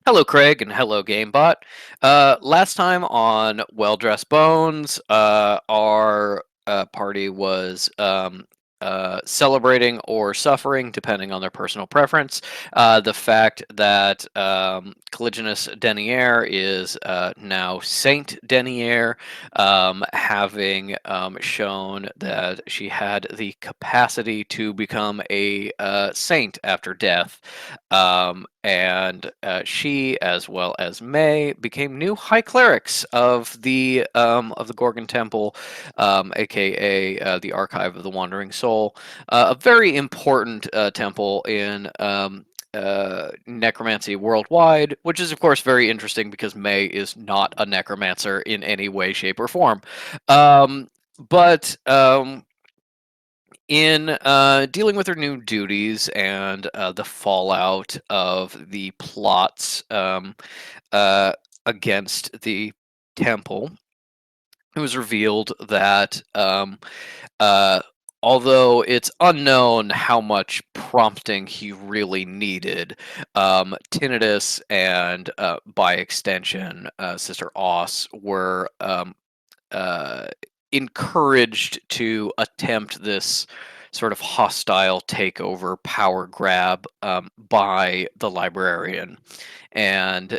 Hello, Craig, and hello, GameBot. Last time on Well Dressed Bones, our party was celebrating or suffering, depending on their personal preference. The fact that Caligulus Denier is now Saint Denier, having shown that she had the capacity to become a saint after death. And she, as well as May, became new high clerics of the Gorgon Temple, aka the Archive of the Wandering Soul, a very important temple in necromancy worldwide, which is of course very interesting because May is not a necromancer in any way, shape, or form. But in dealing with her new duties and the fallout of the plots uh, against the temple, it was revealed that uh, although it's unknown how much prompting he really needed, Tinnitus and, by extension, Sister Oss were uh, encouraged to attempt this sort of hostile takeover power grab by the librarian. And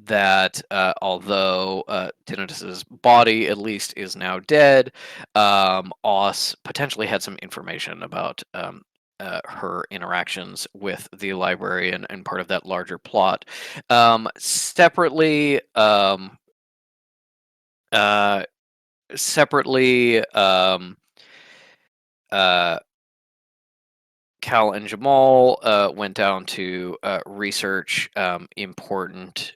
that although Tinnitus's body at least is now dead, Oss potentially had some information about her interactions with the librarian and part of that larger plot. Uh, Separately, uh, Cal and Jamal went down to research important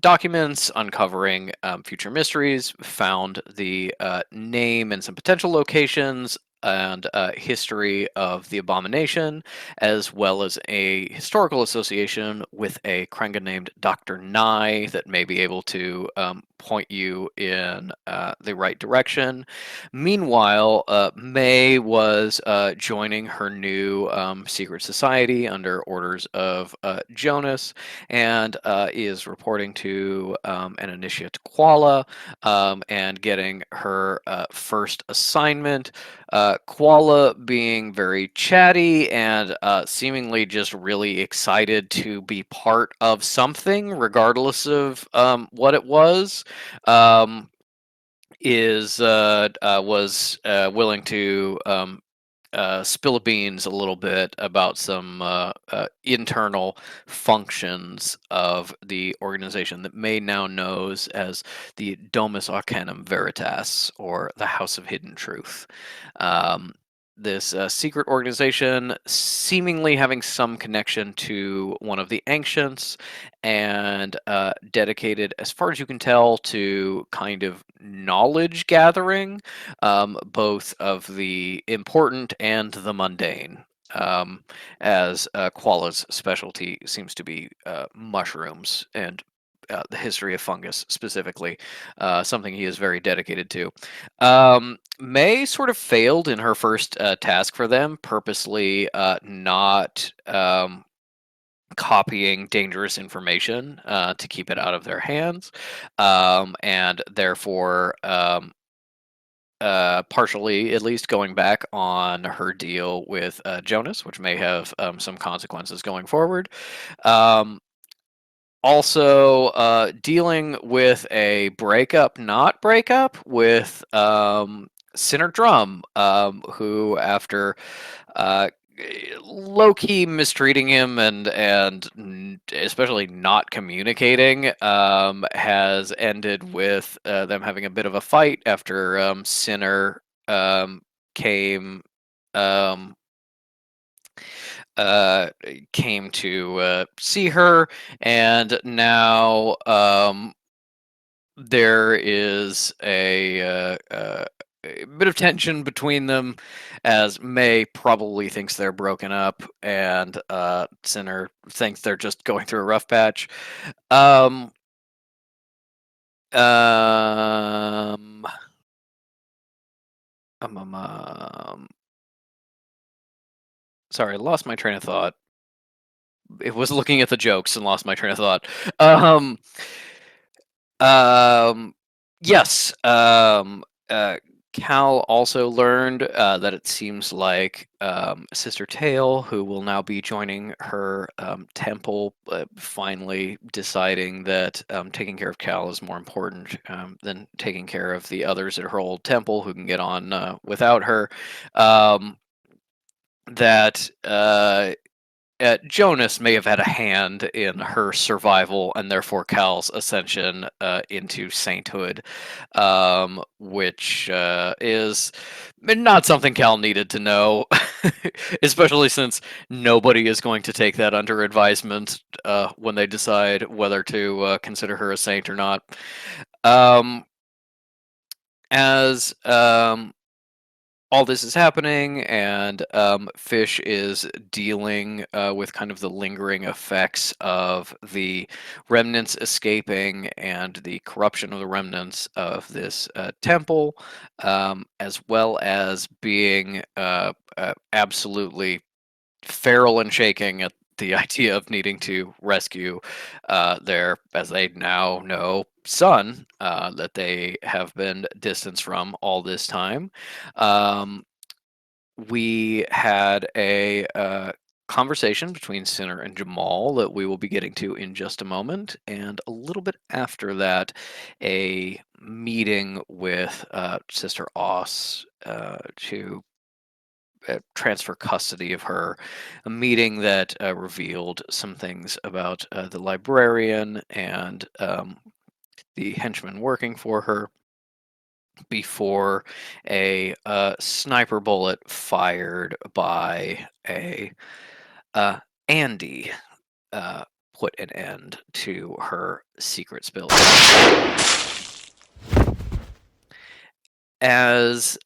documents uncovering future mysteries, found the name and some potential locations and history of the abomination, as well as a historical association with a Krenga named Dr. Nye that may be able to point you in the right direction. Meanwhile, May was joining her new secret society under orders of Jonas, and is reporting to an initiate Koala, and getting her first assignment. Koala being very chatty and seemingly just really excited to be part of something, regardless of what it was. Um, is Was willing to spill beans a little bit about some internal functions of the organization that May now knows as the Domus Arcanum Veritas, or the House of Hidden Truth. Um, this secret organization, seemingly having some connection to one of the ancients, and dedicated, as far as you can tell, to kind of knowledge gathering, both of the important and the mundane. As Koala's specialty seems to be mushrooms and the history of fungus specifically, something he is very dedicated to. May sort of failed in her first task for them, purposely not copying dangerous information to keep it out of their hands, and therefore partially at least going back on her deal with Jonas, which may have some consequences going forward. Um, Also, dealing with a breakup, not breakup, with Sinner Drum, who, after uh, low key mistreating him and especially not communicating, has ended with them having a bit of a fight after Sinner came. Um, uh, Came to see her, and now there is a bit of tension between them, as May probably thinks they're broken up, and Sinner thinks they're just going through a rough patch. Um, um, um, um, um, Sorry, I lost my train of thought. it was looking at the jokes and lost my train of thought. Um, um, yes. Cal also learned that it seems like Sister Tail, who will now be joining her temple, finally deciding that taking care of Cal is more important than taking care of the others at her old temple who can get on without her. Um, that Jonas may have had a hand in her survival and therefore Cal's ascension into sainthood, which is not something Cal needed to know, especially since nobody is going to take that under advisement when they decide whether to consider her a saint or not. Um, as all this is happening, and Fish is dealing with kind of the lingering effects of the remnants escaping and the corruption of the remnants of this temple, as well as being absolutely feral and shaking at the idea of needing to rescue their, as they now know, son that they have been distanced from all this time. Um, we had a conversation between Sinner and Jamal that we will be getting to in just a moment, and a little bit after that, a meeting with Sister Oss to transfer custody of her, a meeting that revealed some things about the librarian and the henchman working for her before a sniper bullet fired by a Andy put an end to her secret spills. As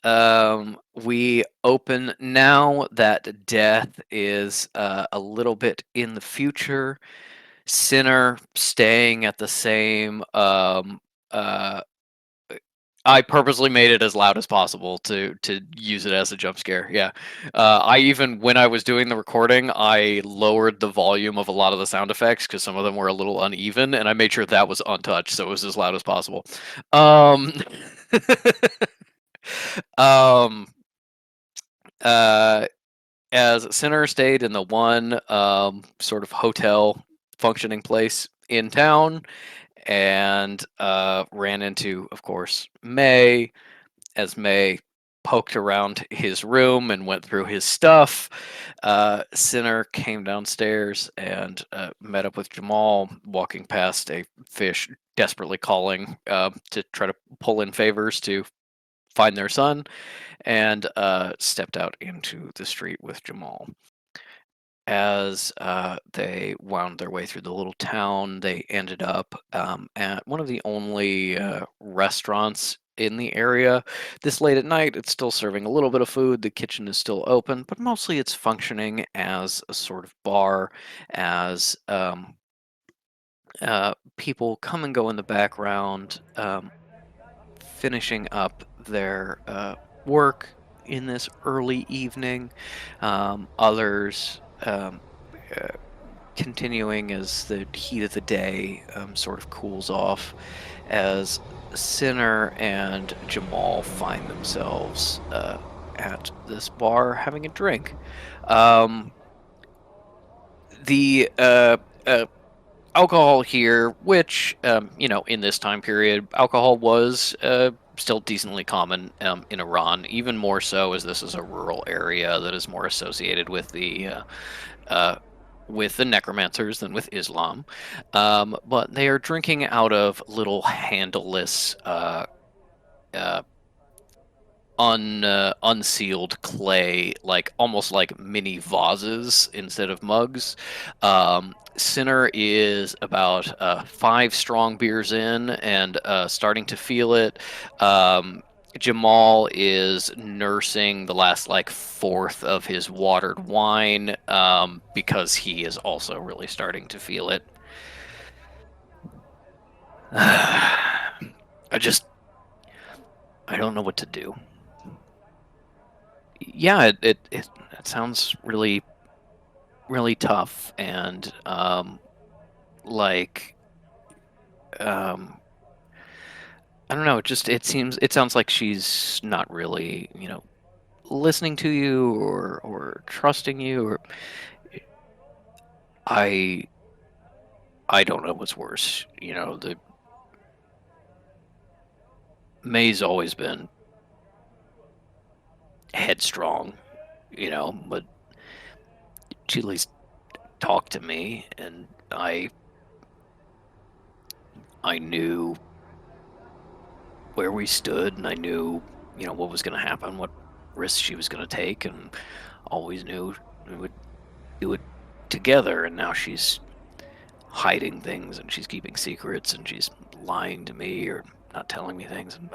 we open now that death is a little bit in the future, Sinner staying at the same uh, I purposely made it as loud as possible to use it as a jump scare. Yeah, I even when I was doing the recording, I lowered the volume of a lot of the sound effects because some of them were a little uneven, and I made sure that was untouched, so it was as loud as possible. Um, um, uh, as Sinner stayed in the one sort of hotel functioning place in town, and ran into, of course, May. As May poked around his room and went through his stuff, Sinner came downstairs and met up with Jamal, walking past a Fish desperately calling to try to pull in favors to find their son, and stepped out into the street with Jamal. As they wound their way through the little town, they ended up at one of the only restaurants in the area. This late at night, it's still serving a little bit of food. The kitchen is still open, but mostly it's functioning as a sort of bar, as people come and go in the background, finishing up their work in this early evening. Others. Uh, Continuing as the heat of the day sort of cools off, as Sinner and Jamal find themselves at this bar having a drink. Um, the alcohol here, which, in this time period, alcohol was still decently common in Iran, even more so as this is a rural area that is more associated uh, with the necromancers than with Islam. But they are drinking out of little handleless, uh, unsealed clay, like almost like mini vases instead of mugs. Sinner is about 5 strong beers in and starting to feel it. Um, Jamal is nursing the last like fourth of his watered wine because he is also really starting to feel it. I just I don't know what to do. Yeah, it sounds really really tough, and like um, I don't know. It sounds like she's not really, listening to you or trusting you. Or I I don't know what's worse. The May's always been headstrong, but she at least talked to me, and I knew where we stood, and I knew, what was going to happen, what risks she was going to take, and always knew we would do it together. And now she's hiding things, and she's keeping secrets, and she's lying to me or not telling me things, and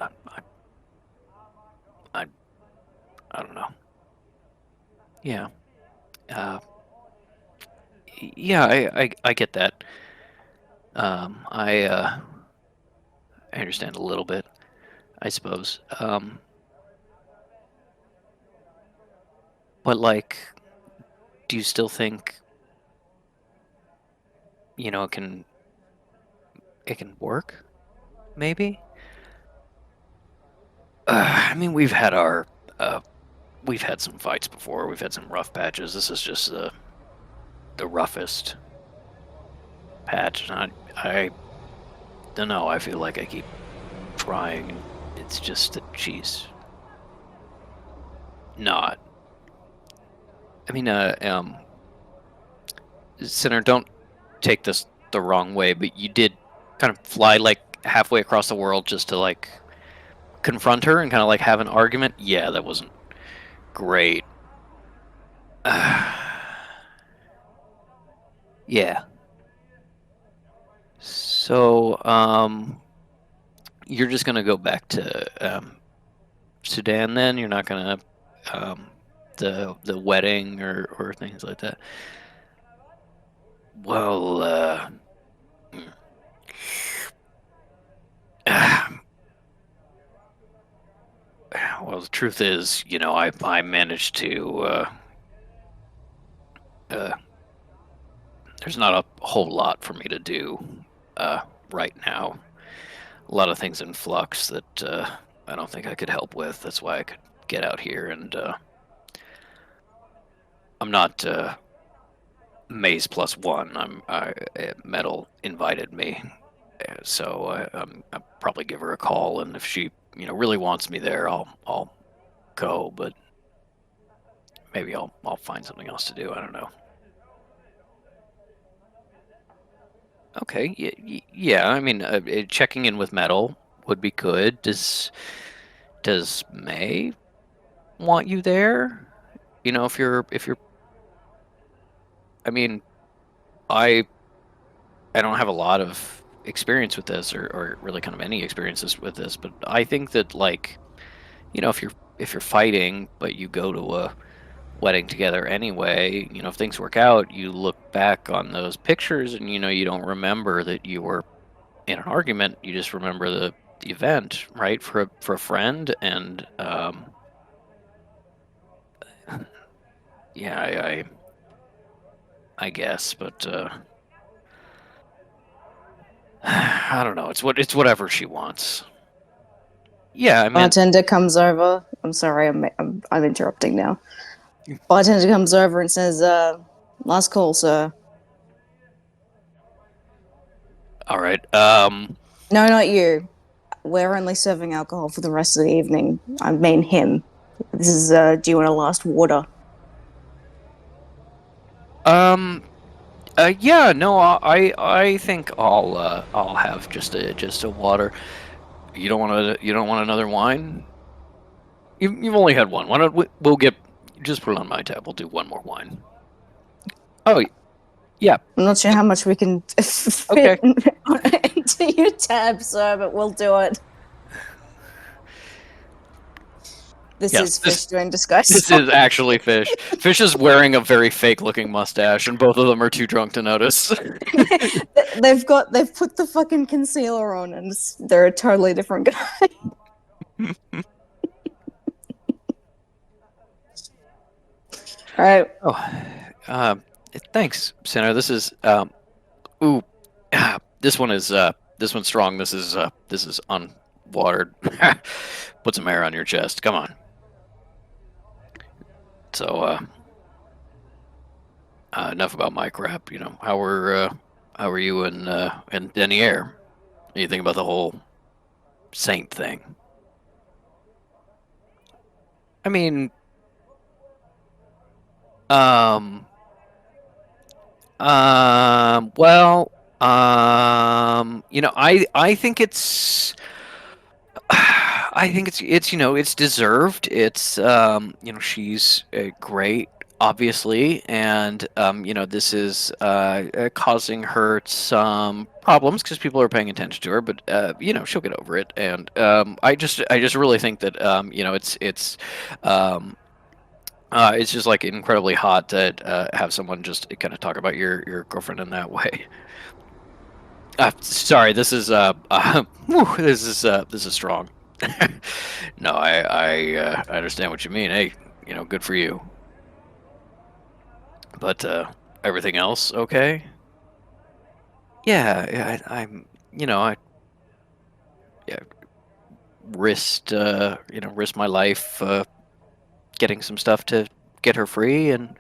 I, I don't know. Yeah. Uh, yeah, I get that. Um, I uh, I understand a little bit, I suppose. But like, do you still think it can work? Maybe. I mean, uh, we've had some fights before. We've had some rough patches. This is just the roughest patch. And I don't know. I feel like I keep trying, and it's just that she's not. I mean, Sinner, don't take this the wrong way, but you did kind of fly like halfway across the world just to like confront her and kind of like have an argument. Yeah, that wasn't great. Yeah. So, you're just gonna go back to Sudan then? You're not gonna um, the wedding or things like that. Well, well, the truth is, I managed to. Uh, there's not a whole lot for me to do uh, right now. A lot of things in flux that I don't think I could help with. That's why I could get out here, and I'm not Maze plus one. Metal invited me, so I'll probably give her a call, and if she really wants me there, I'll go. But maybe I'll find something else to do. I don't know. Okay, yeah. I mean, checking in with Metal would be good. Does May want you there? If you're. I mean, I I don't have a lot of experience with this, or really kind of any experiences with this, but I think that like if you're fighting, but you go to a wedding together anyway, if things work out, you look back on those pictures, and you don't remember that you were in an argument. You just remember the event, right? For a friend, and yeah, I guess, but I don't know. It's whatever she wants. Yeah, I mean, Bartender comes over. I'm sorry, I'm interrupting now. Bartender comes over and says, "Last call, sir." all right. No, not you. We're only serving alcohol for the rest of the evening. I mean him. This is. Do you want a last water? Um. Yeah. No. I think I'll have just a water. You don't want another wine? You've only had one. Why don't we'll get just put it on my tab. We'll do one more wine. Oh yeah. I'm not sure how much we can fit Okay. into your tab, sir, but we'll do it. This Yes. is This fish doing disguise. this is actually Fish. Fish is wearing a very fake looking mustache, and both of them are too drunk to notice. They've put the fucking concealer on, and they're a totally different guy. All right. Oh, uh, Thanks, Sinner. This is ooh, this one's strong. This is unwatered. Put some air on your chest. Come on. So enough about my crap. How are you and Denier? You think about the whole saint thing? I mean, um, well, I think it's deserved. She's great, obviously, and this is causing her some problems because people are paying attention to her. But she'll get over it. And I just really think that um, it's just like incredibly hot to have someone just kind of talk about your girlfriend in that way. Sorry, this is this is strong. No, I understand what you mean. Hey, good for you. But everything else okay? Yeah, yeah. I yeah, risked my life getting some stuff to get her free, and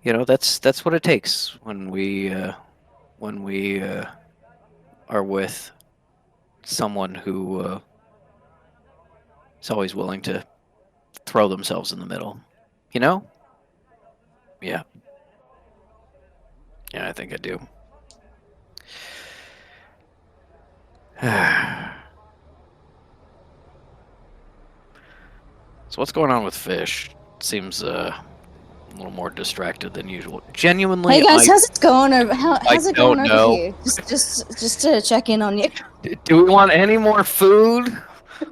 that's what it takes when we are with someone who is always willing to throw themselves in the middle. You know? Yeah, yeah, I think I do. So what's going on with Fish? Seems a little more distracted than usual. Hey Genuinely, guys, I how's it going over? I How's it going don't over know. here? Just to check in on you. Do we want any more food?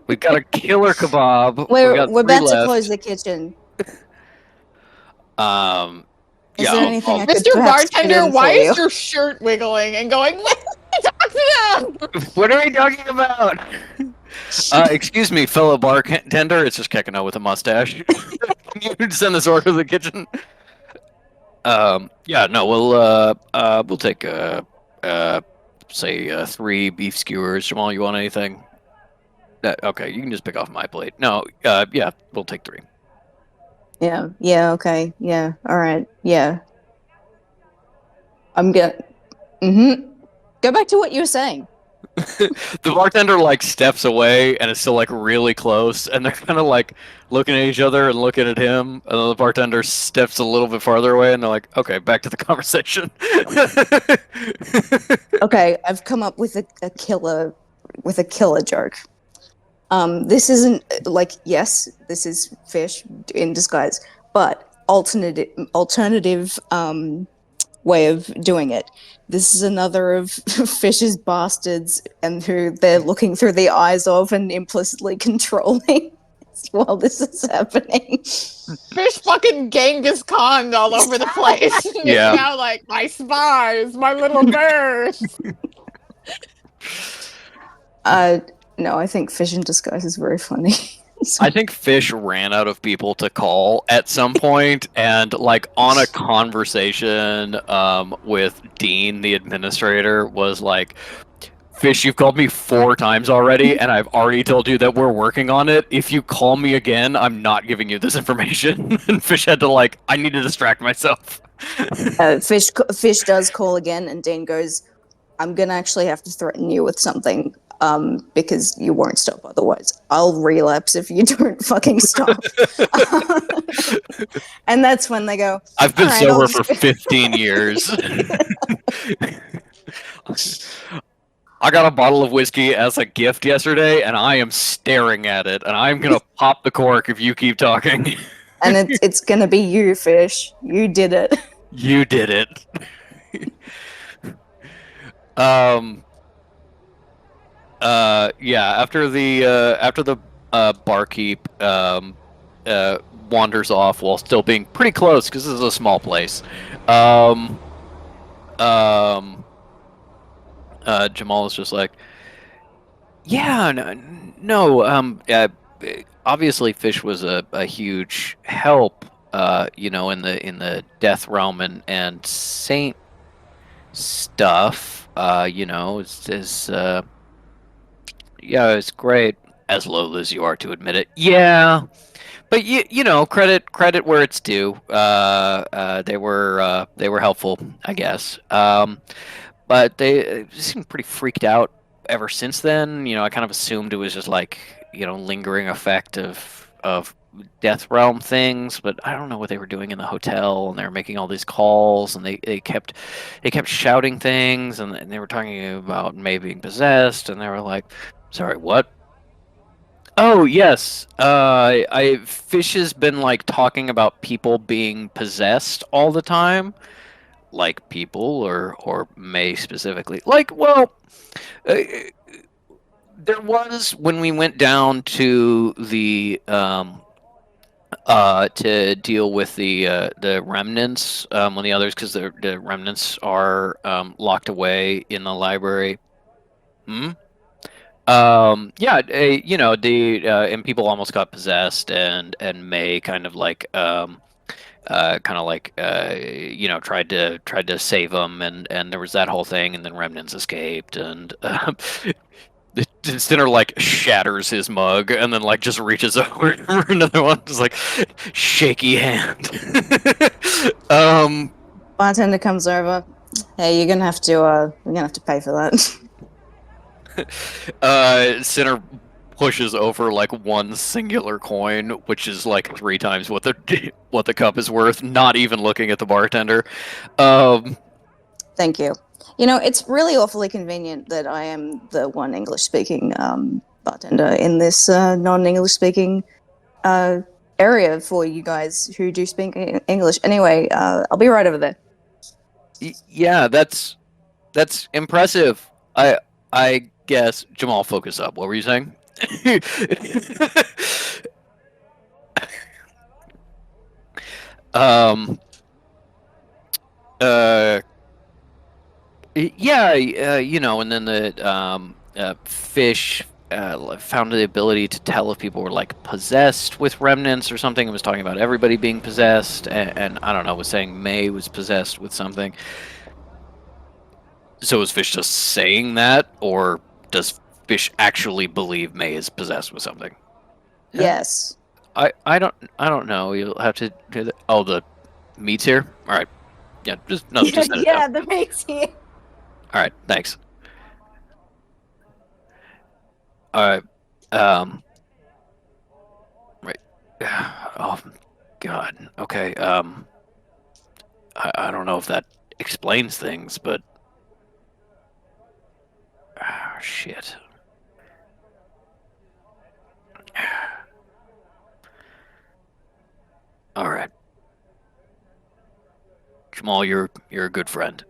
We got a killer kebab. We got We're three about to close left. the kitchen. Is Yeah, there anything I could Mr. perhaps put Bartender, in why for you? is your shirt wiggling and going, let me talk to them? what are we talking about? Excuse me, fellow bartender. It's just Kekano with a mustache. Can you send this order to the kitchen? Yeah, no, we'll take uh, say three beef skewers. Jamal, you want anything? Okay, you can just pick off my plate. No, yeah, we'll take three. Yeah, yeah, okay, yeah, all right, yeah. I'm gonna. Mm-hmm. Go back to what you were saying. The bartender like steps away and is still like really close, and they're kind of like looking at each other and looking at him, and then the bartender steps a little bit farther away, and they're like, "Okay, back to the conversation." Okay, I've come up with a killer joke. This isn't like yes, this is fish in disguise, but alternative way of doing it. This is another of Fish's bastards, and who they're looking through the eyes of and implicitly controlling while this is happening. Fish fucking Genghis Khan all over the place. It's Yeah. now like, my spies, my little birds. Uh, no, I think Fish in disguise is very funny. I think Fish ran out of people to call at some point, and like on a conversation with Dean, the administrator, was like, "Fish, you've called me 4 times already, and I've already told you that we're working on it. If you call me again, I'm not giving you this information." And Fish had to like, I need to distract myself. Fish does call again, and Dean goes, "I'm gonna actually have to threaten you with something, because you won't stop otherwise. I'll relapse if you don't fucking stop." And that's when they go, I've "All been right, I'll sober for just." 15 years. I got a bottle of whiskey as a gift yesterday, and I am staring at it, and I'm gonna pop the cork if you keep talking. And it's gonna be you, Fish. You did it. You did it. um. Yeah. After the barkeep wanders off while still being pretty close because this is a small place. Um. Um. Jamal is just like, yeah, no, no. Obviously, Fish was a huge help. in the death realm and saint stuff, yeah, it's great. As low as you are to admit it, yeah. But credit where it's due. They were helpful, I guess. But they seemed pretty freaked out ever since then. I kind of assumed it was just like lingering effect of Death Realm things, but I don't know what they were doing in the hotel, and they were making all these calls, and they kept shouting things, and they were talking about May being possessed, and they were like, "Sorry, what?" Oh yes, I Fish has been like talking about people being possessed all the time, like people or May specifically. Like, well, uh, there was when we went down to the to deal with the remnants on the others because the remnants are locked away in the library. Hmm? Yeah, the and people almost got possessed, and May kind of like tried to save them, and there was that whole thing, and then remnants escaped, and the Sinner like shatters his mug, and then like just reaches over for another one, just like shaky hand. um, Bartender comes over. Hey, you're gonna have to pay for that. Sinner pushes over like one singular coin, which is like 3 times what the what the cup is worth. Not even looking at the bartender. Um, Thank you. It's really awfully convenient that I am the one English speaking bartender in this non English speaking uh, area for you guys who do speak English. Anyway, I'll be right over there. yeah, that's impressive. I guess Jamal, focus up. What were you saying? um. Uh. Yeah. And then the fish found the ability to tell if people were like possessed with remnants or something. It was talking about everybody being possessed, and I don't know. Was saying May was possessed with something. So is Fish just saying that, or does Fish actually believe May is possessed with something? Yes. I don't know. You'll have to do the. Oh, the meat's here. All right. Yeah. Just no. Yeah, Just set it down. yeah, the mate's here. All right. Thanks. All right. Um. Right. Oh God. Okay. I don't know if that explains things, but shit. All right. Jamal, you're a good friend.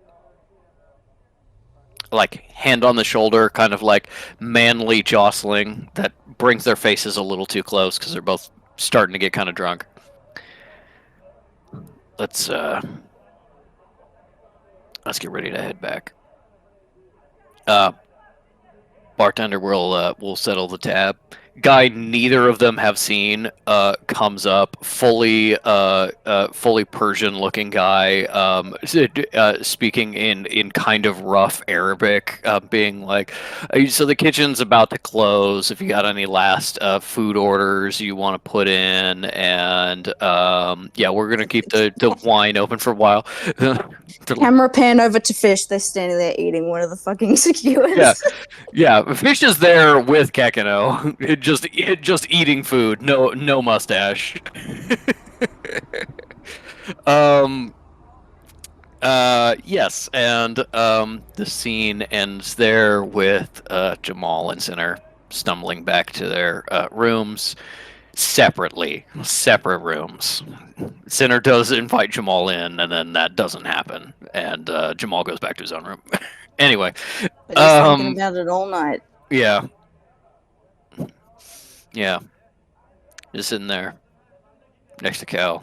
Like hand on the shoulder, kind of like manly jostling that brings their faces a little too close because they're both starting to get kind of drunk. Let's let's get ready to head back. Uh, Bartender will settle the tab. Guy neither of them have seen comes up, fully Persian looking guy, speaking in kind of rough Arabic, being like, so the kitchen's about to close. If you got any last food orders you want to put in, and yeah, we're gonna keep the wine open for a while. Camera pan over to Fish. They're standing there eating one of the fucking skewers. Yeah, yeah. Fish is there with Kekino, just eating food. No mustache. um. Yes, and the scene ends there with Jamal and Sinner stumbling back to their rooms separate rooms. Sinner does invite Jamal in, and then that doesn't happen, and Jamal goes back to his own room. Anyway, But he's thinking about it all night. yeah, yeah, just sitting there next to Cal,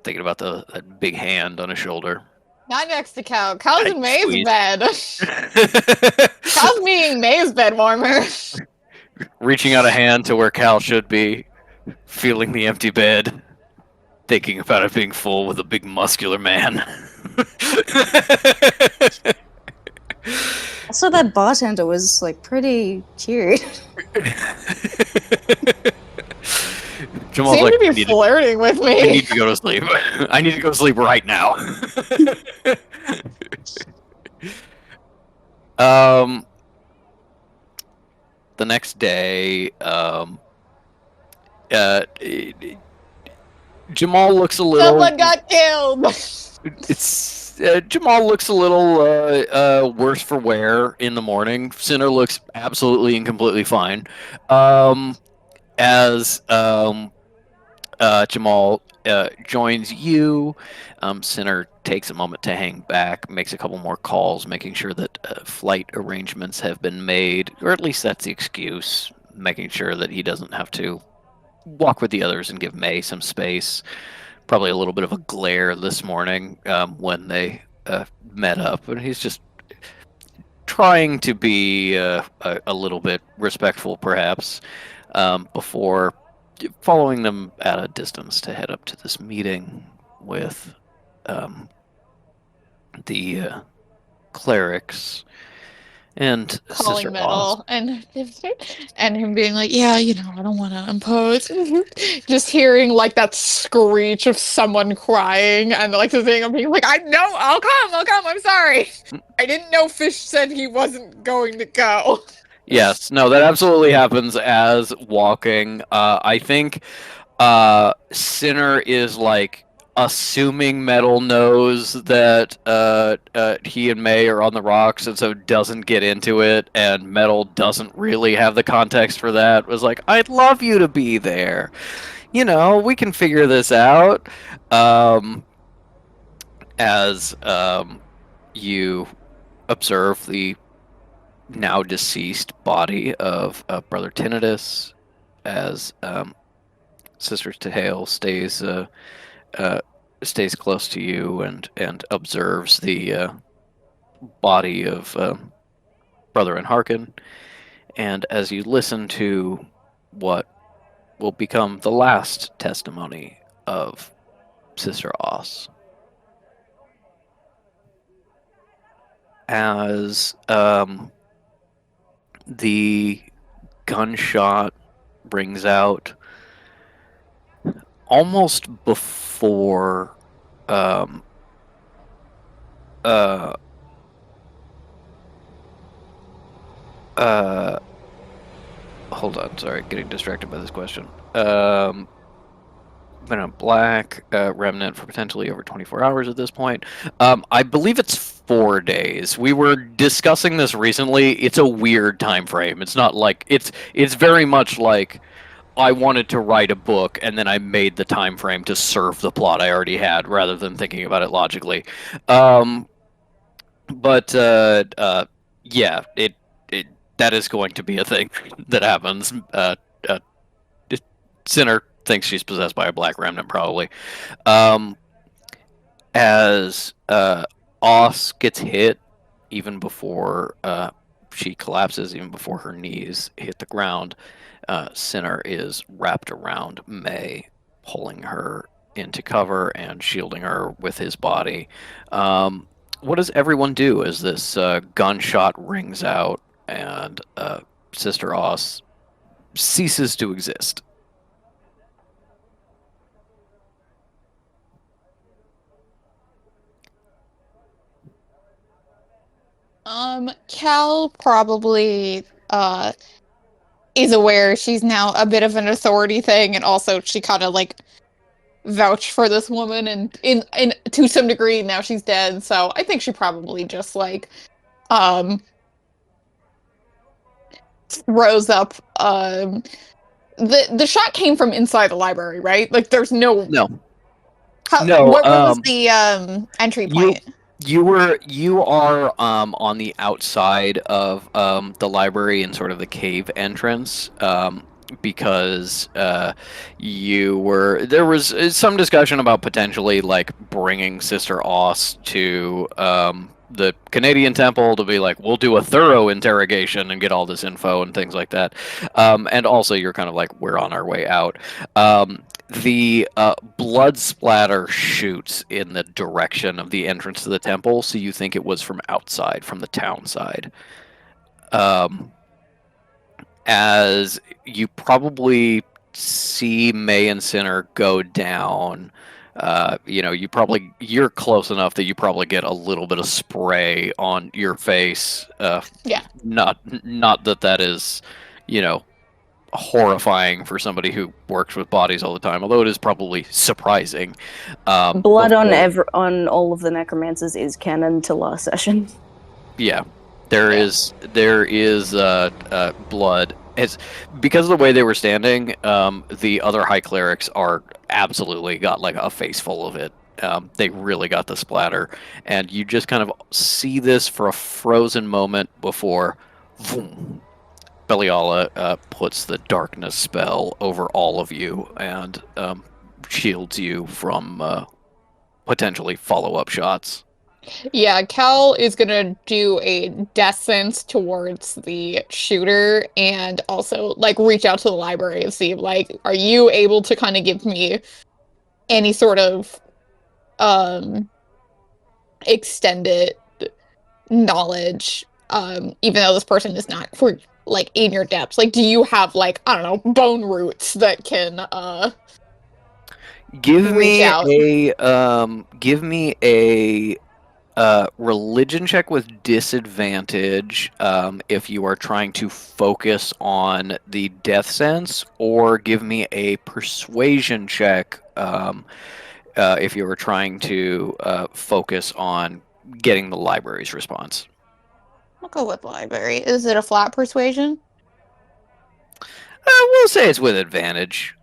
thinking about that big hand on his shoulder. Not next to Cal. Cal's in May's Squeeze. bed. Cal's being May's bed warmer. Reaching out a hand to where Cal should be, feeling the empty bed. thinking about it being full with a big muscular man. Also, that bartender was like pretty cute. Jamal's Seem like, to be flirting with I me. need to go to sleep. I need to go to sleep right now. um, the next day, uh, Jamal looks a little. Someone got killed. It's Jamal looks a little worse for wear in the morning. Sinner looks absolutely and completely fine. As Jamal joins you, Sinner takes a moment to hang back, makes a couple more calls, making sure that flight arrangements have been made, or at least that's the excuse, making sure that he doesn't have to walk with the others and give May some space. Probably a little bit of a glare this morning when they met up, and he's just trying to be a little bit respectful, perhaps, before following them at a distance to head up to this meeting with the clerics and Calling Sister Oz. Metal and him being like, yeah, I don't want to impose. Just hearing like that screech of someone crying and like the thing of being like, I know, I'll come, I'm sorry. I didn't know Fish said he wasn't going to go. Yes, no, that absolutely happens as walking. I think Sinner is like assuming Metal knows that he and May are on the rocks, and so doesn't get into it. And Metal doesn't really have the context for that. Was like, I'd love you to be there. We can figure this out. As you observe the now deceased body of Brother Tinnitus, as Sister Tehale stays close to you and observes the body of Brother Enharkin, and as you listen to what will become the last testimony of Sister Oz, as the gunshot rings out almost before uh hold on, sorry, getting distracted by this question. Been a black remnant for potentially over 24 hours at this point. I believe it's 4 days. We were discussing this recently. It's a weird time frame. It's not like it's very much like I wanted to write a book and then I made the time frame to serve the plot I already had rather than thinking about it logically. But yeah, it that is going to be a thing that happens. Sinner thinks she's possessed by a black remnant, probably. As Oz gets hit, even before she collapses, even before her knees hit the ground, Sinner is wrapped around May, pulling her into cover and shielding her with his body. What does everyone do as this gunshot rings out and Sister Oz ceases to exist? Cal probably is aware she's now a bit of an authority thing, and also she kind of like vouched for this woman, and in to some degree now she's dead. So I think she probably just like throws up. The shot came from inside the library, right? Like there's no No. what was the entry point? You are on the outside of the library in sort of the cave entrance, because there was some discussion about potentially like bringing Sister Oz to the Canadian temple to be like, we'll do a thorough interrogation and get all this info and things like that. And also you're kind of like, we're on our way out. The blood splatter shoots in the direction of the entrance to the temple, so you think it was from outside, from the town side. As you probably see May and Sinner go down, you're close enough that you probably get a little bit of spray on your face. Yeah. Not that is, you know, horrifying for somebody who works with bodies all the time, although it is probably surprising. Blood Before, on all of the necromancers is canon to last session. yeah, there is blood. It's because of the way they were standing. The other high clerics are absolutely got like a face full of it. They really got the splatter, and you just kind of see this for a frozen moment before, boom, Beliala puts the darkness spell over all of you and shields you from potentially follow-up shots. Yeah, Cal is gonna do a death sense towards the shooter and also like reach out to the library and see like, are you able to kind of give me any sort of um extended knowledge, even though this person is not for like in your depths. Like, do you have like, I don't know, bone roots that can Give reach me out? a religion check with disadvantage if you are trying to focus on the death sense, or give me a persuasion check if you were trying to focus on getting the library's response. I'll go with library. Is it a flat persuasion? We'll say it's with advantage.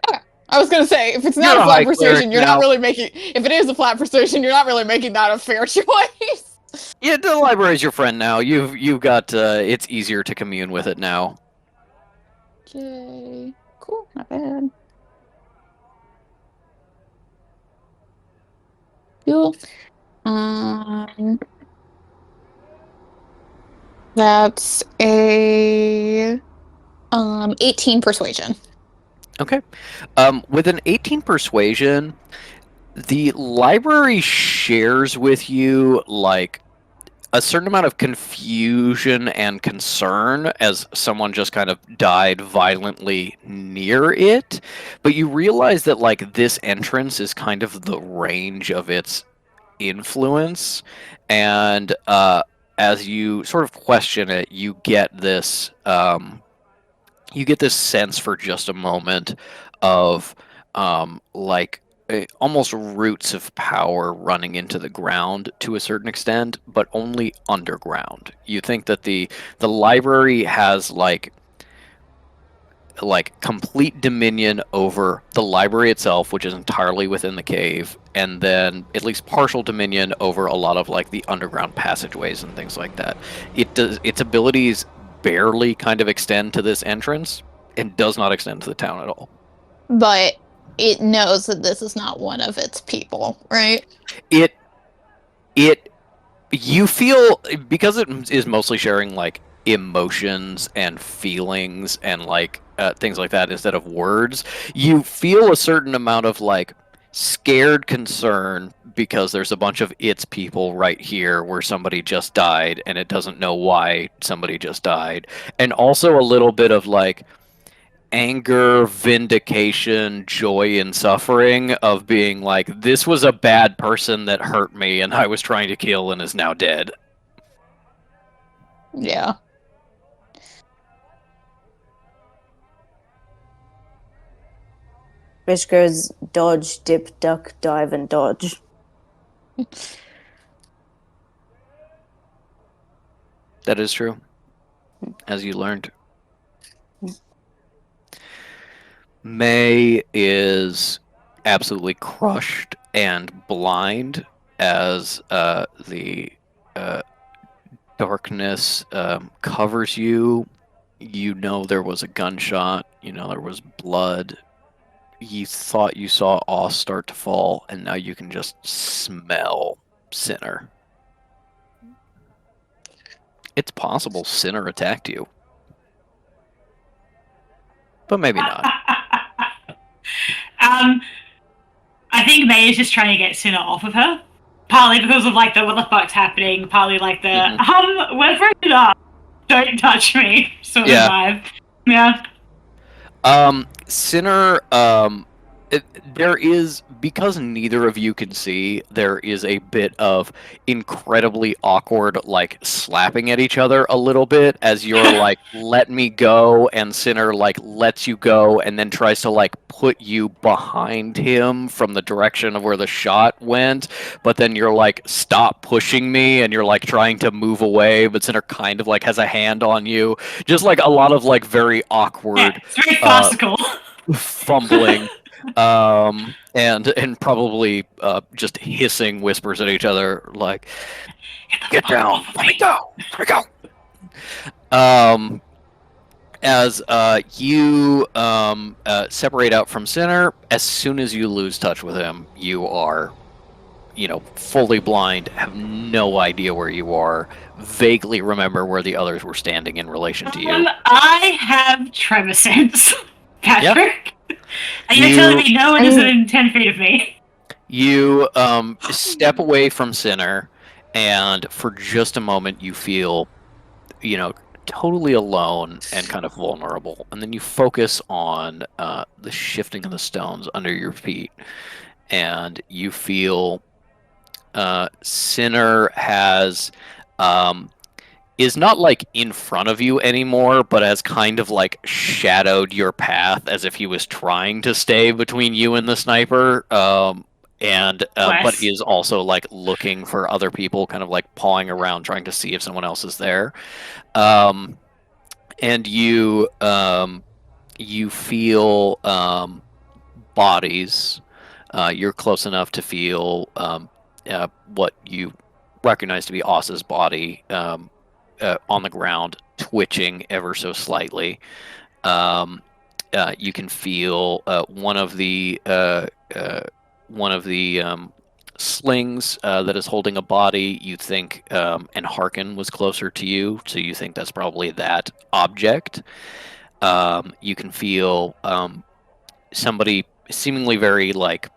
Okay. I was gonna say, if it's not You're a a flat high cleric persuasion, you're not now. really making. If it is a flat persuasion, you're not really making that a fair choice. Yeah, the library's your friend now. You've got it's easier to commune with it now. Okay, cool, not bad. Cool. Um, that's a 18 persuasion. Okay. With an 18 persuasion, the library shares with you like a certain amount of confusion and concern as someone just kind of died violently near it, but you realize that like this entrance is kind of the range of its influence, and as you sort of question it, you get this sense for just a moment of like almost roots of power running into the ground to a certain extent, but only underground. You think that the library has like complete dominion over the library itself, which is entirely within the cave, and then at least partial dominion over a lot of like the underground passageways and things like that. Its abilities barely kind of extend to this entrance and does not extend to the town at all. But it knows that this is not one of its people, right? It it you feel, because it is mostly sharing like emotions and feelings and like things like that instead of words, you feel a certain amount of like scared concern because there's a bunch of its people right here where somebody just died and it doesn't know why somebody just died, and also a little bit of like anger, vindication, joy, and suffering of being like, this was a bad person that hurt me and I was trying to kill and is now dead. Yeah. Fish goes dodge, dip, duck, dive, and dodge. That is true, as you learned. May is absolutely crushed and blind as the uh, darkness covers you. You know there was a gunshot. You know there was blood. You thought you saw Oz start to fall, and now you can just smell Sinner. It's possible Sinner attacked you, but maybe not. I think May is just trying to get Sinner off of her. Partly because of like the what the fuck's happening, partly like the we're broken up. Don't touch me sort of vibe. Yeah. Sinner, there is, because neither of you can see, there is a bit of incredibly awkward, like, slapping at each other a little bit as you're like, let me go, and Sinner, like, lets you go and then tries to, like, put you behind him from the direction of where the shot went, but then you're like, stop pushing me, and you're, like, trying to move away, but Sinner kind of, like, has a hand on you. Just, like, a lot of, like, very awkward... Yeah, it's very farcical. Fumbling, and probably just hissing whispers at each other, like, "Get down! Let me go! Let me go!" As you separate out from Sinner, as soon as you lose touch with him, you are, fully blind, have no idea where you are, vaguely remember where the others were standing in relation to you. I have tremor sense, Patrick. Yep. And you're telling me no one is within 10 feet of me. You step away from Sinner, and for just a moment you feel, totally alone and kind of vulnerable. And then you focus on the shifting of the stones under your feet, and you feel Sinner is not like in front of you anymore, but has kind of like shadowed your path as if he was trying to stay between you and the sniper. But is also like looking for other people, kind of like pawing around, trying to see if someone else is there. And you feel bodies. You're close enough to feel what you recognize to be Oss's body on the ground, twitching ever so slightly. You can feel one of the slings that is holding a body. You think, and Harkin was closer to you, so you think that's probably that object. You can feel somebody seemingly very like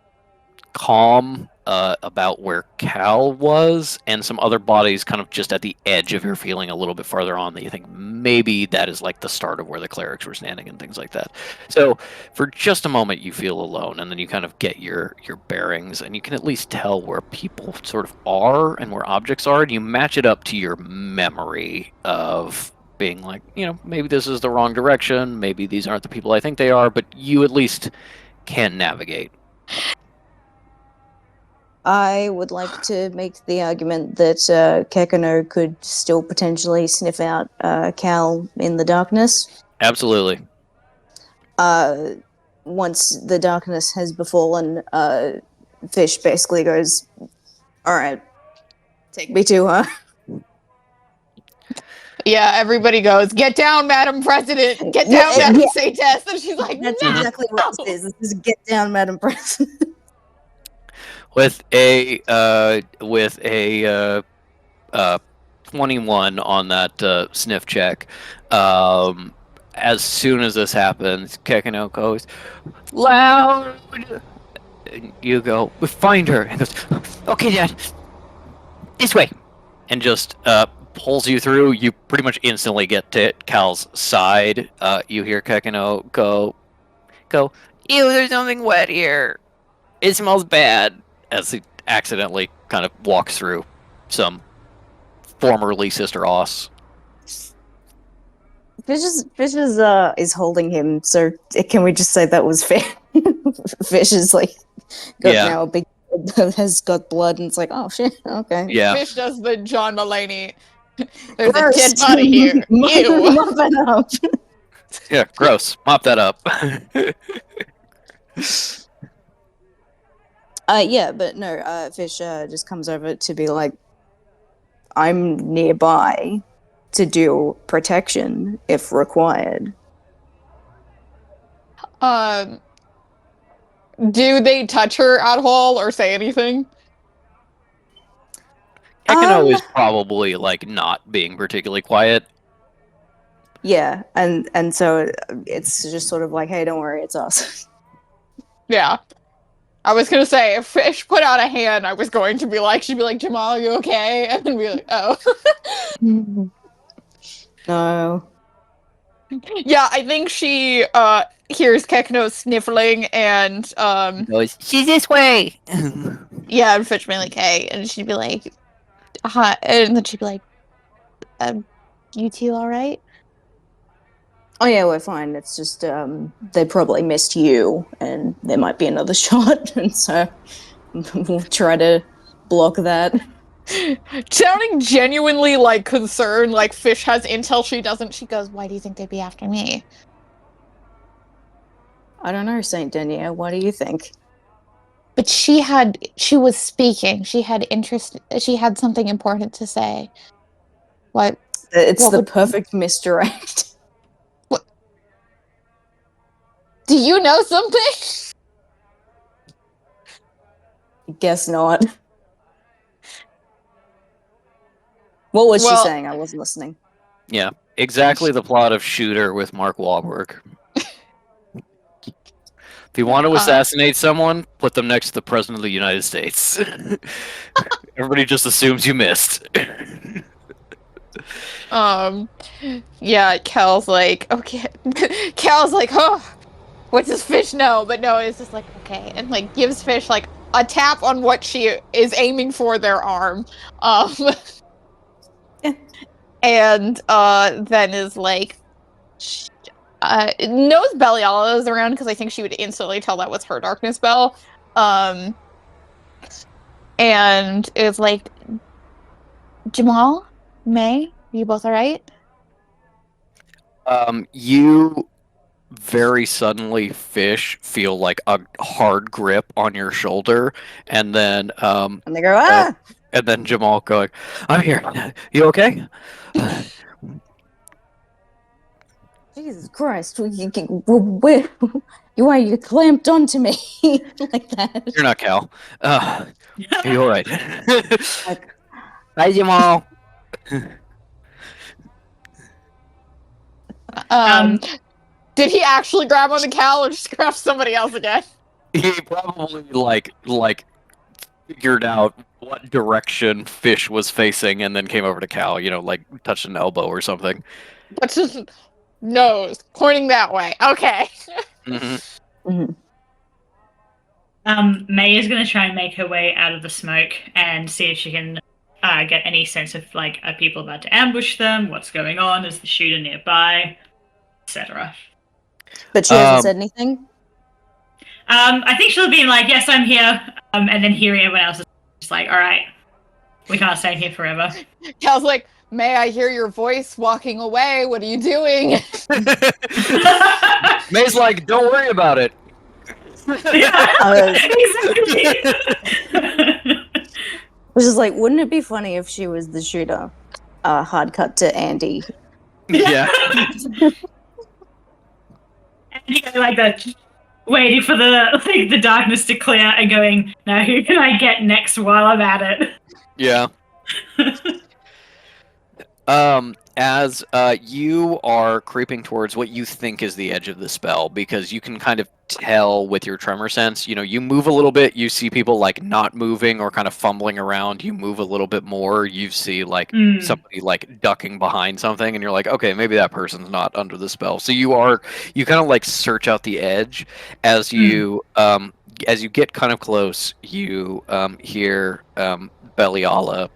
calm about where Cal was, and some other bodies kind of just at the edge of your feeling a little bit farther on that you think maybe that is like the start of where the clerics were standing and things like that. So for just a moment you feel alone, and then you kind of get your bearings, and you can at least tell where people sort of are and where objects are, and you match it up to your memory of being like, maybe this is the wrong direction, maybe these aren't the people I think they are, but you at least can navigate. I would like to make the argument that Kekano could still potentially sniff out Cal in the darkness. Absolutely. Once the darkness has befallen, Fish basically goes, "All right, take me to her." Yeah, everybody goes, "Get down, Madam President! Get down, Madam Saytess!" And she's like, "That's no! exactly what it is. This is get down, Madam President." With a 21 on that sniff check, as soon as this happens, Kekano goes, "Loud!" And you go, "Find her!" And goes, "Okay, Dad, this way!" And just pulls you through. You pretty much instantly get to Cal's side. You hear Kekano go, "Ew, there's something wet here. It smells bad," as he accidentally kind of walks through some formerly Sister Oss. Fish is holding him, so can we just say that was fair? Fish is like now a big has got blood, and it's like, oh shit, okay. Yeah. Fish does the John Mulaney. There's a dead body here. Ew. Mop it up. Yeah, gross. Mop that up. But no, Fish just comes over to be like, I'm nearby to do protection if required. Do they touch her at all or say anything? Kekano is probably like not being particularly quiet. Yeah, and so it's just sort of like, hey, don't worry, it's us. Yeah. I was gonna say, if Fish put out a hand, I was going to be like, she'd be like, Jamal, are you okay? And then be like, oh. No. Yeah, I think she hears Kekno sniffling and Goes, she's this way. yeah, and Fish being like, hey, and she'd be like, hi, and then she'd be like, you two all right? Oh yeah, we're fine. It's just they probably missed you, and there might be another shot, and so we'll try to block that. Sounding genuinely like concerned, like Fish has intel she doesn't. She goes, why do you think they'd be after me? I don't know, Saint Denier. What do you think? But she was speaking. She had interest. She had something important to say. What? It's What the would? perfect misdirect. What? Do you know something? Guess not. What was she Well, saying? I wasn't listening. Yeah, exactly the plot of Shooter with Mark Wahlberg. If you want to assassinate someone, put them next to the President of the United States. Everybody just assumes you missed. yeah, Cal's like, okay. Cal's like, oh, what does Fish know? But no, it's just like, okay. And like gives Fish like a tap on what she is aiming for their arm. And then is like, knows Beliala is around because I think she would instantly tell that was her darkness spell. And is like, Jamal, May, are you both alright? You very suddenly, Fish, feel like a hard grip on your shoulder, and then And they go, ah! and then Jamal going, "I'm here. You okay?" Jesus Christ! You clamped onto me like that. You're not Cal. Are you all right? Like, Hi, Jamal. Did he actually grab onto Cal or just grab somebody else again? He probably like figured out what direction Fish was facing and then came over to Cal. You know, like touched an elbow or something. But just nose pointing that way. Okay. Mm-hmm. May is going to try and make her way out of the smoke and see if she can get any sense of like, are people about to ambush them? What's going on? Is the shooter nearby? Etc. but she hasn't said anything. I think she'll be like, "Yes, I'm here," and then hearing everyone else is just like, "All right, we can't stay here forever." Cal's like, may I hear your voice walking away? What are you doing? May's like, don't worry about it. Exactly. Which is like, wouldn't it be funny if she was the shooter? Hard cut to Andy. Yeah. And like that, waiting for the darkness to clear and going, now who can I get next while I'm at it? Yeah. As you are creeping towards what you think is the edge of the spell, because you can kind of tell with your tremor sense, you know, you move a little bit, you see people like not moving or kind of fumbling around, you move a little bit more, you see like somebody like ducking behind something, and you're like, okay, maybe that person's not under the spell. So you kind of like search out the edge as you get kind of close, you hear Beliala,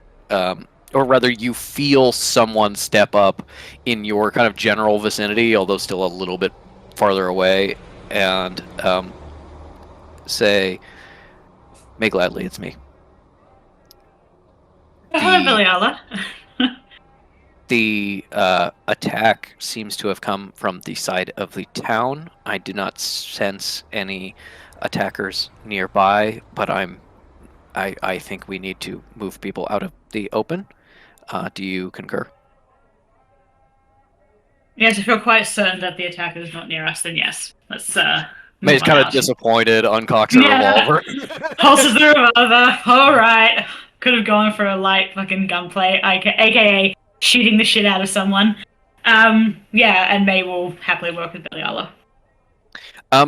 or rather you feel someone step up in your kind of general vicinity, although still a little bit farther away, and say, "May gladly, it's me." Hello, Beliala. The attack seems to have come from the side of the town. I do not sense any attackers nearby, but I think we need to move people out of the open. Do you concur? Yes, I feel quite certain that the attacker is not near us, then yes. Let's May's kind of disappointed, uncocks her revolver. Pulses the revolver. Alright. Could have gone for a light fucking gunplay, aka shooting the shit out of someone. Yeah, and May will happily work with Beliala.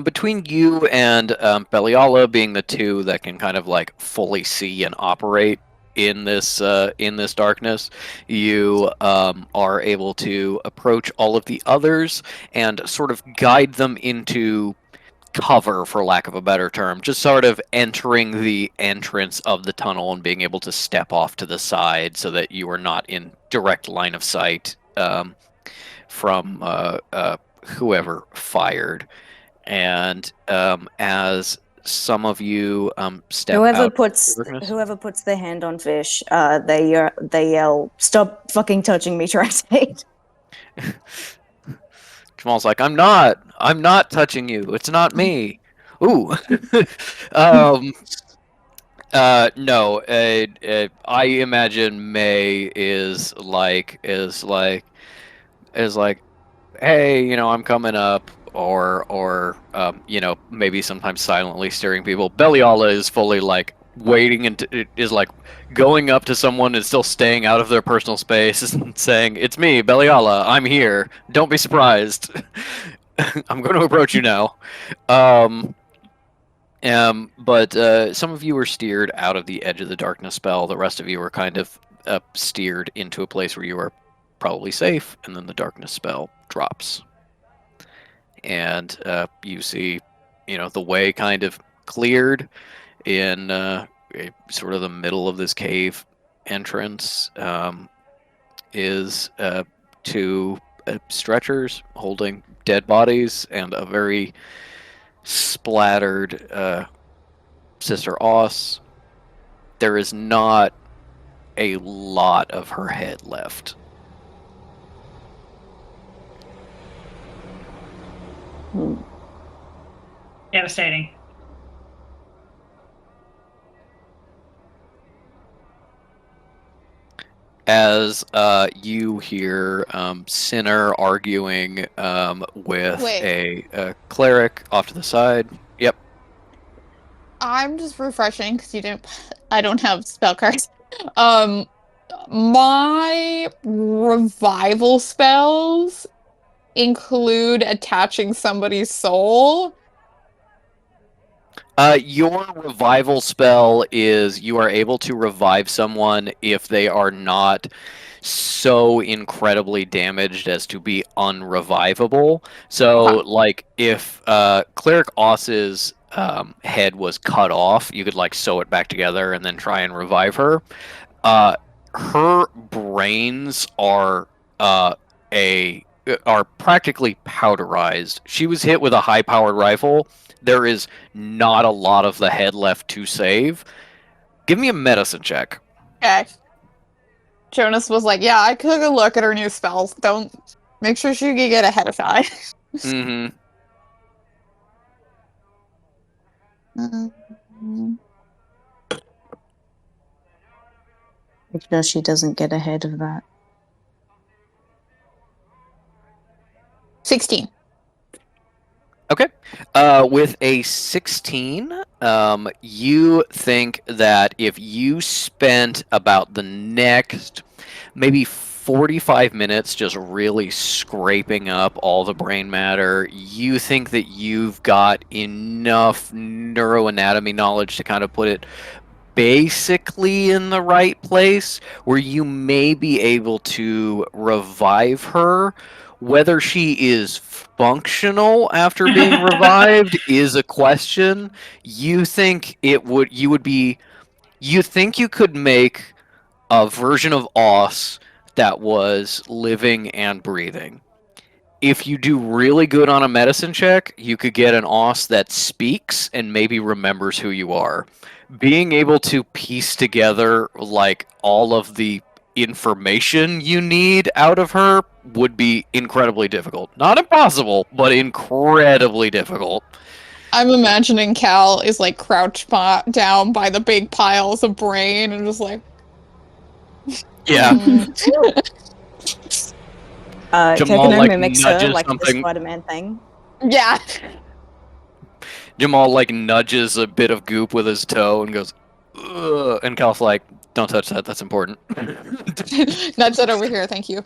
Between you and Beliala being the two that can kind of like fully see and operate in this darkness, you are able to approach all of the others and sort of guide them into cover, for lack of a better term, just sort of entering the entrance of the tunnel and being able to step off to the side so that you are not in direct line of sight from whoever fired. And as some of you step Whoever out, puts their hand on Fish, they yell, "Stop fucking touching me, Tractate!" Jamal's like, I'm not touching you. It's not me. Ooh. um, no. I imagine May is like, hey, I'm coming up, or maybe sometimes silently steering people. Beliala is fully like waiting and is like going up to someone and still staying out of their personal space and saying, "It's me, Beliala. I'm here. Don't be surprised. I'm going to approach you now." Um, but some of you were steered out of the edge of the darkness spell. The rest of you were kind of steered into a place where you are probably safe, and then the darkness spell drops. And you see, the way kind of cleared in sort of the middle of this cave entrance is two stretchers holding dead bodies and a very splattered Sister Oss. There is not a lot of her head left. Devastating. As you hear Sinner arguing with a cleric off to the side. Yep. I'm just refreshing because I don't have spell cards. My revival spells include attaching somebody's soul. Your revival spell is you are able to revive someone if they are not so incredibly damaged as to be unrevivable. So, like, if Cleric Oss's head was cut off, you could like sew it back together and then try and revive her. Her brains are are practically powderized. She was hit with a high-powered rifle. There is not a lot of the head left to save. Give me a medicine check. Okay. Jonas was like, yeah, I took a look at her new spells. Don't make sure she can get ahead of time. Mm-hmm. Make sure she doesn't get ahead of that. 16. Okay. With a 16, you think that if you spent about the next maybe 45 minutes just really scraping up all the brain matter, you think that you've got enough neuroanatomy knowledge to kind of put it basically in the right place where you may be able to revive her. Whether she is functional after being revived is a question. You think you think you could make a version of Oss that was living and breathing. If you do really good on a medicine check, you could get an Oss that speaks and maybe remembers who you are. Being able to piece together like all of the information you need out of her would be incredibly difficult. Not impossible, but incredibly difficult. I'm imagining Cal is like crouched down by the big piles of brain and just like, yeah. Jamal like mimics her like the Spider-Man thing. Yeah. Jamal like nudges a bit of goop with his toe and goes, ugh, and Cal's like, don't touch that, that's important. Nudge that over here, thank you.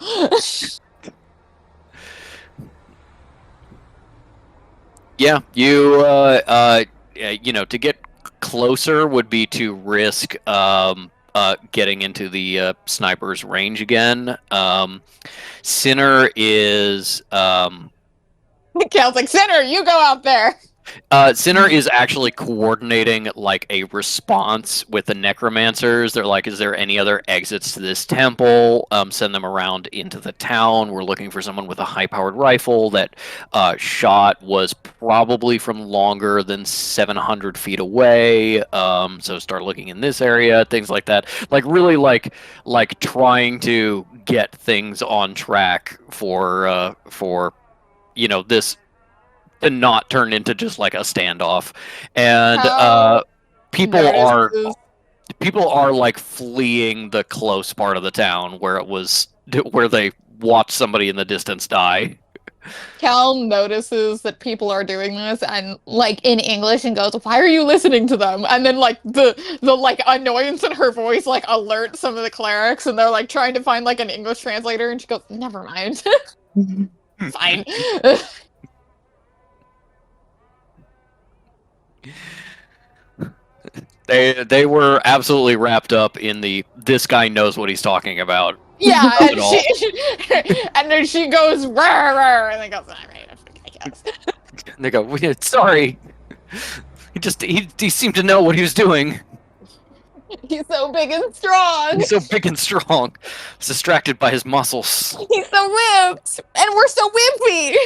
Yeah, to get closer would be to risk getting into the sniper's range again. Sinner is Cal's like, Sinner, you go out there. Sinner is actually coordinating like a response with the necromancers. They're like, "Is there any other exits to this temple? Send them around into the town. We're looking for someone with a high-powered rifle that shot was probably from longer than 700 feet away. So start looking in this area, things like that. Like really, like trying to get things on track for this to not turn into just like a standoff. And Cal people are notices people are like fleeing the close part of the town where they watched somebody in the distance die. Cal notices that people are doing this and like in English and goes, "Why are you listening to them?" And then like the like annoyance in her voice like alerts some of the clerics and they're like trying to find like an English translator and she goes, "Never mind." Fine. They were absolutely wrapped up in this guy knows what he's talking about. Yeah, Not and at all. and then she goes, "Rawr, rawr," and then goes, "All right, I guess." And they go, sorry. He seemed to know what he was doing. He's so big and strong. He's so big and strong. I was distracted by his muscles. He's so whipped, and we're so wimpy.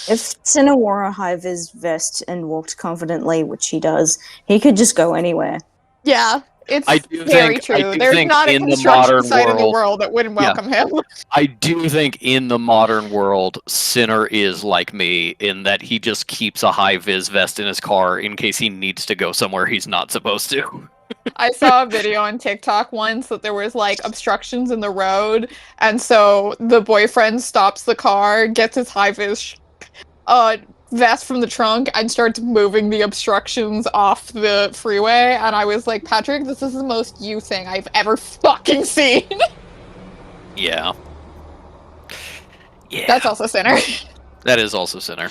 If Cinna wore a high-vis vest and walked confidently, which he does, he could just go anywhere. Yeah, it's I do very think- true. I do There's think not a in the construction modern site in the world- world that wouldn't Yeah. welcome him. I do think in the modern world, Sinner is like me in that he just keeps a high vis vest in his car in case he needs to go somewhere he's not supposed to. I saw a video on TikTok once that there was like obstructions in the road, and so the boyfriend stops the car, gets his high vis vest from the trunk, and starts moving the obstructions off the freeway. And I was like, Patrick, this is the most you thing I've ever fucking seen. Yeah. Yeah. That's also Sinner. That is also Sinner.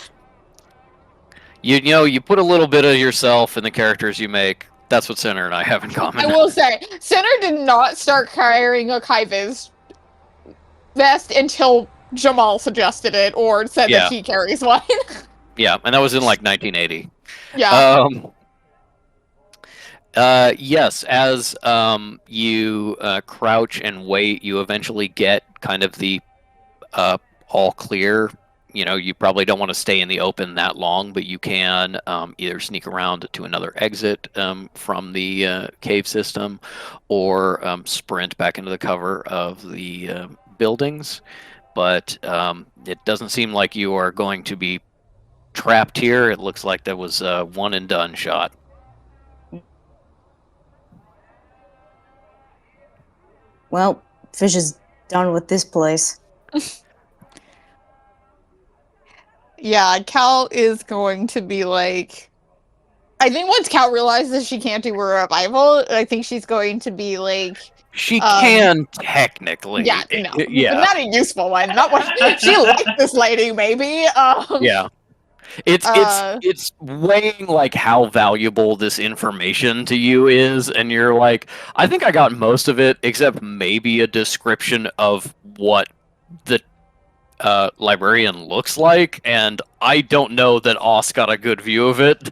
You put a little bit of yourself in the characters you make. That's what Sinner and I have in common. I will say, Sinner did not start carrying a Kai-Viz vest until Jamal suggested it or said that he carries one. Yeah, and that was in like 1980. Yeah. Yes, as you crouch and wait, you eventually get kind of the all clear. You probably don't want to stay in the open that long, but you can either sneak around to another exit from the cave system or sprint back into the cover of the buildings. But it doesn't seem like you are going to be trapped here. It looks like that was a one and done shot. Well, Fish is done with this place. Yeah, Cal is going to be like... I think once Cal realizes she can't do a revival, I think she's going to be like... She can, technically. Yeah, no. Yeah. But not a useful one. Not one. She likes this lady, maybe. Yeah. It's weighing like how valuable this information to you is, and you're like, I think I got most of it, except maybe a description of what the librarian looks like, and I don't know that Oz got a good view of it.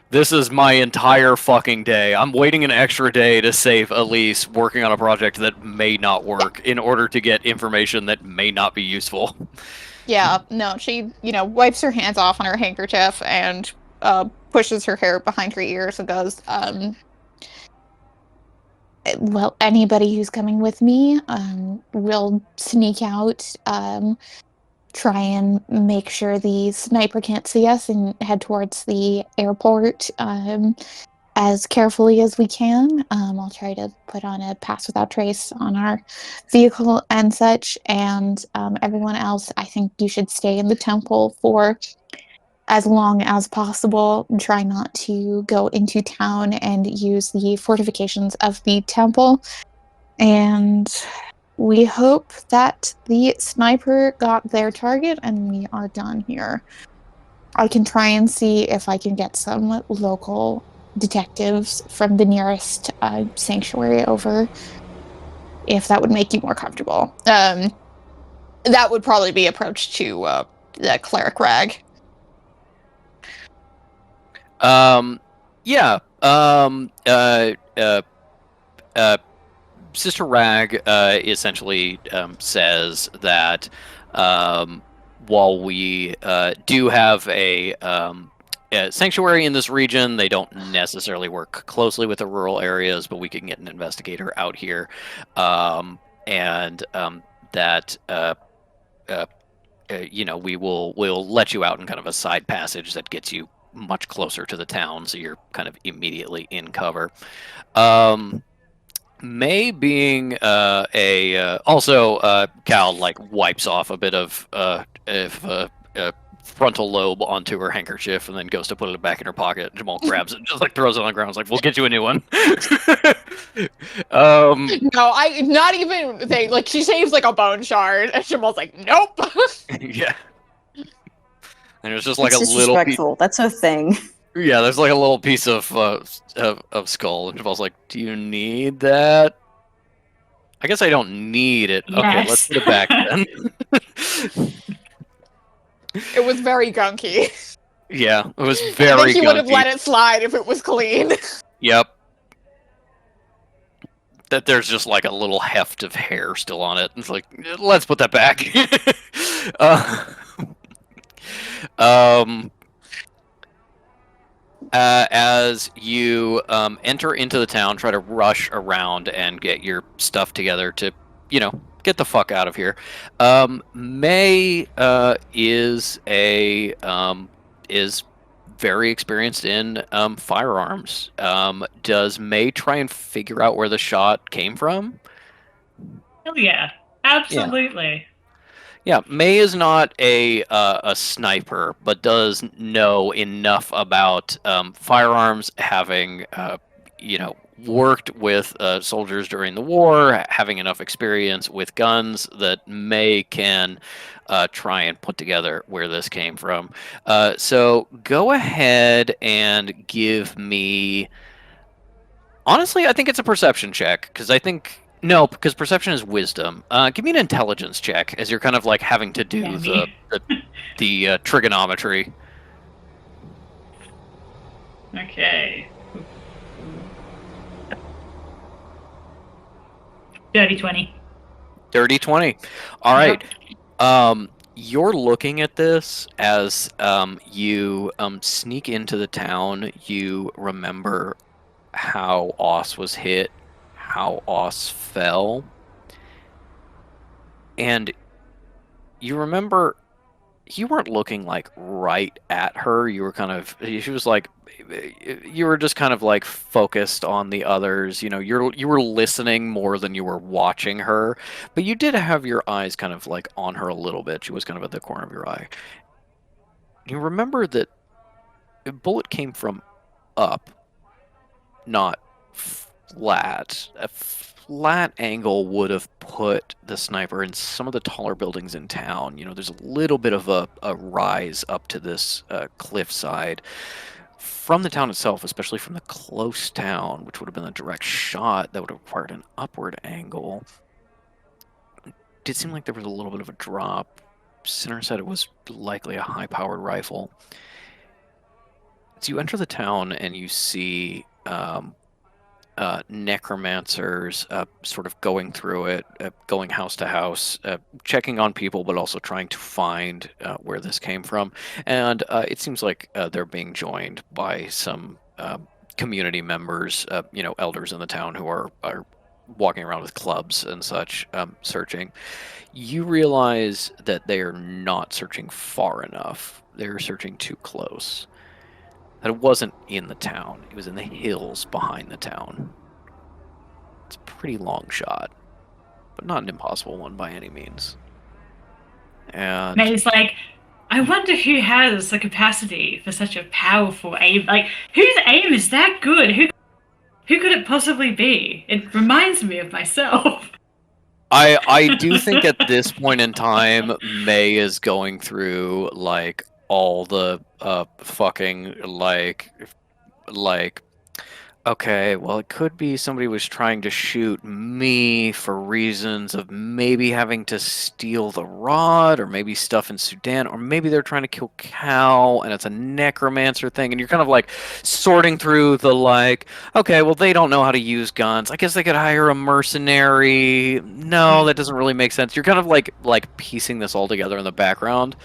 This is my entire fucking day. I'm waiting an extra day to save Elise working on a project that may not work in order to get information that may not be useful. Yeah, no, she, wipes her hands off on her handkerchief and pushes her hair behind her ears and goes, well, anybody who's coming with me, will sneak out, try and make sure the sniper can't see us and head towards the airport as carefully as we can. I'll try to put on a pass without trace on our vehicle and such. And everyone else, I think you should stay in the temple for as long as possible. Try not to go into town and use the fortifications of the temple. And we hope that the sniper got their target and we are done here. I can try and see if I can get some local detectives from the nearest sanctuary over, if that would make you more comfortable. That would probably be approach to the cleric rag. Yeah. Sister Rag essentially says that while we do have a sanctuary in this region, they don't necessarily work closely with the rural areas, but we can get an investigator out here, and that we'll let you out in kind of a side passage that gets you much closer to the town, so you're kind of immediately in cover. May being Cal like wipes off a bit of frontal lobe onto her handkerchief and then goes to put it back in her pocket. Jamal grabs it and just like throws it on the ground. It's like, we'll get you a new one. No, I not even they like she saves like a bone shard and Jamal's like, nope. Yeah. And it's just like It's a little piece. disrespectful. That's her thing. Yeah, there's like a little piece of skull, and Jamal's like, "Do you need that?" I guess I don't need it. Yes. Okay, let's put it back then. It was very gunky. Yeah, it was I very think he would have gunky. let it slide if it was clean. Yep. That there's just like a little heft of hair still on it. It's like, let's put that back. As you enter into the town, try to rush around and get your stuff together to, get the fuck out of here. May is very experienced in firearms. Does May try and figure out where the shot came from? Hell yeah, absolutely. Yeah, May is not a sniper, but does know enough about firearms, having worked with soldiers during the war, having enough experience with guns that May can try and put together where this came from. So go ahead and give me. Honestly, I think it's a perception check because no, because perception is wisdom. Give me an intelligence check as you're kind of like having to do the trigonometry. Okay. Dirty 20. Dirty 20. All right. You're looking at this as you sneak into the town. You remember how Oss was hit, how Oss fell, and you remember you weren't looking like right at her. You were she was like, you were just kind of like focused on the others. You were listening more than you were watching her, but you did have your eyes kind of like on her a little bit. She was kind of at the corner of your eye. You remember that the bullet came from up, not flat. A flat angle would have put the sniper in some of the taller buildings in town. There's a little bit of a rise up to this cliffside. From the town itself, especially from the close town, which would have been a direct shot, that would have required an upward angle. It did seem like there was a little bit of a drop. Sinner said it was likely a high-powered rifle. So you enter the town and you see necromancers sort of going through it, going house to house, checking on people, but also trying to find where this came from. And it seems like they're being joined by some community members, elders in the town who are walking around with clubs and such, searching. You realize that they are not searching far enough. They're searching too close. That it wasn't in the town. It was in the hills behind the town. It's a pretty long shot, but not an impossible one by any means. And May's like, I wonder who has the capacity for such a powerful aim. Like, whose aim is that good? Who could it possibly be? It reminds me of myself. I do think at this point in time, May is going through like all the fucking like okay, well, it could be somebody was trying to shoot me for reasons of maybe having to steal the rod, or maybe stuff in Sudan, or maybe they're trying to kill Cal, and it's a necromancer thing, and you're kind of like sorting through the like, okay, well, they don't know how to use guns. I guess they could hire a mercenary. No, that doesn't really make sense. You're kind of like piecing this all together in the background.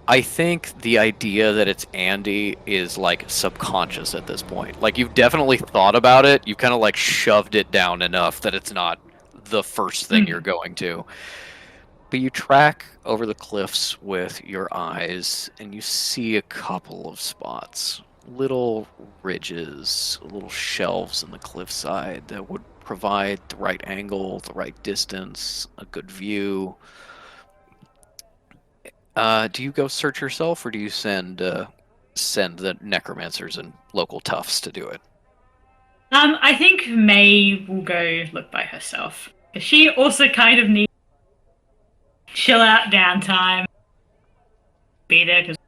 I think the idea that it's Andy is like subconscious at this point. Like you've definitely thought about it. You've kind of like shoved it down enough that it's not the first thing you're going to. But you track over the cliffs with your eyes and you see a couple of spots. Little ridges, little shelves in the cliffside that would provide the right angle, the right distance, a good view. Do you go search yourself, or do you send the necromancers and local toughs to do it? I think May will go look by herself. She also kind of needs chill out, downtime, be there because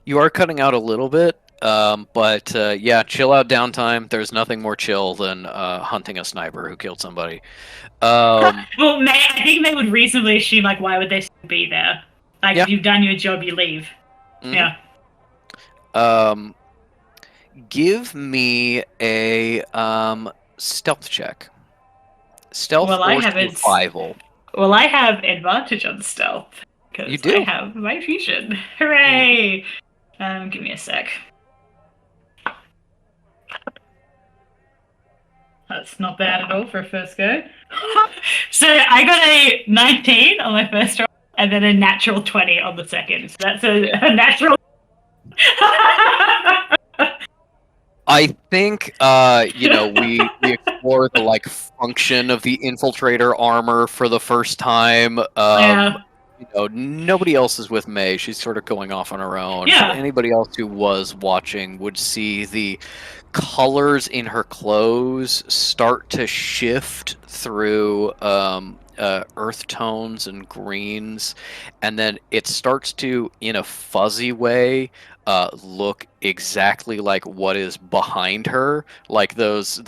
You are cutting out a little bit, but yeah, chill out, downtime. There's nothing more chill than hunting a sniper who killed somebody. well, May, I think May would reasonably assume like, why would they still be there? Like, Yeah. if you've done your job, you leave. Mhm. Yeah. Give me a stealth check. Stealth Well, I or have it. survival. Well, I have advantage on stealth You because do. I have my fusion. Hooray! Give me a sec. That's not bad at all for a first go. So I got a 19 on my first roll, and then a natural 20 on the second. So that's a natural. I think we explore the like function of the infiltrator armor for the first time. Yeah. Nobody else is with May. She's sort of going off on her own. Yeah. But anybody else who was watching would see the colors in her clothes start to shift through earth tones and greens, and then it starts to, in a fuzzy way, look exactly like what is behind her, like those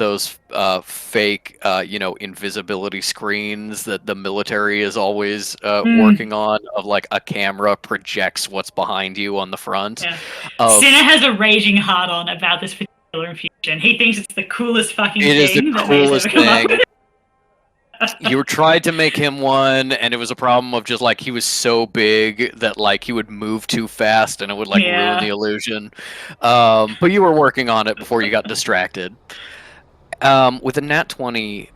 fake invisibility screens that the military is always working on, of like a camera projects what's behind you on the front. Yeah. Sinner has a raging heart on about this particular infusion. He thinks it's the coolest fucking thing. It is the coolest thing. Up You tried to make him one, and it was a problem of just like he was so big that like he would move too fast, and it would like ruin the illusion. But you were working on it before you got distracted. With a nat 20,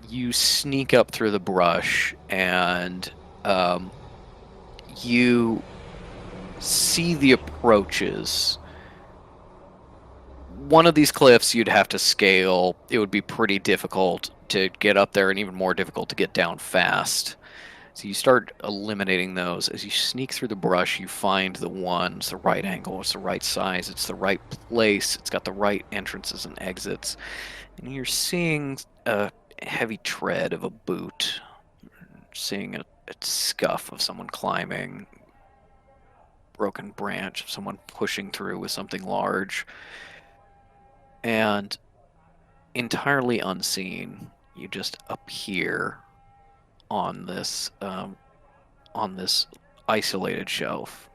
you sneak up through the brush, and you see the approaches. One of these cliffs you'd have to scale. It would be pretty difficult to get up there, and even more difficult to get down fast. So you start eliminating those. As you sneak through the brush, you find the one. It's the right angle, it's the right size, it's the right place, it's got the right entrances and exits. And you're seeing a heavy tread of a boot, seeing a scuff of someone climbing, broken branch of someone pushing through with something large. And entirely unseen, you just appear on this isolated shelf.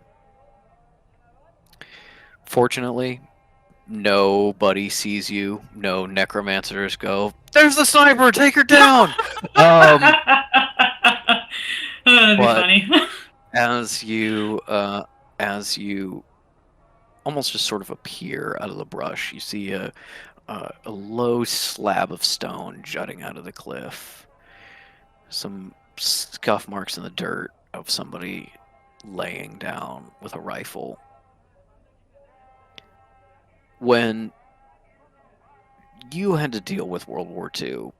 Fortunately, nobody sees you. No necromancers go, "There's the sniper! Take her down!" That'd be funny. as you almost just sort of appear out of the brush, you see a low slab of stone jutting out of the cliff. Some scuff marks in the dirt of somebody laying down with a rifle. When you had to deal with World War II,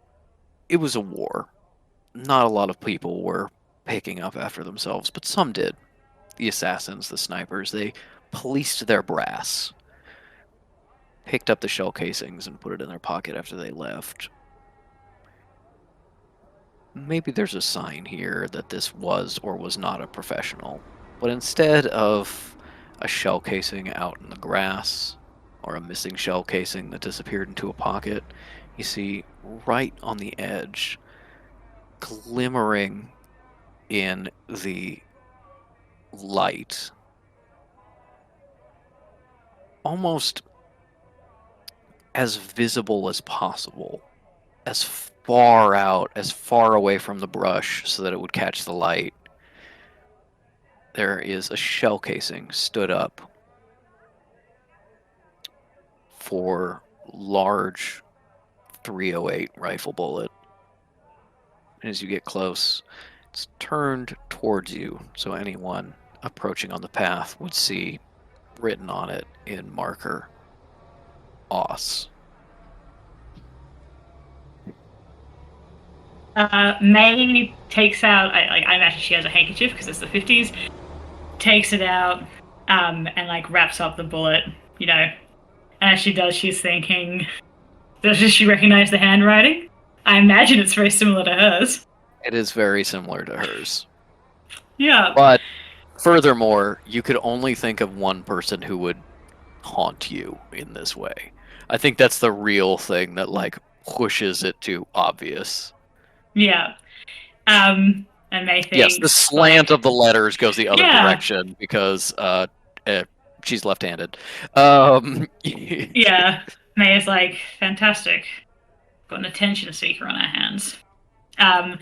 it was a war. Not a lot of people were picking up after themselves, but some did. The assassins, the snipers, they policed their brass, picked up the shell casings and put it in their pocket after they left. Maybe there's a sign here that this was or was not a professional. But instead of a shell casing out in the grass, or a missing shell casing that disappeared into a pocket, you see right on the edge, glimmering in the light, almost as visible as possible, as far out, as far away from the brush so that it would catch the light. There is a shell casing stood up for large 308 rifle bullet. And as you get close, it's turned towards you, so anyone approaching on the path would see written on it in marker, OS. May takes out, I imagine she has a handkerchief because it's the 50s, takes it out, and like wraps up the bullet, you know. And as she does, she's thinking, does she recognize the handwriting? I imagine it's very similar to hers. It is very similar to hers. Yeah. But furthermore, you could only think of one person who would haunt you in this way. I think that's the real thing that like pushes it to obvious. Yeah. And May thinks, yes, the slant of the letters goes the other Yeah. direction because she's left-handed. Yeah. May is like, fantastic. Got an attention seeker on our hands. And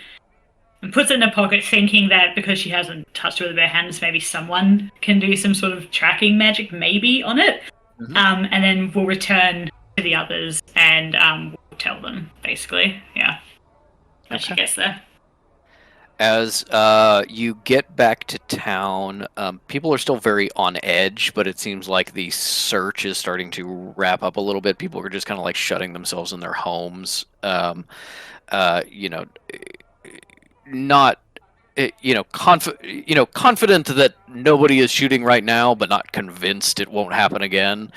puts it in her pocket, thinking that because she hasn't touched it with bare hands, maybe someone can do some sort of tracking magic, maybe, on it. Mhm. And then we'll return to the others and we'll tell them, basically. Yeah. As she Okay. gets there. As you get back to town, people are still very on edge, but it seems like the search is starting to wrap up a little bit. People are just kind of like shutting themselves in their homes. You know, not confident that nobody is shooting right now, but not convinced it won't happen again.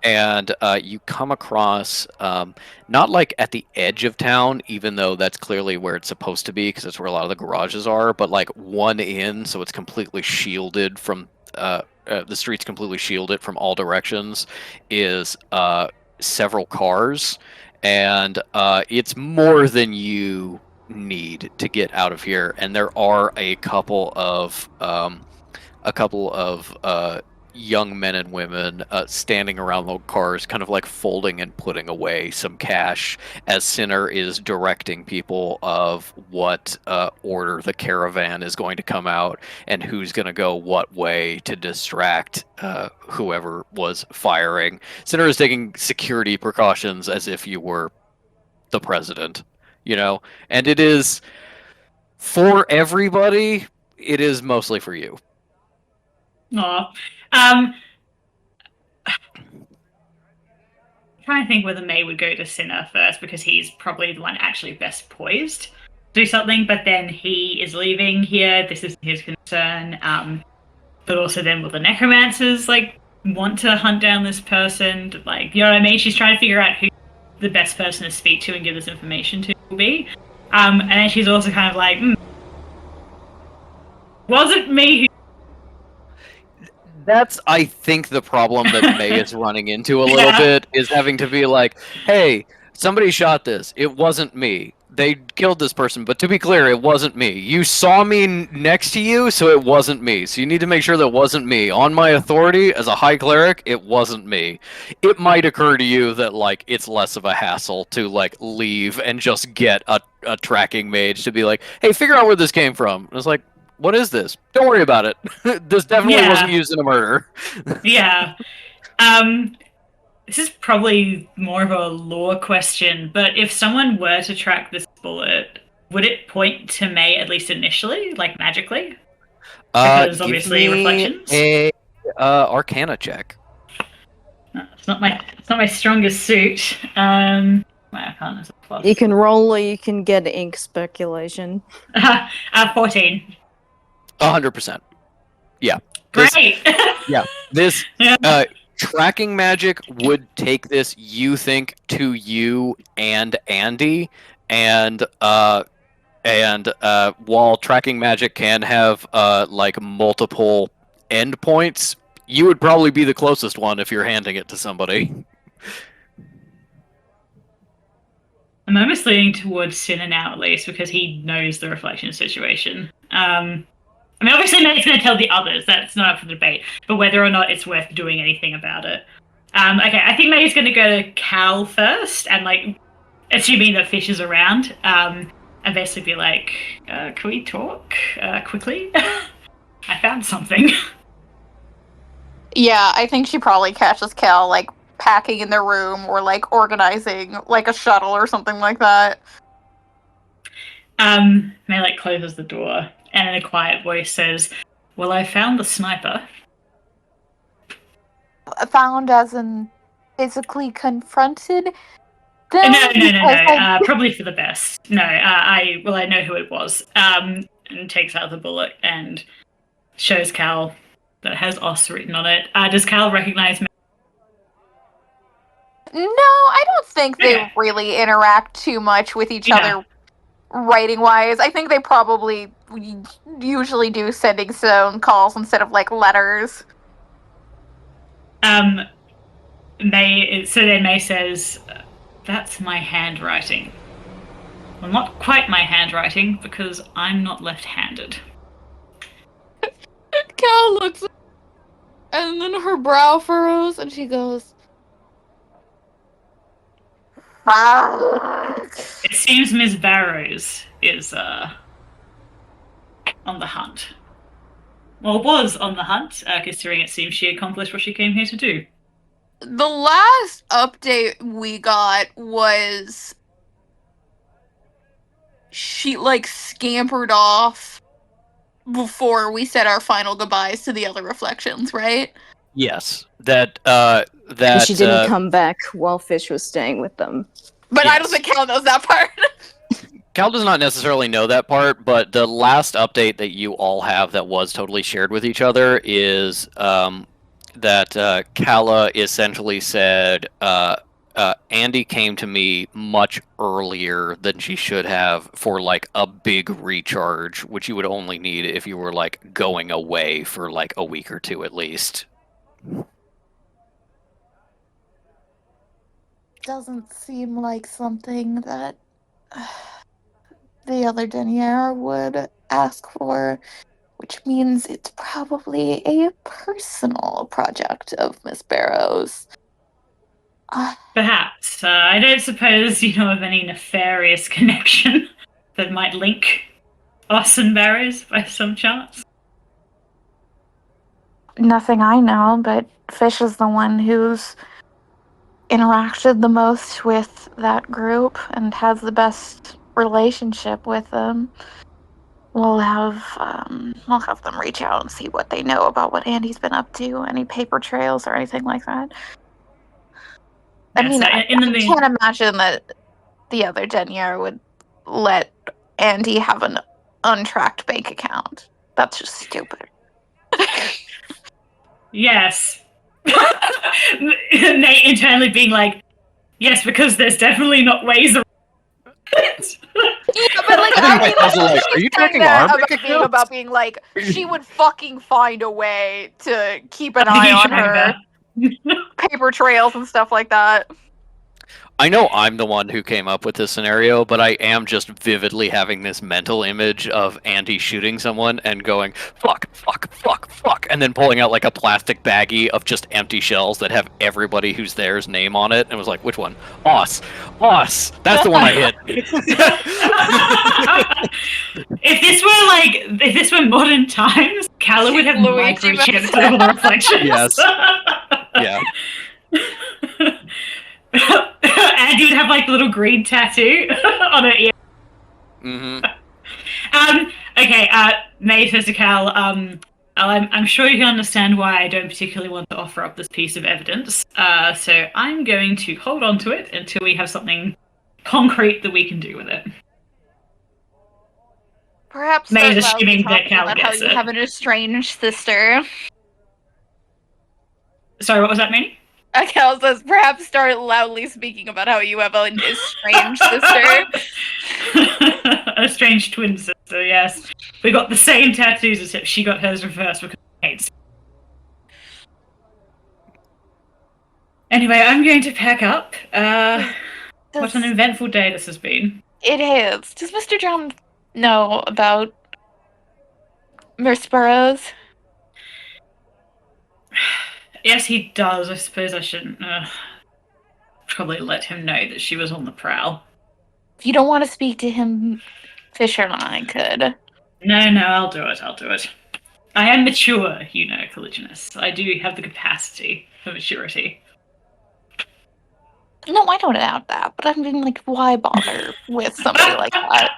And you come across, not like at the edge of town, even though that's clearly where it's supposed to be, because that's where a lot of the garages are, but like one in, so it's completely shielded from, the street's completely shielded from all directions, is several cars, and it's more than you need to get out of here. And there are a couple of young men and women standing around the cars, kind of like folding and putting away some cash, as Sinner is directing people of what order the caravan is going to come out and who's going to go what way to distract whoever was firing. Sinner is taking security precautions as if you were the president, you know, and it is for everybody. It is mostly for you. Aw. Trying to think whether May would go to Sinner first because he's probably the one actually best poised to do something, but then he is leaving here. This is his concern. But also then will the necromancers like want to hunt down this person? Like, you know what I mean? She's trying to figure out who the best person to speak to and give this information to will be. And then she's also kind of like, was it me who... That's, I think, the problem that May is running into a little bit, is having to be like, hey, somebody shot this. It wasn't me. They killed this person, but to be clear, it wasn't me. You saw me next to you, so it wasn't me. So you need to make sure that wasn't me. On my authority as a high cleric, it wasn't me. It might occur to you that, like, it's less of a hassle to, like, leave and just get a tracking mage to be like, hey, figure out where this came from. And it's like, what is this? Don't worry about it. This definitely wasn't used in a murder. Yeah. This is probably more of a lore question, but if someone were to track this bullet, would it point to May at least initially, like magically? Because obviously reflections. A Arcana check. It's not my strongest suit. My Arcana is a plus. You can roll or you can get ink speculation. 14. 100%. Yeah. Great. This tracking magic would take this, you think, to you and Andy, and And while tracking magic can have like multiple endpoints, you would probably be the closest one if you're handing it to somebody. I'm almost leaning towards Sinner now, at least, because he knows the reflection situation. I mean, obviously, May's going to tell the others. That's not up for debate. But whether or not it's worth doing anything about it. Okay, I think May's going to go to Cal first, and like, assuming that Fish is around, and basically be like, "Can we talk quickly? I found something." Yeah, I think she probably catches Cal like packing in their room or like organizing like a shuttle or something like that. May like closes the door and in a quiet voice says, "Well, I found the sniper." Found as in physically confronted No, them? probably for the best. No, I know who it was. And takes out the bullet and shows Cal that it has Os written on it. Does Cal recognize me? No, I don't think they really interact too much with each other writing wise. I think they probably usually do sending phone calls instead of like letters. May says, "That's my handwriting." Well, not quite my handwriting, because I'm not left-handed. Cal looks, and then her brow furrows, and she goes, "Fuck." It seems Ms. Barrows is on the hunt. Well, was on the hunt, considering it seems she accomplished what she came here to do. The last update we got was she like scampered off before we said our final goodbyes to the other reflections, right? Yes, that And she didn't come back while Fish was staying with them. But yes. I don't think Cal knows that part. Cal does not necessarily know that part, but the last update that you all have that was totally shared with each other is that Calla essentially said, Andy came to me much earlier than she should have for like a big recharge, which you would only need if you were like going away for like a week or two at least. Doesn't seem like something that the other Denier would ask for, which means it's probably a personal project of Miss Barrows. Perhaps. I don't suppose you know of any nefarious connection that might link us and Barrows by some chance? Nothing I know, but Fish is the one who's interacted the most with that group and has the best relationship with them. We'll have them reach out and see what they know about what Andy's been up to, any paper trails or anything like that. I mean, I can't imagine that the other Denier would let Andy have an untracked bank account. That's just stupid. Yes. Nate internally being like, yes, because there's definitely not ways around it. Yeah, but like, I mean, like, are you talking about being like, she would fucking find a way to keep an eye on her paper trails and stuff like that. I know I'm the one who came up with this scenario, but I am just vividly having this mental image of Andy shooting someone and going, fuck, fuck, fuck, fuck, and then pulling out like a plastic baggie of just empty shells that have everybody who's there's name on it, and was like, which one? Os. Os! That's the one I hit. If this were modern times, Calla would have microchipped all the reflections. Yes. Yeah. Andy would have like a little green tattoo on her ear. Mm-hmm. Okay, May says to Cal, I'm sure you can understand why I don't particularly want to offer up this piece of evidence, so I'm going to hold on to it until we have something concrete that we can do with it. Perhaps May is assuming that Cal gets how you have an estranged sister. Sorry, what was that, Manny? Cal says, perhaps start loudly speaking about how you have an estranged sister. A strange twin sister, yes. We got the same tattoos except she got hers reversed because she hates. Anyway, I'm going to pack up. What an eventful day this has been. It is. Does Mr. John know about Miss Burrows? Yes, he does. I suppose I shouldn't probably let him know that she was on the prowl. If you don't want to speak to him, Fisher and I could. No, I'll do it. I am mature, you know, Collisionist. I do have the capacity for maturity. No, I don't doubt that, but I mean, like, why bother with somebody like that?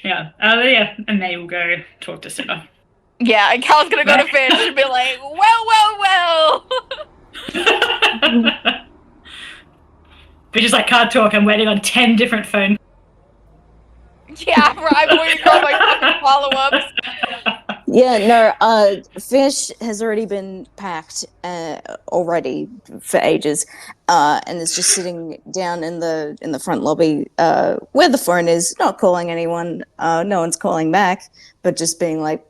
Yeah, and they will go talk to Simba. Yeah, and Cal's gonna go to Fish and be like, well. Fish is like, can't talk, I'm waiting on 10 different phone. Yeah, I'm waiting on my follow-ups. Yeah, no, Fish has already been packed already for ages, and is just sitting down in the front lobby where the phone is, not calling anyone. No one's calling back, but just being like,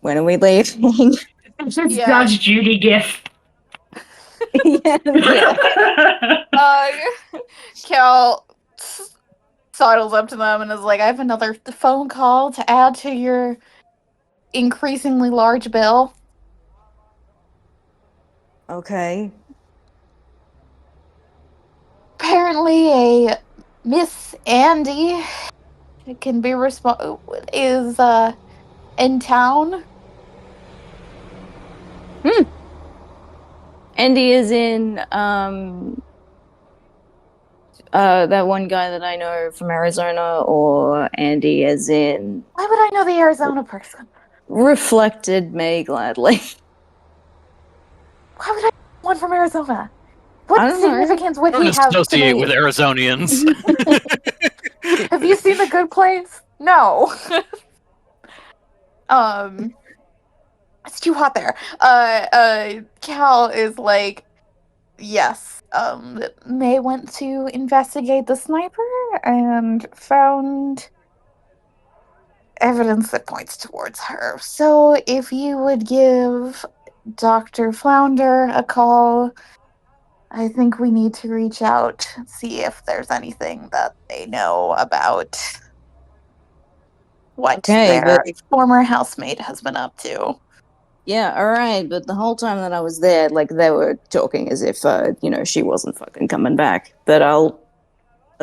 "When are we leaving?" It's just Judge Judy gif. yeah. Cal sidles up to them and is like, I have another phone call to add to your increasingly large bill. Okay. Apparently a Miss Andy can be is in town. Andy is in that one guy that I know from Arizona, or Andy as in Why would I know the Arizona person? reflected me gladly. Why would I know one from Arizona? What I don't know. significance would I don't he have to associate me? with Arizonians. Have you seen The Good Place? No. It's too hot there. Cal is like, yes. May went to investigate the sniper and found evidence that points towards her. So if you would give Dr. Flounder a call, I think we need to reach out, see if there's anything that they know about what their former housemate has been up to. Yeah, alright, but the whole time that I was there, like, they were talking as if, she wasn't fucking coming back. But I'll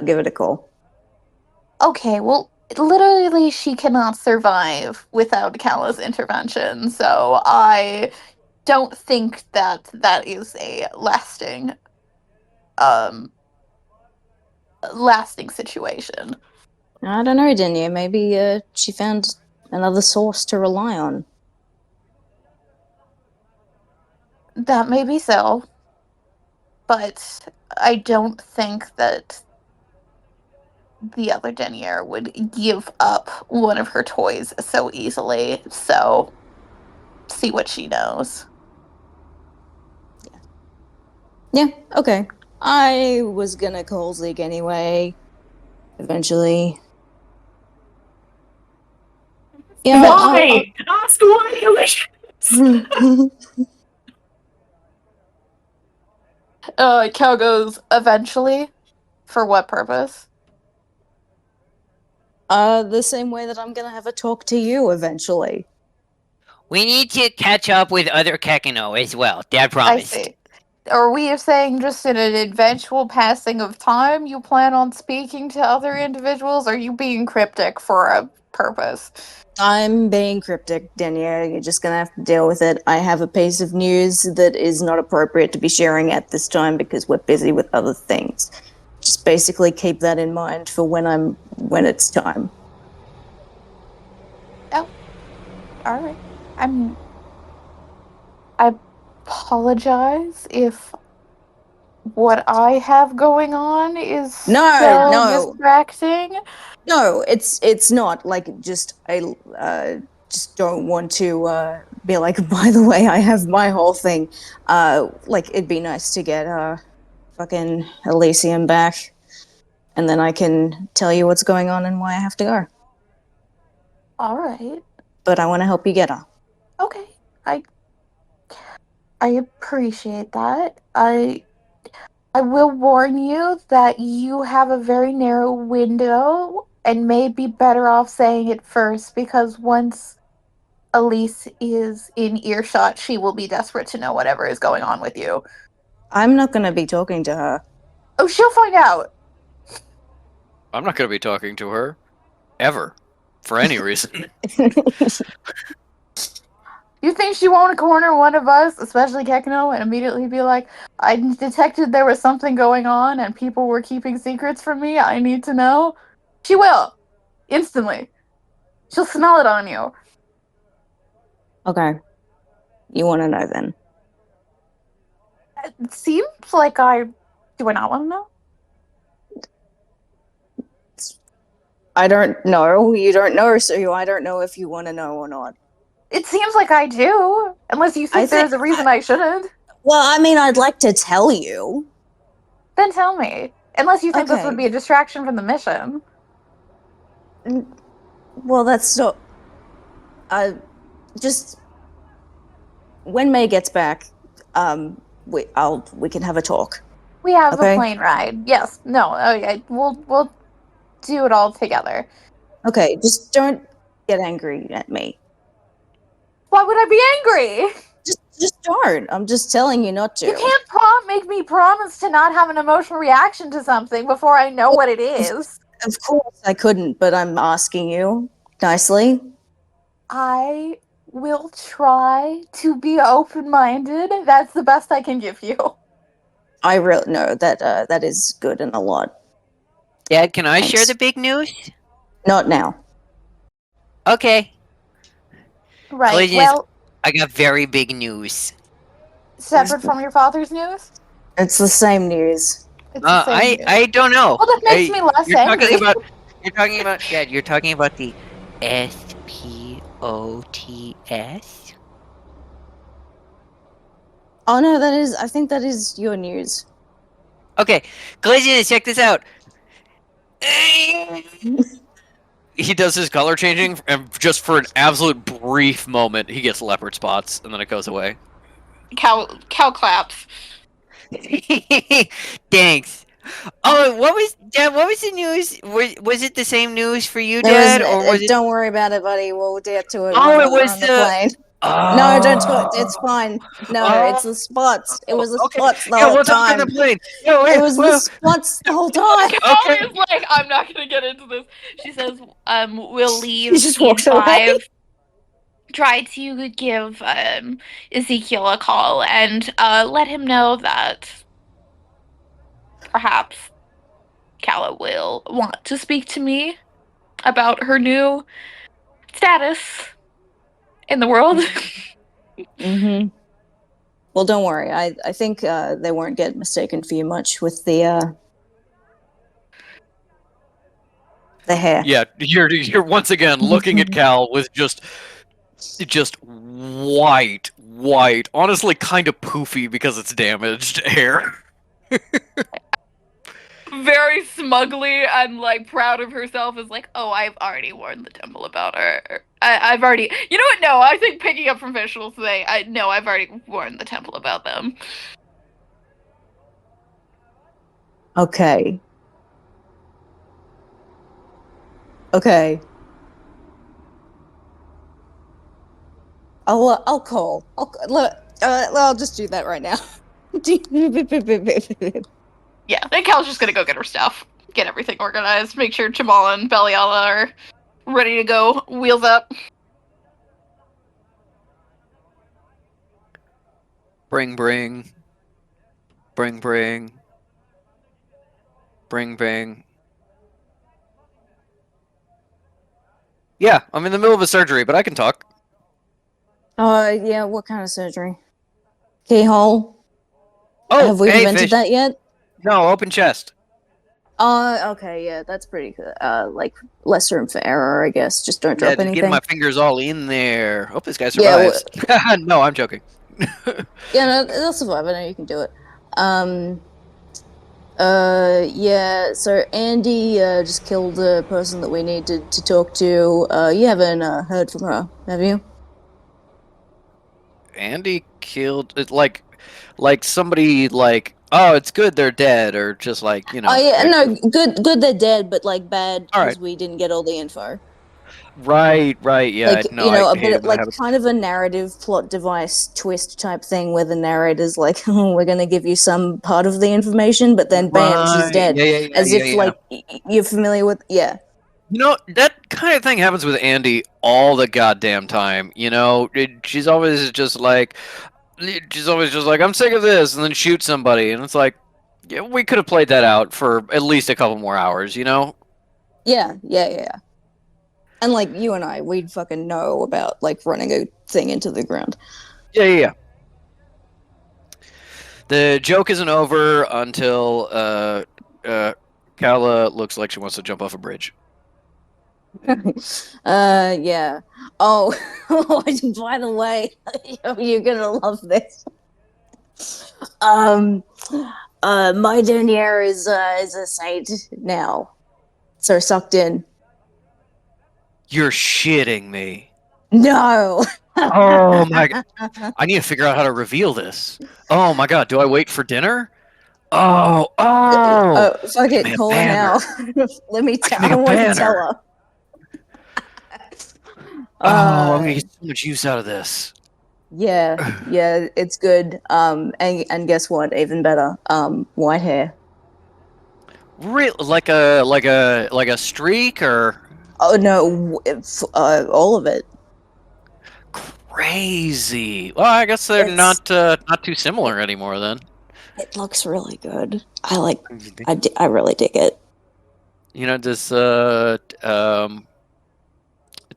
give it a call. Okay, well, literally she cannot survive without Kala's intervention, so I don't think that is a lasting situation. I don't know, Denia. Maybe she found another source to rely on. That may be so, but I don't think that the other Denier would give up one of her toys so easily, so see what she knows. Yeah, okay. I was gonna call Zeke anyway, eventually. Yeah, why? Ask why, Alicia! Cal goes, eventually? For what purpose? The same way that I'm gonna have a talk to you eventually. We need to catch up with other Kekino as well. Dad promised. I see. Are we saying just in an eventual passing of time you plan on speaking to other individuals? Or are you being cryptic for a purpose? I'm being cryptic, Denia. You're just gonna have to deal with it. I have a piece of news that is not appropriate to be sharing at this time because we're busy with other things. Just basically keep that in mind for when it's time. Oh. Alright. I apologize if what I have going on is so distracting. No, it's not. Like, I just don't want to be like, by the way, I have my whole thing. Like, it'd be nice to get fucking Elysium back. and then I can tell you what's going on and why I have to go. All right. But I want to help you get her. Okay. I appreciate that. I will warn you that you have a very narrow window and may be better off saying it first because once Elise is in earshot, she will be desperate to know whatever is going on with you. I'm not going to be talking to her. Oh, she'll find out. I'm not going to be talking to her ever for any reason. You think she won't corner one of us, especially Kekno, and immediately be like, I detected there was something going on and people were keeping secrets from me. I need to know. She will. Instantly. She'll smell it on you. Okay. You want to know then? It seems like I... Do I not want to know? I don't know. You don't know, so I don't know if you want to know or not. It seems like I do. Unless you think there's a reason I shouldn't. Well, I mean, I'd like to tell you. Then tell me. Unless you think this Okay. would be a distraction from the mission. Well, that's not. Just when May gets back, we can have a talk. We have Okay. the plane ride. Yes. No. Oh yeah. We'll do it all together. Okay. Just don't get angry at me. Why would I be angry? Just don't. I'm just telling you not to. You can't make me promise to not have an emotional reaction to something before I know what it is. Of course I couldn't, but I'm asking you nicely. I will try to be open-minded. That's the best I can give you. I really know that that is good and a lot. Dad, can I Thanks. share the big news? Not now. Okay. Right. Collision, Well, I got very big news. separate from your father's news? It's the same news. It's the same news. I don't know. Well, that makes me less angry. You're talking about, Dad, you're talking about the SPOTS? Oh no, I think that is your news. Okay, Collision, check this out. He does his color changing, and just for an absolute brief moment, he gets leopard spots, and then it goes away. Cow claps. Thanks. Oh, Dad, what was the news? Was it the same news for you, Dad? Or was it... Don't worry about it, buddy. We'll get to it. Oh, when it was on the plane. Oh. No, don't talk. It's fine. No, it's the spots. It was the spots the whole we'll time. talk on the plane. No, it was the spots the whole time. Cal is like, I'm not gonna get into this. She says, we'll leave. She just walks away. Try to give Ezekiel a call and let him know that perhaps Calla will want to speak to me about her new status in the world. Mm-hmm. Well, don't worry. I think they won't get mistaken for you much with the hair. Yeah, you're once again looking at Cal with just white, honestly kind of poofy because it's damaged hair. Very smugly and like proud of herself is like, oh, I've already warned the temple about her. I've already, you know what? No, I think picking up from visuals today. I've already warned the temple about them. Okay. I'll call. I'll just do that right now. Yeah, then Cal's just gonna go get her stuff, get everything organized, make sure Jamal and Beliala are ready to go, wheels up. Bring. Yeah, I'm in the middle of a surgery, but I can talk. Yeah, what kind of surgery? Keyhole? Oh, have we invented that yet? No, open chest. Okay, yeah, that's pretty good. Like, less room for error, I guess. Just don't drop anything. Getting my fingers all in there. Hope this guy survives. Yeah, no, I'm joking. Yeah, no, they'll survive. I know you can do it. Yeah, so Andy just killed the person that we needed to talk to. You haven't heard from her, have you? Andy killed it, like somebody like, oh, it's good they're dead, or just like, Oh yeah, like, no, good they're dead, but like bad all because right, we didn't get all the info. right, yeah, Like, no, I a hate bit it when that like happens. kind of a narrative plot device twist type thing where the narrator's like, oh, we're gonna give you some part of the information, but then bam, she's Right, dead. As if yeah. like you're familiar with, yeah. That kind of thing happens with Andy all the goddamn time. She's always just like, I'm sick of this, and then shoot somebody, and it's like, yeah, we could have played that out for at least a couple more hours. Yeah. And like you and I, we'd fucking know about like running a thing into the ground. Yeah. The joke isn't over until Kala looks like she wants to jump off a bridge. Yeah. Oh, by the way, you're gonna love this. Um, my denier is a saint now, so sucked in. You're shitting me. No. Oh my god. I need to figure out how to reveal this. Oh my god, do I wait for dinner? Oh. Fuck I can it, make a call her banner. now. Let me I tell. can I make a don't want to tell banner. her. Oh, I'm gonna get so much use out of this. Yeah, it's good. And guess what? Even better. White hair. Real like a streak, or Oh no, all of it. crazy. Well, I guess they're It's not too similar anymore then. it looks really good. I really dig it. Does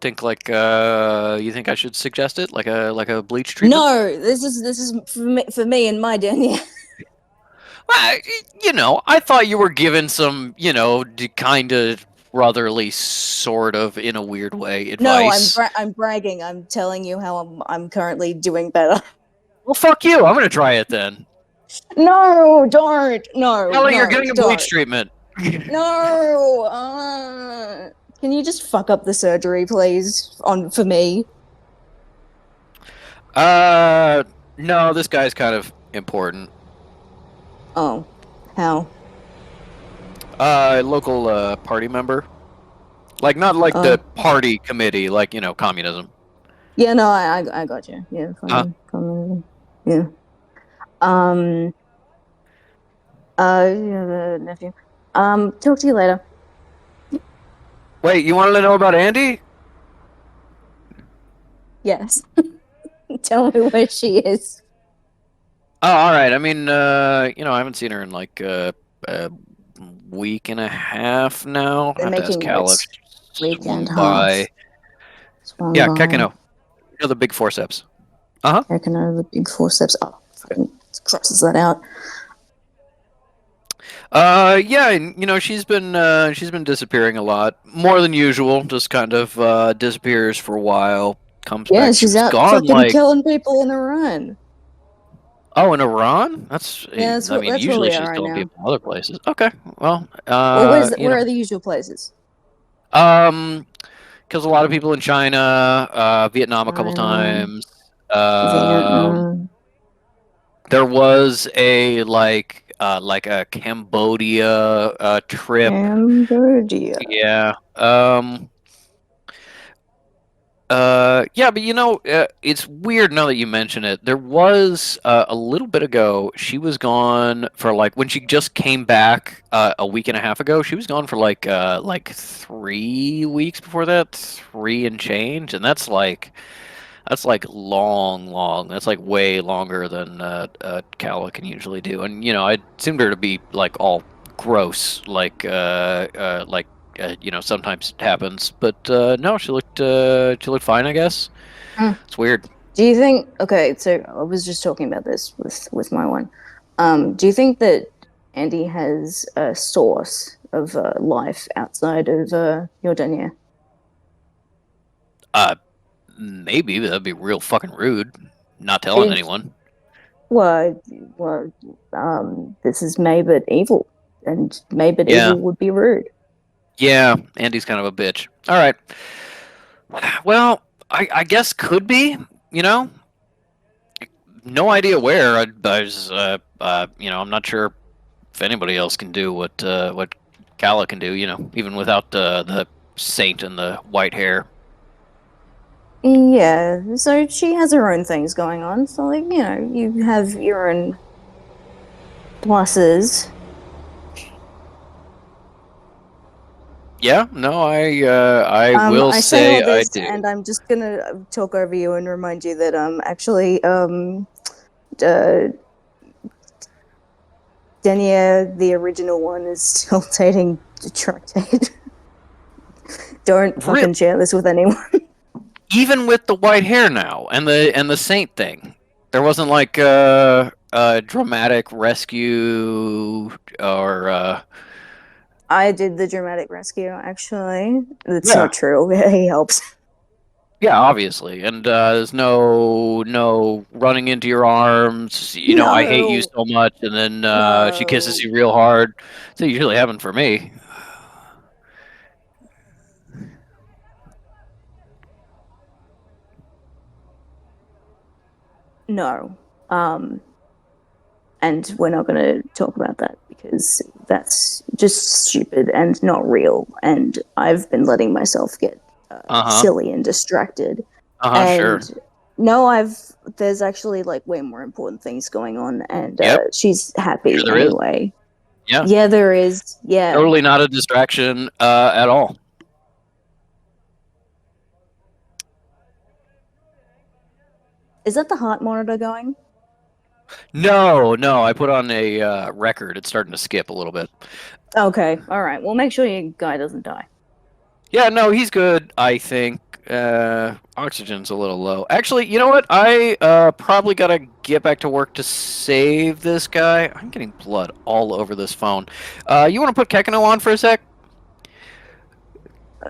think like you think I should suggest it like a bleach treatment? No, this is for me and my Danielle. I thought you were given some, kind of brotherly, sort of, in a weird way, No, advice. I'm bragging. I'm telling you how I'm currently doing better. Well, fuck you. I'm gonna try it then. No, don't. No, Ellie, you're no, getting a bleach don't. treatment. No. Can you just fuck up the surgery, please, on for me? No, this guy's kind of important. Oh, how? Local party member. Like, not like the party committee, like, communism. Yeah, no, I got you. Yeah, fucking communism. Yeah. Yeah, the nephew. Talk to you later. Wait, you wanted to know about Andy? Yes. Tell me where she is. Oh, all right. I mean, I haven't seen her in like a week and a half now. I They're have to ask making Cal if notes. she Week and swung a by. half. Swung Yeah, by. Kekino. The big forceps. Kekino, the big forceps. Oh, fucking crosses that out. Yeah, and she's been disappearing a lot, more than usual. Just kind of disappears for a while, comes Yeah, back. She she's was out gone fucking like, killing people in Iran. oh, in Iran. That's, Yeah, I mean, that's where usually we are she's right killing now. people in other places. Okay, well, Well, where are the usual places? Because a lot of people in China, Vietnam a couple China, times. Vietnam. There was like a Cambodia trip. Cambodia. Yeah. Yeah, but it's weird now that you mention it. There was a little bit ago, she was gone for like, when she just came back a week and a half ago, she was gone for like 3 weeks before that, three and change, and that's like long. That's like way longer than Kala can usually do. And I assumed her to be like all gross, sometimes it happens, but no, she looked fine, I guess. Mm. It's weird. Do you think? Okay, so I was just talking about this with my one. Do you think that Andy has a source of life outside of Jordania? Maybe, but that'd be real fucking rude. Not telling anyone. Well, this is May, but evil. and maybe Yeah. evil would be rude. Yeah, Andy's kind of a bitch. All right. Well, I guess could be. You know, no idea where. I'm not sure if anybody else can do what Kala can do. Even without the saint and the white hair. Yeah, so she has her own things going on. So, like, you have your own pluses. Yeah, no, I will I say say all I this, do. and I'm just gonna talk over you and remind you that actually Denia, the original one, is still dating Tractate. Don't Really, fucking share this with anyone. even with the white hair now and the saint thing, there wasn't like a dramatic rescue or I did the dramatic rescue, actually. It's yeah. not true. He helps. Yeah, obviously, and there's no running into your arms. I hate you No, so much, and then she kisses no, you real hard. It's usually happened for me. no. And we're not going to talk about that because that's just stupid and not real. And I've been letting myself get Uh-huh. silly and distracted. Uh-huh, sure. And no, there's actually like way more important things going on, and Yep. she's happy Sure there is. anyway. Yeah. Yeah, there is. Yeah. Totally not a distraction at all. Is that the heart monitor going? No, I put on a record. It's starting to skip a little bit. Okay, all right. Well, make sure your guy doesn't die. Yeah, no, he's good, I think. Oxygen's a little low. Actually, you know what? I probably gotta get back to work to save this guy. I'm getting blood all over this phone. You want to put Kekino on for a sec?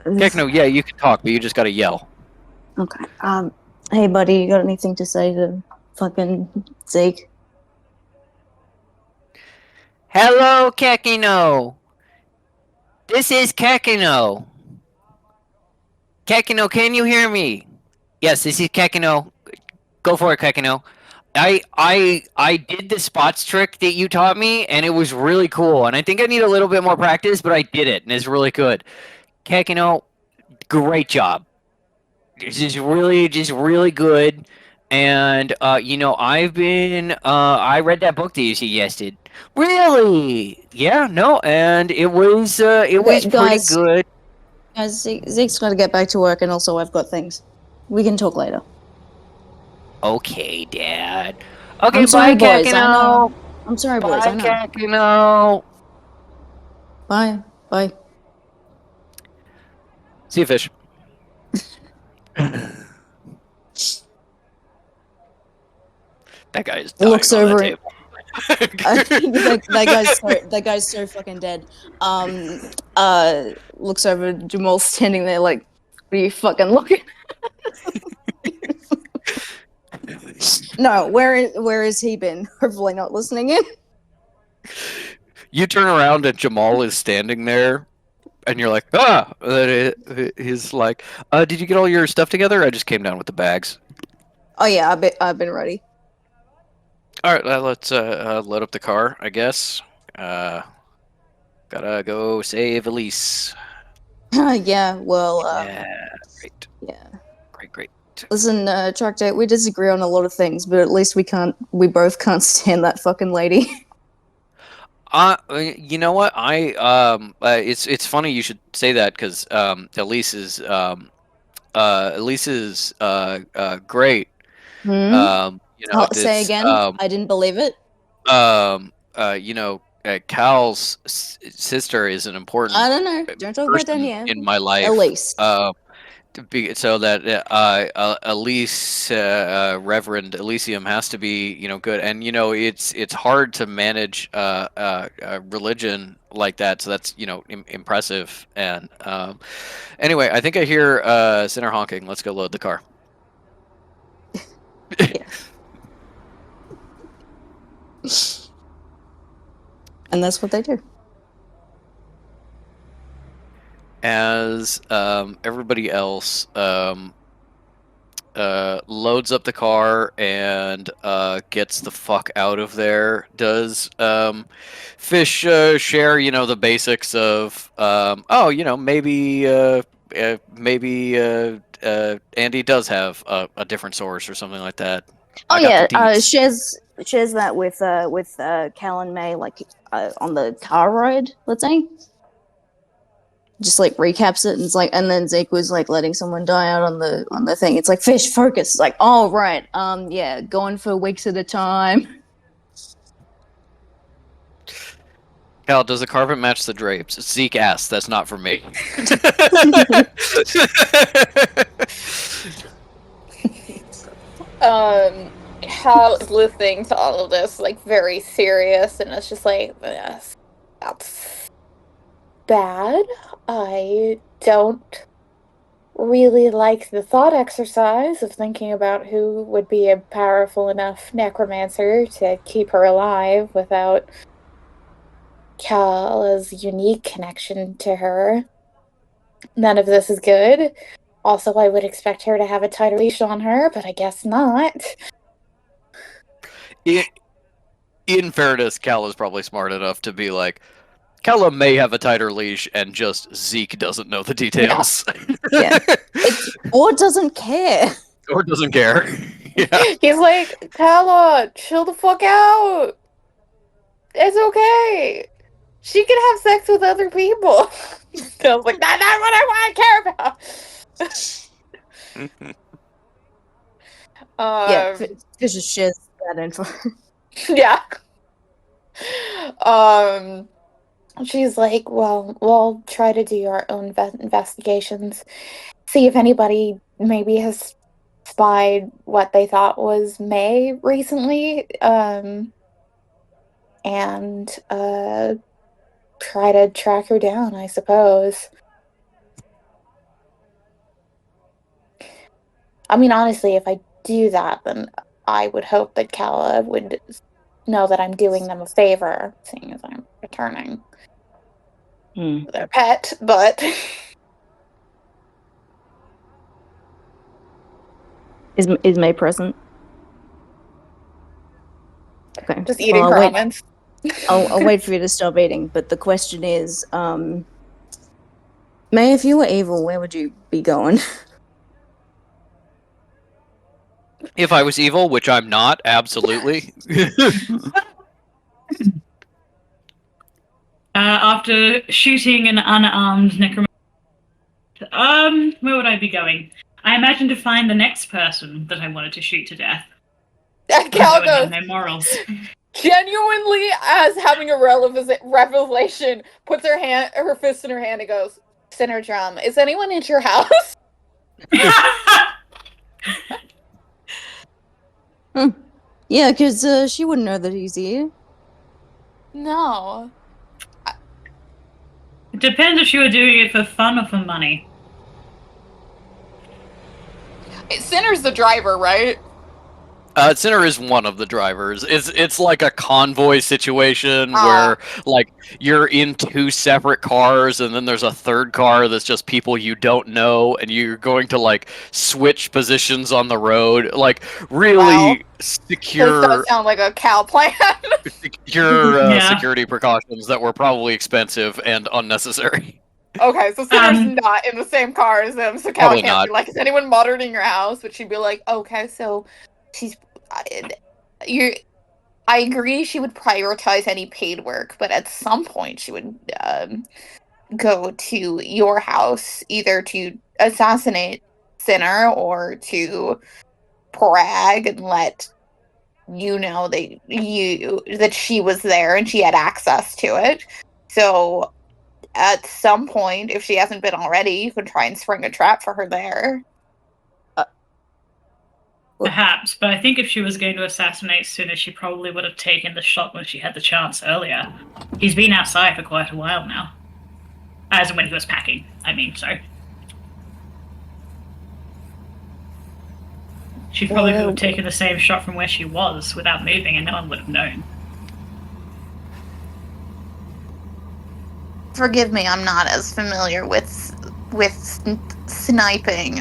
Kekino, yeah, you can talk, but you just gotta yell. Okay. Hey, buddy, you got anything to say to fucking Zeke? Hello, Kekino. This is Kekino. Kekino, can you hear me? Yes, this is Kekino. Go for it, Kekino. I did the spots trick that you taught me, and it was really cool. And I think I need a little bit more practice, but I did it, and it's really good. Kekino, great job. This is really just really good. And I read that book that you suggested. Really? Yeah, no, and it was Okay, pretty guys, good. Zeke's got to get back to work, and also I've got things. We can talk later. Okay, Dad. Okay, I'm sorry, bye, boys. I know. Kekino. I'm sorry, boys. Bye, I know. Kekino. Bye. Bye. See you, fish. That guy is dying Looks on over that it. table. that guy's so fucking dead. Looks over. Jamal standing there like, what are you fucking looking? No, where has he been? Hopefully not listening in. You turn around and Jamal is standing there, and you're like, ah! He's like, did you get all your stuff together? I just came down with the bags. Oh yeah, I've been ready. All right, let's load up the car, I guess. Gotta go save Elise. Yeah, well, Yeah, great. yeah. Great. Listen, Tractate, we disagree on a lot of things, but at least we both can't stand that fucking lady. You know what? It's funny you should say that because Elise is great. Say again. I didn't believe it. Cal's sister is an important I don't know. Don't talk about person Danielle. in my life. Elise. So that Elise, Reverend Elysium, has to be good, and it's hard to manage religion like that. So that's impressive. And anyway, I think I hear Sinner honking. Let's go load the car. Yeah. And that's what they do. as everybody else loads up the car and gets the fuck out of there, does Fish share, the basics of, maybe Andy does have a different source or something like that. Oh I got the yeah, deets. shares that with Cal and May, like on the car ride. Let's say, just like recaps it, and it's like, and then Zeke was like letting someone die out on the thing. It's like, Fish, focus. It's like, oh right, yeah, going for weeks at a time. Cal, does the carpet match the drapes? Zeke asks. That's not for me. Cal is listening to all of this, like, very serious, and it's just like, yes, that's bad. I don't really like the thought exercise of thinking about who would be a powerful enough necromancer to keep her alive without Cal's unique connection to her. None of this is good. Also, I would expect her to have a tighter leash on her, but I guess not. In fairness, Cal is probably smart enough to be like, Kella may have a tighter leash, and just Zeke doesn't know the details. Yeah. Or doesn't care. Or doesn't care. Yeah. He's like, Kella, chill the fuck out. It's okay. She can have sex with other people. I was like, that's not what I want to care about. Yeah, just shares that info. Yeah. She's like, well, we'll try to do our own investigations. See if anybody maybe has spied what they thought was May recently. And try to track her down, I suppose. I mean, honestly, if I do that, then I would hope that Kala would know that I'm doing them a favor, seeing as I'm returning their pet, but... Is May present? Okay. Just eating her almonds. I'll wait for you to stop eating, but the question is, May, if you were evil, where would you be going? If I was evil, which I'm not, absolutely. After shooting an unarmed necromancer, where would I be going? I imagine to find the next person that I wanted to shoot to death. Cal goes, no morals. Genuinely, as having a revelation, puts her fist in her hand and goes, Center drum, is anyone at your house? Yeah, because she wouldn't know that he's here. No. It depends if she were doing it for fun or for money. Center's the driver, right? Sinner is one of the drivers. It's like a convoy situation where like you're in two separate cars, and then there's a third car that's just people you don't know, and you're going to like switch positions on the road. Like really secure. This does sound like a Cal plan. Secure security precautions that were probably expensive and unnecessary. Okay, so Sinner's not in the same car as them, so Cal can't be like, is anyone monitoring your house? But she'd be like, okay, so she's... I agree she would prioritize any paid work, but at some point she would go to your house either to assassinate Sinner or to brag and let you know that she was there and she had access to it. So at some point, if she hasn't been already, you could try and spring a trap for her there. Perhaps, but I think if she was going to assassinate Sinner, she probably would have taken the shot when she had the chance earlier. He's been outside for quite a while now. As in when he was packing, so. She probably could have taken the same shot from where she was without moving, and no one would have known. forgive me, I'm not as familiar with sniping.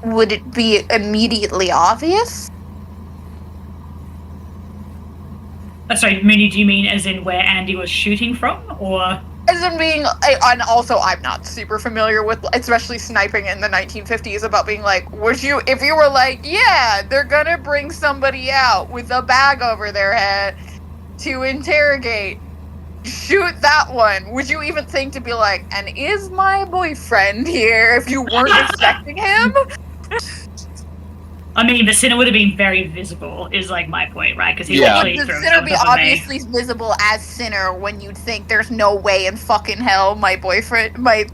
Would it be immediately obvious? Sorry, Mooney, do you mean as in where Andy was shooting from, or? As in being, and also I'm not super familiar with, especially sniping in the 1950s, about being like, if you were like, yeah, they're gonna bring somebody out with a bag over their head to interrogate, shoot that one. Would you even think to be like, and is my boyfriend here if you weren't expecting him? I mean, the sinner would have been very visible, is like my point, right? Because he Yeah. literally Would the threw sinner himself be up on me. obviously visible as sinner when you'd think there's no way in fucking hell my boyfriend, my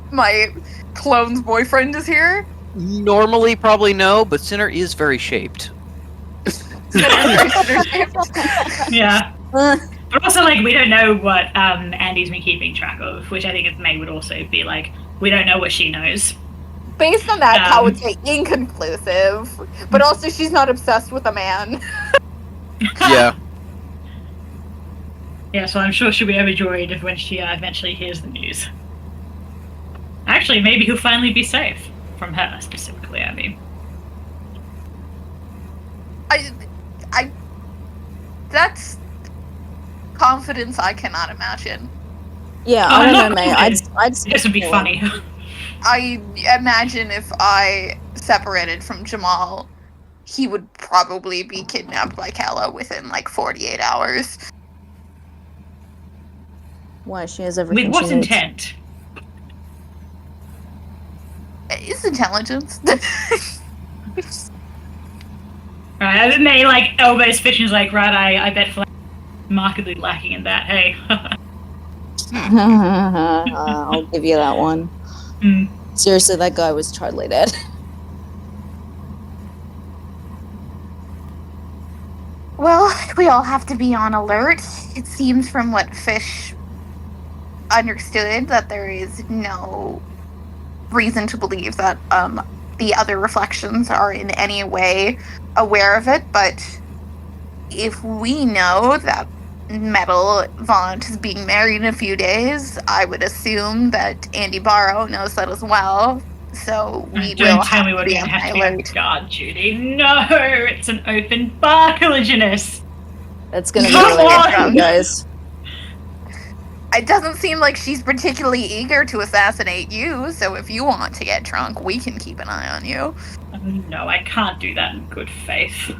clone's boyfriend is here? Normally, probably no, but Sinner is very shaped. Yeah. But also, like, we don't know what Andy's been keeping track of, which I think May would also be like, we don't know what she knows. Based on that, I would say inconclusive. But also, she's not obsessed with a man. Yeah. Yeah, so I'm sure she'll be overjoyed when she eventually hears the news. Actually, maybe he'll finally be safe from her specifically. I mean, That's confidence I cannot imagine. Yeah, Oh, I don't not know, mate. confident. I'd this would be funny. I imagine if I separated from Jamal, he would probably be kidnapped by Kala within like 48 hours. Why she has everything. With what she needs. intent? It's intelligence. Right, and May like elbows Fish and is like, right, I bet for markedly lacking in that. Hey. I'll give you that one. Mm. Seriously, that guy was totally dead. Well, we all have to be on alert. It seems from what Fish understood that there is no reason to believe that the other reflections are in any way aware of it, but if we know that Metal Vaunt is being married in a few days, I would assume that Andy Barrow knows that as well. So we will Don't tell have me to we're be going on to have high to be on alert. guard duty. No, it's an open bar, Collisionist. That's gonna be Come really on! interesting, guys. It doesn't seem like she's particularly eager to assassinate you, so if you want to get drunk, we can keep an eye on you. No, I can't do that in good faith.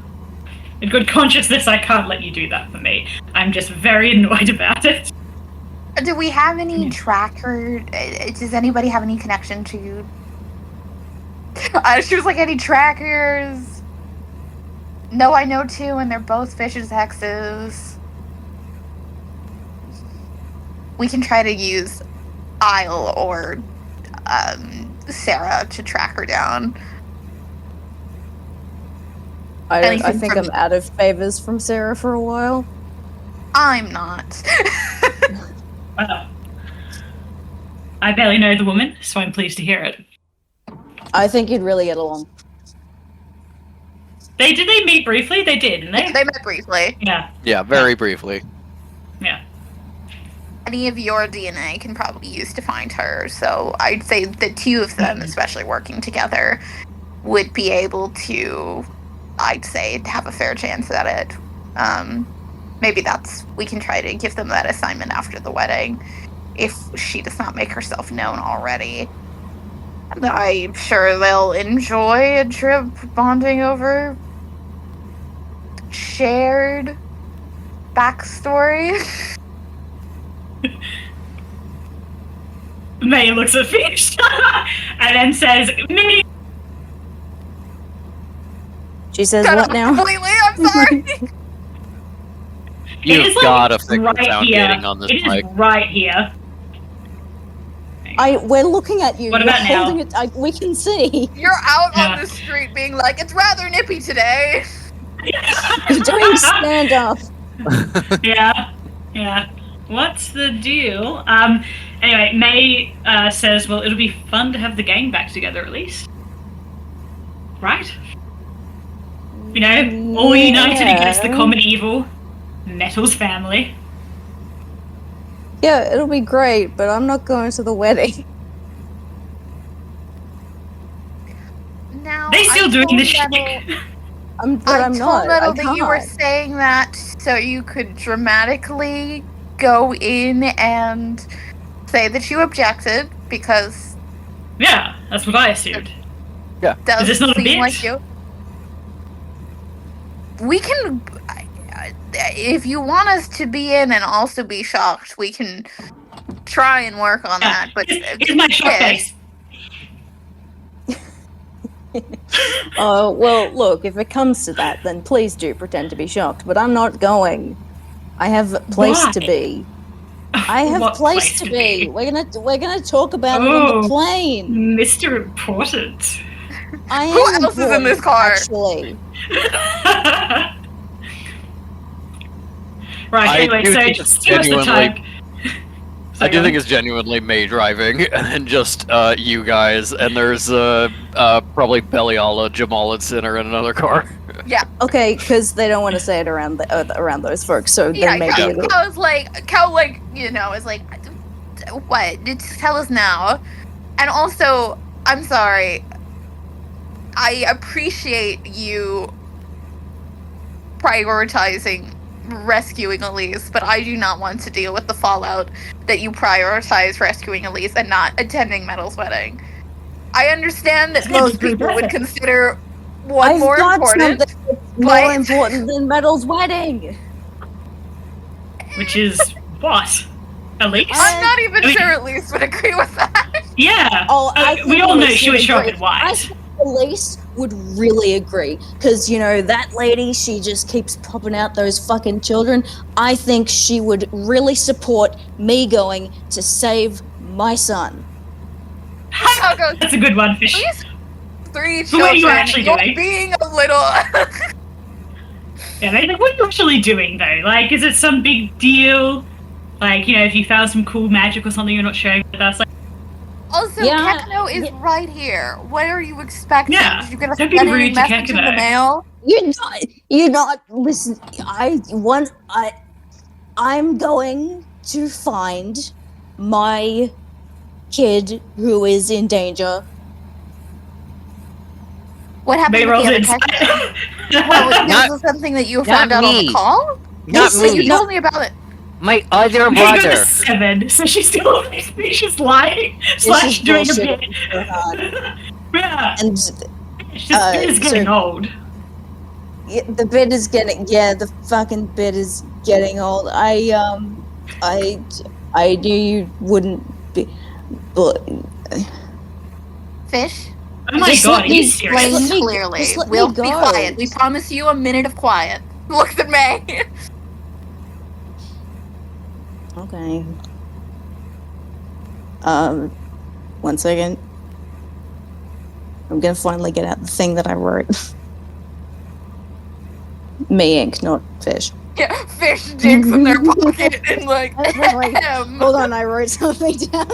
In good consciousness, I can't let you do that for me. I'm just very annoyed about it. Do we have any tracker? Does anybody have any connection to? She was like, any trackers? No, I know two, and they're both Fish's exes. We can try to use Isle or Sarah to track her down. I Anything think from- I'm out of favors from Sarah for a while. I'm not. Well, I barely know the woman, so I'm pleased to hear it. I think you'd really get along. Did they meet briefly? They did, didn't they? They met briefly. Yeah. Yeah, very briefly. Yeah. Any of your DNA can probably use to find her, so I'd say the two of them, especially working together, would be able to, I'd say, have a fair chance at it. Maybe we can try to give them that assignment after the wedding, if she does not make herself known already. And I'm sure they'll enjoy a trip bonding over shared backstory. May looks at Fish and then says, "Me." She says Shut what up now? completely, I'm sorry. It is, You've like, gotta fix the right sound here. getting on this It is mic. right here. We're looking at you. What You're about now? holding it. We can see. You're out Yeah. on the street being like, it's rather nippy today. You're doing stand up. Yeah. Yeah. What's the deal? Anyway, May says, well, it'll be fun to have the gang back together at least. Right? You know, all united against the common evil, Metal's family. Yeah, it'll be great, but I'm not going to the wedding. Now, They still I doing told the shtick. Metal- I'm I told not. I Metal that you were can't. saying that so you could dramatically go in and say that you objected because Yeah, that's what I assumed. Yeah. does Is this not a seem bit? like you. We can, if you want us to be in and also be shocked, we can try and work on that. But Here's my shock face. Oh, well, look, if it comes to that, then please do pretend to be shocked, but I'm not going. I have a place Why? to be. I have What place to be. We're gonna talk about it on the Oh, plane. Mr. Important. I Who am else is in this important, car? actually. Right, I anyway, do so think just it's give us the genuinely- time. I do think it's genuinely May driving, and just you guys, and there's probably Beliala, Jamal, and Sinner in another car. Okay, because they don't want to say it around around those folks, so Yeah, then maybe it'll... Cal, is like, you know, is like, what? Just tell us now. And also, I'm sorry. I appreciate you prioritizing rescuing Elise, but I do not want to deal with the fallout that you prioritize rescuing Elise and not attending Metal's wedding. I understand that most people would consider one I've more got important, something that's more important than Metal's wedding. Which is what? Elise? I'm not even sure Elise would agree with that. Yeah. Oh, I we think all know Elise she would was shocked agree. and white. I think Elise would really agree, because, you know, that lady, she just keeps popping out those fucking children. I think she would really support me going to save my son. That's a good one, Fish. Elise, 3 So what are you children, actually you're doing? being a little... Yeah, like, what are you actually doing, though? Like, is it some big deal? Like, you know, if you found some cool magic or something you're not sharing with us, like, Also, Yeah, Kekno is right here. What are you expecting? Yeah, Did you get a don't be sending rude to message in the Kekno. mail? You're not, listen, I'm going to find my kid who is in danger. What happened May with rolls the other inside. Kekno? Well, Not- this is something that you not found out on the me. call? Not But you me. told me about it. My other May got a brother. 7, so she's still she's lying This slash is doing a bullshit. bit. So hard. Yeah, And this is getting old. the bit is getting, the fucking bit is getting old. I knew you wouldn't be, but Fish, Oh my Just god, let are you me serious? Let me- clearly. just let me We'll be go. quiet. We promise you a minute of quiet. Look at May. okay. 1 second. I'm gonna finally get out the thing that I wrote. Me ink, not fish. Yeah, Fish digs in their pocket and like, Wait, hold on, I wrote something down.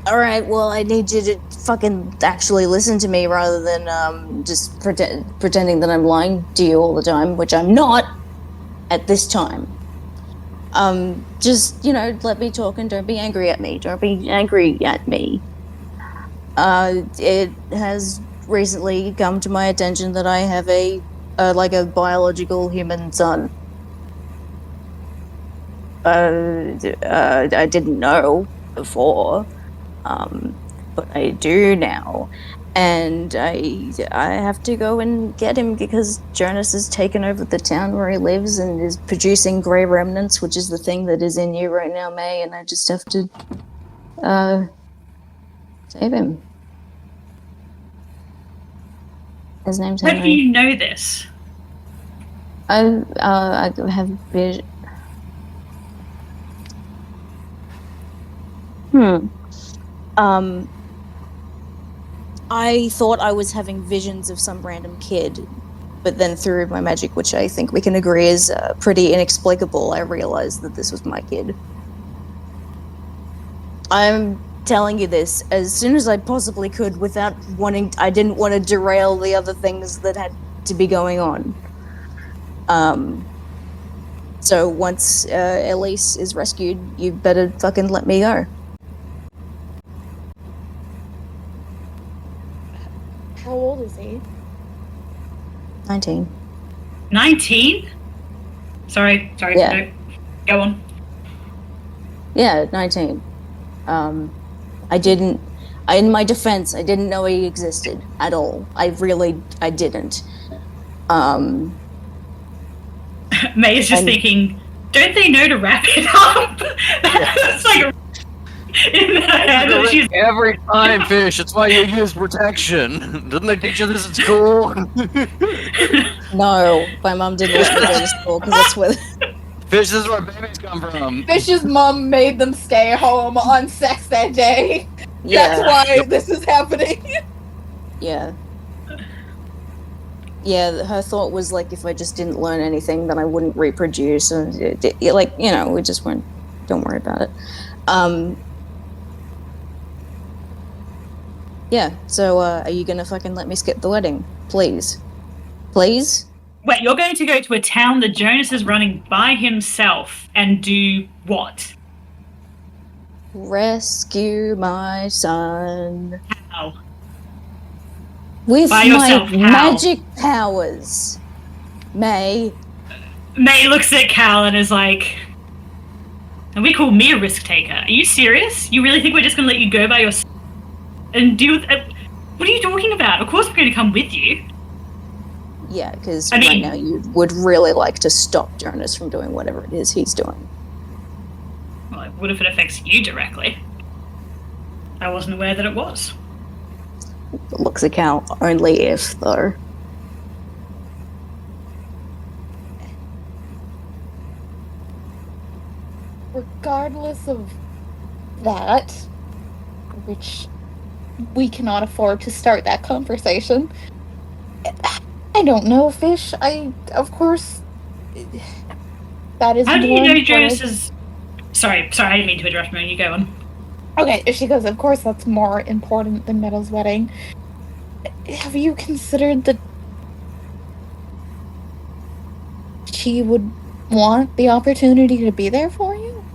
Alright, well, I need you to fucking actually listen to me rather than just pretending that I'm lying to you all the time, which I'm not at this time. Just, you know, let me talk and don't be angry at me. Don't be angry at me. It has recently come to my attention that I have a biological human son. I didn't know before, but I do now, and I have to go and get him because Jonas has taken over the town where he lives and is producing grey remnants, which is the thing that is in you right now, May, and I just have to save him. His name's How do Henry. you know this? I have vision. I thought I was having visions of some random kid, but then through my magic, which I think we can agree is pretty inexplicable, I realized that this was my kid. I'm telling you this as soon as I possibly could without wanting... I didn't want to derail the other things that had to be going on. So once Elise is rescued, you better fucking let me go. How old is he? 19. 19? Sorry, Yeah. no. Go on. Yeah, 19. In my defense, I didn't know he existed at all. I didn't. May is just thinking, don't they know to wrap it up? It's like in the head that she's Every time, Fish. It's why you use protection. Didn't they teach you this at school? No, my mom didn't let me go to school because that's where. Fish, this is where babies come from. Fish's mom made them stay home on sex that day. Yeah, That's why this is happening. yeah. Yeah, her thought was like, if I just didn't learn anything, then I wouldn't reproduce, and we just weren't. Don't worry about it. Yeah. So, are you gonna fucking let me skip the wedding, please? Please? Wait, you're going to go to a town that Jonas is running by himself and do what? Rescue my son How? with By my yourself, how? magic powers. May looks at Cal and is like, and we call me a risk taker. Are you serious? You really think we're just going to let you go by yourself and do? What are you talking about? Of course we're going to come with you. Yeah, because right now you would really like to stop Jonas from doing whatever it is he's doing. Well, what if it affects you directly? I wasn't aware that it was. Looks account only if, though. Regardless of that, which we cannot afford to start that conversation. I don't know, Fish. Of course, that is. How do you know Jonas's? Sorry, I didn't mean to interrupt you. You go on. Okay, she goes, of course that's more important than Meadow's wedding. Have you considered that she would want the opportunity to be there for you?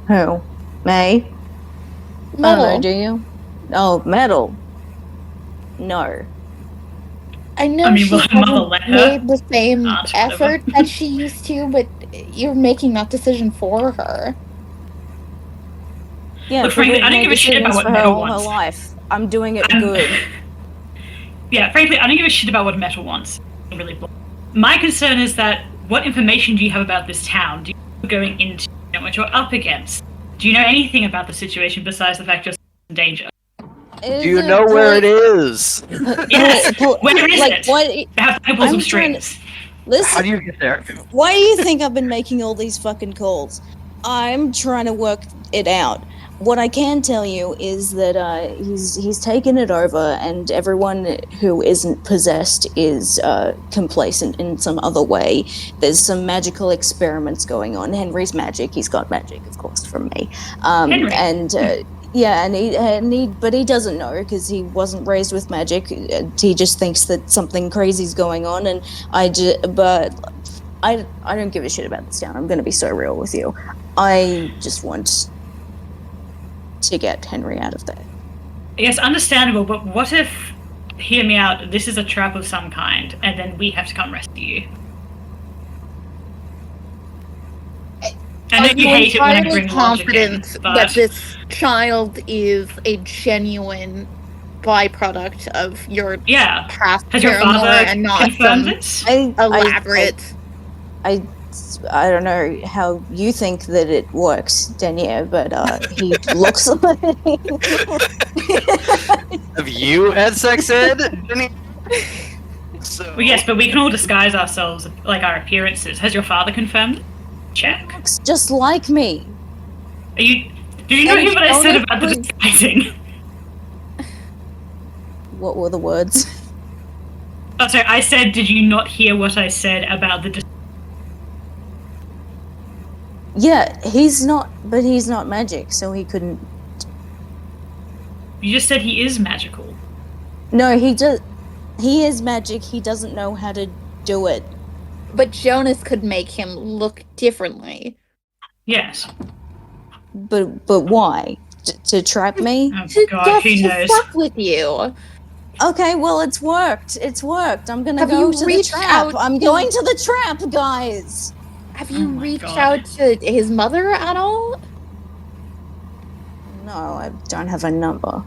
Who? May? Metal. I don't know, do you? Oh, Metal. No. I know she will her mother hasn't let her? made the same Whatever. effort that she used to, but you're making that decision for her. Yeah, Look, frankly, we've I don't made give a shit about decisions what for her Metal all her wants. life. I'm doing it I'm- good. Yeah, frankly, I don't give a shit about what Metal wants. Really, my concern is that what information do you have about this town? Do you know going into what you're up against? Do you know anything about the situation besides the fact you're in danger? Do you know where it is? Yes, where is it? What? I have to pull some strings. Listen, How do you get there? why do you think I've been making all these fucking calls? I'm trying to work it out. What I can tell you is that he's taken it over, and everyone who isn't possessed is complacent in some other way. There's some magical experiments going on. Henry's magic. He's got magic, of course, from me. Henry. And but he doesn't know because he wasn't raised with magic. He just thinks that something crazy's going on, and I don't give a shit about this town. I'm going to be so real with you. I just want to get Henry out of there. Yes, understandable, but what if, hear me out, this is a trap of some kind, and then we have to come rescue you? I know you hate it when I bring logic in, but... that this child is a genuine byproduct of your past Has your paramour father and not confirmed some this? elaborate... I don't know how you think that it works, Denier, but he looks like... Have you had sex ed? Well, yes, but we can all disguise ourselves, like our appearances. Has your father confirmed? Check. Looks just like me. Do you know what I said about the disguising? What were the words? Oh, sorry, I said, did you not hear what I said about the Yeah, he's not magic, so he You just said he is magical. No, he does. He is magic. He doesn't know how to do it. But Jonas could make him look differently. Yes. But why? To trap me? Oh To god, who to knows? fuck with you. Okay, well, it's worked. It's worked. I'm gonna Have go you to the reached trap. out I'm to- going to the trap, guys. Have Oh you my reached God. out to his mother at all? No, I don't have a number.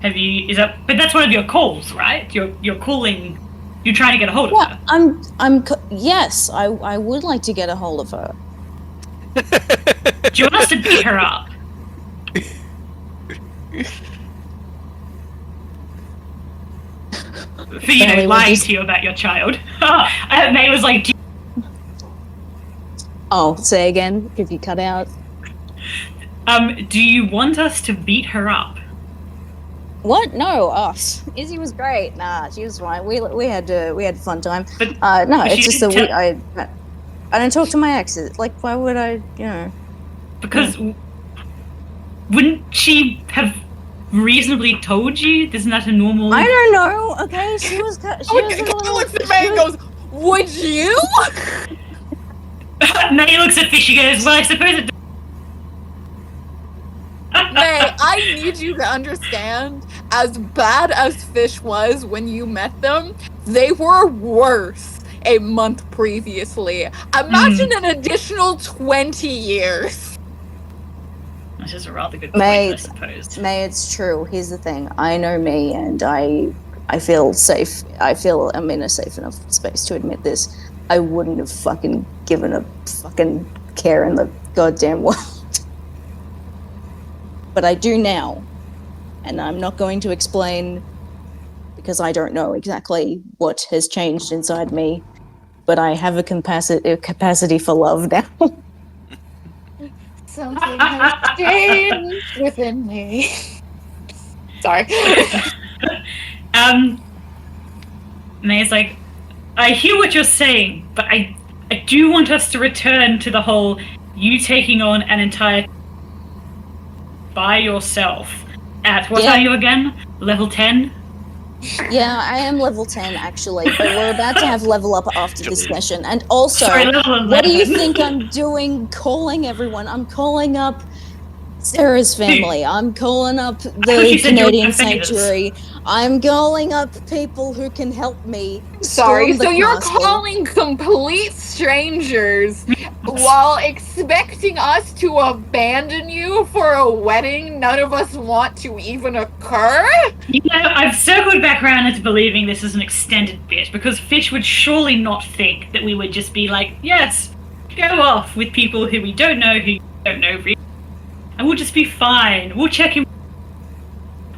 Have you? Is that? But that's one of your calls, right? You're calling. You're trying to get a hold of Well, her. yes, I would like to get a hold of her. Do you want us to beat her up? For Barely, what lying do you- to you about your child. May was like, Oh, say again, if you cut out. do you want us to beat her up? What? No, Izzy was great. Nah, she was fine. We had a fun time. But No, but it's she just that didn't I don't talk to my exes. Like, why would I? because wouldn't she have reasonably told you? Isn't that a normal? I don't know. Okay, she was. She was a Kyle little. looks at May and goes, "Would you?" May looks at Fishy and goes, well, I suppose it. May, I need you to understand, as bad as Fish was when you met them, they were worse a month previously. Imagine an additional 20 years. Which is a rather good May- point, I suppose. May, it's true. Here's the thing. I know me, and I feel safe. I feel I'm in a safe enough space to admit this. I wouldn't have fucking given a fucking care in the goddamn world. But I do now. And I'm not going to explain because I don't know exactly what has changed inside me. But I have a capacity for love now. Something has changed within me. Sorry. May's like, I hear what you're saying, but I do want us to return to the whole you taking on an entire by yourself. At what Yeah. are you again? Level 10? Yeah, I am level 10 actually, but we're about to have level up after this session. And also, Sorry, level 11. what do you think I'm doing calling everyone? I'm calling up Sarah's family. I'm calling up thought the you said you were Canadian famous. Sanctuary. I'm calling up people who can help me. Sorry, storm the so you're castle. calling complete strangers while expecting us to abandon you for a wedding none of us want to even occur? You know, I've circled back around into believing this is an extended bit, because Fish would surely not think that we would just be like, yes, go off with people who we don't know, who don't know really, and we'll just be fine. We'll check in.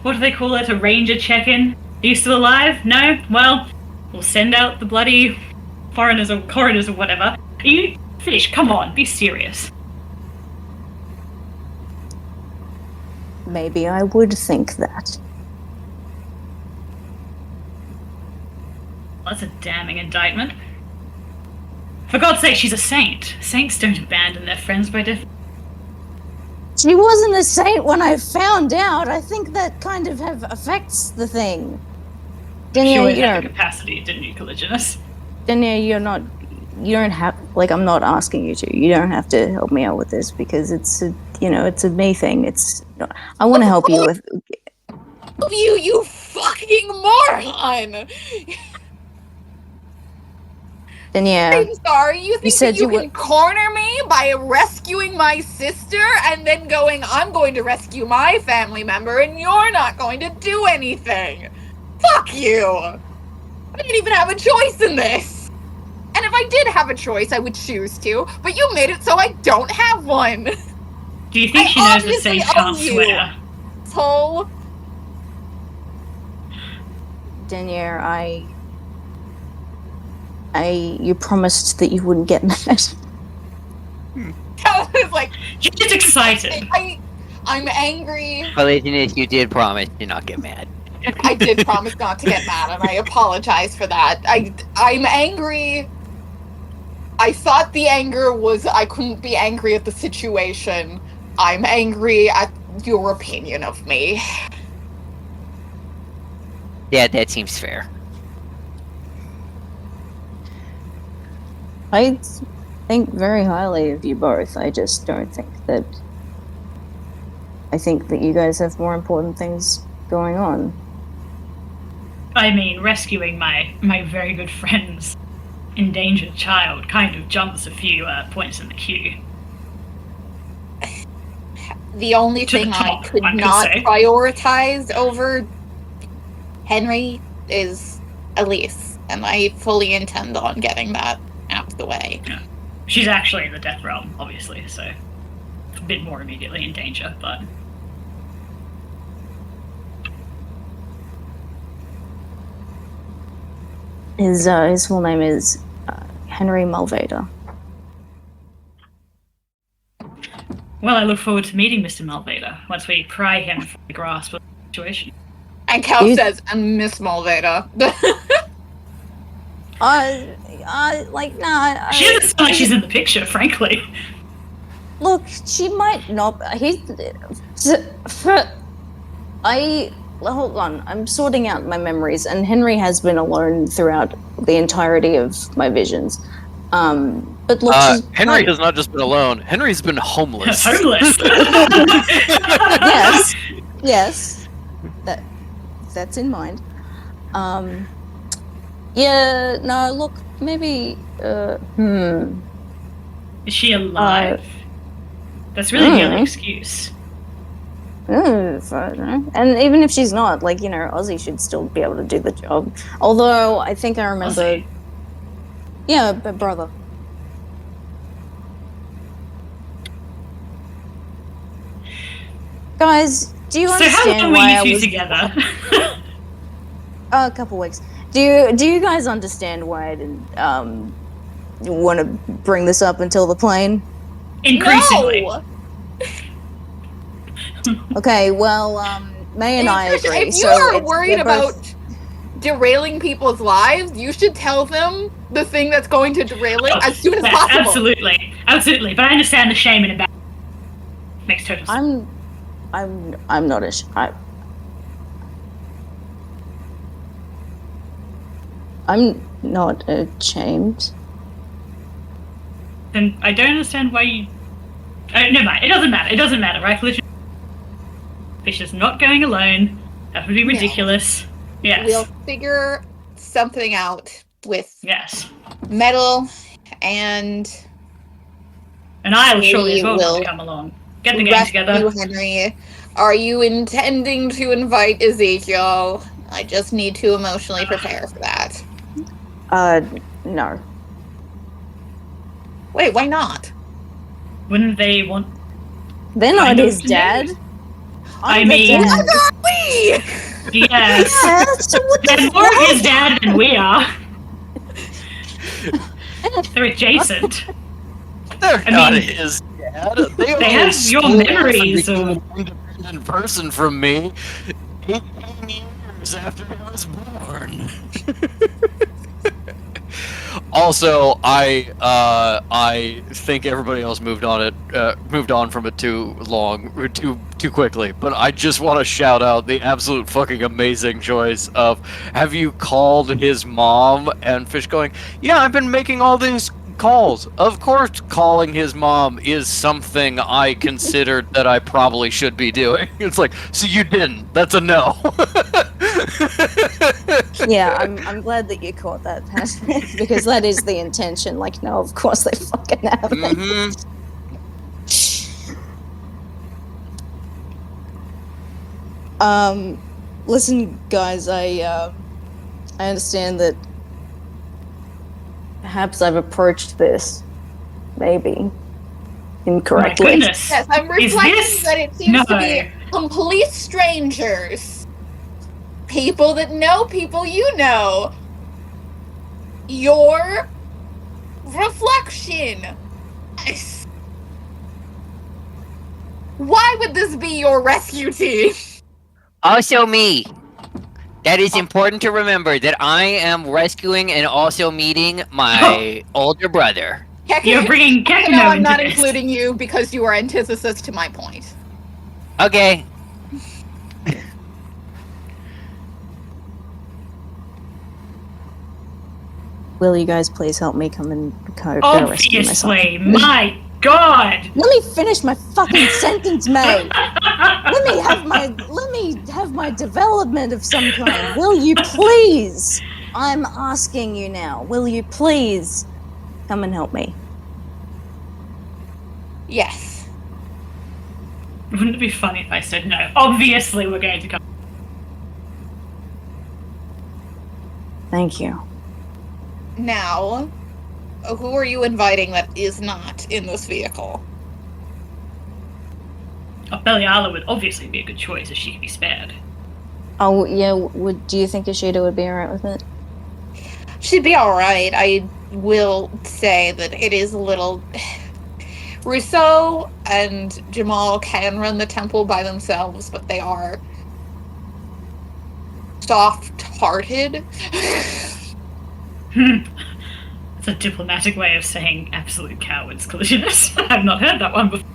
What do they call it? A ranger check-in? Are you still alive? No? Well, we'll send out the bloody foreigners or coroners or whatever. Are you... Fish, come on, be serious. Maybe I would think that. That's a damning indictment. For God's sake, she's a saint. Saints don't abandon their friends by definition. She wasn't a saint when I found out. I think that kind of affects the thing. She Danya, always had the capacity, didn't you, Colliginous? Danya, you don't have, like, I'm not asking you to. You don't have to help me out with this because it's a me thing. I want to help you with. You fucking moron! Danya, I'm sorry, you think said that you you can corner me by rescuing my sister and then going, I'm going to rescue my family member and you're not going to do anything? Fuck you! I didn't even have a choice in this! And if I did have a choice, I would choose to, but you made it so I don't have one! Do you think she knows that obviously saints can't owe you. swear? So, Danya, you promised that you wouldn't get mad. I was like, You're just excited. I'm angry. Collisionist, you did promise to not get mad. I did promise not to get mad, and I apologize for that. I'm angry. I thought the anger was I couldn't be angry at the situation. I'm angry at your opinion of me. Yeah, that seems fair. I think very highly of you both. I just don't think that. I think that you guys have more important things going on. I mean, rescuing my very good friend's endangered child kind of jumps a few points in the queue. The only To the thing top, I could I could not say. prioritize over Henry is Elise, and I fully intend on getting that out of the way. Yeah. She's actually in the death realm, obviously, so a bit more immediately in danger, but... His full name is Henry Mulvader. Well, I look forward to meeting Mr. Mulvader once we pry him from the grasp of the situation. And Cal says, and Miss Mulvader. Like, nah. She doesn't sound like she's in the picture, frankly. Look, she might not. Hold on. I'm sorting out my memories, and Henry has been alone throughout the entirety of my visions. But look, Henry has not just been alone. Henry's been homeless. Homeless. Yes. That's in mind. Yeah. No. Look. Maybe. Is she alive? That's really the only excuse. And even if she's not, like, you know, Ozzy should still be able to do the job. Although I think I remember. Ozzy. Yeah, but brother. Guys, do you So understand how long why were you I two was together? a couple weeks? Do you guys understand why I didn't want to bring this up until the plane? Increasingly. No! Okay, well, May and I agree. If you are worried about derailing people's lives, you should tell them the thing that's going to derail it as soon as Yes, possible. Absolutely. But I understand the shame and embarrassment. Makes total sense. I'm not I'm not ashamed. Then I don't understand why you... never mind. It doesn't matter, right? Literally, Fish is not going alone. That would be ridiculous. Yes. We'll figure something out with Yes. Metal and I will surely as well will come along. Get the gang together. rescue Henry. Are you intending to invite Ezekiel? I just need to emotionally prepare for that. No. Wait, why not? Wouldn't they want... They're not his dad. I mean... Yes. They're more of his dad than we are. They're adjacent. They're not his dad. They have your memories of... an independent person from me 18 years after I was born. Also, I think everybody else moved on from it too quickly. But I just want to shout out the absolute fucking amazing choice of, have you called his mom? And Fish going, yeah, I've been making all these calls. Of course, calling his mom is something I considered that I probably should be doing. It's like, so you didn't. That's a no. Yeah, I'm glad that you caught that, because that is the intention. Like, no, of course they fucking haven't. Mm-hmm. Listen, guys, I understand that perhaps I've approached this, maybe, incorrectly. My goodness. Yes, I'm Is reflecting this... that it seems to be complete strangers. People that know people you know. Your reflection. Why would this be your rescue team? Also me. That is important to remember, that I am rescuing and also meeting my older brother. You're bringing Kekino No, I'm into not this. including you because you are antithesis to my point. Okay. Will you guys please help me come and go rescue my son? Obviously, my God! Let me finish my fucking sentence, May. Let me have my development of some kind. Will you please? I'm asking you now. Will you please come and help me? Yes. Wouldn't it be funny if I said no? Obviously, we're going to come. Thank you. Now, who are you inviting that is not in this vehicle? Beliala would obviously be a good choice if she could be spared. Oh yeah. Do you think Ashita would be alright with it? She'd be alright. I will say that it is a little... Rousseau and Jamal can run the temple by themselves, but they are soft-hearted. It's a diplomatic way of saying absolute cowards, collisionist. I've not heard that one before.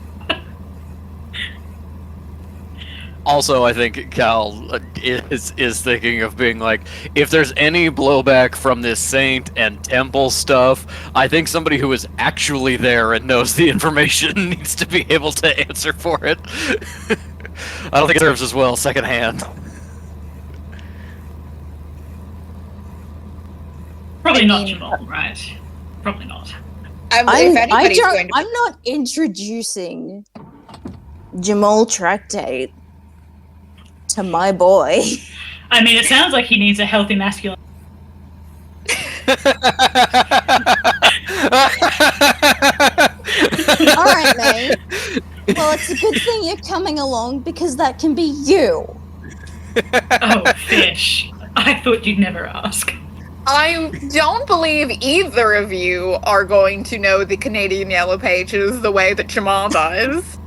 Also, I think Cal is thinking of being like, if there's any blowback from this saint and temple stuff, I think somebody who is actually there and knows the information needs to be able to answer for it. I don't think it serves as well secondhand. Probably not Jamal, right? Probably not. If anybody's going to... I'm not introducing Jamal Tractate to my boy. I mean, it sounds like he needs a healthy masculine. Alright, May. Well, it's a good thing you're coming along because that can be you. Oh, fish. I thought you'd never ask. I don't believe either of you are going to know the Canadian Yellow Pages the way that Jamal does.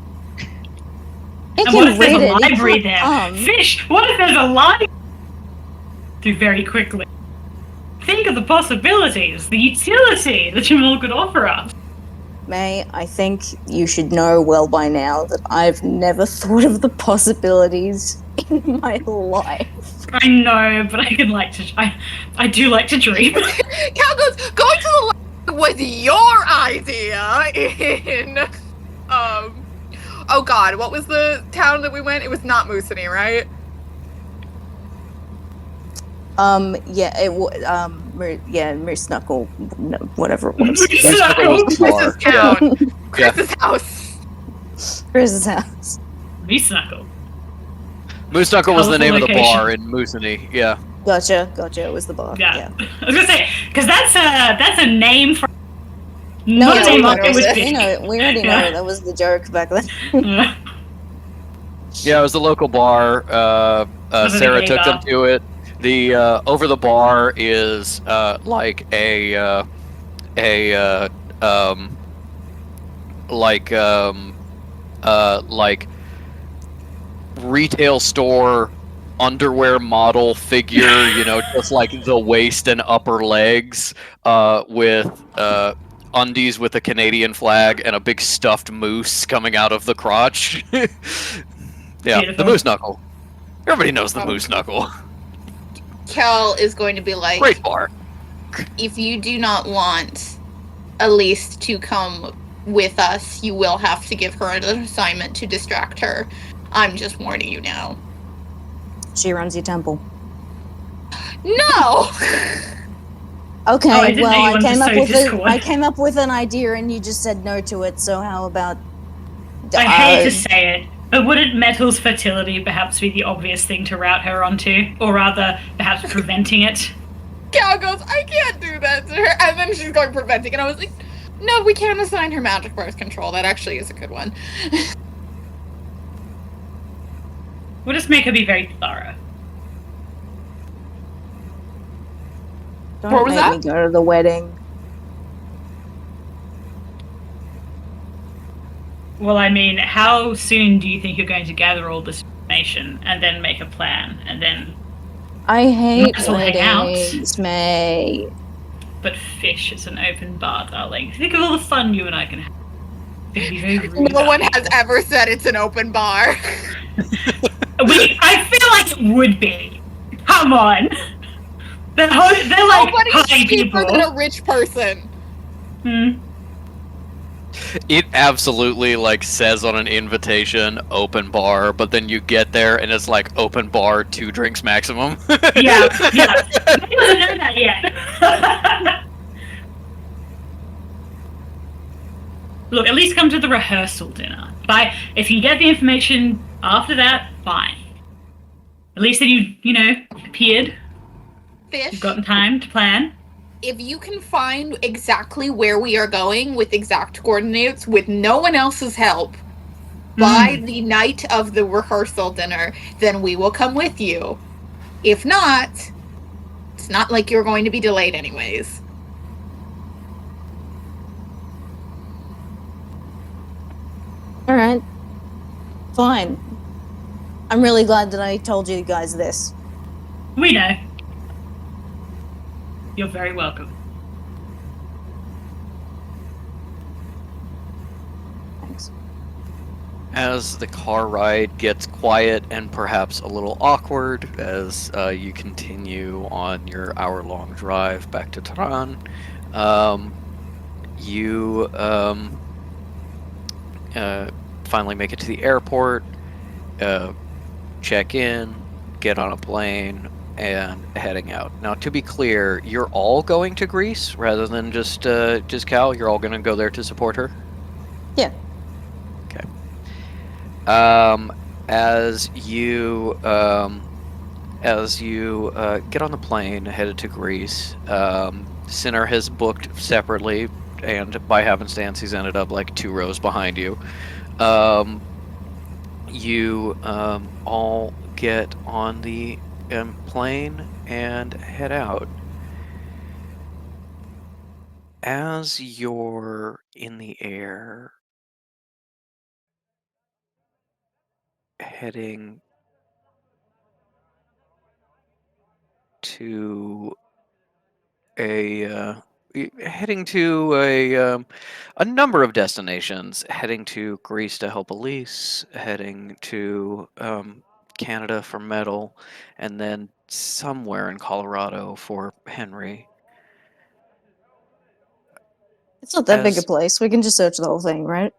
He And what can if there's read a it. library there? Fish, what if there's a library? Do very quickly. Think of the possibilities, the utility that Jamal could offer us. May, I think you should know well by now that I've never thought of the possibilities in my life. I know, but I do like to dream. Cal goes, going to the library was your idea in, oh god, what was the town that we went? It was not Moosonee, right? Moose Knuckle, no, whatever it was. Chris's town. Chris's house. Chris's house. Moose Knuckle. Moose Knuckle was the name Colorful of the location. bar in Moosonee, yeah. Gotcha, it was the bar. Yeah. I was gonna say, because that's a name for. No, Not a name like it was big. we already know that was the joke back then. Yeah, it was the local bar. Was it a Sarah gay took bar? them to it. The over the bar is like like retail store underwear model figure, you know, just like the waist and upper legs, with undies with a Canadian flag and a big stuffed moose coming out of the crotch. Yeah, Beautiful. the moose knuckle. Everybody knows the moose knuckle. Cal is going to be like, Great bar. if you do not want Elise to come with us, you will have to give her an assignment to distract her. I'm just warning you now. She runs your temple. No! Okay, I didn't know you well, wanted to sow discord. I came up with an idea and you just said no to it, so how about... I hate to say it, but wouldn't Metal's fertility perhaps be the obvious thing to route her onto? Or rather, perhaps preventing it? Cal goes, I can't do that to her. And then she's going preventing. And I was like, no, we can't assign her magic birth control. That actually is a good one. We'll just make her be very thorough. Don't What was make that? me go to the wedding. Well, I mean, how soon do you think you're going to gather all this information and then make a plan and then... I hate Might as well hang out. weddings, May. But fish, it's an open bar, darling. Think of all the fun you and I can have. It'd be very rude. No one has ever said it's an open bar. I feel like it would be. Come on. They're like Nobody's high cheaper people. than a rich person. Hmm. It absolutely like says on an invitation open bar, but then you get there and it's like open bar, 2 drinks maximum. Yeah. He doesn't know that yet. Look, at least come to the rehearsal dinner. But if you get the information after that, fine. At least then you know, appeared. Fish, You've gotten time to plan. if you can find exactly where we are going with exact coordinates with no one else's help by the night of the rehearsal dinner, then we will come with you. If not, it's not like you're going to be delayed anyways. All right. Fine. I'm really glad that I told you guys this. We know. You're very welcome. Thanks. As the car ride gets quiet and perhaps a little awkward as you continue on your hour-long drive back to Tehran, you finally make it to the airport, check in, get on a plane, and heading out. Now, to be clear, you're all going to Greece rather than just Cal. You're all going to go there to support her. Yeah. Okay. As you get on the plane headed to Greece, Sinner has booked separately, and by happenstance, he's ended up like 2 rows behind you. You all get on the plane and head out. As you're in the air, heading to a number of destinations, heading to Greece to help Elise, heading to Canada for Metal, and then somewhere in Colorado for Henry. It's not that big a As- place. We can just search the whole thing, right?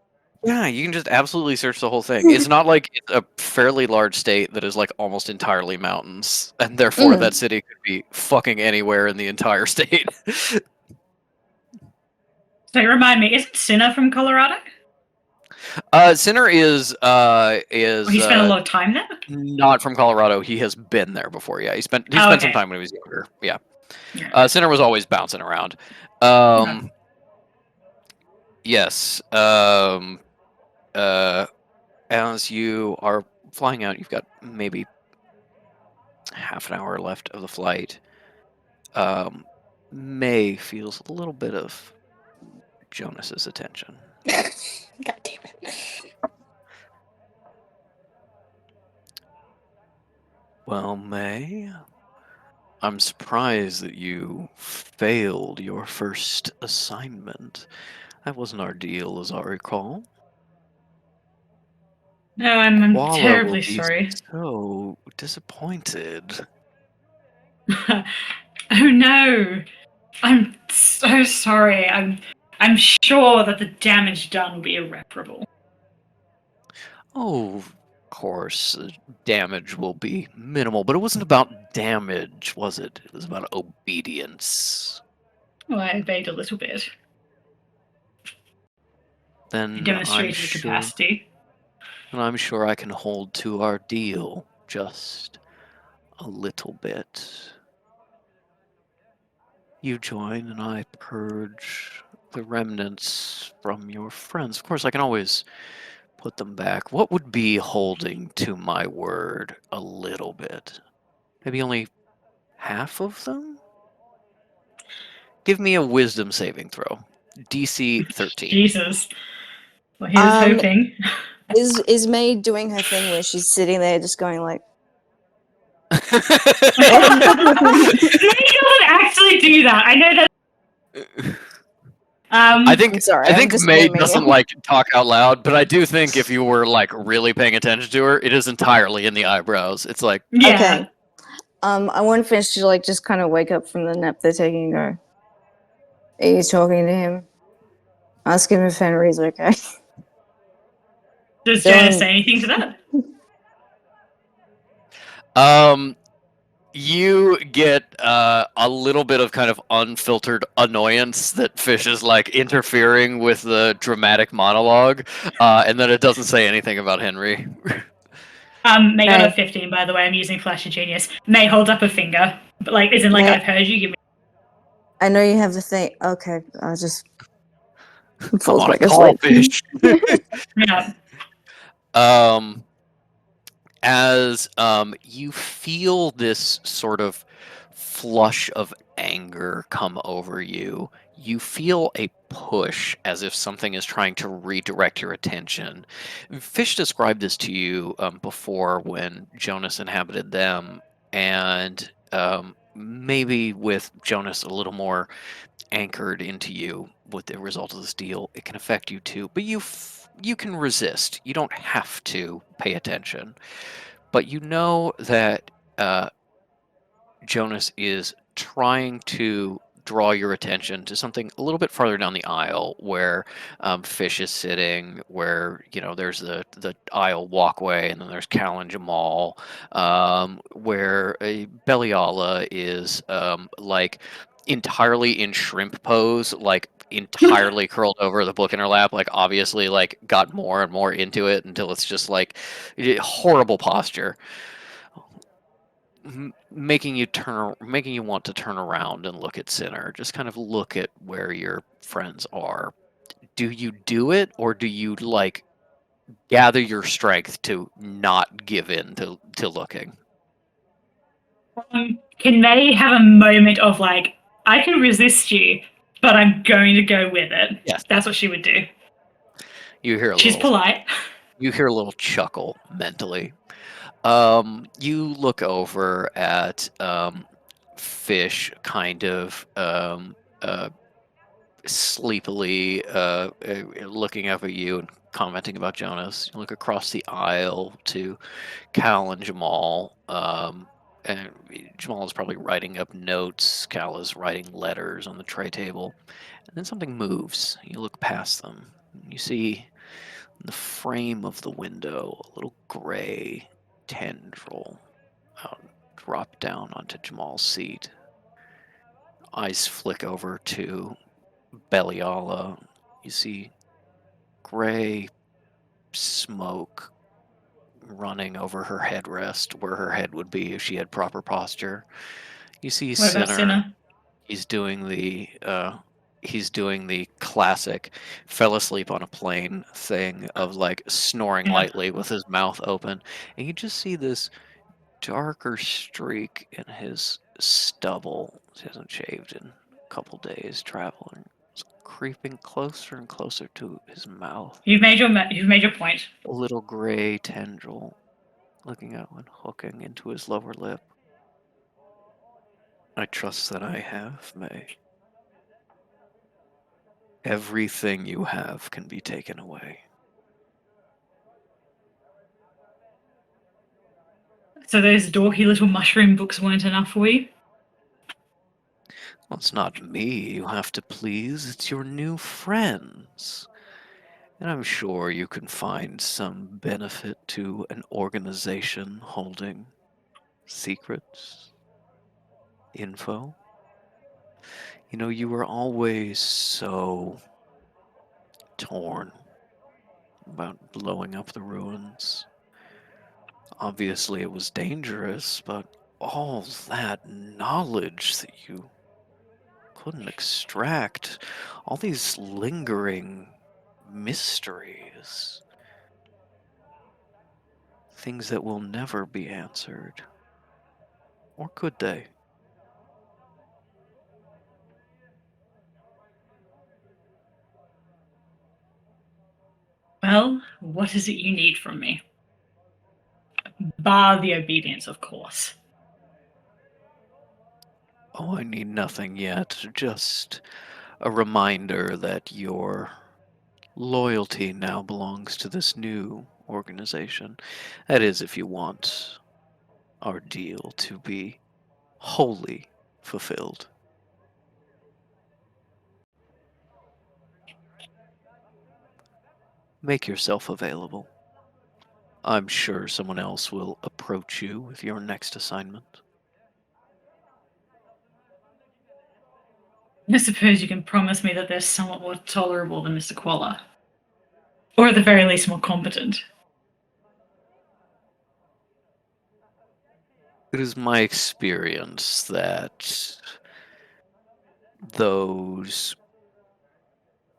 Yeah, you can just absolutely search the whole thing. It's not like it's a fairly large state that is like almost entirely mountains, and therefore that city could be fucking anywhere in the entire state. So remind me, isn't Sinner from Colorado? Sinner is Or he spent a lot of time there? not from Colorado. He has been there before. Yeah, he spent some okay. time when he was younger. Yeah. Yeah. Sinner was always bouncing around. Yes. As you are flying out, you've got maybe half an hour left of the flight. May feels a little bit of Jonas's attention. God damn it. Well, May, I'm surprised that you failed your first assignment. That wasn't our deal, as I recall. No, I'm Koala terribly will be sorry. so disappointed. Oh no. I'm so sorry. I'm sure that the damage done will be irreparable. Oh, of course, damage will be minimal, but it wasn't about damage, was it? It was about obedience. Well, I obeyed a little bit. Then You demonstrated the capacity. And I'm sure I can hold to our deal just a little bit. You join and I purge the remnants from your friends. Of course, I can always put them back. What would be holding to my word a little bit? Maybe only half of them? Give me a wisdom saving throw. DC 13. Jesus. Well, he was hoping. Is May doing her thing where she's sitting there just going like May doesn't actually do that. I know that. I think I'm sorry, I I'm think just May naming doesn't it. like to talk out loud, but I do think if you were like really paying attention to her, it is entirely in the eyebrows. It's like Yeah. Okay. I want Fish to like just kind of wake up from the nap they're taking and go, "Are you talking to him? Ask him if Henry's okay." Does Dylan- Janice say anything to that? You get a little bit of kind of unfiltered annoyance that Fish is like interfering with the dramatic monologue, and then it doesn't say anything about Henry. May got a May. 15, by the way. I'm using Flash of Genius. May holds up a finger, but like, isn't like May- I've heard you. Give me. I know you have the thing. Okay, I'll just I falls want back to call asleep. Fish. Yeah. As you feel this sort of flush of anger come over you, you feel a push as if something is trying to redirect your attention. Fish described this to you before when Jonas inhabited them, and maybe with Jonas a little more anchored into you with the result of this deal, it can affect you too. But you can resist. You don't have to pay attention. But you know that Jonas is trying to draw your attention to something a little bit farther down the aisle where Fish is sitting, where, you know, there's the aisle walkway, and then there's Cal and Jamal, where Beliala is like entirely in shrimp pose, like entirely curled over, the book in her lap, like obviously like got more and more into it until it's just like horrible posture, making you want to turn around and look at Sinner. Just kind of look at where your friends are. Do you do it, or do you like gather your strength to not give in to looking? Can May have a moment of like, I can resist you, but I'm going to go with it? Yes. That's what she would do. You hear a She's little polite. you hear a little chuckle mentally. You look over at Fish kind of sleepily looking up at you and commenting about Jonas. You look across the aisle to Cal and Jamal. And Jamal is probably writing up notes. Cal is writing letters on the tray table. And then something moves. You look past them. You see in the frame of the window a little gray tendril drop down onto Jamal's seat. Eyes flick over to Beliala. You see gray smoke running over her headrest, where her head would be if she had proper posture. You see What about Sinner. Sinner? He's doing the classic fell asleep on a plane thing of like snoring Yeah. lightly with his mouth open, and you just see this darker streak in his stubble. He hasn't shaved in a couple days traveling. It's creeping closer and closer to his mouth. You've made your point. A little gray tendril looking out and hooking into his lower lip. I trust that I have, May. Everything you have can be taken away. So those dorky little mushroom books weren't enough for you? Well, it's not me you have to please, it's your new friends. And I'm sure you can find some benefit to an organization holding secrets, info. You know, you were always so torn about blowing up the ruins. Obviously, it was dangerous, but all that knowledge that you couldn't extract, all these lingering mysteries, things that will never be answered. Or could they? Well, what is it you need from me? Bar the obedience, of course. Oh, I need nothing yet. Just a reminder that your loyalty now belongs to this new organization. That is, if you want our deal to be wholly fulfilled. Make yourself available. I'm sure someone else will approach you with your next assignment. I suppose you can promise me that they're somewhat more tolerable than Mr. Qualla. Or at the very least more competent. It is my experience that those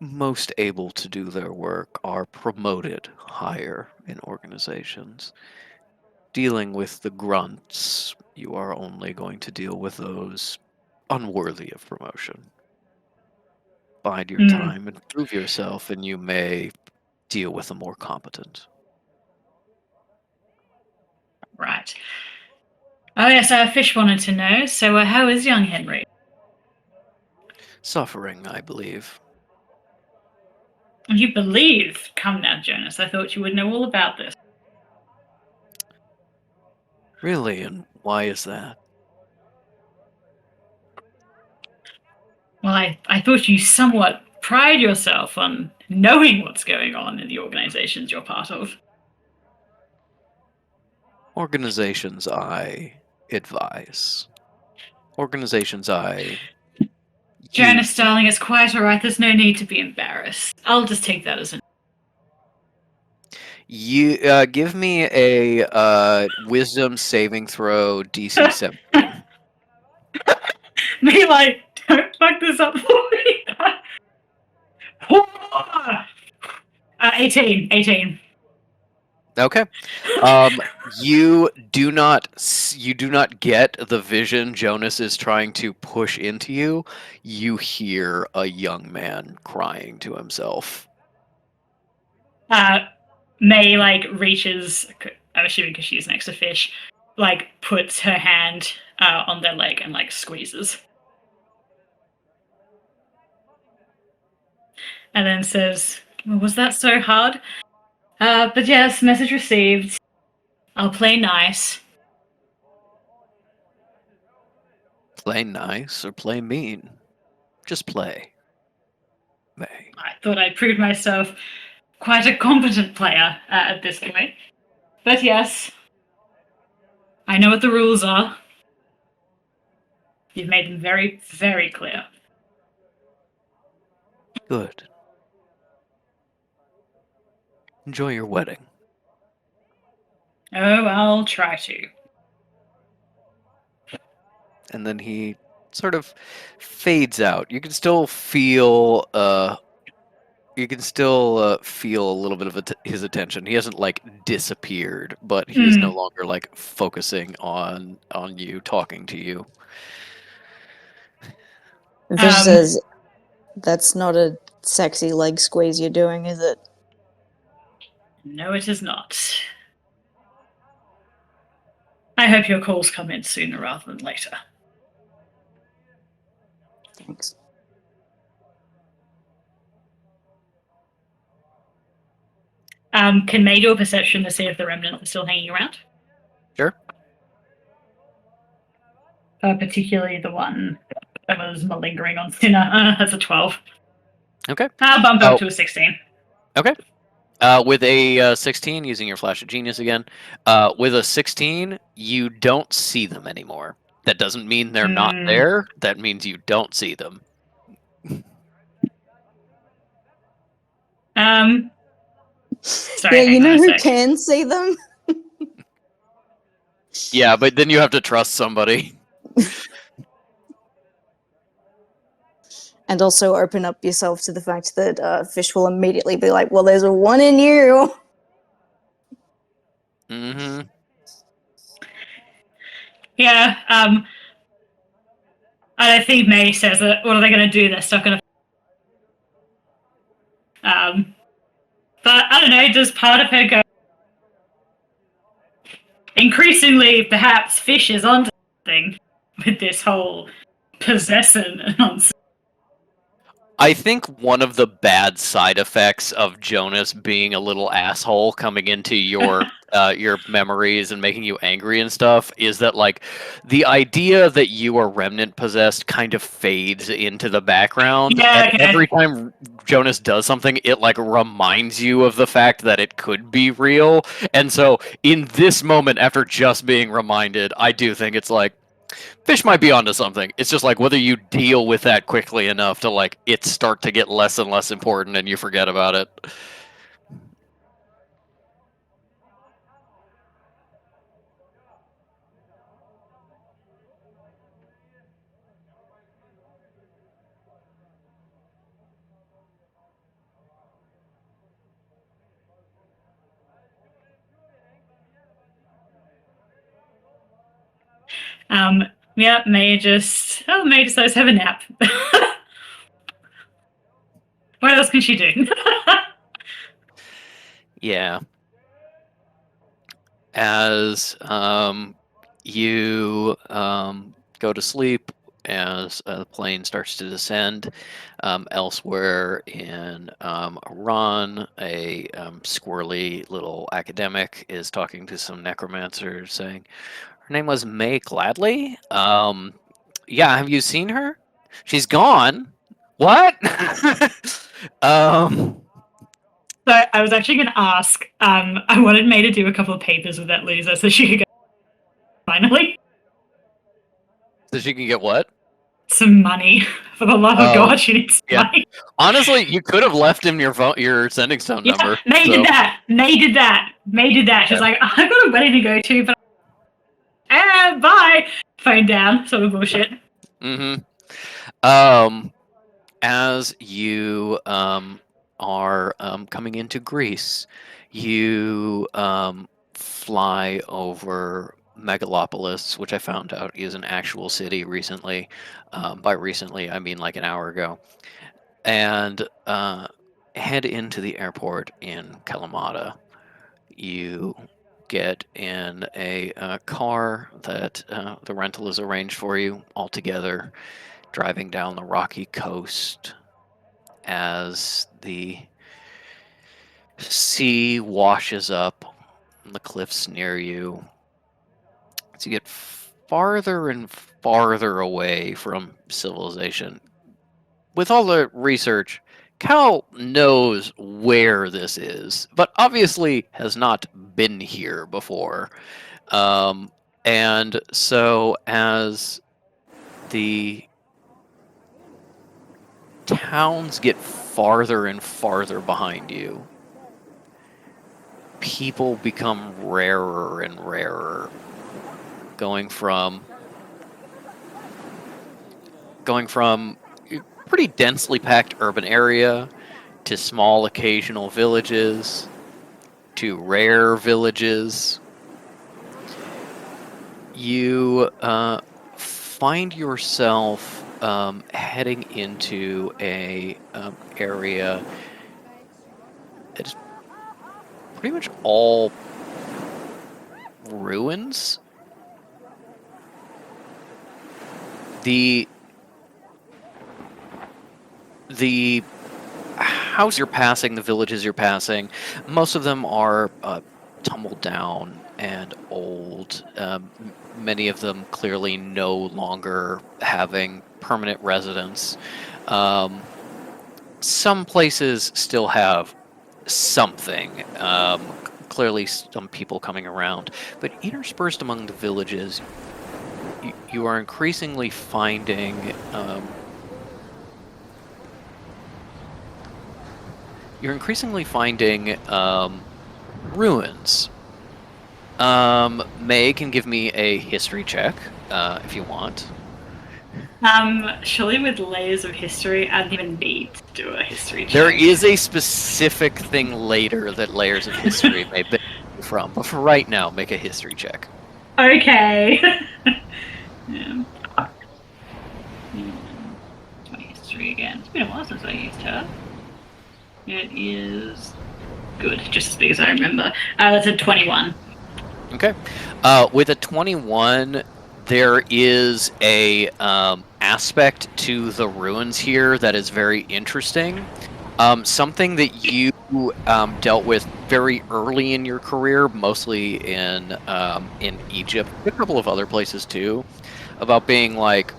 most able to do their work are promoted higher in organizations. Dealing with the grunts, you are only going to deal with those unworthy of promotion. Bide your time and prove yourself, and you may deal with the more competent. Right. Oh yes, Fish wanted to know, so how is young Henry? Suffering, I believe. You believe? Come now, Jonas, I thought you would know all about this. Really, and why is that? Well, I thought you somewhat pride yourself on knowing what's going on in the organizations you're part of. Organizations I advise. Organizations I Jonas, darling, it's quite alright. There's no need to be embarrassed. I'll just take that as an... You give me a wisdom saving throw DC 17. Me, like, don't fuck this up for me. 18. 18. Okay. You do not get the vision Jonas is trying to push into you. You hear a young man crying to himself. May, like, reaches, I'm assuming because she's next to Fish, like, puts her hand on their leg and, like, squeezes. And then says, well, was that so hard? But yes, message received. I'll play nice. Play nice or play mean. Just play. May. I thought I proved myself quite a competent player at this point. But yes, I know what the rules are. You've made them very, very clear. Good. Enjoy your wedding. Oh, I'll try to. And then he sort of fades out. You can still feel feel a little bit of his attention. He hasn't like disappeared, but he is no longer like focusing on you, talking to you. Fish says, "That's not a sexy leg squeeze you're doing, is it?" No, it is not. I hope your calls come in sooner rather than later. Thanks. Can May do a perception to see if the remnant is still hanging around? Sure. Particularly the one that was malingering on Sinner. That's a 12. Okay. I'll bump up to a 16. Okay. With a 16, using your Flash of Genius again, with a 16, you don't see them anymore. That doesn't mean they're not there. That means you don't see them. Sorry, yeah, you know who sec. can see them? Yeah, but then you have to trust somebody. And also open up yourself to the fact that Fish will immediately be like, well, there's a one in you. Mm-hmm. Yeah, I think May says that, what are they going to do? They're stuck in a... But I don't know, does part of her go... Increasingly, perhaps Fish is onto something with this whole possession nonsense. I think one of the bad side effects of Jonas being a little asshole coming into your memories and making you angry and stuff is that like the idea that you are remnant possessed kind of fades into the background, Yeah, and okay. every time Jonas does something, it like reminds you of the fact that it could be real. And so in this moment, after just being reminded, I do think it's like Fish might be onto something. It's just like whether you deal with that quickly enough to like it start to get less and less important and you forget about it. Yeah, May decides to have a nap. What else can she do? Yeah. As you go to sleep, as the plane starts to descend, elsewhere in Iran, a squirrely little academic is talking to some necromancers, saying her name was May Gladly. Yeah, have you seen her? She's gone. What? um, So I was actually going to ask. I wanted May to do a couple of papers with that loser so she could get finally so she can get what? some money. For the love of God, she needs yeah. money. Honestly, you could have left him your sending stone number. May did that. May did that. She's like, I've got a wedding to go to, but bye. Phone down. Sort of bullshit. Mm-hmm. As you are coming into Greece, you fly over Megalopolis, which I found out is an actual city recently. By recently, I mean like an hour ago. And head into the airport in Kalamata. You get in a car that the rental is arranged for you all together, driving down the rocky coast as the sea washes up on the cliffs near you. As you get farther and farther away from civilization, with all the research, Cal knows where this is, but obviously has not been here before. And so as the towns get farther and farther behind you, people become rarer and rarer, going from pretty densely packed urban area to small occasional villages to rare villages. You find yourself heading into a area that is pretty much all ruins. The house you're passing, the villages you're passing, most of them are tumbled down and old. Many of them clearly no longer having permanent residence. Some places still have something. Clearly, some people coming around, but interspersed among the villages, you are increasingly finding. You're increasingly finding ruins. May can give me a history check if you want. Surely with layers of history, I don't even need to do a history check. There is a specific thing later that layers of history may benefit from, but for right now, make a history check. Okay. Yeah. My history again. It's been a while since I used her. It is good, just as big as I remember. That's a 21. Okay. With a 21, there is a aspect to the ruins here that is very interesting. Something that you dealt with very early in your career, mostly in Egypt, a couple of other places too, about being like,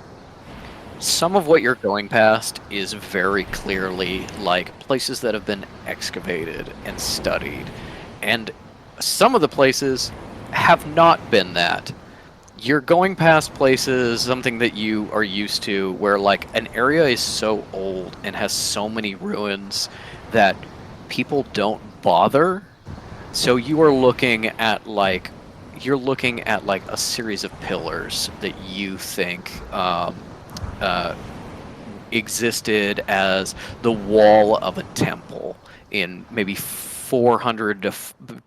some of what you're going past is very clearly like places that have been excavated and studied, and some of the places have not been that. You're going past places, something that you are used to, where like an area is so old and has so many ruins that people don't bother. So you are looking at like a series of pillars that you think existed as the wall of a temple in maybe 400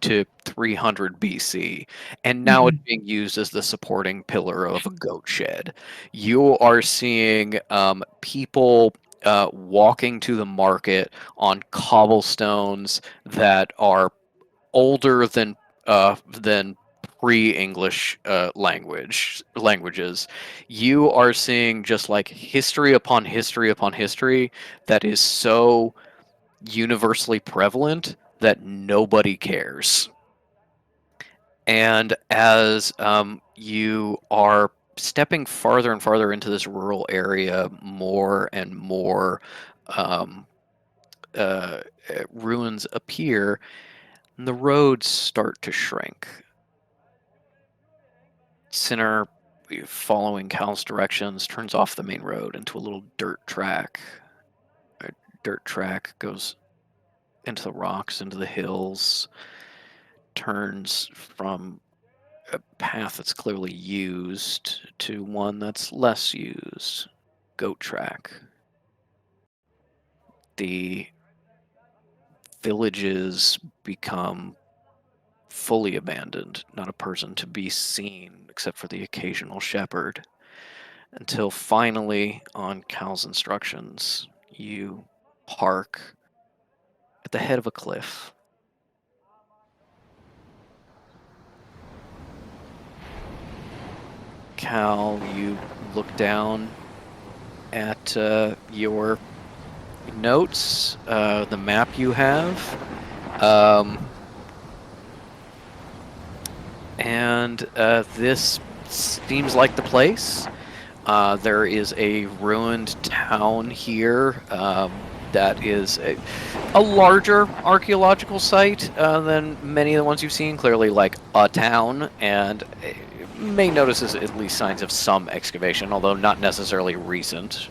to 300 BC, and now it's being used as the supporting pillar of a goat shed. You are seeing people walking to the market on cobblestones that are older than pre-English languages. You are seeing just like history upon history upon history that is so universally prevalent that nobody cares. And as you are stepping farther and farther into this rural area, more and more ruins appear, and the roads start to shrink. Sinner, following Cal's directions, turns off the main road into a little dirt track. A dirt track goes into the rocks, into the hills, turns from a path that's clearly used to one that's less used. Goat track. The villages become fully abandoned, not a person to be seen except for the occasional shepherd, until finally, on Cal's instructions, you park at the head of a cliff. Cal, you look down at your notes, the map you have, and this seems like the place. There is a ruined town here that is a larger archaeological site than many of the ones you've seen. Clearly, like a town, and may notice at least signs of some excavation, although not necessarily recent.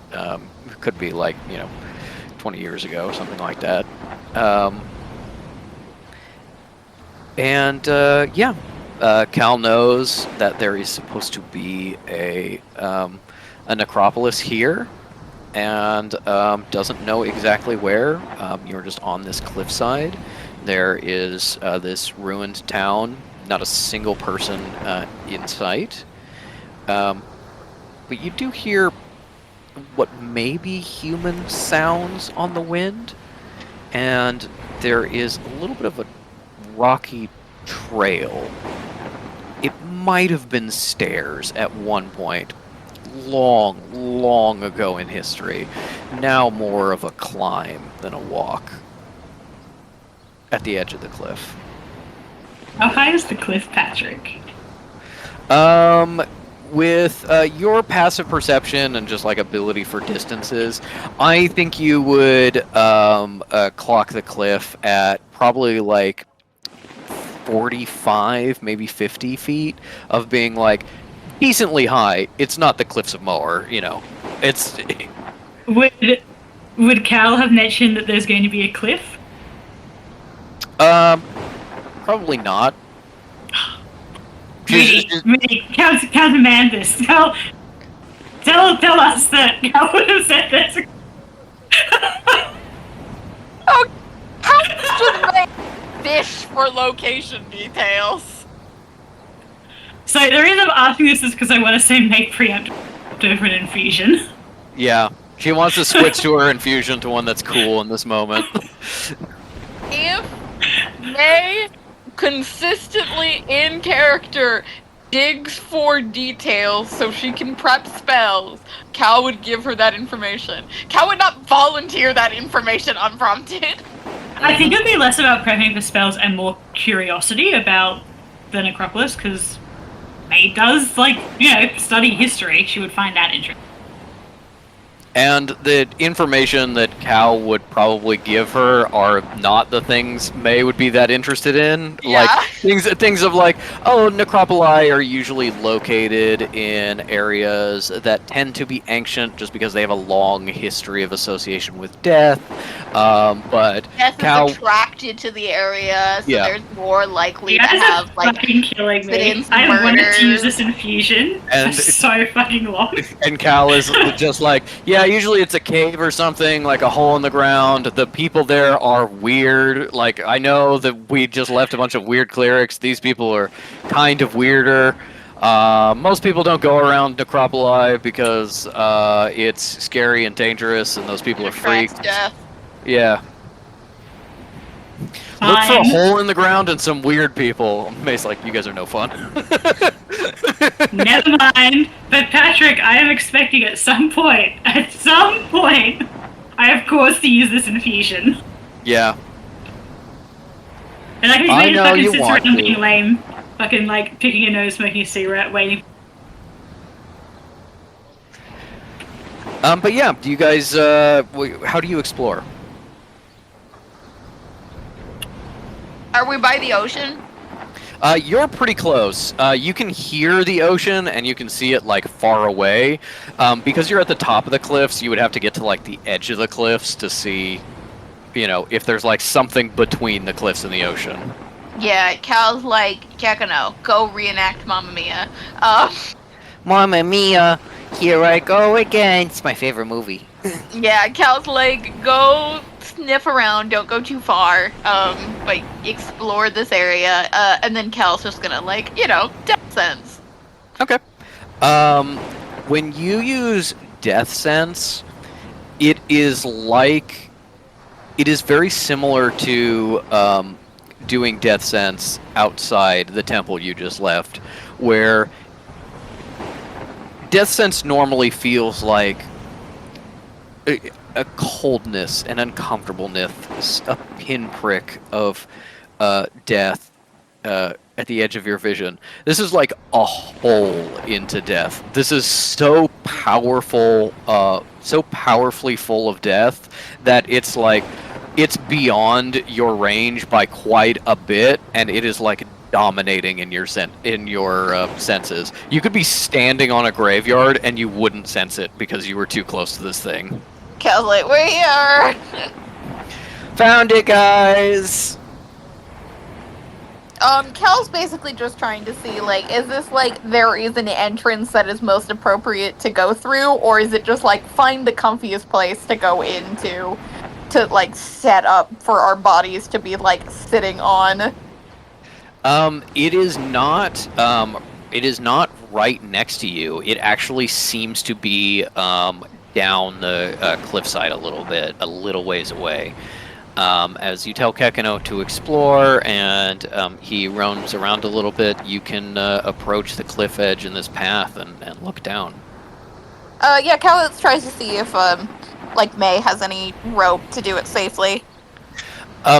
Could be like 20 years ago, something like that. Cal knows that there is supposed to be a necropolis here, and doesn't know exactly where. You're just on this cliffside. There is this ruined town, not a single person in sight. But you do hear what may be human sounds on the wind, and there is a little bit of a rocky trail. It might have been stairs at one point, long ago in history. Now more of a climb than a walk at the edge of the cliff. How high is the cliff, Patrick? With your passive perception and just like ability for distances, I think you would clock the cliff at probably like 45, maybe 50 feet of being like decently high. It's not the cliffs of Moher, It's. Would Cal have mentioned that there's going to be a cliff? Probably not. Cal's a man. This tell us that Cal would have said this. Oh, how just make fish for location details? So the reason I'm asking this is because I want to say make preemptive for an infusion. Yeah, she wants to switch to her infusion to one that's cool in this moment. If they consistently in character digs for details so she can prep spells, Cal would give her that information. Cal would not volunteer that information unprompted. I think it would be less about prepping for spells and more curiosity about the necropolis, because May does, study history. She would find that interesting. And the information that Cal would probably give her are not the things May would be that interested in. Yeah. Like things of like, oh, necropoli are usually located in areas that tend to be ancient just because they have a long history of association with death. But Death Cal is attracted to the area, so Yeah. there's more likely You to guys have are fucking killing me. sit-ins, I wanted murders. to use this infusion And- for so fucking long. and Cal is just like, yeah, usually it's a cave or something, like a hole in the ground. The people there are weird. Like, I know that we just left a bunch of weird clerics. These people are kind of weirder. Most people don't go around necropoli because it's scary and dangerous, and those people are attracts freaked. death. Yeah. Look for a Fine. hole in the ground and some weird people. May's like, you guys are no fun. Never mind. But Patrick, I am expecting at some point, I have cause to use this infusion. Yeah. And like, I he just know fucking you sits want around to. being lame. Fucking, picking a nose, smoking a cigarette, waiting. But yeah, do you guys, how do you explore? Are we by the ocean? You're pretty close. You can hear the ocean and you can see it like far away. Because you're at the top of the cliffs, you would have to get to like the edge of the cliffs to see, if there's like something between the cliffs and the ocean. Yeah, Cal's like, Jacano, go reenact Mamma Mia. Mamma Mia, here I go again. It's my favorite movie. Yeah, Cal's like, go sniff around, don't go too far, but explore this area, and then Cal's just gonna, death sense. Okay. When you use Death Sense, it is very similar to doing Death Sense outside the temple you just left, where Death Sense normally feels like a coldness, an uncomfortableness, a pinprick of death at the edge of your vision. This is like a hole into death. This is so powerful, so powerfully full of death that it's beyond your range by quite a bit, and it is like dominating in your senses. You could be standing on a graveyard and you wouldn't sense it because you were too close to this thing. Cal's like, we're here! Found it, guys! Cal's basically just trying to see, is this, there is an entrance that is most appropriate to go through, or is it just, find the comfiest place to go into to, set up for our bodies to be, sitting on? It is not right next to you. It actually seems to be, down the cliffside a little ways away. As you tell Kekino to explore and he roams around a little bit, you can approach the cliff edge in this path and look down. Yeah, Cal tries to see if, May has any rope to do it safely.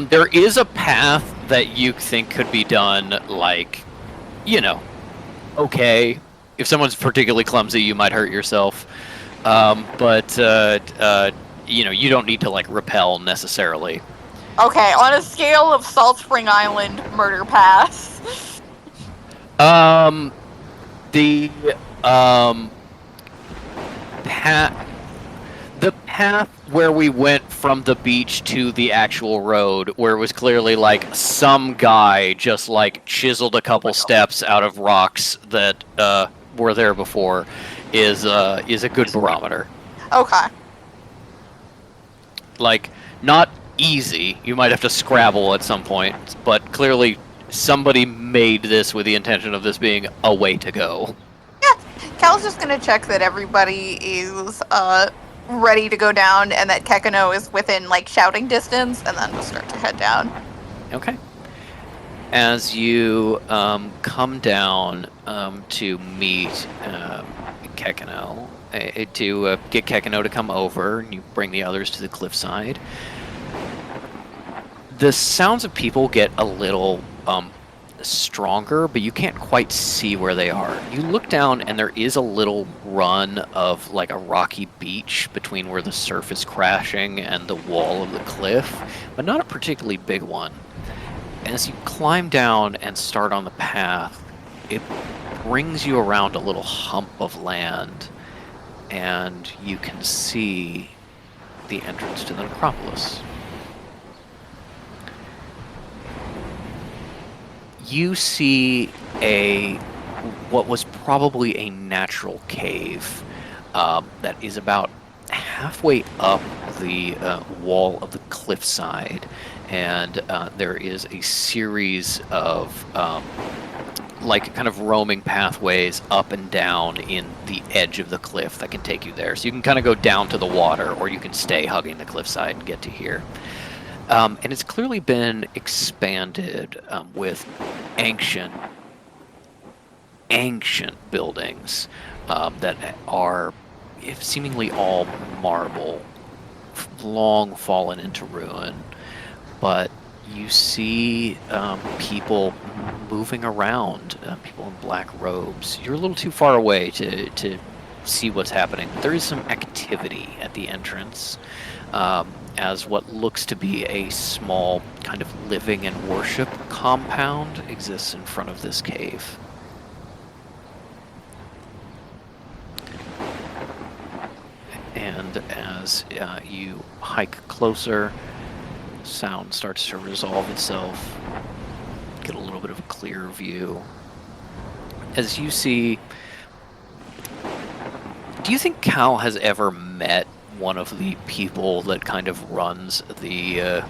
There is a path that you think could be done, okay. If someone's particularly clumsy, you might hurt yourself. But you don't need to, rappel necessarily. Okay, on a scale of Salt Spring Island murder pass. The path where we went from the beach to the actual road, where it was clearly some guy just chiseled a couple steps out of rocks that were there before, is a good barometer. Okay. Not easy. You might have to scrabble at some point, but clearly somebody made this with the intention of this being a way to go. Yeah, Cal's just gonna check that everybody is ready to go down and that Kekino is within shouting distance, and then just start to head down. Okay. as you come down to meet Kekino, to get Kekino to come over, and you bring the others to the cliffside, the sounds of people get a little stronger, but you can't quite see where they are. You look down, and there is a little run of like a rocky beach between where the surf is crashing and the wall of the cliff, but not a particularly big one. As you climb down and start on the path, it brings you around a little hump of land, and you can see the entrance to the necropolis. You see what was probably a natural cave that is about halfway up the wall of the cliffside, and there is a series of like kind of roaming pathways up and down in the edge of the cliff that can take you there. So you can kind of go down to the water, or you can stay hugging the cliffside and get to here. And it's clearly been expanded with ancient buildings that are seemingly all marble, long fallen into ruin. But you see people moving around, people in black robes. You're a little too far away to see what's happening. There is some activity at the entrance. As what looks to be a small kind of living and worship compound exists in front of this cave. And as you hike closer, sound starts to resolve itself, get a little bit of a clearer view. As you see, do you think Cal has ever met one of the people that kind of runs the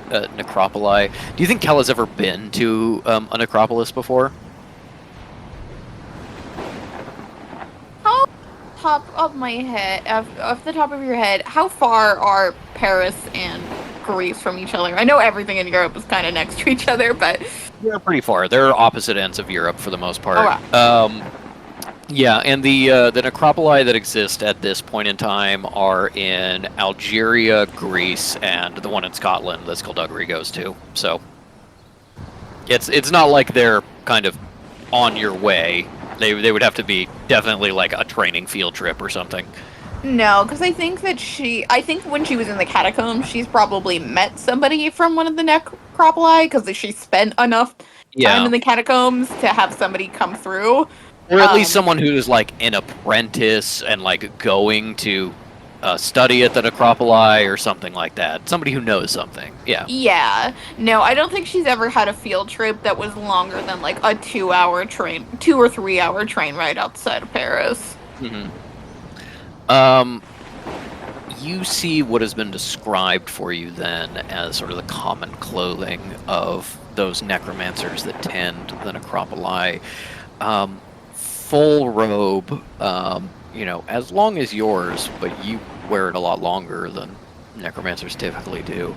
necropoli? Do you think Cal has ever been to a necropolis before? Top of my head, off the top of your head, how far are Paris and Greece from each other? I know everything in Europe is kind of next to each other, but They're pretty far. They're opposite ends of Europe for the most part. Oh, wow. Yeah, and the necropoli that exist at this point in time are in Algeria, Greece, and the one in Scotland that Skullduggery goes to. So it's not like they're kind of on your way. They would have to be definitely like a training field trip or something. No, because I think when she was in the catacombs, she's probably met somebody from one of the necropoli, because she spent enough time in the catacombs to have somebody come through. Or at least someone who's like an apprentice and like going to study at the necropoli or something like that. Somebody who knows something. Yeah. Yeah. No, I don't think she's ever had a field trip that was longer than like a 2 or 3 hour train ride outside of Paris. Mm-hmm. You see what has been described for you then as sort of the common clothing of those necromancers that tend the necropoli. Full robe, as long as yours, but you wear it a lot longer than necromancers typically do,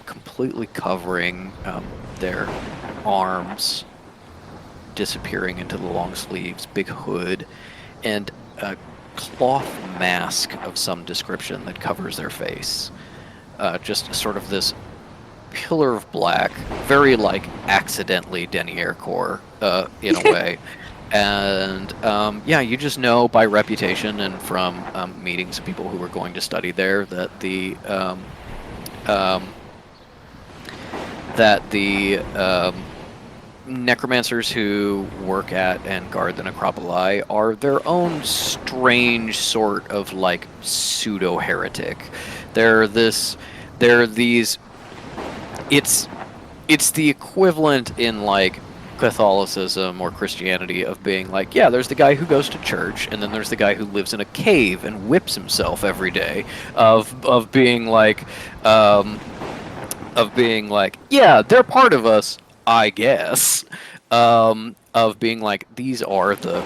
completely covering their arms, disappearing into the long sleeves, big hood, and a cloth mask of some description that covers their face. Just sort of this pillar of black, very like accidentally Denier Corps in a way. And you just know by reputation and from meetings of people who were going to study there that the necromancers who work at and guard the necropoli are their own strange sort of like pseudo heretic. They're these. It's the equivalent in like Catholicism or Christianity of being like, yeah, there's the guy who goes to church, and then there's the guy who lives in a cave and whips himself every day. Of being like, yeah, they're part of us, I guess. Of being like, these are the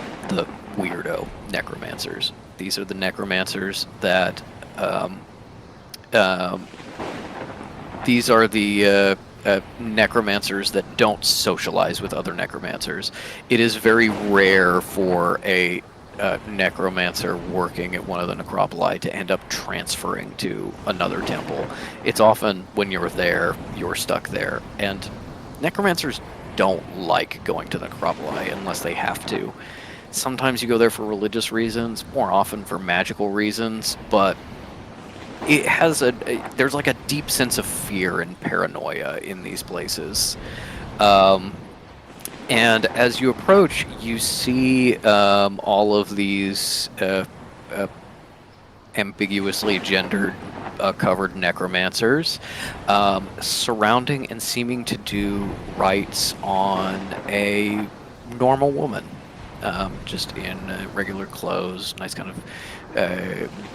weirdo necromancers. These are the necromancers that these are the necromancers that don't socialize with other necromancers. It is very rare for a necromancer working at one of the necropoli to end up transferring to another temple. It's often when you're there, you're stuck there. And necromancers don't like going to the necropoli unless they have to. Sometimes you go there for religious reasons, more often for magical reasons, but it has there's like a deep sense of fear and paranoia in these places. And as you approach, you see all of these ambiguously gendered covered necromancers surrounding and seeming to do rites on a normal woman, just in regular clothes, nice kind of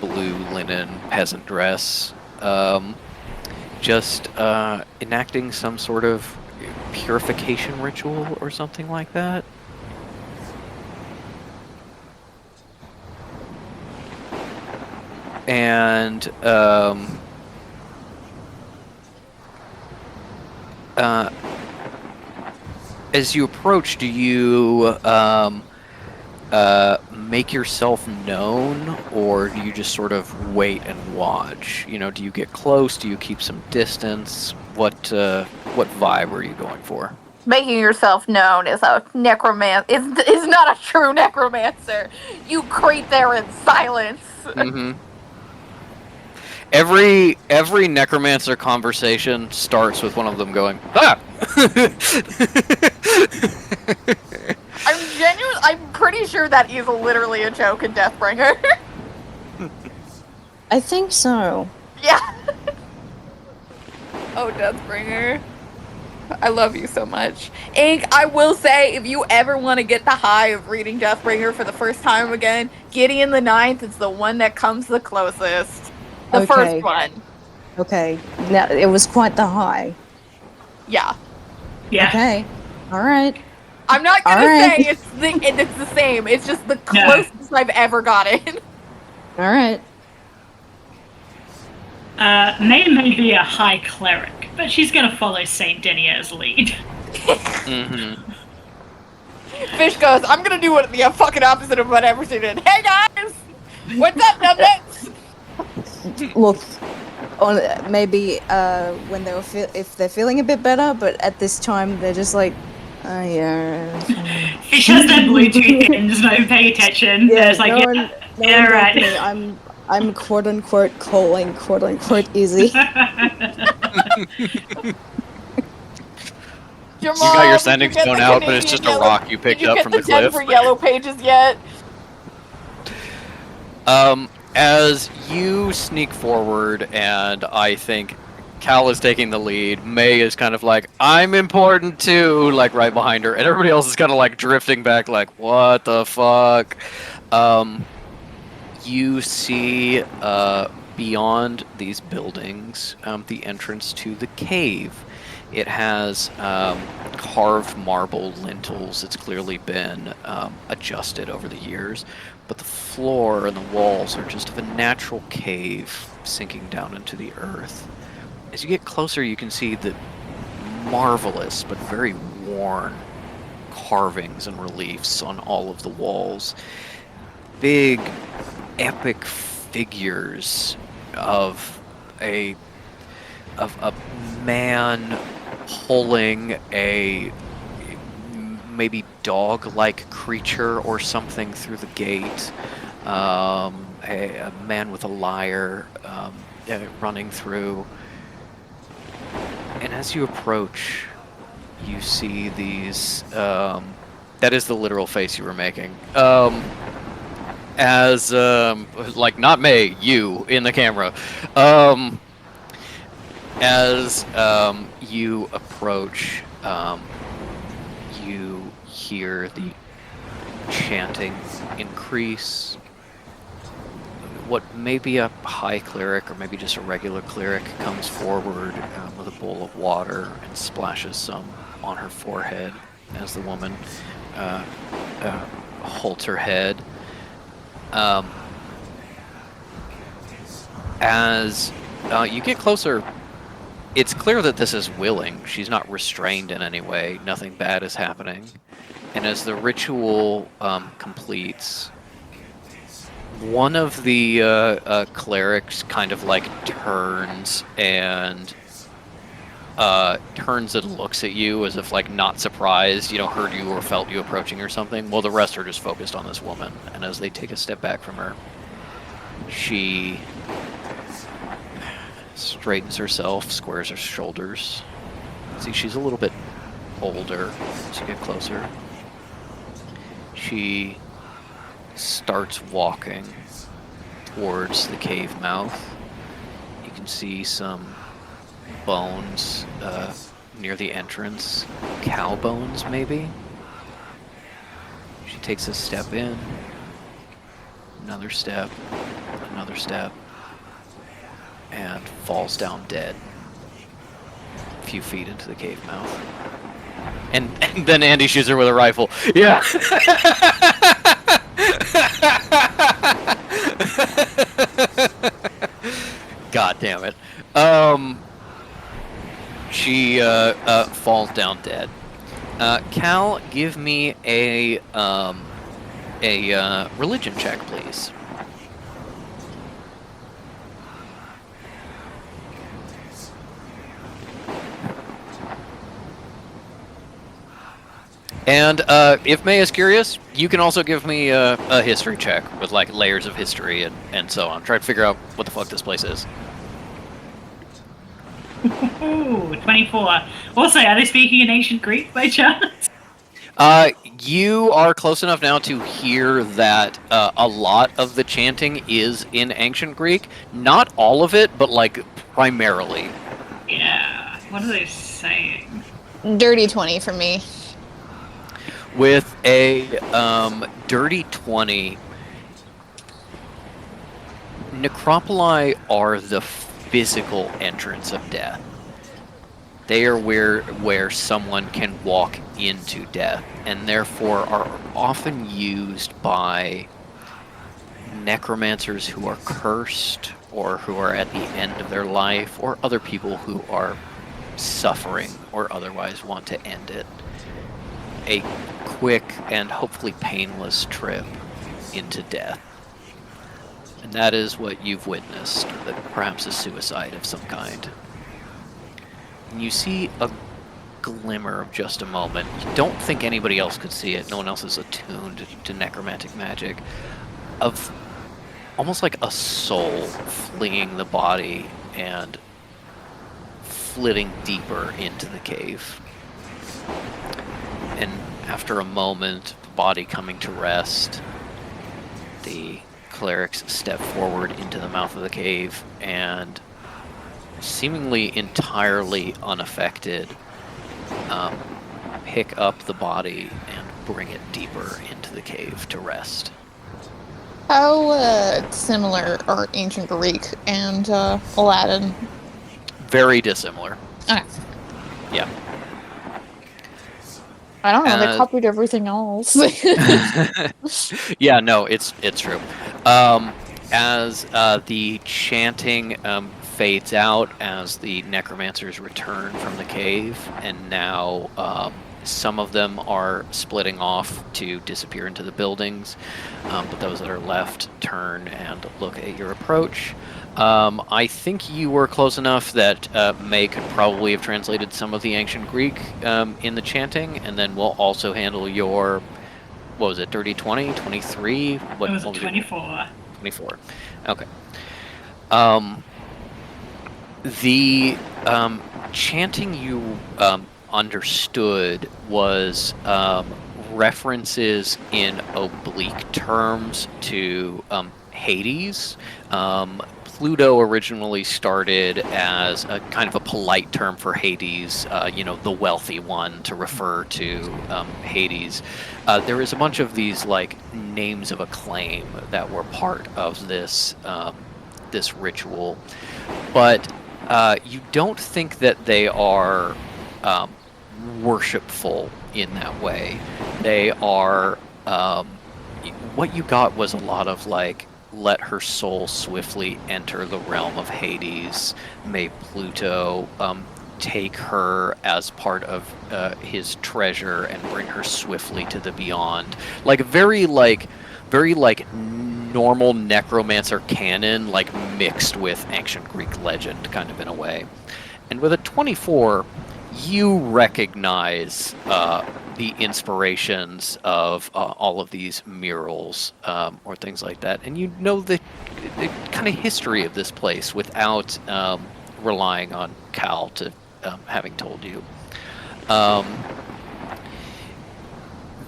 blue linen peasant dress, just enacting some sort of purification ritual or something like that. And as you approach, do you make yourself known, or do you just sort of wait and watch? You know, do you get close? Do you keep some distance? What vibe are you going for? Making yourself known is a is not a true necromancer. You creep there in silence. Mm-hmm. Every necromancer conversation starts with one of them going, "Ah!" I'm pretty sure that is literally a joke in Deathbringer. I think so. Yeah. Oh, Deathbringer. I love you so much. Ink, I will say, if you ever want to get the high of reading Deathbringer for the first time again, Gideon the Ninth is the one that comes the closest. The Okay. first one. Okay. Now, it was quite the high. Yeah. Yeah. Okay. All right. I'm not gonna Alright. say it's the same. It's just the closest I've ever gotten. All right. May be a high cleric, but she's gonna follow Saint Denier's lead. Mm-hmm. Fish goes, I'm gonna do the fucking opposite of whatever she did. Hey guys! What's up, numbnuts? Look, maybe when if they're feeling a bit better, but at this time they're just like, oh yeah. Fish has their Bluetooth in, just not even paying attention. Yeah, It's like, no one right. me. I'm quote unquote calling quote unquote easy. Jamal, You got your did sending get stone the out, but it's Canadian just a yellow- rock you picked did you up get from the the cliff. Denver Yellow Pages yet? As you sneak forward, and I think Cal is taking the lead, May is kind of like, I'm important too, like right behind her, and everybody else is kind of like drifting back, like, what the fuck? You see beyond these buildings the entrance to the cave. It has carved marble lintels. It's clearly been adjusted over the years, but the floor and the walls are just of a natural cave sinking down into the earth. As you get closer, you can see the marvelous but very worn carvings and reliefs on all of the walls. Big, epic figures of a man pulling a maybe dog-like creature or something through the gate. A man with a lyre running through. And as you approach, you see these... that is the literal face you were making. As, like, not May, you, in the camera. As you approach, you hear the chanting increase. What may be a high cleric or maybe just a regular cleric comes forward with a bowl of water and splashes some on her forehead as the woman holds her head. As you get closer, it's clear that this is willing. She's not restrained in any way. Nothing bad is happening. And as the ritual completes, one of the clerics kind of like turns and looks at you as if like not surprised, heard you or felt you approaching or something. Well, the rest are just focused on this woman. And as they take a step back from her, she straightens herself, squares her shoulders. See, she's a little bit older as you get closer. She starts walking towards the cave mouth. You can see some bones near the entrance. Cow bones, maybe? She takes a step in. Another step. Another step. And falls down dead a few feet into the cave mouth. And then Andy shoots her with a rifle. Yeah. God damn it. She falls down dead. Cal, give me a religion check, please. And if May is curious, you can also give me a history check with like layers of history and so on. Try to figure out what the fuck this place is. Ooh, 24. Also, are they speaking in ancient Greek by chance? You are close enough now to hear that a lot of the chanting is in ancient Greek. Not all of it, but like primarily. Yeah. What are they saying? Dirty 20 for me. With a dirty 20, necropoli are the physical entrance of death. They are where someone can walk into death, and therefore are often used by necromancers who are cursed, or who are at the end of their life, or other people who are suffering or otherwise want to end it. A quick and hopefully painless trip into death. And that is what you've witnessed, that perhaps a suicide of some kind. And you see a glimmer of just a moment. You don't think anybody else could see it. No one else is attuned to necromantic magic. Of almost like a soul fleeing the body and flitting deeper into the cave. And after a moment, the body coming to rest, the clerics step forward into the mouth of the cave and, seemingly entirely unaffected, pick up the body and bring it deeper into the cave to rest. How similar are ancient Greek and Aladdin? Very dissimilar. Okay. Yeah. I don't know. They copied everything else. Yeah, no, it's true. As the chanting fades out, as the necromancers return from the cave, and now some of them are splitting off to disappear into the buildings, but those that are left turn and look at your approach. I think you were close enough that May could probably have translated some of the ancient Greek in the chanting, and then we'll also handle your, what was it, dirty 20, 23? What It was was 24. 24. Okay. The chanting you understood was references in oblique terms to Hades. Pluto originally started as a kind of a polite term for Hades, the wealthy one, to refer to Hades. There is a bunch of these like names of acclaim that were part of this this ritual, but you don't think that they are worshipful in that way. They are what you got was a lot of like let her soul swiftly enter the realm of Hades. May Pluto take her as part of his treasure and bring her swiftly to the beyond. Like very normal necromancer canon, like mixed with ancient Greek legend, kind of in a way. And with a 24, you recognize the inspirations of all of these murals or things like that, and you know the kind of history of this place without relying on Cal to having told you.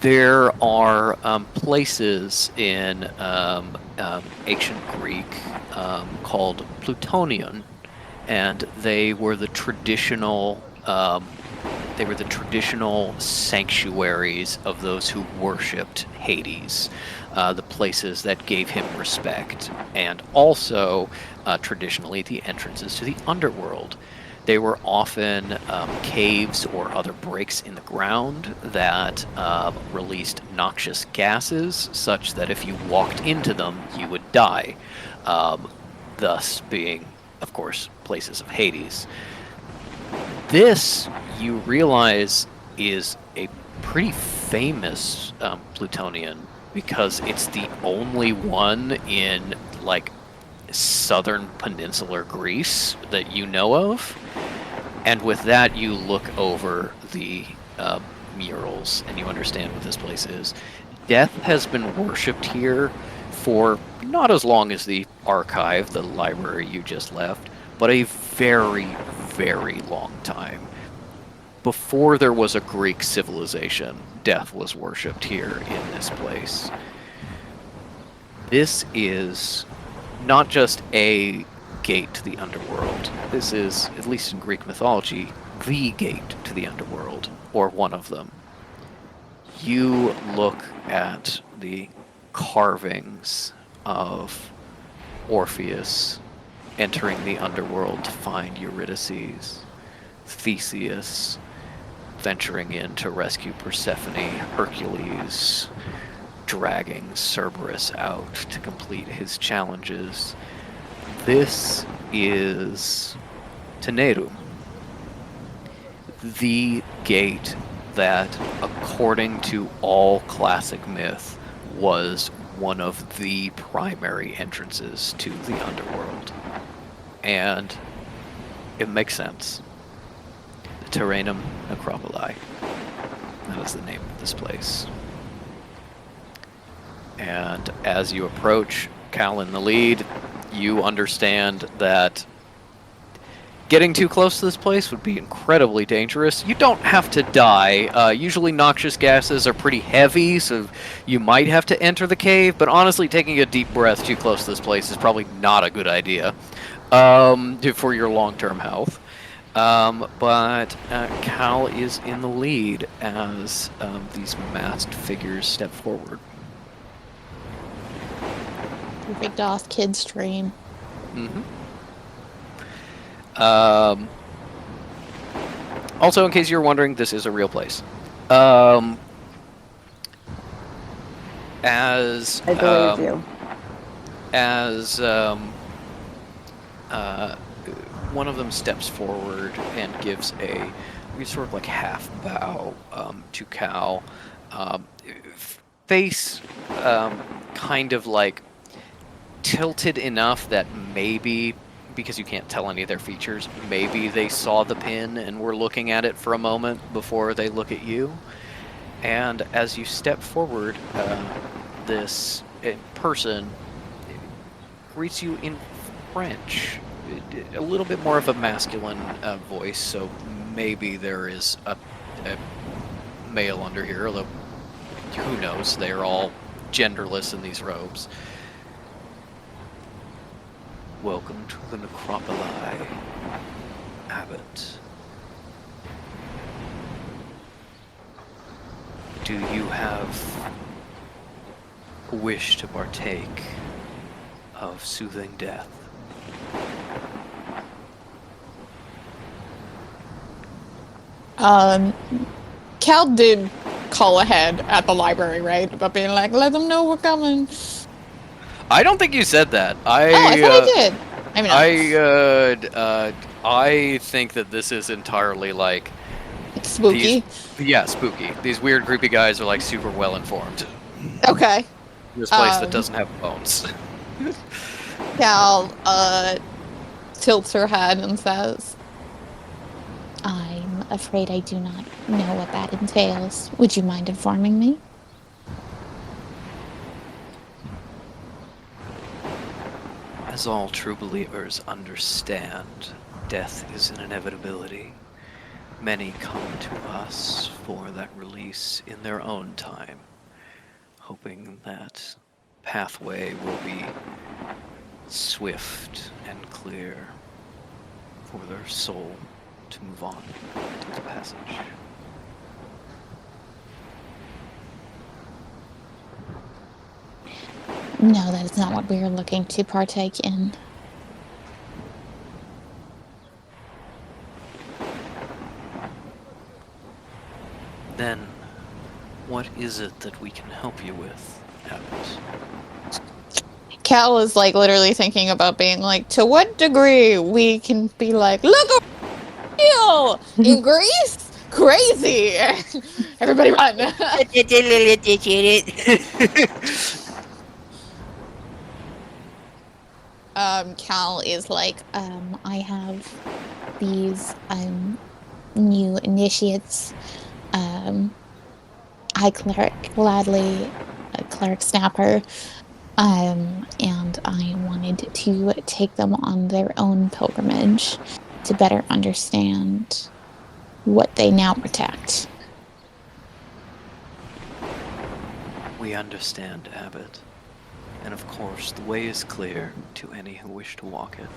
There are places in ancient Greek called Plutonian, and they were the traditional sanctuaries of those who worshipped Hades, the places that gave him respect, and also traditionally the entrances to the underworld. They were often caves or other breaks in the ground that released noxious gases, such that if you walked into them, you would die, thus being, of course, places of Hades. This, you realize, is a pretty famous Plutonian, because it's the only one in, like, southern peninsular Greece that you know of. And with that, you look over the murals and you understand what this place is. Death has been worshipped here for not as long as the archive, the library you just left, but a very, very long time. Before there was a Greek civilization, death was worshipped here in this place. This is not just a gate to the underworld. This is, at least in Greek mythology, the gate to the underworld, or one of them. You look at the carvings of Orpheus entering the underworld to find Eurydice, Theseus venturing in to rescue Persephone, Hercules dragging Cerberus out to complete his challenges. This is Tenerum, the gate that, according to all classic myth, was one of the primary entrances to the underworld. And it makes sense. The Terranum Necropoli. That is the name of this place. And as you approach, Cal in the lead, you understand that getting too close to this place would be incredibly dangerous. You don't have to die. Usually noxious gases are pretty heavy, so you might have to enter the cave, but honestly, taking a deep breath too close to this place is probably not a good idea for your long-term health. But Cal is in the lead as these masked figures step forward. Perfect Doth Kids stream. Mm-hmm. Also, in case you're wondering, this is a real place. As I believe you. As one of them steps forward and gives a sort of like half bow to Cal, face kind of like tilted enough that maybe, because you can't tell any of their features, maybe they saw the pin and were looking at it for a moment before they look at you. And as you step forward, this person greets you in French, a little bit more of a masculine voice, so maybe there is a male under here, although who knows, they're all genderless in these robes. Welcome to the Necropoli, Abbot. Do you have a wish to partake of soothing death? Cal did call ahead at the library, right? About being like, let them know we're coming. I don't think you said that. Oh, I thought I did. Maybe not. I think that this is entirely like It's spooky. spooky. These weird, creepy guys are like super well informed. Okay. This place that doesn't have bones. Cal tilts her head and says, I'm afraid I do not know what that entails. Would you mind informing me? As all true believers understand, death is an inevitability. Many come to us for that release in their own time, hoping that pathway will be swift and clear for their soul to move on to the passage. No, that is not what we are looking to partake in. Then, what is it that we can help you with, Abbott? Cal is like literally thinking about being like, to what degree we can be like, look real in Greece? Crazy! Everybody run! Cal is like, I have these new initiates. High cleric gladly, cleric snapper, and I wanted to take them on their own pilgrimage to better understand what they now protect. We understand, Abbott. And of course, the way is clear to any who wish to walk it.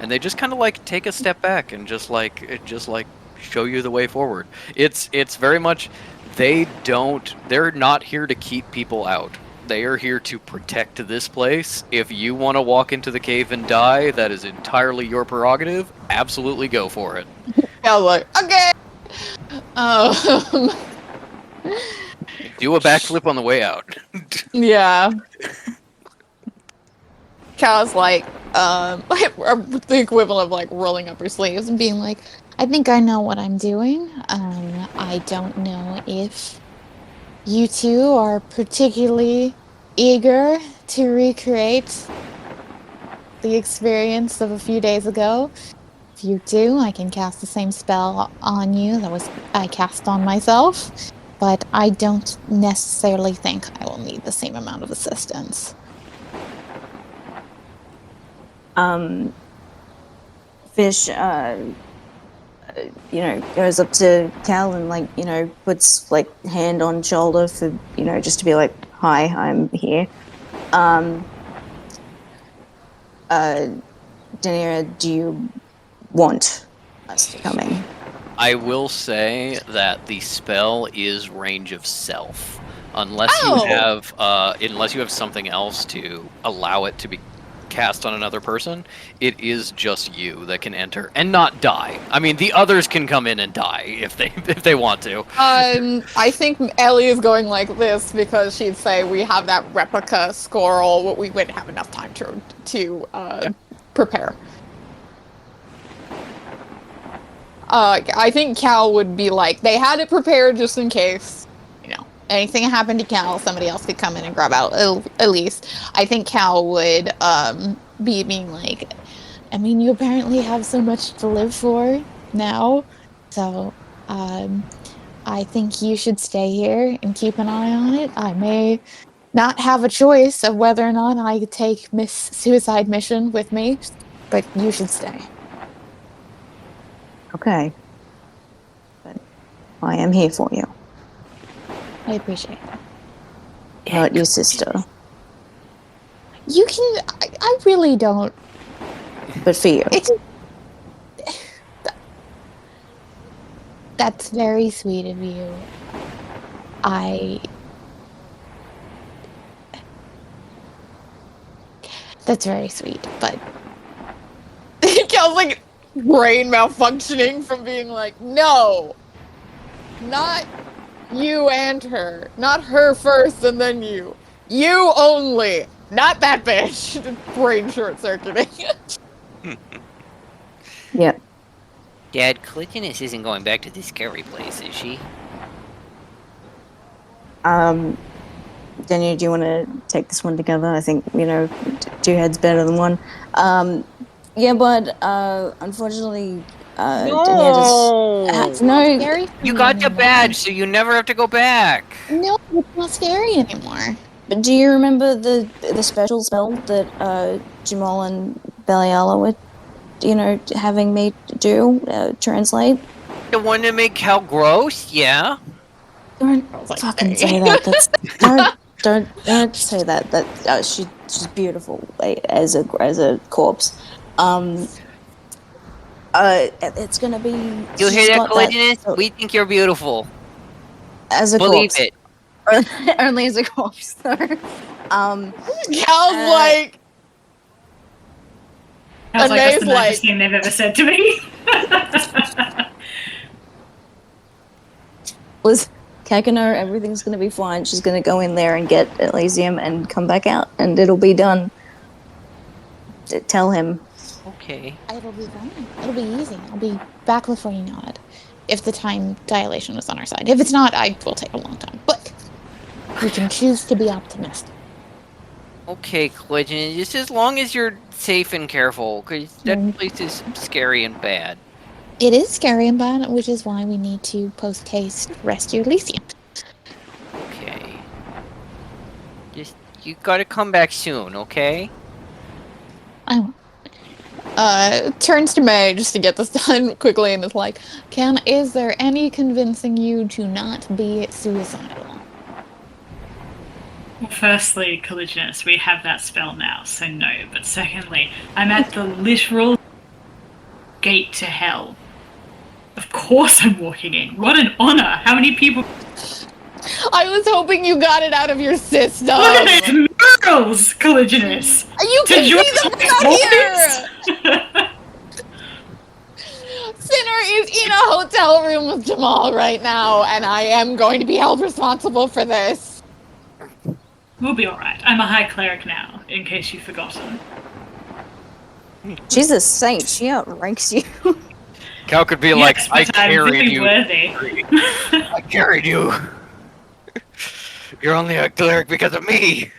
And they just kind of like take a step back and just like show you the way forward. It's very much they're not here to keep people out. They are here to protect this place. If you want to walk into the cave and die, that is entirely your prerogative. Absolutely go for it. I was like, okay. Do a backflip on the way out. Yeah. Cal's like, the equivalent of like rolling up her sleeves and being like, I think I know what I'm doing. I don't know if you two are particularly eager to recreate the experience of a few days ago. If you do, I can cast the same spell on you that I cast on myself, but I don't necessarily think I will need the same amount of assistance. Fish, goes up to Cal and puts hand on shoulder for just to be like, hi, I'm here. Daenerys, do you want us to come in? I will say that the spell is range of self, unless you have something else to allow it to be cast on another person. It is just you that can enter and not die. I mean, the others can come in and die if they want to. I think Ellie is going like this because she'd say we have that replica scroll, but we wouldn't have enough time to prepare. I think Cal would be like, they had it prepared just in case, anything happened to Cal, somebody else could come in and grab out at least. I think Cal would be being like, I mean, you apparently have so much to live for now, so I think you should stay here and keep an eye on it. I may not have a choice of whether or not I take Miss Suicide Mission with me, but you should stay. Okay. But I am here for you. I appreciate that. Not your sister. You can... I really don't. But for you. That's very sweet of you. That's very sweet, but... Cal's like brain malfunctioning from being like, no! Not you and her. Not her first and then you. You only! Not that fish. Brain short-circuiting. Yeah. Dad, Clintonus isn't going back to this scary place, is she? Daniel, do you want to take this one together? I think, two heads better than one. Yeah, but unfortunately, Danielle just no. Scary for You me got the anymore. badge, so you never have to go back. No, it's not scary anymore. But do you remember the special spell that Jamal and Beliala were, having me do translate? The one that made Cal gross? Yeah. Don't fucking say that. That's don't say that. That she's beautiful as a corpse. It's gonna be. You hear she's that, got Clintonus? We think you're beautiful. as a Believe corpse. it. Only as a corpse, though. Cal's like. I was like, that's the May's nicest thing they've ever said to me. With Kakano, everything's gonna be fine. She's gonna go in there and get Elysium and come back out, and it'll be done. Tell him. Okay. It'll be fine. It'll be easy. I'll be back before you know it. If the time dilation is on our side. If it's not, I will take a long time. But we can choose to be optimistic. Okay, Clinton, just as long as you're safe and careful, because that place is scary and bad. It is scary and bad, which is why we need to post-haste rescue Elysium. Okay. Just, you gotta come back soon, okay? I will. Turns to May just to get this done quickly and is like, is there any convincing you to not be suicidal? Well, firstly, Collisionist, we have that spell now, so no. But secondly, I'm at the literal gate to hell. Of course I'm walking in. What an honor. How many people... I was hoping you got it out of your system. Look at these murals, Collisionist! You can see them from here! Sinner is in a hotel room with Jamal right now, and I am going to be held responsible for this. We'll be alright. I'm a high cleric now, in case you've forgotten. She's a saint. She outranks you. Cal could be Yes, like, I but I'm carried very you. worthy. I carried you. You're only a cleric because of me.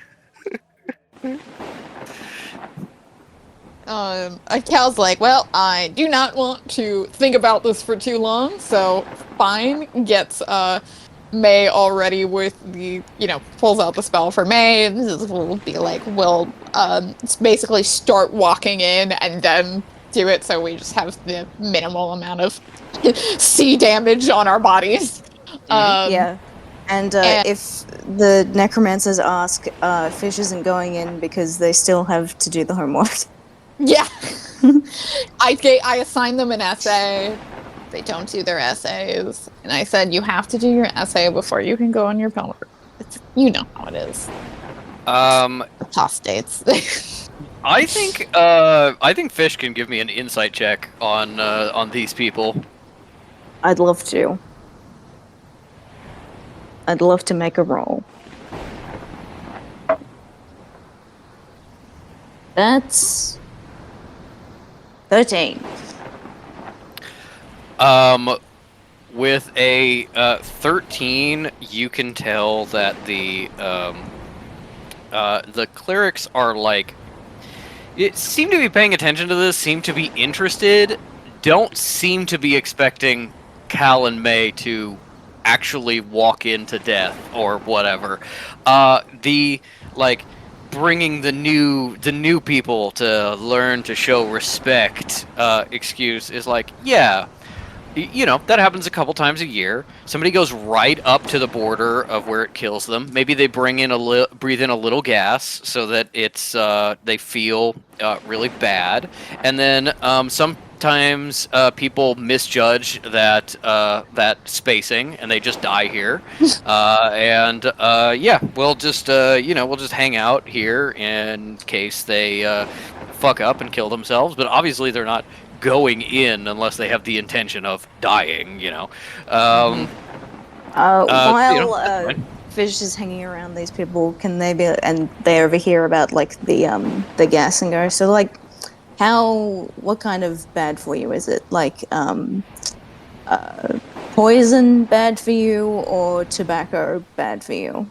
Cal's like, well, I do not want to think about this for too long, so fine. Gets May already with the, pulls out the spell for May. This will be like, we'll basically start walking in and then do it, so we just have the minimal amount of sea damage on our bodies. Yeah. And if the necromancers ask, Fish isn't going in because they still have to do the homework. Yeah. I assigned them an essay. They don't do their essays. And I said, you have to do your essay before you can go on your pilgrimage. You know how it is. Apostates. I think Fish can give me an insight check on these people. I'd love to. I'd love to make a roll. That's 13. With a 13, you can tell that the clerics are like, seem to be paying attention to this, seem to be interested, don't seem to be expecting Cal and May to actually walk into death or whatever. Bringing the new people to learn to show respect excuse is like, yeah, that happens a couple times a year. Somebody goes right up to the border of where it kills them. Maybe they breathe in a little gas so that it's they feel really bad, and then sometimes people misjudge that spacing and they just die here. Yeah, we'll just hang out here in case they fuck up and kill themselves. But obviously they're not going in unless they have the intention of dying, While Fish is hanging around these people, can they be, and they overhear about like the gas and go, so like what kind of bad for you is it? Like poison bad for you or tobacco bad for you?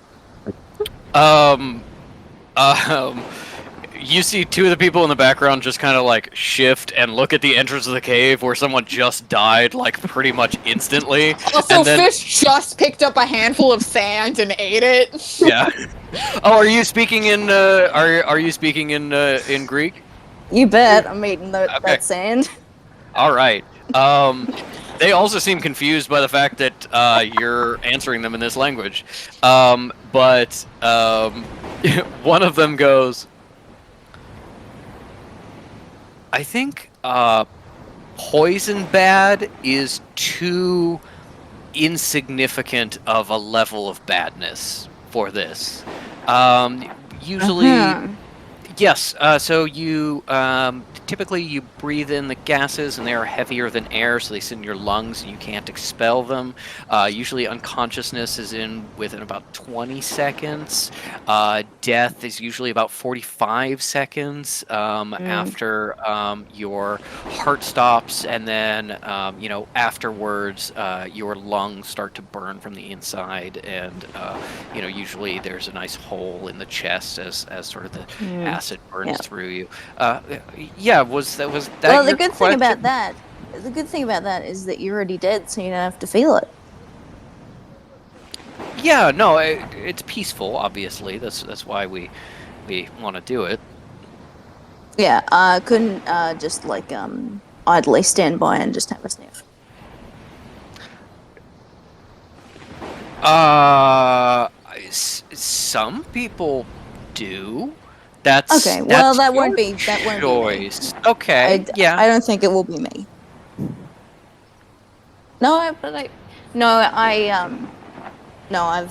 You see two of the people in the background just kind of like shift and look at the entrance of the cave where someone just died, like pretty much instantly. Also, and then, Fish just picked up a handful of sand and ate it. Yeah. Oh, are you speaking in? Are you speaking in Greek? You bet. I'm eating that sand. All right. They also seem confused by the fact that you're answering them in this language. But one of them goes, I think poison bad is too insignificant of a level of badness for this. Usually, yes. So you typically you breathe in the gases, and they are heavier than air, so they sit in your lungs, and you can't expel them. Usually, unconsciousness is within about 20 seconds. Death is usually about 45 seconds after your heart stops, and then afterwards your lungs start to burn from the inside, and usually there's a nice hole in the chest as sort of the acid burns through you. Was that well, the your good question? thing about that is that you're already dead, so you don't have to feel it. Yeah, no, it's peaceful. Obviously, that's why we want to do it. Yeah, I couldn't just like idly stand by and just have a sniff. Some people do. That's okay. Well, that your won't be choice. Me. Okay. I don't think it will be me. No, I've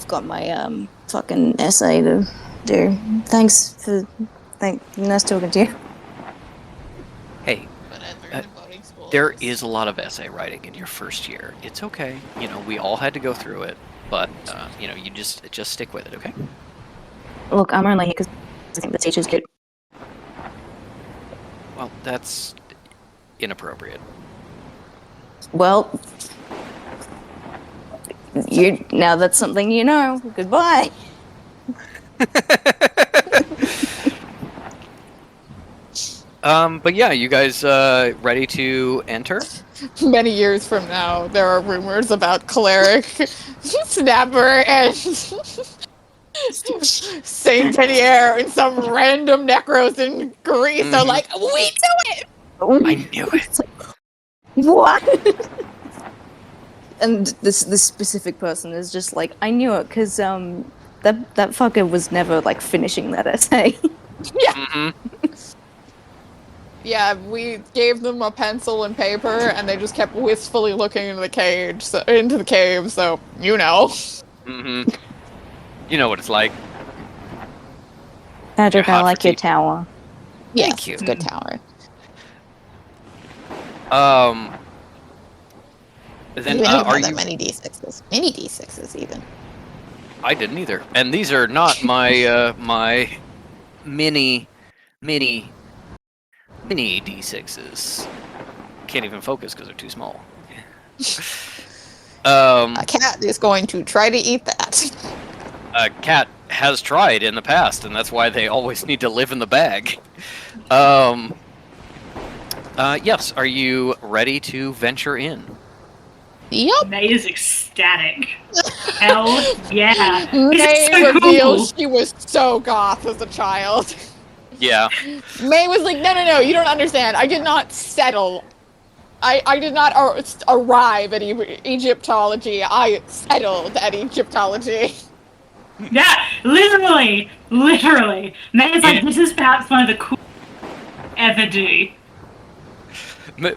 got my fucking essay to do. Nice talking to you. Hey, there is a lot of essay writing in your first year. It's okay. We all had to go through it, but you just stick with it, okay? Look, I'm only here because I think the teacher's good. Well, that's inappropriate. Well, now that's something you know. Goodbye. But yeah, you guys ready to enter? Many years from now, there are rumors about Cleric, Snapper, and Saint Penier and some random necros in Greece are like, we do it! I knew it. What? And this specific person is just like, I knew it because that fucker was never like finishing that essay. Yeah. Yeah, we gave them a pencil and paper, and they just kept wistfully looking into the cave. So you know. You know what it's like. Patrick, I like your tower. Yeah, Thank you. It's a good tower. Then are you many D6s? Many D6s even. I didn't either, and these are not my my mini D6s. Can't even focus because they're too small. A cat is going to try to eat that. A cat has tried in the past, and that's why they always need to live in the bag. Yes, are you ready to venture in? Yep. May is ecstatic. Hell yeah. May so reveals cool. she was so goth as a child. Yeah. May was like, no, you don't understand. I did not settle. I did not arrive at Egyptology. I settled at Egyptology. Yeah, literally. May is like, this is perhaps one of the coolest ever do.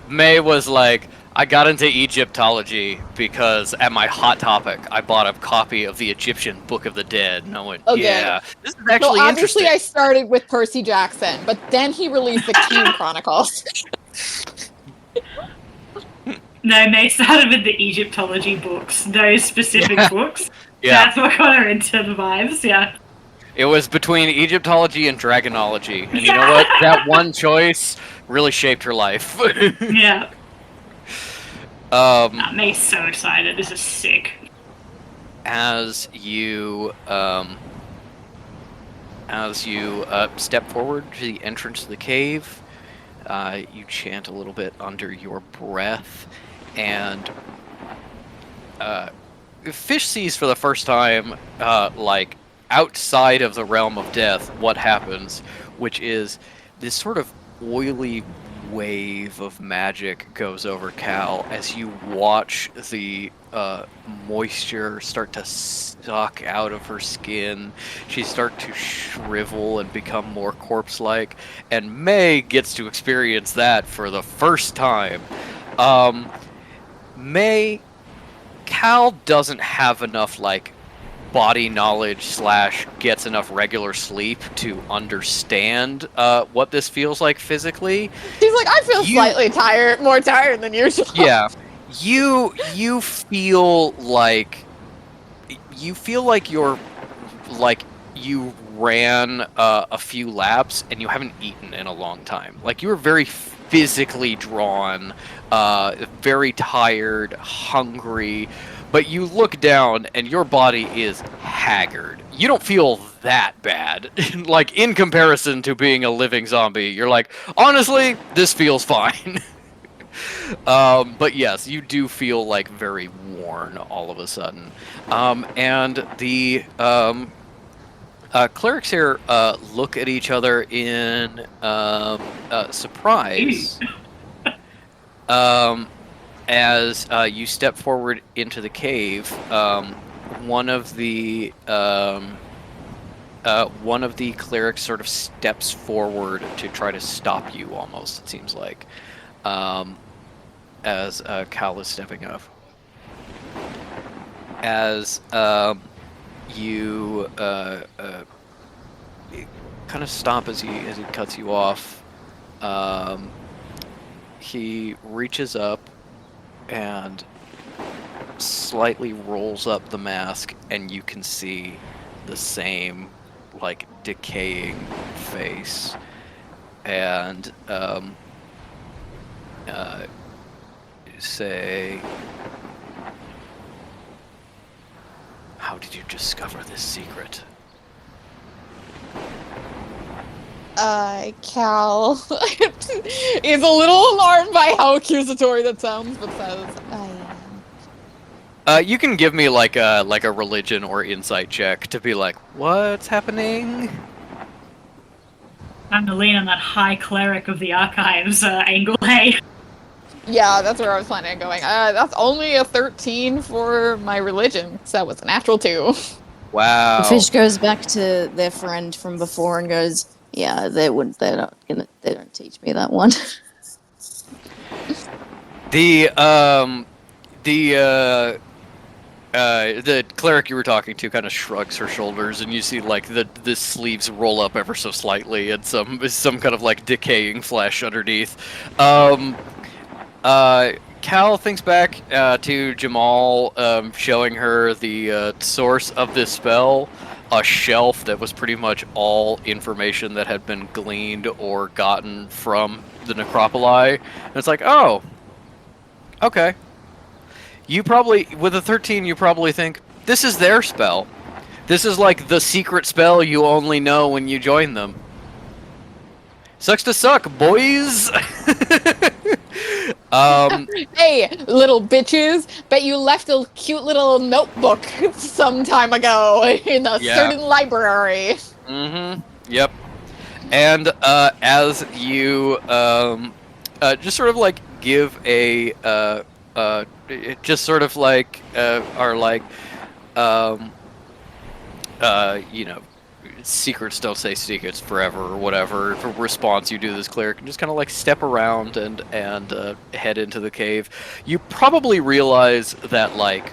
May was like, I got into Egyptology because at my Hot Topic, I bought a copy of the Egyptian Book of the Dead, and I went, yeah, this is actually obviously interesting. I started with Percy Jackson, but then he released the King Chronicles. No, May started with the Egyptology books, those specific books. Yeah. That's what got her into the vibes, yeah. It was between Egyptology and Dragonology, and you know what? That one choice really shaped her life. Yeah. May's so excited. This is sick. As you step forward to the entrance of the cave, you chant a little bit under your breath, and Fish sees for the first time, like, outside of the realm of death, what happens, which is this sort of oily wave of magic goes over Cal as you watch the moisture start to suck out of her skin. She starts to shrivel and become more corpse-like, and May gets to experience that for the first time. Cal doesn't have enough, like, body knowledge / gets enough regular sleep to understand what this feels like physically. She's like, I feel slightly more tired than usual. Yeah. You feel like you're like you ran a few laps and you haven't eaten in a long time. Like, you were very physically drawn, very tired, hungry, but you look down and your body is haggard. You don't feel that bad. Like, in comparison to being a living zombie, you're like, honestly, this feels fine. But yes, you do feel, like, very worn all of a sudden. And the clerics here look at each other in surprise. As you step forward into the cave, one of the clerics sort of steps forward to try to stop you. Almost, it seems like, as Cal is stepping up. As you kind of stop as he cuts you off. He reaches up and slightly rolls up the mask, and you can see the same, like, decaying face. And say, how did you discover this secret? Cal is a little alarmed by how accusatory that sounds, but says, I am. You can give me like a religion or insight check to be like, what's happening? I'm to lean on that high cleric of the archives angle, hey. Yeah, that's where I was planning on going. That's only a 13 for my religion, so that was a natural 2. Wow. Fish goes back to their friend from before and goes, yeah, they don't teach me that one. The cleric you were talking to kind of shrugs her shoulders, and you see, like, the sleeves roll up ever so slightly, and some kind of, like, decaying flesh underneath. Cal thinks back to Jamal showing her the source of this spell, a shelf that was pretty much all information that had been gleaned or gotten from the necropoli. And it's like, oh, okay. You probably, with a 13, you probably think, this is their spell. This is like the secret spell you only know when you join them. Sucks to suck, boys! Hey, little bitches, bet you left a cute little notebook some time ago in a certain library. Mm-hmm. Yep. And as you just sort of, like, give a just sort of, like, are like, you know, secrets don't say secrets forever or whatever. For response, you do this cleric and just kind of, like, step around and head into the cave. You probably realize that, like,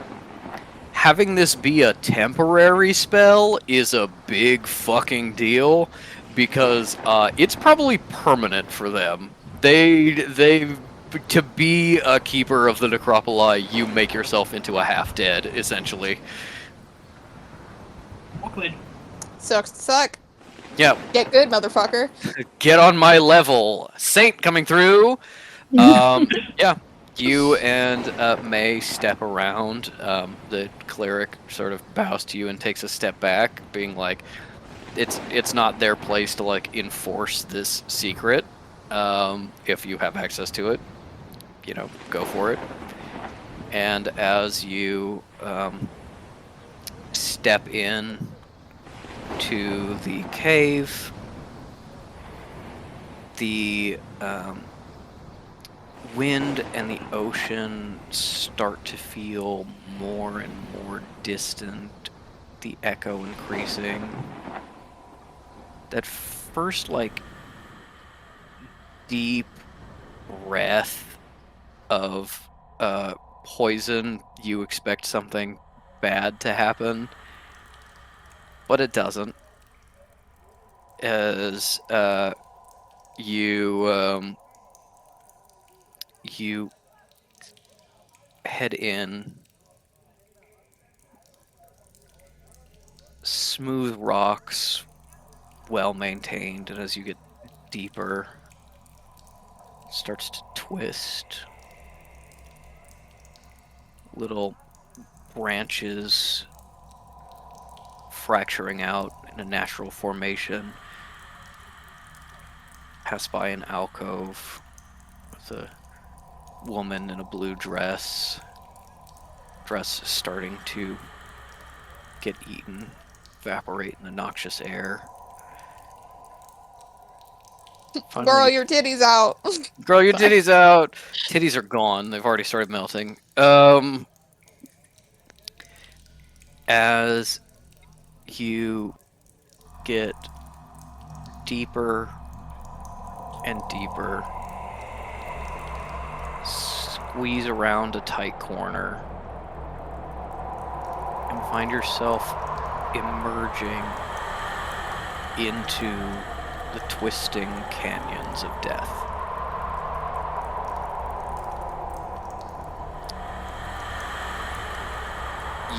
having this be a temporary spell is a big fucking deal, because it's probably permanent for them. They to be a keeper of the necropoli, you make yourself into a half-dead, essentially. Awkward. Sucks to suck. Yeah, Get good, motherfucker. get on my level. Saint coming through. Yeah, you and May step around. The cleric sort of bows to you and takes a step back, being like, "It's not their place to like enforce this secret. If you have access to it, you know, go for it." And as you step in to the cave, the wind and the ocean start to feel more and more distant, the echo increasing. That first, like, deep breath of poison, you expect something bad to happen, but it doesn't. As you head in, smooth rocks, well maintained, and as you get deeper, it starts to twist. Little branches fracturing out in a natural formation. Pass by an alcove with a woman in a blue dress starting to get eaten, evaporate in the noxious air. Finally, Girl, your titties out. girl, your titties out. Titties are gone. They've already started melting. As you get deeper and deeper, squeeze around a tight corner, and find yourself emerging into the twisting canyons of death.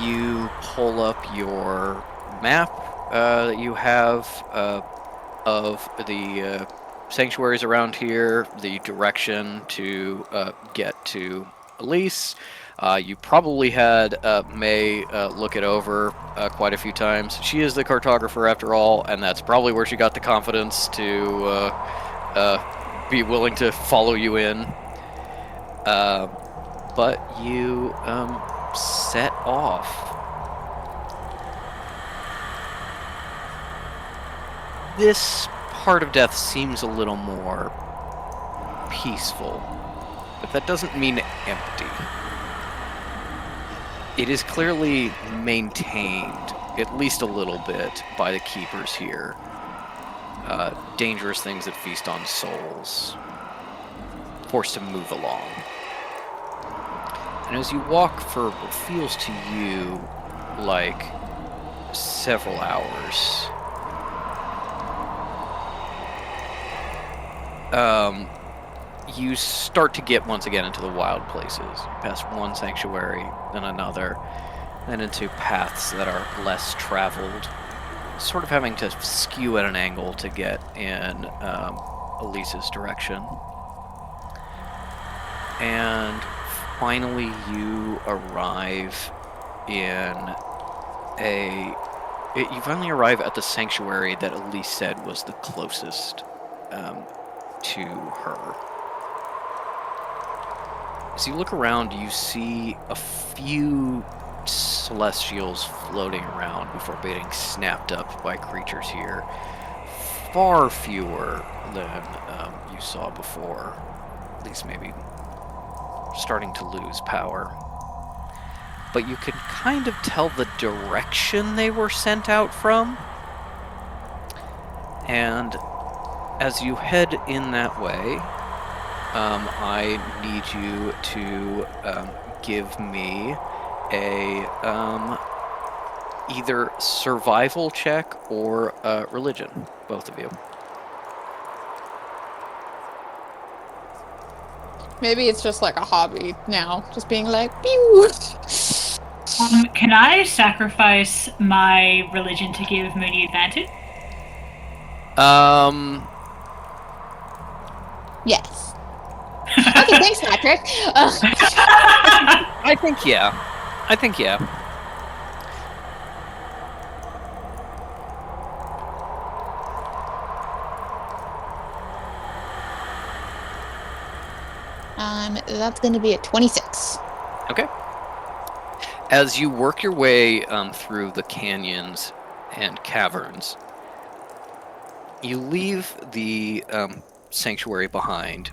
You pull up your map that you have of the sanctuaries around here, the direction to get to Elise. You probably had May look it over quite a few times. She is the cartographer after all, and that's probably where she got the confidence to be willing to follow you in. But you set off. This part of death seems a little more peaceful, but that doesn't mean empty. It is clearly maintained, at least a little bit, by the keepers here. Dangerous things that feast on souls, forced to move along. And as you walk for what feels to you like several hours, you start to get once again into the wild places. You pass one sanctuary, then another, then into paths that are less traveled, sort of having to skew at an angle to get in Elise's direction. And finally you arrive at the sanctuary that Elise said was the closest to her. As you look around, you see a few celestials floating around before being snapped up by creatures here. Far fewer than you saw before. At least maybe starting to lose power. But you can kind of tell the direction they were sent out from. And as you head in that way, I need you to give me a either survival check or religion, both of you. Maybe it's just like a hobby now, just being like, pew. Can I sacrifice my religion to give Mooney advantage? Yes. Okay, thanks, Patrick. I think yeah. That's going to be a 26. Okay. As you work your way through the canyons and caverns, you leave the sanctuary behind,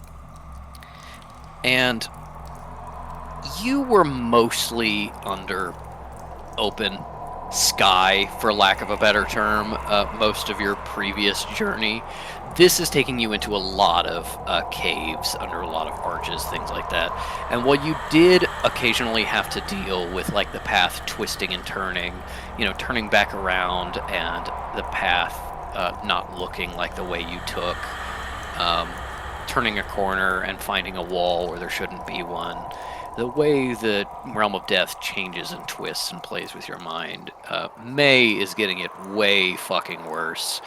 and you were mostly under open sky, for lack of a better term, most of your previous journey. This is taking you into a lot of caves, under a lot of arches, things like that. And while you did occasionally have to deal with like the path twisting and turning, turning back around and the path not looking like the way you took, turning a corner and finding a wall where there shouldn't be one. The way the Realm of Death changes and twists and plays with your mind, May is getting it way fucking worse.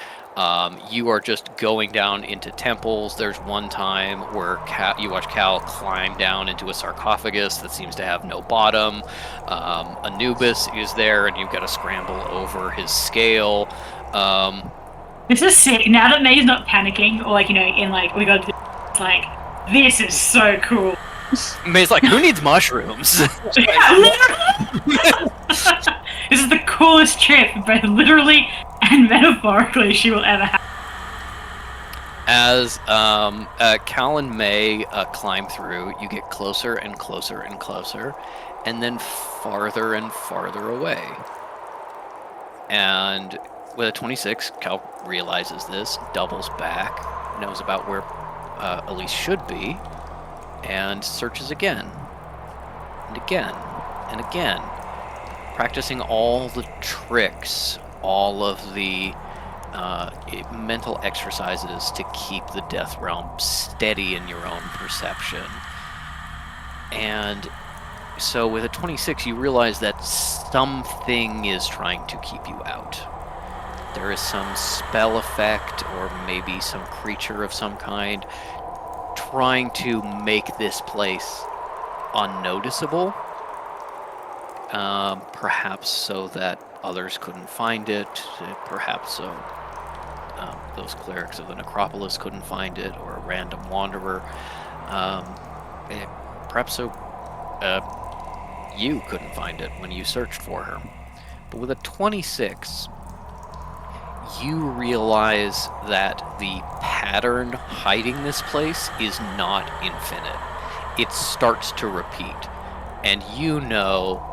You are just going down into temples. There's one time where you watch Cal climb down into a sarcophagus that seems to have no bottom. Anubis is there, and you've got to scramble over his scale. This is sick. Now that May's not panicking, or we got to, it's like, this is so cool. May's like, who needs mushrooms? Yeah, literally. This is the coolest trip, both literally and metaphorically, she will ever have. As Cal and May climb through, you get closer and closer and closer, and then farther and farther away. And with a 26, Cal realizes this, doubles back, knows about where Elise should be, and searches again, and again, and again, practicing all the tricks, all of the mental exercises to keep the Death Realm steady in your own perception. And so with a 26, you realize that something is trying to keep you out. There is some spell effect, or maybe some creature of some kind, trying to make this place unnoticeable, perhaps so that others couldn't find it, perhaps so those clerics of the necropolis couldn't find it, or a random wanderer, perhaps so you couldn't find it when you searched for her. But with a 26, you realize that the pattern hiding this place is not infinite. It starts to repeat. And you know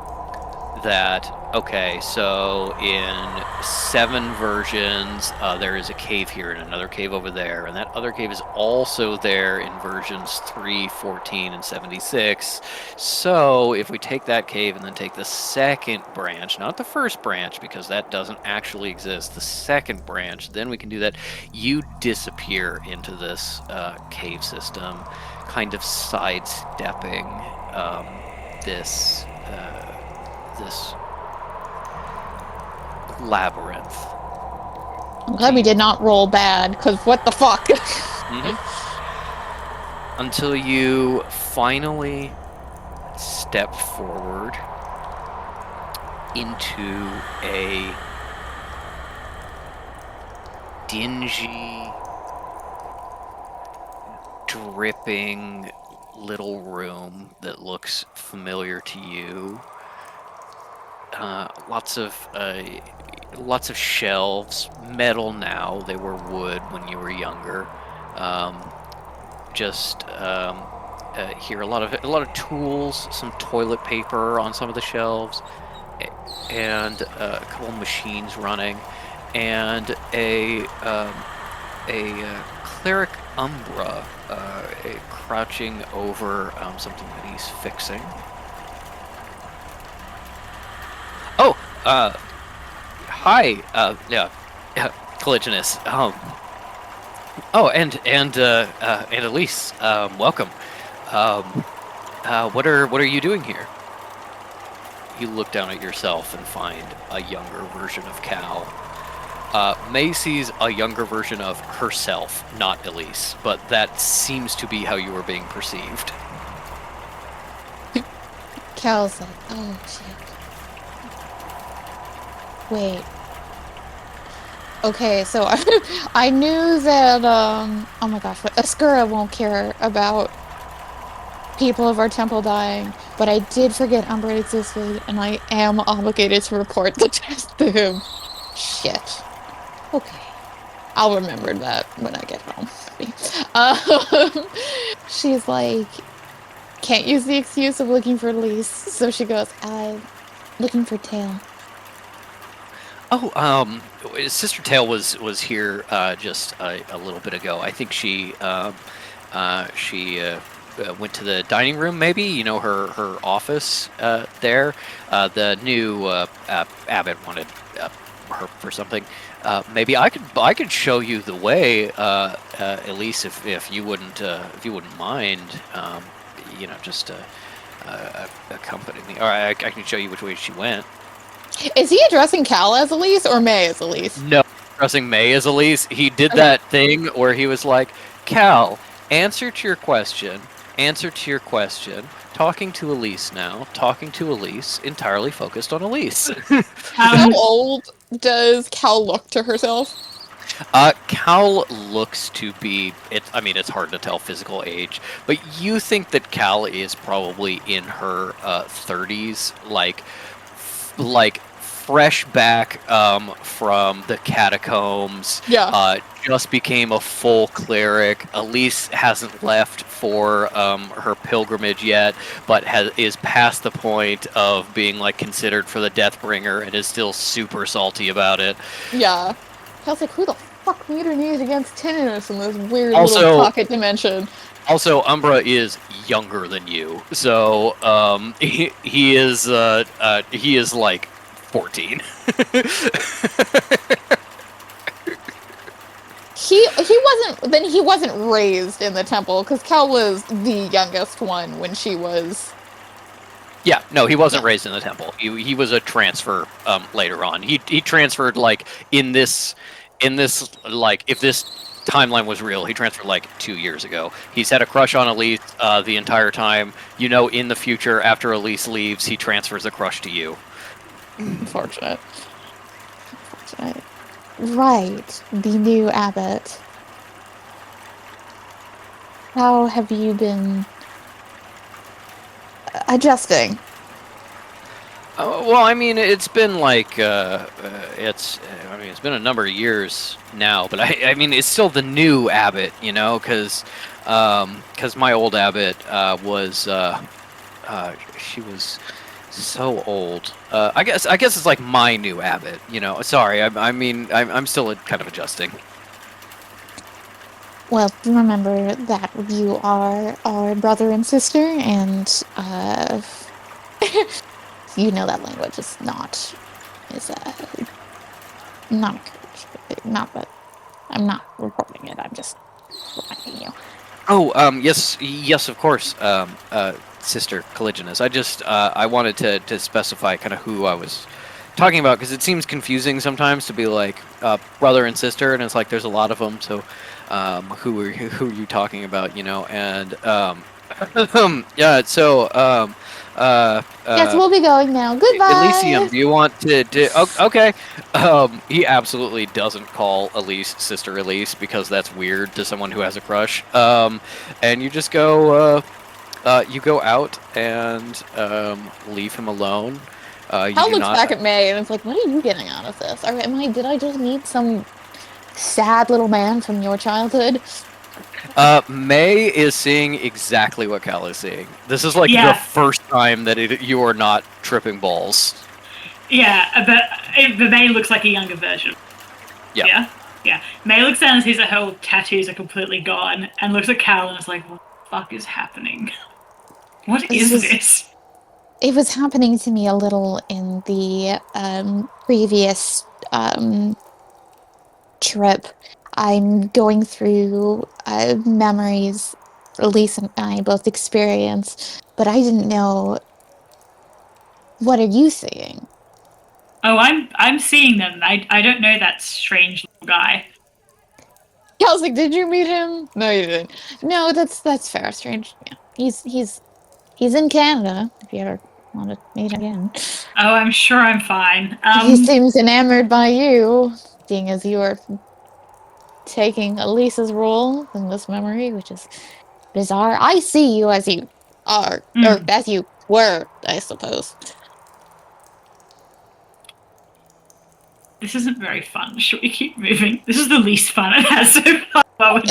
that, okay, so in 7 versions, there is a cave here and another cave over there, and that other cave is also there in versions 3, 14, and 76. So if we take that cave and then take the second branch, not the first branch, because that doesn't actually exist, the second branch, then we can do that. You disappear into this cave system, kind of sidestepping this labyrinth. I'm glad we did not roll bad, because what the fuck? Until you finally step forward into a dingy, dripping little room that looks familiar to you. Lots of shelves, metal now. They were wood when you were younger. Here a lot of tools, some toilet paper on some of the shelves, and a couple of machines running, and a cleric Umbra crouching over something that he's fixing. Oh, hi, Caligulus. Oh, and Elise, welcome. What are you doing here? You look down at yourself and find a younger version of Cal. May sees a younger version of herself, not Elise, but that seems to be how you are being perceived. Cal's like, oh shit. Wait. Okay, so I knew that, oh my gosh, Askura won't care about people of our temple dying, but I did forget Umbra existed, and I am obligated to report the test to him. Shit. Okay. I'll remember that when I get home. She's like, can't use the excuse of looking for Elise, so she goes, I'm looking for Tail. Oh, Sister Tail was here just a little bit ago. I think she went to the dining room. Maybe her office there. The new abbot wanted her for something. Maybe I could show you the way, Elise, if you wouldn't mind. Just accompany me. Or I can show you which way she went. Is he addressing Cal as Elise or May as Elise? No, addressing May as Elise. He did that thing where he was like, Cal, answer to your question, talking to Elise now, entirely focused on Elise. How old does Cal look to herself? Cal looks to be, it's hard to tell physical age, but you think that Cal is probably in her 30s, like fresh back from the catacombs. Yeah. Just became a full cleric. Elise hasn't left for her pilgrimage yet, but is past the point of being considered for the Deathbringer and is still super salty about it. Yeah. Cal's like, who the fuck mutinied against Tinnitus in this weird little pocket dimension? Also, Umbra is younger than you, so he is like 14. He wasn't raised in the temple because Cal was the youngest one when she was. Yeah, no, he wasn't raised in the temple. He was a transfer later on. He transferred in this if this timeline was real, he transferred 2 years ago. He's had a crush on Elise the entire time. In the future, after Elise leaves, he transfers the crush to you. Unfortunate. Right, the new abbot. How have you been adjusting? Well, it's been it's been a number of years now, but it's still the new abbot, because my old abbot she was so old. I guess it's like my new abbot, Sorry, I'm still kind of adjusting. Well, remember that you are our brother and sister, and you know that language is not encouraged. Not that I'm not reporting it. I'm just reminding you. Oh, yes, of course, Sister Caliginus. I just I wanted to specify kind of who I was talking about, because it seems confusing sometimes to be brother and sister, and it's there's a lot of them. So who are you talking about? And yeah. So yes, we'll be going now. Goodbye. Elysium, do you want to? Okay. He absolutely doesn't call Elise Sister Elise, because that's weird to someone who has a crush. And you just go. You go out and leave him alone. Hal looks back at May and it's like, what are you getting out of this? Did I just meet some sad little man from your childhood? May is seeing exactly what Cal is seeing. This is the first time that you are not tripping balls. Yeah, but May looks like a younger version. Yeah. Yeah. May looks down and sees that her tattoos are completely gone, and looks at Cal and is like, what the fuck is happening? What is this? It was happening to me a little in the previous trip. I'm going through memories Elise and I both experience, but I didn't know. What are you seeing? Oh, I'm seeing them. I don't know that strange little guy. Cal's like, did you meet him? No, you didn't. No, that's fair. Strange. Yeah, he's in Canada. If you ever want to meet him again, Oh, I'm sure I'm fine. he seems enamored by you, seeing as you are taking Elisa's role in this memory, which is bizarre. I see you as you are, or as you were, I suppose. This isn't very fun. Should we keep moving? This is the least fun I've had so far. Wait,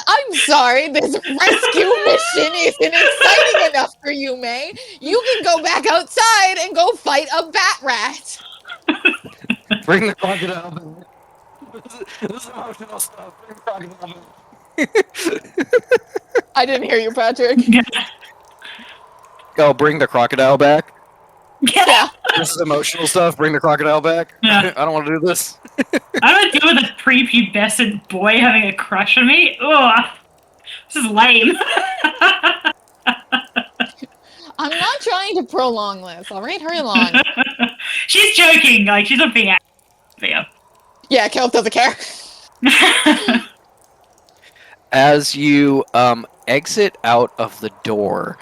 I'm sorry. This rescue mission isn't exciting enough for you, May. You can go back outside and go fight a bat rat. Bring the crocodile back. This is emotional stuff. Bring the crocodile back. I didn't hear you, Patrick. Go, bring the crocodile back. Yeah. This is emotional stuff. Bring the crocodile back. Yeah. I don't want to do this. I don't deal with a prepubescent boy having a crush on me. Ugh. This is lame. I'm not trying to prolong this. I'll read her along. She's joking. Like, she's not being active. Yeah, Kelp doesn't care. As you exit out of the door,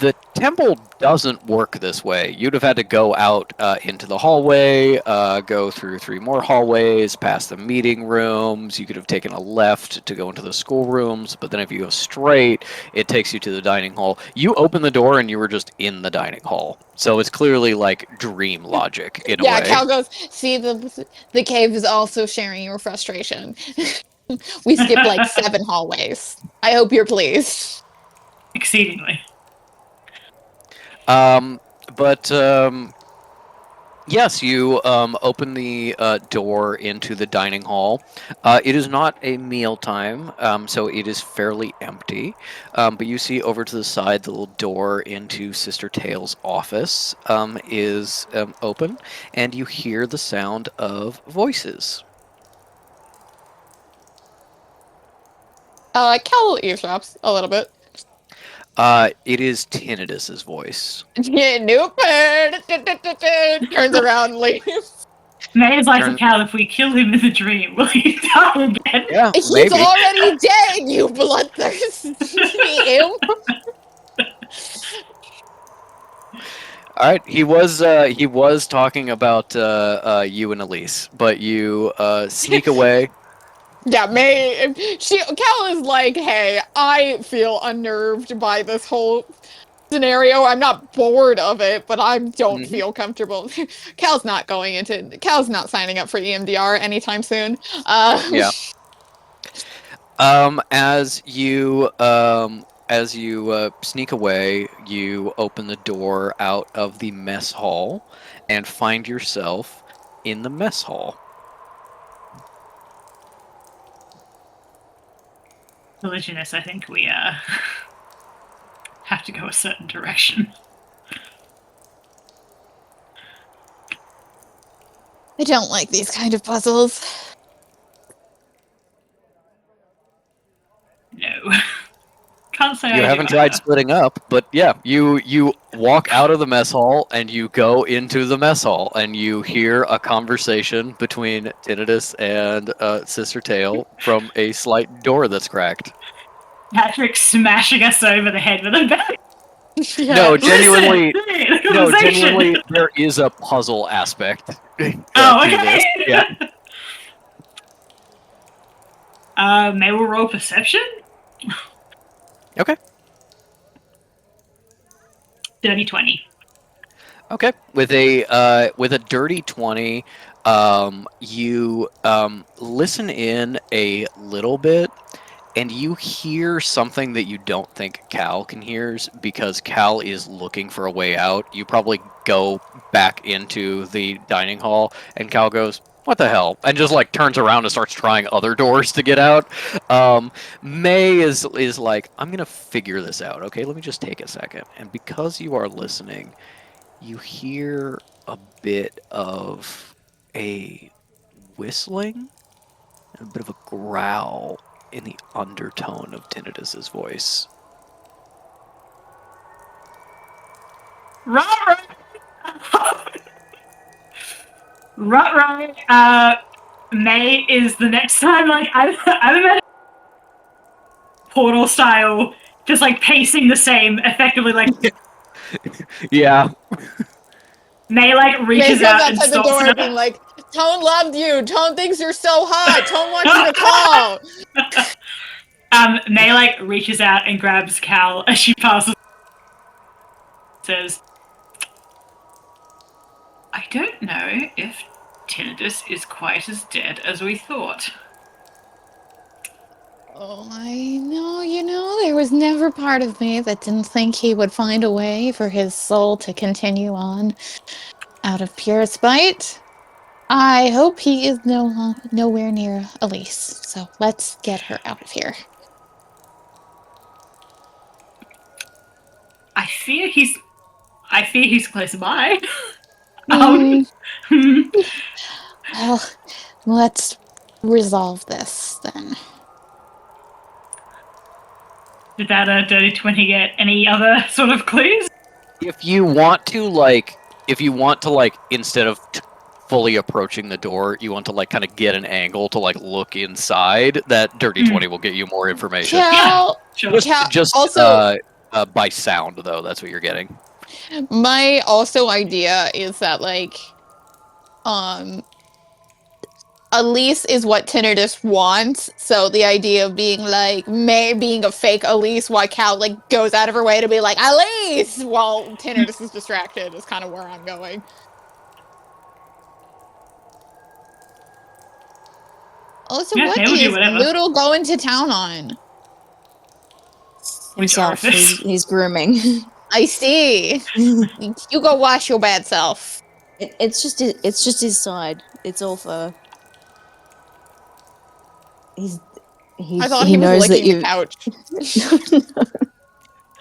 the temple doesn't work this way. You'd have had to go out into the hallway, go through 3 more hallways, past the meeting rooms. You could have taken a left to go into the schoolrooms, but then if you go straight, it takes you to the dining hall. You open the door and you were just in the dining hall. So it's clearly like dream logic in a way. Yeah, Cal goes, see, the cave is also sharing your frustration. We skipped like 7 hallways. I hope you're pleased. Exceedingly. Yes, you open the door into the dining hall. It is not a mealtime, so it is fairly empty. But you see over to the side, the little door into Sister Tail's office is open, and you hear the sound of voices. Cal eavesdrops a little bit. It is Tinnitus's voice. Yeah, nope. Turns around and leaves. May is like to Cal, if we kill him in the dream, will he die again? Yeah, He's maybe. already dead, you bloodthirsty imp. All right, he was talking about you and Elise, but you sneak away. Yeah, May. Cal is like, hey, I feel unnerved by this whole scenario. I'm not bored of it, but I don't feel comfortable. Cal's not signing up for EMDR anytime soon. Yeah. As you sneak away, you open the door out of the mess hall and find yourself in the mess hall. Religionist, I think we have to go a certain direction. I don't like these kind of puzzles. No. Can't say You I haven't do tried either. splitting up, but yeah, you walk out of the mess hall and you go into the mess hall and you hear a conversation between Tinnitus and Sister Tail from a slight door that's cracked. Patrick smashing us over the head with a bat. Yeah. No, genuinely, Listen, no, conversation. genuinely, there is a puzzle aspect. Oh, to okay. this. Yeah. May we roll perception? Okay. Dirty 20. Okay. With a dirty 20, you listen in a little bit, and you hear something that you don't think Cal can hear because Cal is looking for a way out. You probably go back into the dining hall, and Cal goes, "What the hell?" and just like turns around and starts trying other doors to get out. May is like, "I'm gonna figure this out. Okay, let me just take a second." And because you are listening, you hear a bit of a whistling, a bit of a growl in the undertone of Tinnitus's voice. Right. May is the next time, like, I'm imagining Portal style, just like pacing the same, effectively, like, Yeah. May, like, May reaches goes out and outside the stops door her. being like, Tone loved you. Tone thinks you're so hot. Tone wants you to call. May, like, reaches out and grabs Cal as she passes. Says, I don't know if Tinnitus is quite as dead as we thought. Oh, I know, there was never part of me that didn't think he would find a way for his soul to continue on out of pure spite. I hope he is nowhere near Elise, so let's get her out of here. I fear he's close by. Well, let's resolve this then. Did that dirty 20 get any other sort of clues? If you want to instead of fully approaching the door, you want to kind of get an angle to look inside, that dirty 20 will get you more information. Cal, Sure. Just also, by sound though, that's what you're getting. my also idea is that Elise is what Tinnitus wants, so the idea of being May being a fake Elise, while Cal goes out of her way to be like Elise while Tinnitus is distracted is kind of where I'm going. Also, what is Noodle going to town on? Himself. He's grooming. I see. You go wash your bad self. It's just his side. It's all for. I thought he was knows that licking the couch.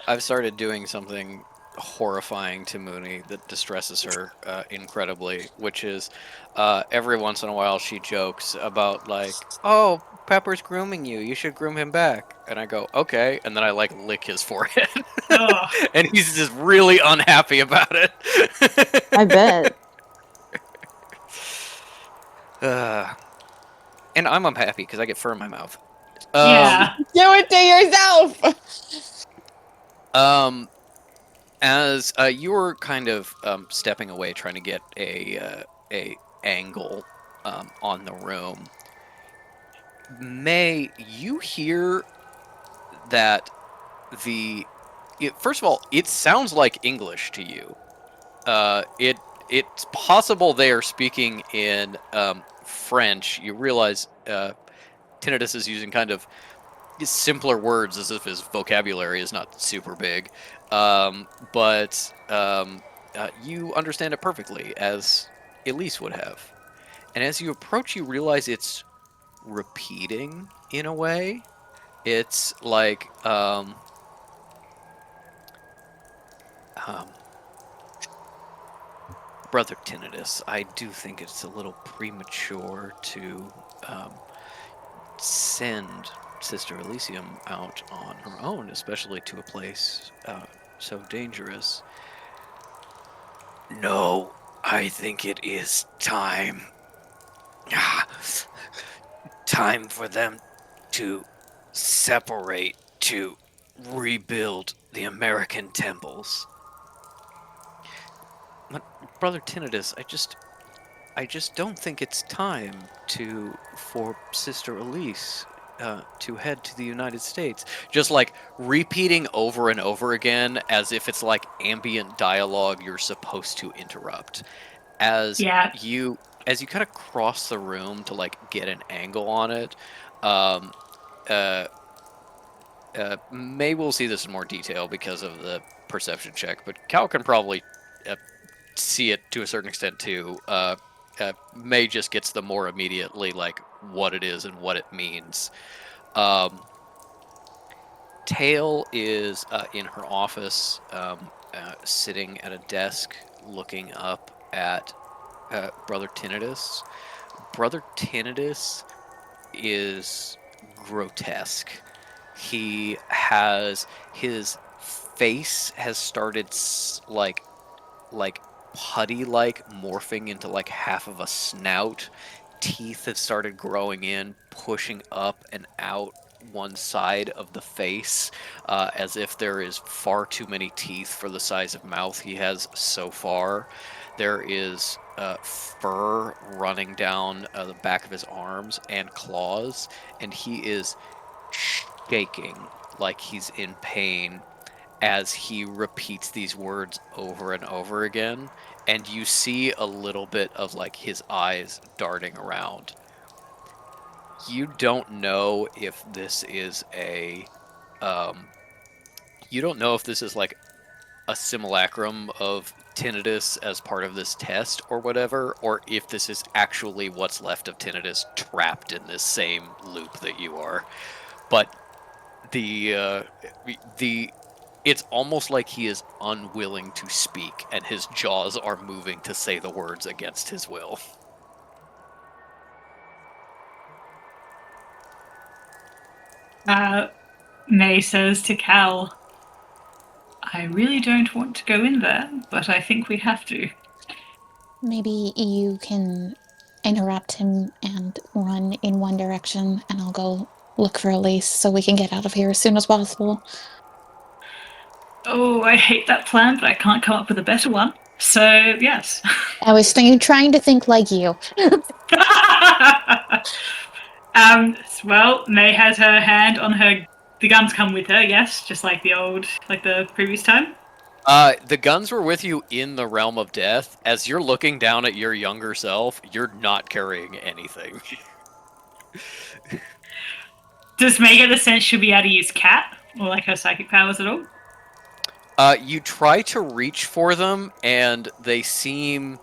I've started doing something horrifying to Mooney that distresses her incredibly, which is every once in a while she jokes about oh, Pepper's grooming you. You should groom him back. And I go, okay. And then I lick his forehead. And he's just really unhappy about it. I bet. And I'm unhappy because I get fur in my mouth. Yeah. Do it to yourself. As you were kind of stepping away, trying to get a angle on the room, May, you hear that first of all, it sounds like English to you. It's possible they are speaking in French. You realize Tinnitus is using kind of simpler words as if his vocabulary is not super big, but you understand it perfectly, as Elise would have. And as you approach, you realize it's repeating in a way. It's Brother Tinnitus, I do think it's a little premature to send Sister Elysium out on her own, especially to a place so dangerous. No, I think it is time. Time for them to separate, to rebuild the American temples. But Brother Tinnitus, I just don't think it's time for Sister Elise to head to the United States. Just repeating over and over again as if it's ambient dialogue you're supposed to interrupt. As you kind of cross the room to get an angle on it, May will see this in more detail because of the perception check, but Cal can probably see it to a certain extent too. May just gets the more immediately what it is and what it means. Tail is in her office, sitting at a desk, looking up at Brother Tinnitus. Brother Tinnitus is grotesque. His face has started like putty-like, morphing into like half of a snout. Teeth have started growing in, pushing up and out one side of the face, as if there is far too many teeth for the size of mouth he has so far. There is fur running down the back of his arms and claws, and he is shaking like he's in pain as he repeats these words over and over again, and you see a little bit of like his eyes darting around. You don't know if this is you don't know if this is like a simulacrum of tinnitus as part of this test or whatever, or if this is actually what's left of tinnitus trapped in this same loop that you are. But the it's almost like he is unwilling to speak, and his jaws are moving to say the words against his will. May says to Cal, I really don't want to go in there, but I think we have to. Maybe you can interrupt him and run in one direction, and I'll go look for Elise so we can get out of here as soon as possible. Oh, I hate that plan, but I can't come up with a better one. So, yes. I was trying to think like you. Well, May has her hand on her. The guns come with her, yes, just like the previous time. The guns were with you in the realm of death. As you're looking down at your younger self, you're not carrying anything. Does May get the sense she'll be able to use Cat or like her psychic powers at all? You try to reach for them, and they seem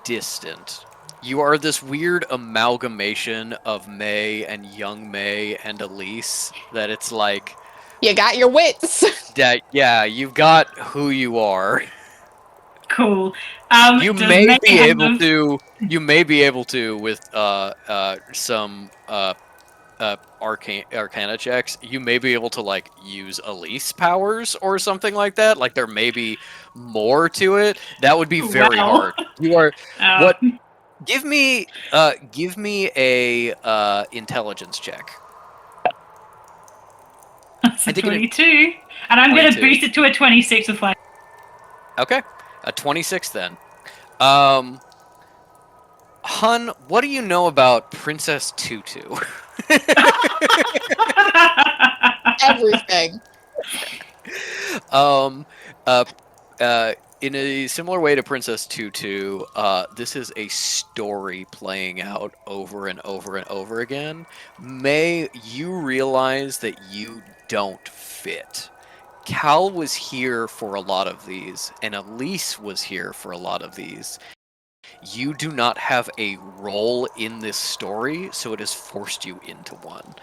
distant. You are this weird amalgamation of May and young May and Elise that it's like, You got your wits. that yeah, you've got who you are. Cool. You does may May be have able them- to. You may be able to with some arcana checks. You may be able to like use Elise powers or something like that. Like there may be more to it. That would be very Wow. hard. You are what? Oh. Give me a intelligence check. That's I a think it is 22. And I'm going to 22. boost it to a 26 with like. Okay, a 26 then. Hun, what do you know about Princess Tutu? Everything. In a similar way to Princess Tutu, this is a story playing out over and over and over again. May you realize that you don't fit. Cal was here for a lot of these, and Elise was here for a lot of these. You do not have a role in this story, so it has forced you into one.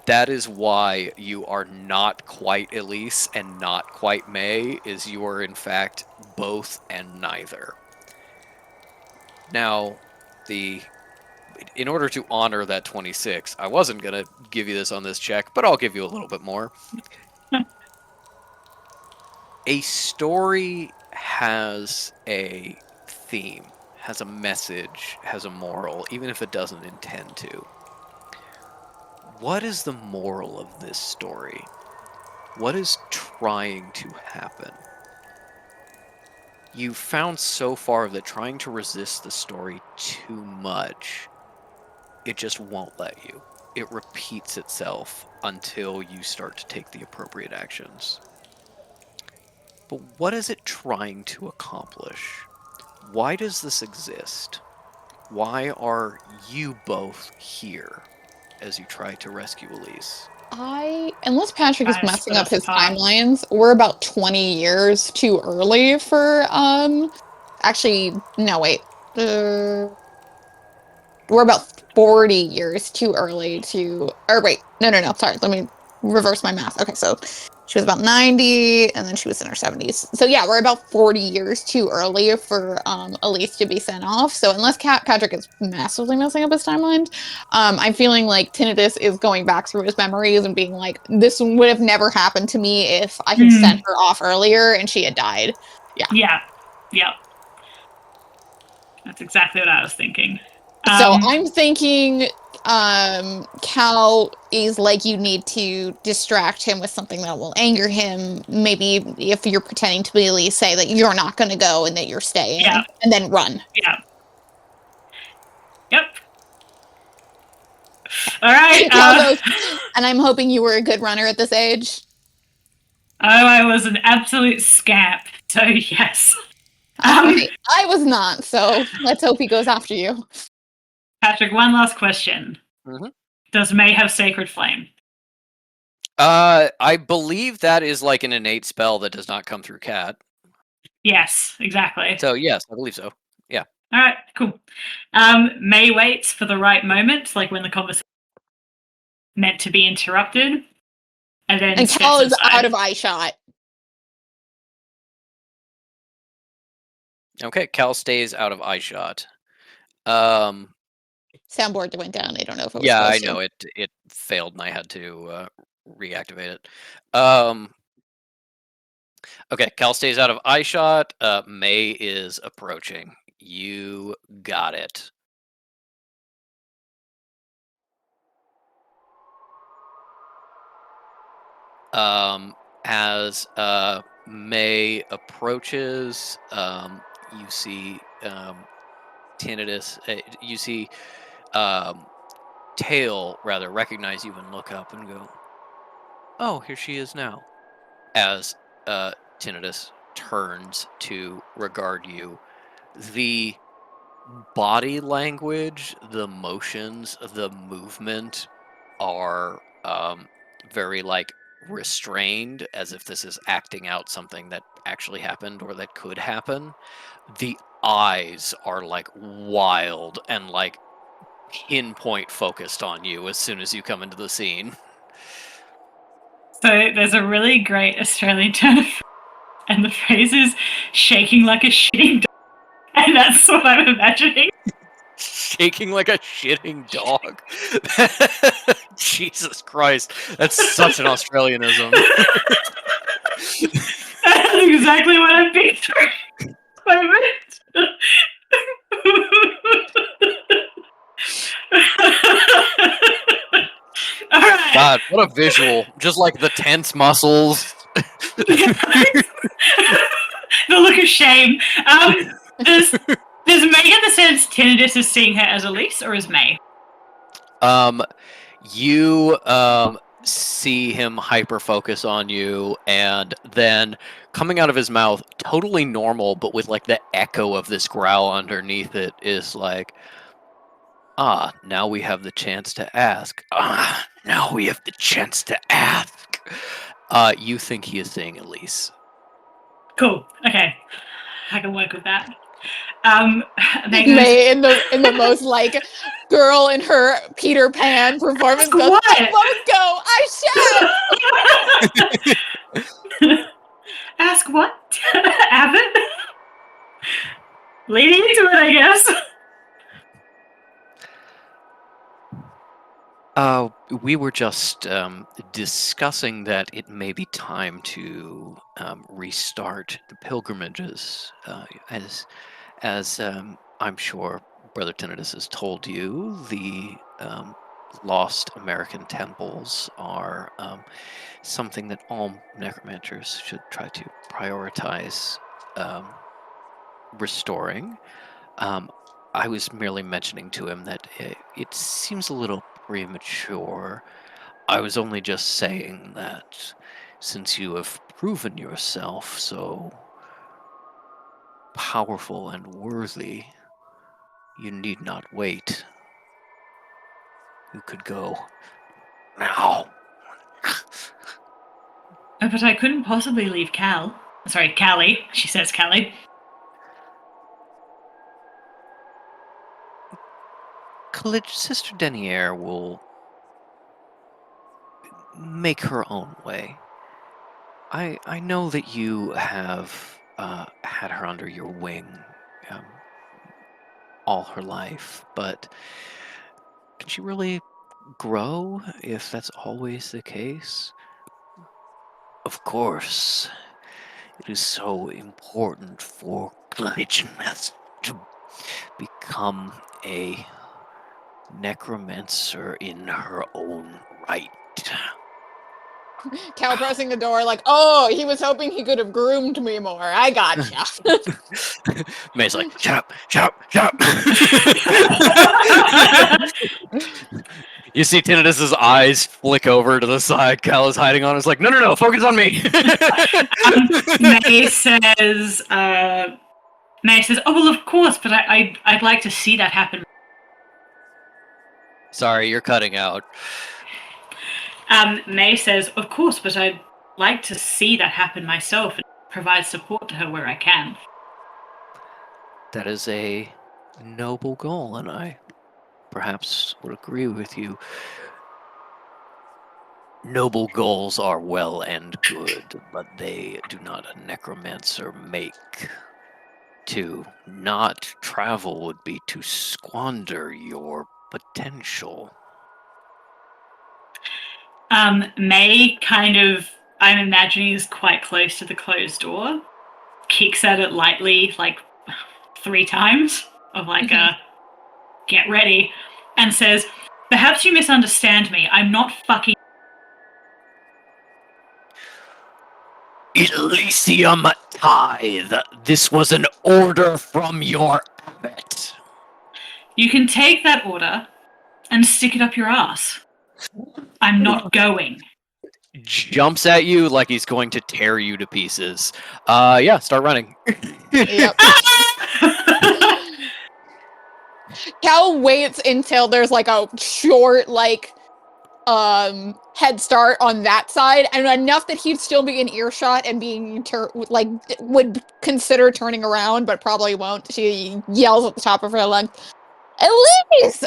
That is why you are not quite Elise and not quite May, is you are in fact both and neither. Now, in order to honor that 26, I wasn't going to give you this on this check, but I'll give you a little bit more. A story has a theme, has a message, has a moral, even if it doesn't intend to. What is the moral of this story? What is trying to happen? You've found so far that trying to resist the story too much, it just won't let you. It repeats itself until you start to take the appropriate actions. But what is it trying to accomplish? Why does this exist? Why are you both here as you try to rescue Elise? Unless Patrick is Trying to messing split up us his apart. timelines, we're about 20 years too early for, actually, no, wait. We're about 40 years too early to, or wait, no, sorry, let me reverse my math. Okay, so She was about 90, and then she was in her 70s. So yeah, we're about 40 years too early for Elise to be sent off. So unless Patrick is massively messing up his timeline, I'm feeling like Tinnitus is going back through his memories and being like, this would have never happened to me if I had sent her off earlier and she had died. Yeah. Yeah. That's exactly what I was thinking. So I'm thinking Cal is like, you need to distract him with something that will anger him. Maybe if you're pretending to be Elise, say that you're not going to go and that you're staying, and then run. Yeah. Yep. All right. And I'm hoping you were a good runner at this age. Oh, I was an absolute scamp. So yes. I was not. So let's hope he goes after you. Patrick, one last question. Mm-hmm. Does May have Sacred Flame? I believe that is like an innate spell that does not come through Cat. Yes, exactly. So yes, I believe so. Yeah. All right, cool. May waits for the right moment, like when the conversation meant to be interrupted, and then Cal is aside. out of eye shot. Okay, Cal stays out of eye shot. Soundboard went down. I don't know if it was Yeah, I supposed know to. it failed, and I had to reactivate it. Okay, Cal stays out of eye shot. May is approaching. You got it. As May approaches, you see Tinnitus. You see Tail rather recognize you and look up and go, "Oh, here she is now." As Tinnitus turns to regard you, the body language, the motions, the movement are very like restrained, as if this is acting out something that actually happened or that could happen. The eyes are like wild and like pinpoint focused on you as soon as you come into the scene. So there's a really great Australian term, and the phrase is shaking like a shitting dog. And that's what I'm imagining. Shaking like a shitting dog. Jesus Christ. That's such an Australianism. That's exactly what I'm picturing. All right. God, what a visual. Just like the tense muscles. The look of shame. Does May get the sense Tinnitus is seeing her as Elise or as May? You see him hyper focus on you, and then coming out of his mouth, totally normal, but with like the echo of this growl underneath it, is like, "Ah, now we have the chance to ask. Ah, now we have the chance to ask." You think he is saying Elise. Cool. Okay. I can work with that. May in the most like girl in her Peter Pan performance goes, what? I won't go, I shan't. Ask what? Abbott? Leading into it, I guess. We were just discussing that it may be time to restart the pilgrimages, as I'm sure Brother Tinnitus has told you. The lost American temples are something that all necromancers should try to prioritize restoring. I was merely mentioning to him that it seems a little premature. I was only just saying that since you have proven yourself so powerful and worthy, you need not wait. You could go now. But I couldn't possibly leave Cal. Sorry, Callie. She says Callie. Sister Denier will make her own way. I know that you have had her under your wing um, all her life, but can she really grow if that's always the case? Of course, it is so important for Glitchness to become a necromancer in her own right. Cal pressing the door, like, oh, he was hoping he could have groomed me more. I gotcha. May's like, shut up, shut up, shut up. You see Tinnitus's eyes flick over to the side. Cal is hiding on. It's like, no, no, no, focus on me. May says, "Oh well, of course, but I'd like to see that happen." Sorry, you're cutting out. May says, "Of course, but I'd like to see that happen myself and provide support to her where I can." That is a noble goal, and I perhaps would agree with you. Noble goals are well and good, but they do not a necromancer make. To not travel would be to squander your potential. May kind of, I'm imagining, is quite close to the closed door, kicks at it lightly, like 3 times, of like get ready, and says, "Perhaps you misunderstand me. I'm not fucking." Elysium Tithe. This was an order from your abbot. You can take that order and stick it up your ass. I'm not going. Jumps at you like he's going to tear you to pieces. Yeah, start running. Yep. Cal waits until there's like a short, like, head start on that side, and enough that he'd still be in earshot and being would consider turning around, but probably won't. She yells at the top of her lungs, "Elise!"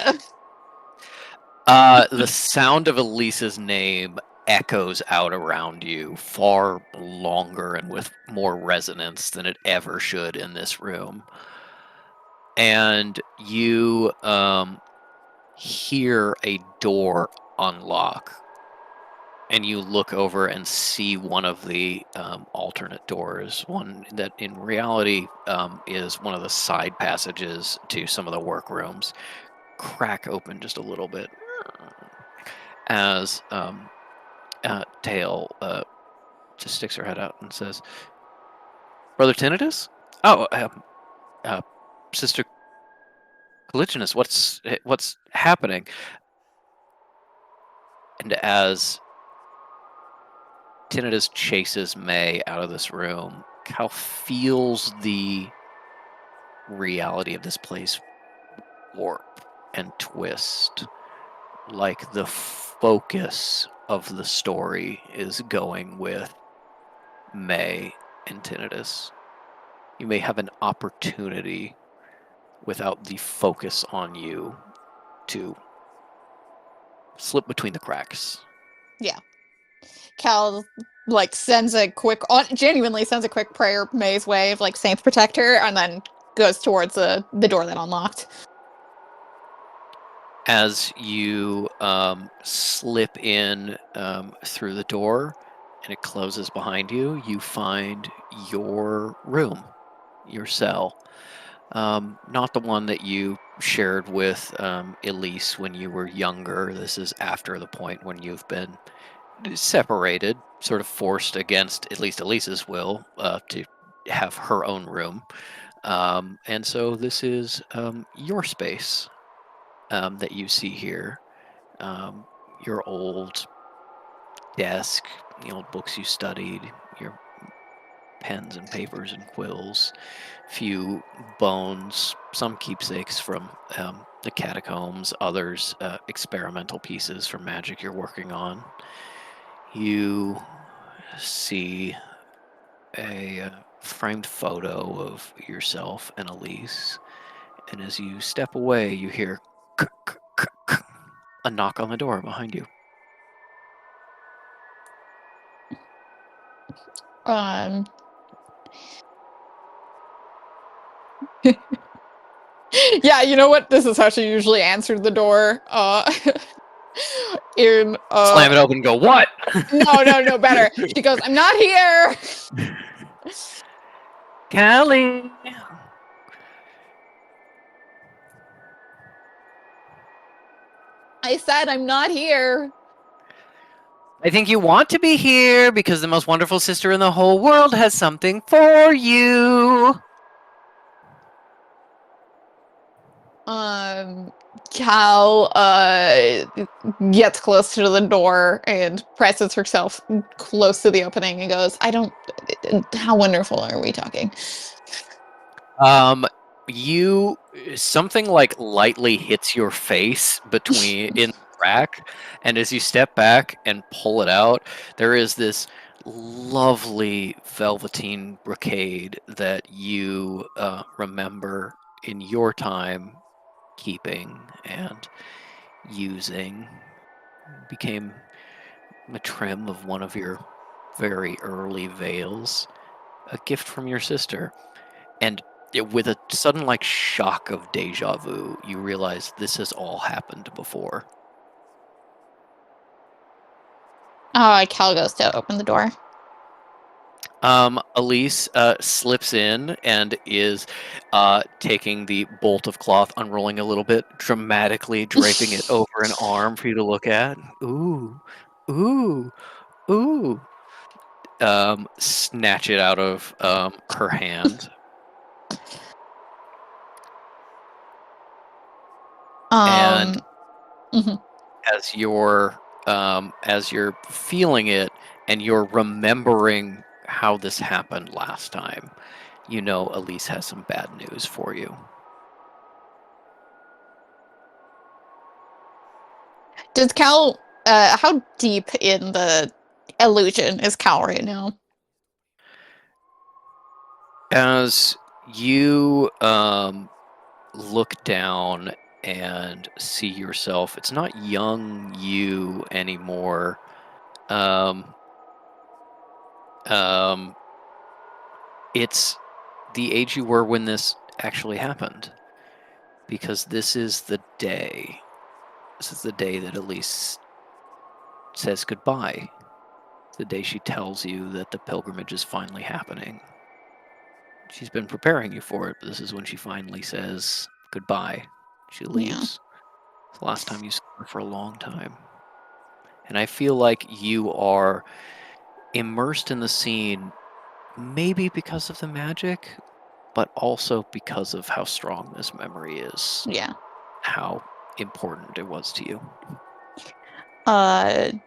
The sound of Elisa's name echoes out around you far longer and with more resonance than it ever should in this room. And you hear a door unlock. And you look over and see one of the alternate doors, one that in reality is one of the side passages to some of the workrooms, crack open just a little bit as Tail just sticks her head out and says, "Brother Tinnitus? Oh, Sister Calichinus, what's happening?" And as Tinnitus chases May out of this room, Cal feels the reality of this place warp and twist, like the focus of the story is going with May and Tinnitus. You may have an opportunity without the focus on you to slip between the cracks. Yeah. Cal genuinely sends a quick prayer May's way of like saints protect her, and then goes towards the door that unlocked. As you slip in through the door and it closes behind you, you find your room, your cell. Not the one that you shared with Elise when you were younger. This is after the point when you've been separated, sort of forced against at least Elise's will to have her own room. And so this is your space that you see here. Your old desk, the old books you studied, your pens and papers and quills, few bones, some keepsakes from the catacombs, others experimental pieces for magic you're working on. You see a framed photo of yourself and Elise, and as you step away, you hear a knock on the door behind you. Um. Yeah, you know what? This is how she usually answered the door. In Slam it open and go, what? no, better. She goes, "I'm not here." Callie. I said I'm not here. I think you want to be here because the most wonderful sister in the whole world has something for you. Cal gets close to the door and presses herself close to the opening and goes, "I don't. How wonderful are we talking?" You something like lightly hits your face between in the crack, and as you step back and pull it out, there is this lovely velveteen brocade that you remember in your time keeping and using. Became a trim of one of your very early veils, a gift from your sister. And with a sudden like shock of deja vu, you realize this has all happened before. Cal goes to open the door. Elise slips in and is taking the bolt of cloth, unrolling a little bit, dramatically draping it over an arm for you to look at. Ooh, ooh, ooh. Snatch it out of her hand. And Mhm. as you're feeling it and you're remembering how this happened last time, you know Elise has some bad news for you. Does Cal? How deep in the illusion is Cal right now? As you look down and see yourself, it's not young you anymore. It's the age you were when this actually happened. Because this is the day. This is the day that Elise says goodbye. The day she tells you that the pilgrimage is finally happening. She's been preparing you for it, but this is when she finally says goodbye. She leaves. It's the last time you saw her for a long time. And I feel like you are immersed in the scene, maybe because of the magic, but also because of how strong this memory is. Yeah. How important it was to you. I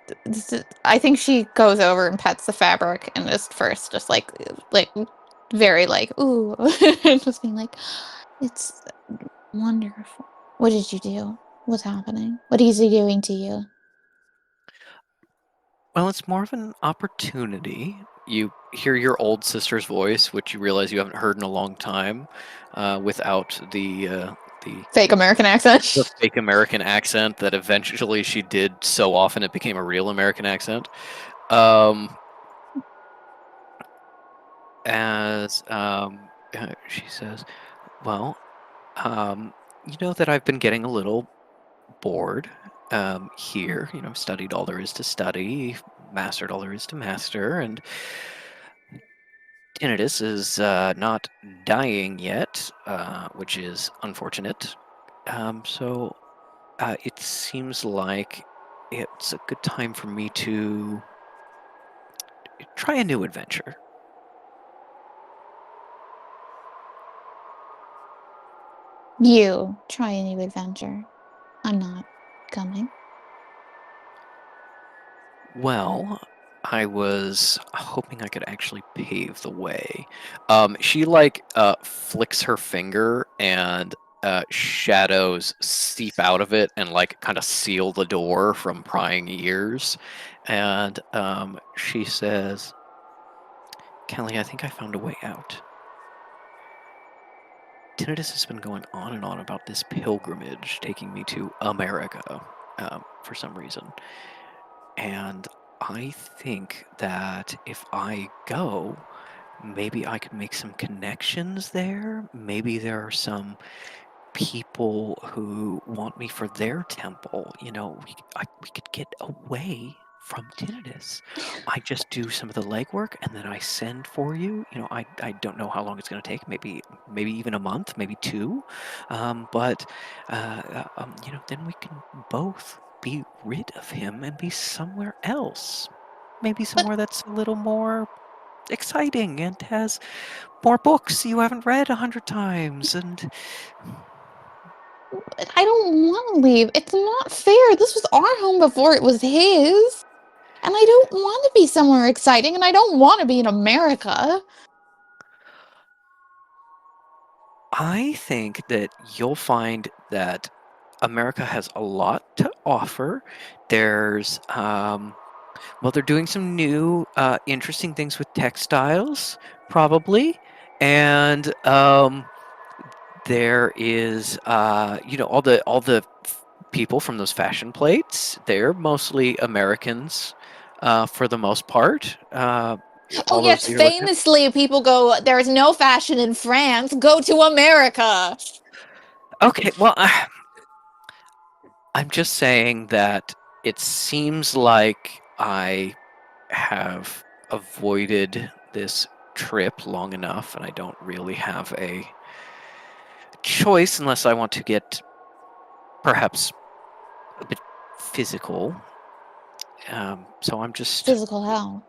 think she goes over and pets the fabric and is first just like very like ooh, just being like, "It's wonderful. What did you do? What's happening? What is he doing to you?" Well, it's more of an opportunity. You hear your old sister's voice, which you realize you haven't heard in a long time, without the Fake American accent. fake American accent that eventually she did so often it became a real American accent. She says, "Well, you know that I've been getting a little bored here. You know, I've studied all there is to study, mastered all there is to master, and tinnitus is not dying yet, which is unfortunate. So it seems like it's a good time for me to try a new adventure." You try a new adventure. I'm not coming. Well, I was hoping I could actually pave the way. She flicks her finger and shadows seep out of it and like kind of seal the door from prying ears. And she says, "Kelly, I think I found a way out. Tinnitus has been going on and on about this pilgrimage taking me to America for some reason. And I think that if I go, maybe I could make some connections there. Maybe there are some people who want me for their temple. We could get away from tinnitus. I just do some of the legwork and then I send for you. I don't know how long it's going to take. Maybe even a month, maybe two. But then we can both be rid of him and be somewhere else. Maybe somewhere that's a little more exciting and has more books you haven't read 100 times and I don't want to leave. It's not fair. This was our home before it was his. And I don't want to be somewhere exciting, and I don't want to be in America. I think that you'll find that America has a lot to offer. There's, they're doing some new, interesting things with textiles, probably, and there is, all the people from those fashion plates. They're mostly Americans, for the most part. Oh, All those yes, that you're looking at. famously, people go, there's no fashion in France. Go to America. Okay, well, I'm just saying that it seems like I have avoided this trip long enough, and I don't really have a choice unless I want to get perhaps a bit physical. So I'm just, Physical hell.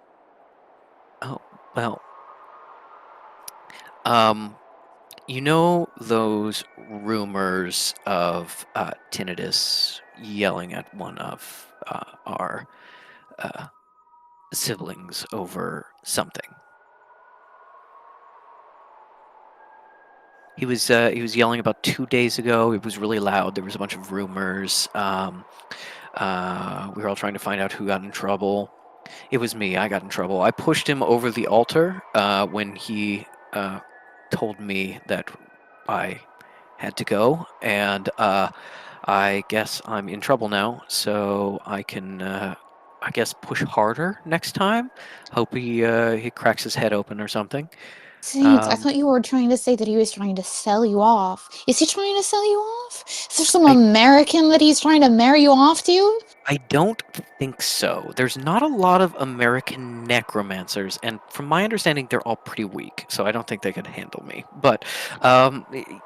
oh, well, um, those rumors of tinnitus yelling at one of our uh, siblings over something. He was yelling about 2 days ago. It was really loud. There was a bunch of rumors. We were all trying to find out who got in trouble. It was me. I got in trouble. I pushed him over the altar when he told me that I had to go, and I guess I'm in trouble now. So I can, I guess, push harder next time. Hope he cracks his head open or something. Thanks. I thought you were trying to say that he was trying to sell you off. Is he trying to sell you off? Is there some I American that he's trying to marry you off to? I don't think so. There's not a lot of American necromancers, and from my understanding, they're all pretty weak, so I don't think they could handle me. But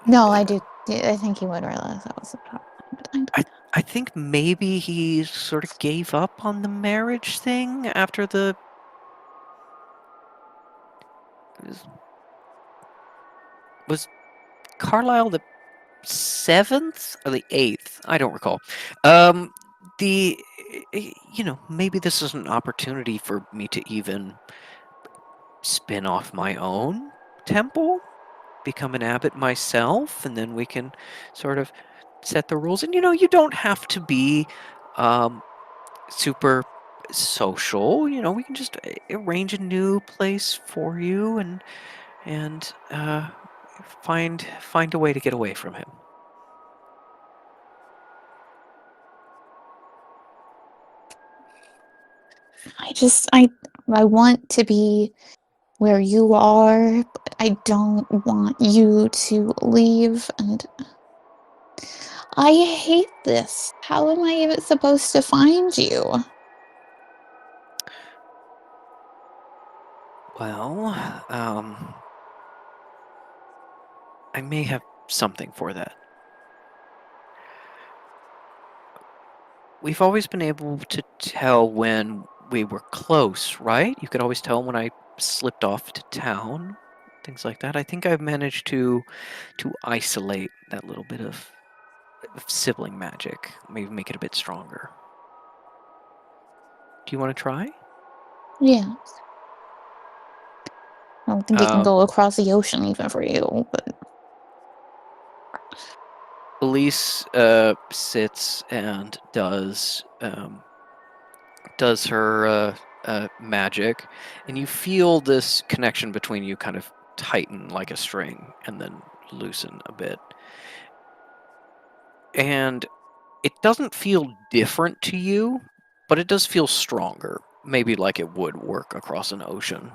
No, I do. I think he would realize that was the problem. But I think maybe he sort of gave up on the marriage thing after the. Was Carlisle the 7th or the 8th? I don't recall. The maybe this is an opportunity for me to even spin off my own temple, become an abbot myself, and then we can sort of set the rules. And you don't have to be super social. We can just arrange a new place for you and find a way to get away from him. I want to be where you are, but I don't want you to leave, and I hate this. How am I even supposed to find you? Well, I may have something for that. We've always been able to tell when we were close, right? You could always tell when I slipped off to town, things like that. I think I've managed to isolate that little bit of sibling magic, maybe make it a bit stronger. Do you want to try? Yeah. I don't think he can Um, go across the ocean even for you, but Elise sits and does her magic, and you feel this connection between you kind of tighten like a string and then loosen a bit. And it doesn't feel different to you, but it does feel stronger. maybe like it would work across an ocean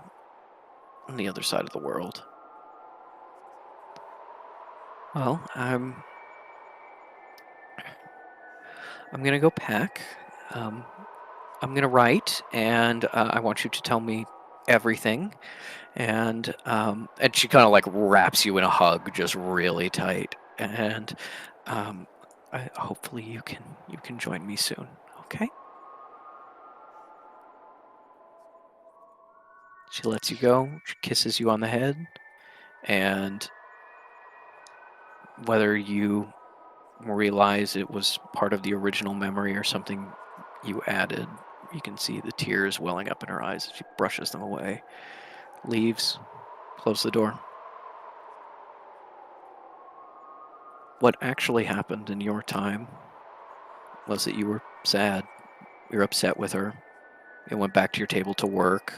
on the other side of the world. Well, I'm gonna go pack. I'm gonna write, and I want you to tell me everything. And she kind of like wraps you in a hug, just really tight. And hopefully you can join me soon. Okay. She lets you go. She kisses you on the head, and whether you realize it was part of the original memory or something you added, you can see the tears welling up in her eyes as she brushes them away, leaves, closes the door. What actually happened in your time was that you were sad. You were upset with her. You went back to your table to work,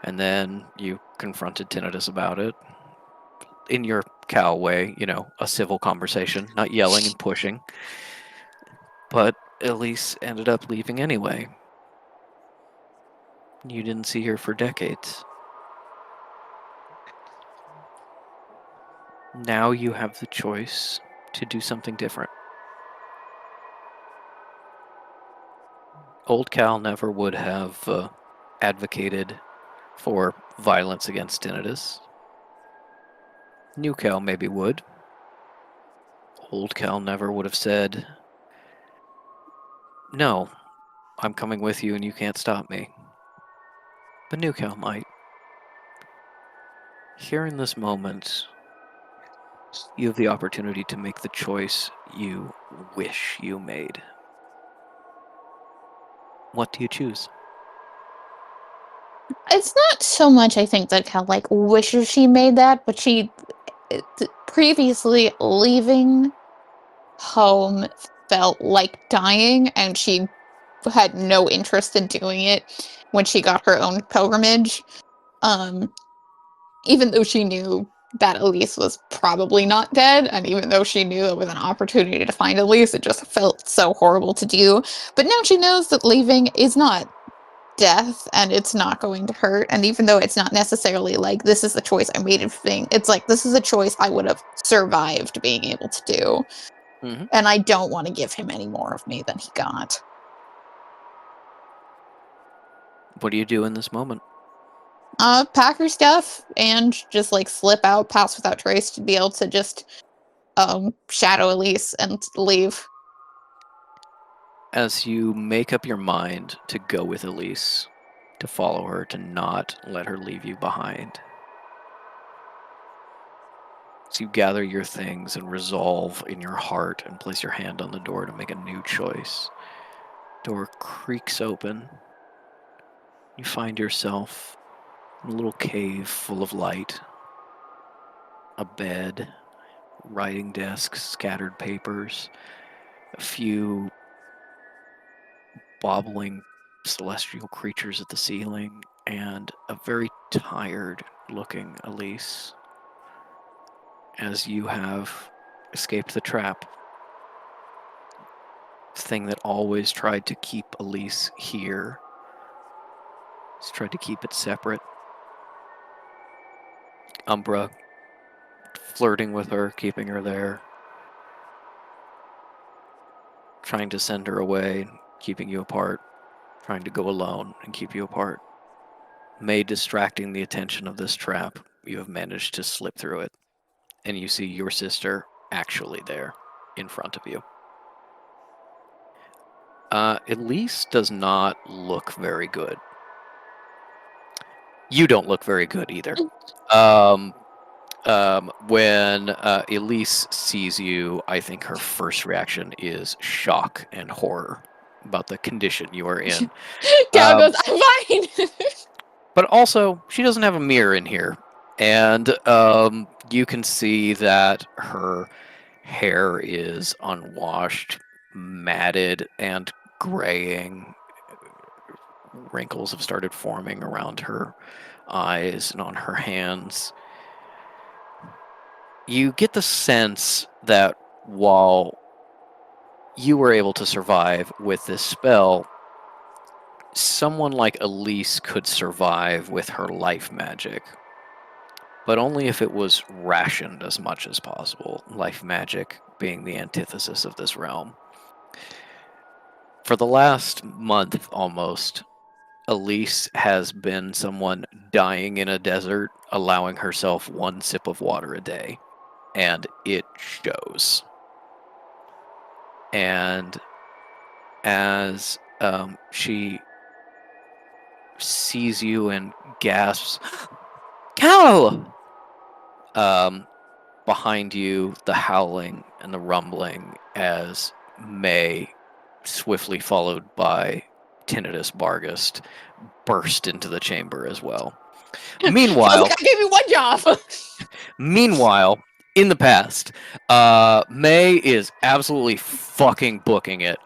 and then you confronted Tinnitus about it. In your cow way, a civil conversation, not yelling and pushing. But Elise ended up leaving anyway. You didn't see her for decades. Now you have the choice to do something different. Old Cal never would have advocated for violence against Tinnitus. New Cal maybe would. Old Cal never would have said, "No, I'm coming with you and you can't stop me." But New Cal might. Here in this moment, you have the opportunity to make the choice you wish you made. What do you choose? It's not so much, I think, that Cal like wishes she made that, but she previously leaving home felt like dying, and she had no interest in doing it when she got her own pilgrimage. Even though she knew that Elise was probably not dead, and even though she knew it was an opportunity to find Elise, it just felt so horrible to do. But now she knows that leaving is not death, and it's not going to hurt. And even though it's not necessarily like this is the choice I made of thing, it's like this is a choice I would have survived being able to do. Mm-hmm. And I don't want to give him any more of me than he got. What do you do in this moment? Pack her stuff and just like slip out, pass without trace to be able to just shadow Elise and leave. As you make up your mind to go with Elise, to follow her, to not let her leave you behind, as you gather your things and resolve in your heart and place your hand on the door to make a new choice, door creaks open. You find yourself in a little cave full of light, a bed, writing desks, scattered papers, a few bobbling celestial creatures at the ceiling, and a very tired looking Elise. As you have escaped the trap, thing that always tried to keep Elise here, has tried to keep it separate. Umbra flirting with her, keeping her there, trying to send her away, keeping you apart, trying to go alone and keep you apart. May distracting the attention of this trap, you have managed to slip through it, and you see your sister actually there in front of you. Elise does not look very good. You don't look very good either. When Elise sees you, I think her first reaction is shock and horror about the condition you are in. Cal goes, I'm fine! But also, she doesn't have a mirror in here. And you can see that her hair is unwashed, matted, and graying. Wrinkles have started forming around her eyes and on her hands. You get the sense that while you were able to survive with this spell, someone like Elise could survive with her life magic, but only if it was rationed as much as possible, life magic being the antithesis of this realm. For the last month almost, Elise has been someone dying in a desert, allowing herself 1 sip of water a day, and it shows. And as she sees you and gasps, "Cow!" Behind you, the howling and the rumbling as May, swiftly followed by Tinnitus Bargast, burst into the chamber as well. Meanwhile, I gave you one job. Meanwhile, in the past, May is absolutely fucking booking it.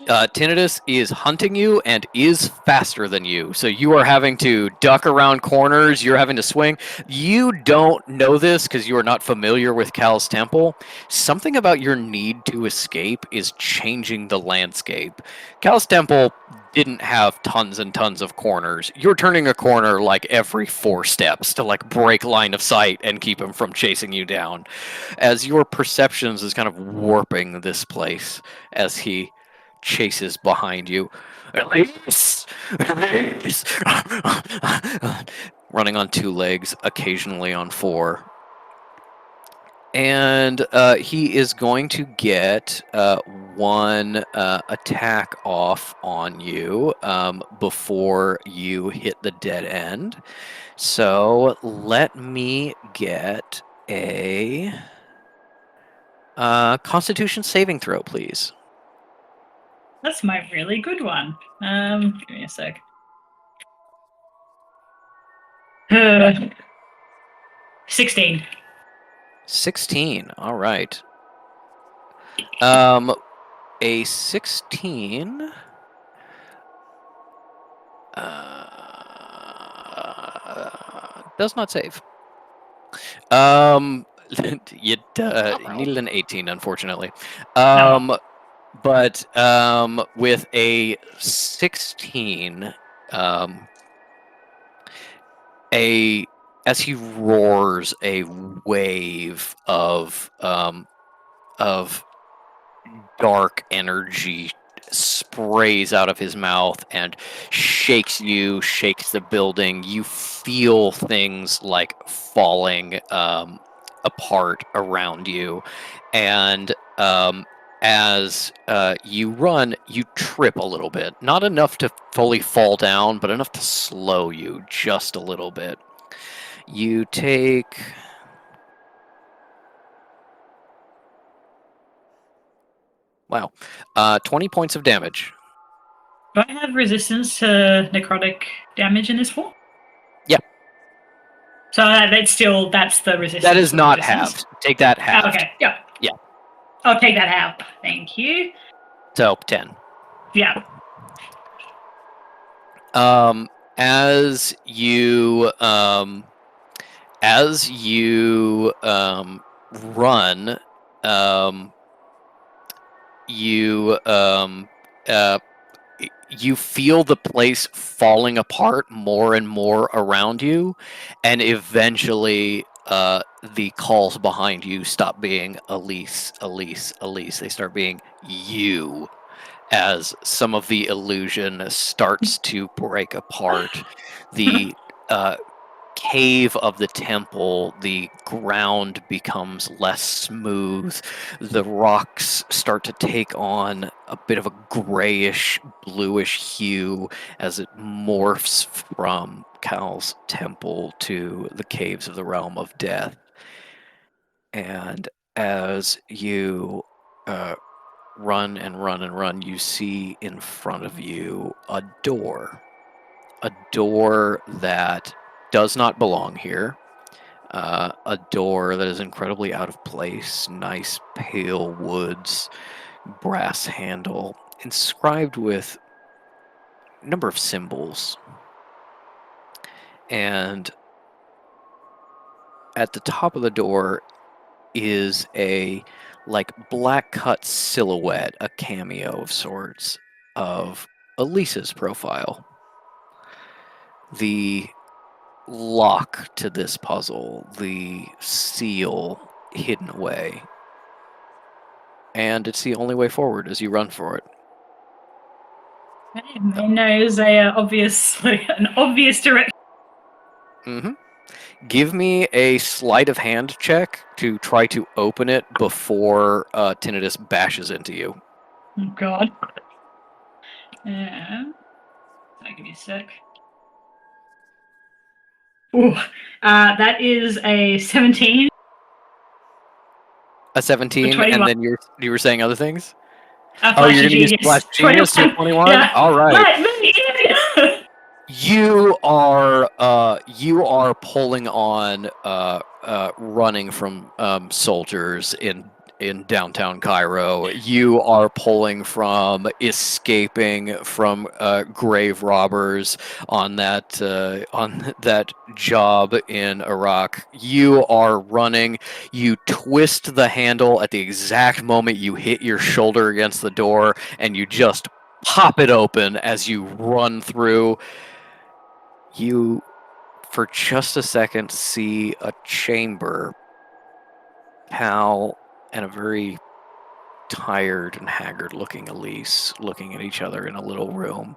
Tinnitus is hunting you and is faster than you, so you are having to duck around corners, you're having to swing. You don't know this because you are not familiar with Cal's temple. Something about your need to escape is changing the landscape. Cal's temple didn't have tons and tons of corners. You're turning a corner like every 4 steps to like break line of sight and keep him from chasing you down, as your perceptions is kind of warping this place as he chases behind you. Elise! Elise! Running on 2 legs, occasionally on 4. And he is going to get 1 attack off on you before you hit the dead end. So let me get a Constitution saving throw, please. That's my really good one. Give me a sec. 16. 16. All right. A 16 does not save. You needed an 18, unfortunately. But with a 16, as he roars, a wave of dark energy sprays out of his mouth and shakes you, shakes the building. You feel things like falling apart around you, and as you run, you trip a little bit. Not enough to fully fall down, but enough to slow you just a little bit. You take... Wow. 20 points of damage. Do I have resistance to necrotic damage in this form? Yeah. So that's the resistance. That is not resistance. halved. Take that halved. Oh, okay, yeah. Yeah. I'll take that half. Thank you. So 10. Yeah. As you run, you feel the place falling apart more and more around you, and eventually the calls behind you stop being Elise, Elise, Elise. They start being you, as some of the illusion starts to break apart. The cave of the temple, the ground becomes less smooth. The rocks start to take on a bit of a grayish, bluish hue as it morphs from Cal's temple to the caves of the realm of death. And as you run and run and run, you see in front of you a door. A door that does not belong here. A door that is incredibly out of place. Nice pale woods, brass handle, inscribed with a number of symbols. And at the top of the door is a like black cut silhouette, a cameo of sorts, of Elise's profile. The lock to this puzzle, the seal hidden away. And it's the only way forward as you run for it. It knows an obvious direction. Mm-hmm. Give me a sleight of hand check to try to open it before Tinnitus bashes into you. Oh god. Give me a sec. Ooh, that is a 17. A 17, and then you were saying other things? Oh, you're going to use Flash Genius to 21? Yeah. All right. Let You are pulling on running from soldiers in downtown Cairo. You are pulling from escaping from grave robbers on that job in Iraq. You are running. You twist the handle at the exact moment you hit your shoulder against the door, and you just pop it open as you run through. You, for just a second, see a chamber. Hal and a very tired and haggard-looking Elise looking at each other in a little room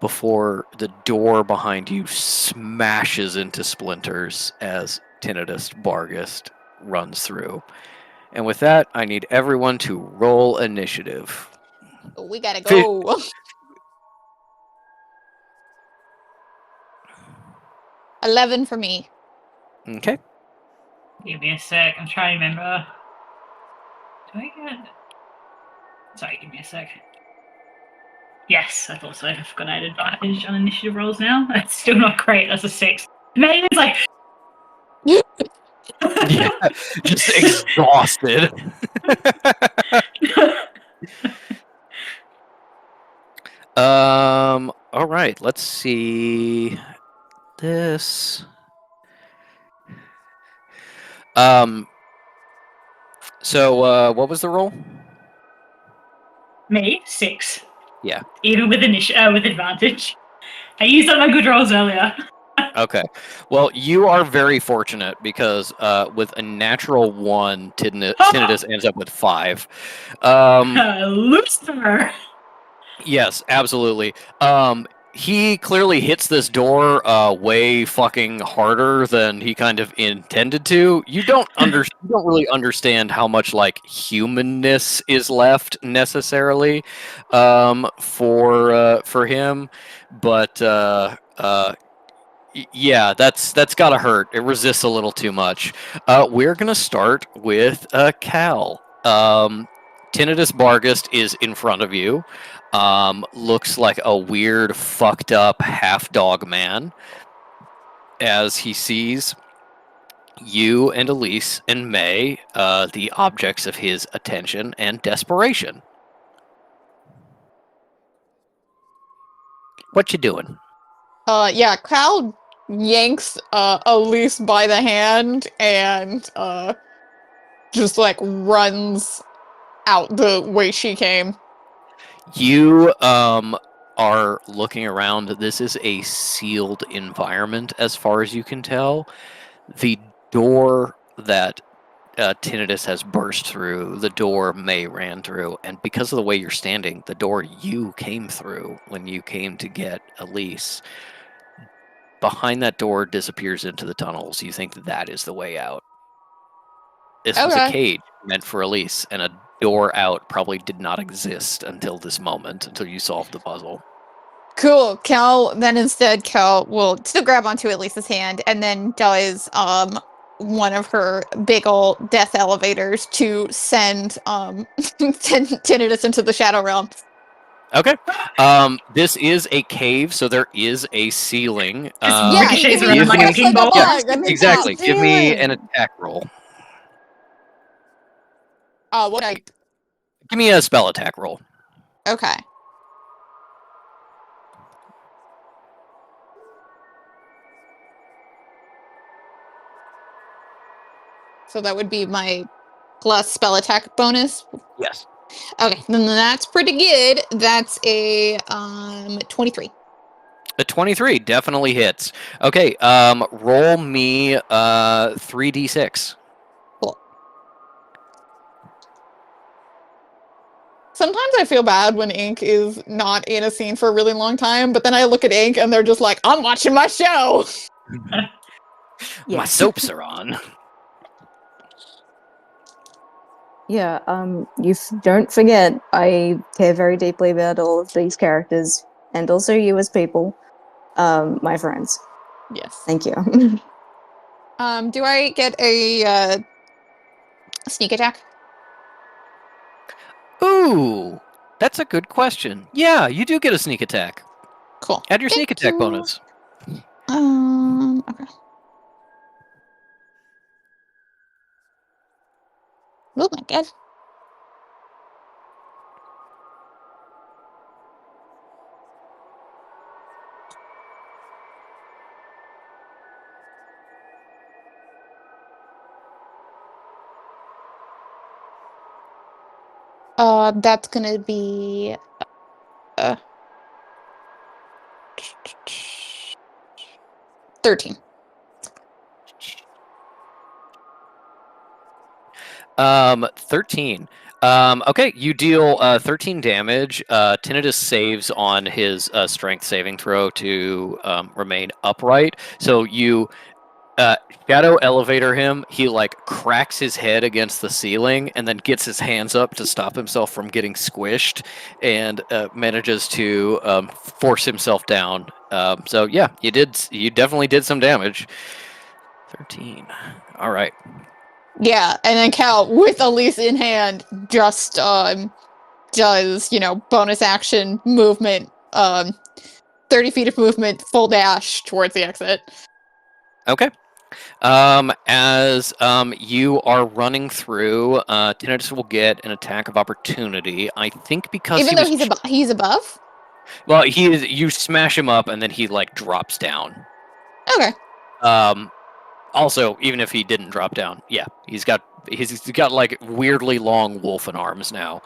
before the door behind you smashes into splinters as Tinnitus Bargist runs through. And with that, I need everyone to roll initiative. We gotta go. 11 for me. Okay. Give me a sec. I'm trying to remember. Do I get? Sorry, give me a sec. Yes, I thought so. I forgot I had advantage on initiative rolls now. That's still not great. That's a 6. Maybe it's like. Yeah, just exhausted. All right, let's see this. So what was the roll? Me 6. Yeah. Even with with advantage. I used up my good rolls earlier. Okay. Well, you are very fortunate because with a natural 1, Tinnitus ends up with 5. Looser. Yes, absolutely. He clearly hits this door way fucking harder than he kind of intended to. You don't really understand how much like humanness is left necessarily for him, but yeah, that's gotta hurt. It resists a little too much. We're gonna start with Cal. Tinnitus Bargist is in front of you. Looks like a weird, fucked up half dog man as he sees you and Elise and May, the objects of his attention and desperation. What you doing? Yeah, Cal yanks Elise by the hand and just like runs out the way she came. You are looking around. This is a sealed environment as far as you can tell. The door that Tinnitus has burst through, the door May ran through, and because of the way you're standing, the door you came through when you came to get Elise, behind that door disappears into the tunnels. You think that is the way out. This was a cage meant for Elise, and a door out probably did not exist until this moment, until you solved the puzzle. Cool. Cal will still grab onto Elise's hand and then does one of her big old death elevators to send Tinnitus into the Shadow Realm. Okay. This is a cave, so there is a ceiling. Yeah, ricochets around like a pinball. Exactly. Give me an attack roll. Give me a spell attack roll. Okay. So that would be my plus spell attack bonus? Yes. Okay, then that's pretty good. That's a 23. A 23 definitely hits. Okay, roll me 3d6. Cool. Sometimes I feel bad when Ink is not in a scene for a really long time, but then I look at Ink and they're just like, I'm watching my show. My Yes. soaps are on. Yeah, don't forget, I care very deeply about all of these characters, and also you as people, my friends. Yes. Thank you. Do I get a sneak attack? Ooh, that's a good question. Yeah, you do get a sneak attack. Cool. Add your sneak Thank attack you. bonus. Okay. Oh my god. That's gonna be 13. 13. Okay, you deal 13 damage. Tinnitus saves on his strength saving throw to remain upright. So you shadow elevator him. He like cracks his head against the ceiling and then gets his hands up to stop himself from getting squished and manages to force himself down. So yeah, you definitely did some damage. 13. All right. Yeah, and then Cal, with Elise in hand, just does, bonus action movement, 30 feet of movement, full dash towards the exit. Okay. As you are running through, Tinnitus will get an attack of opportunity. I think because Even though he's above? Well, he is. You smash him up, and then he like drops down. Okay. Also, even if he didn't drop down, yeah, he's got like weirdly long wolfen arms now.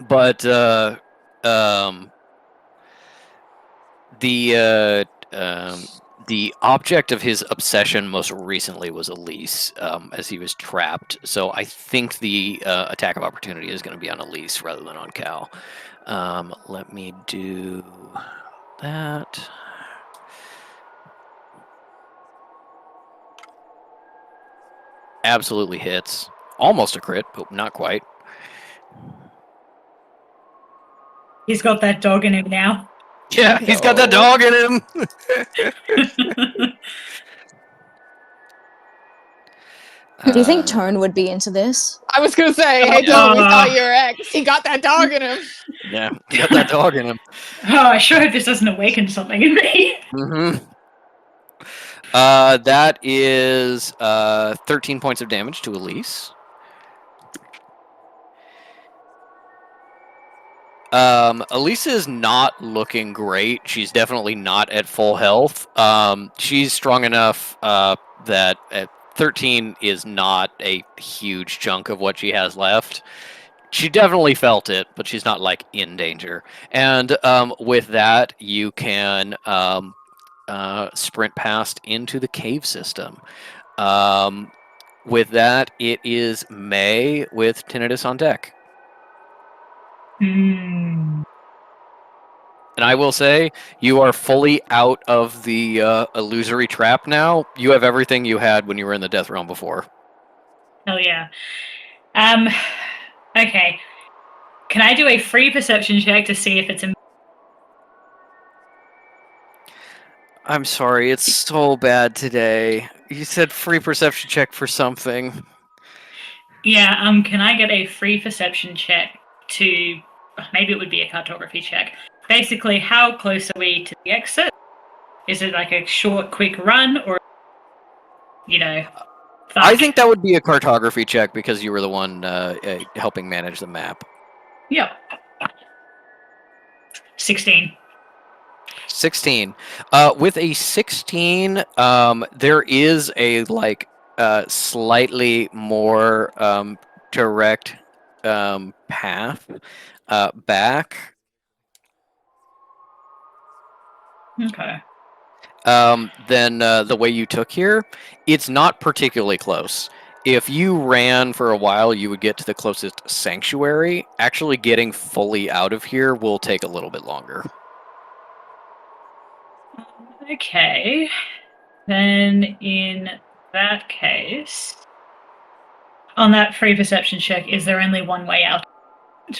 But the object of his obsession most recently was Elise, as he was trapped. So I think the attack of opportunity is going to be on Elise rather than on Cal. Let me do that. Absolutely hits. Almost a crit, but not quite. He's got that dog in him now. Yeah, he's got that dog in him. Do you think Tone would be into this? I was gonna say, hey, Tone, we saw your ex. He got that dog in him. Yeah, he got that dog in him. Oh, I sure hope this doesn't awaken something in me. Mm-hmm. That is 13 points of damage to Elise. Elise is not looking great. She's definitely not at full health. She's strong enough that 13 is not a huge chunk of what she has left. She definitely felt it, but she's not like in danger. And with that, you can sprint past into the cave system. With that, it is May with Tinnitus on deck. Hmm. And I will say, you are fully out of the illusory trap now. You have everything you had when you were in the Death Realm before. Hell yeah. Okay. Can I do a free perception check to see if it's a... I'm sorry, it's so bad today. You said free perception check for something. Yeah, can I get a free perception check to... Maybe it would be a cartography check. Basically, how close are we to the exit? Is it like a short, quick run, or... I think that would be a cartography check because you were the one helping manage the map. Yep. 16. 16. With a 16, there is a slightly more direct path back, Okay. then the way you took here, it's not particularly close. If you ran for a while, you would get to the closest sanctuary. Actually getting fully out of here will take a little bit longer. Okay. Then in that case, on that free perception check, is there only one way out?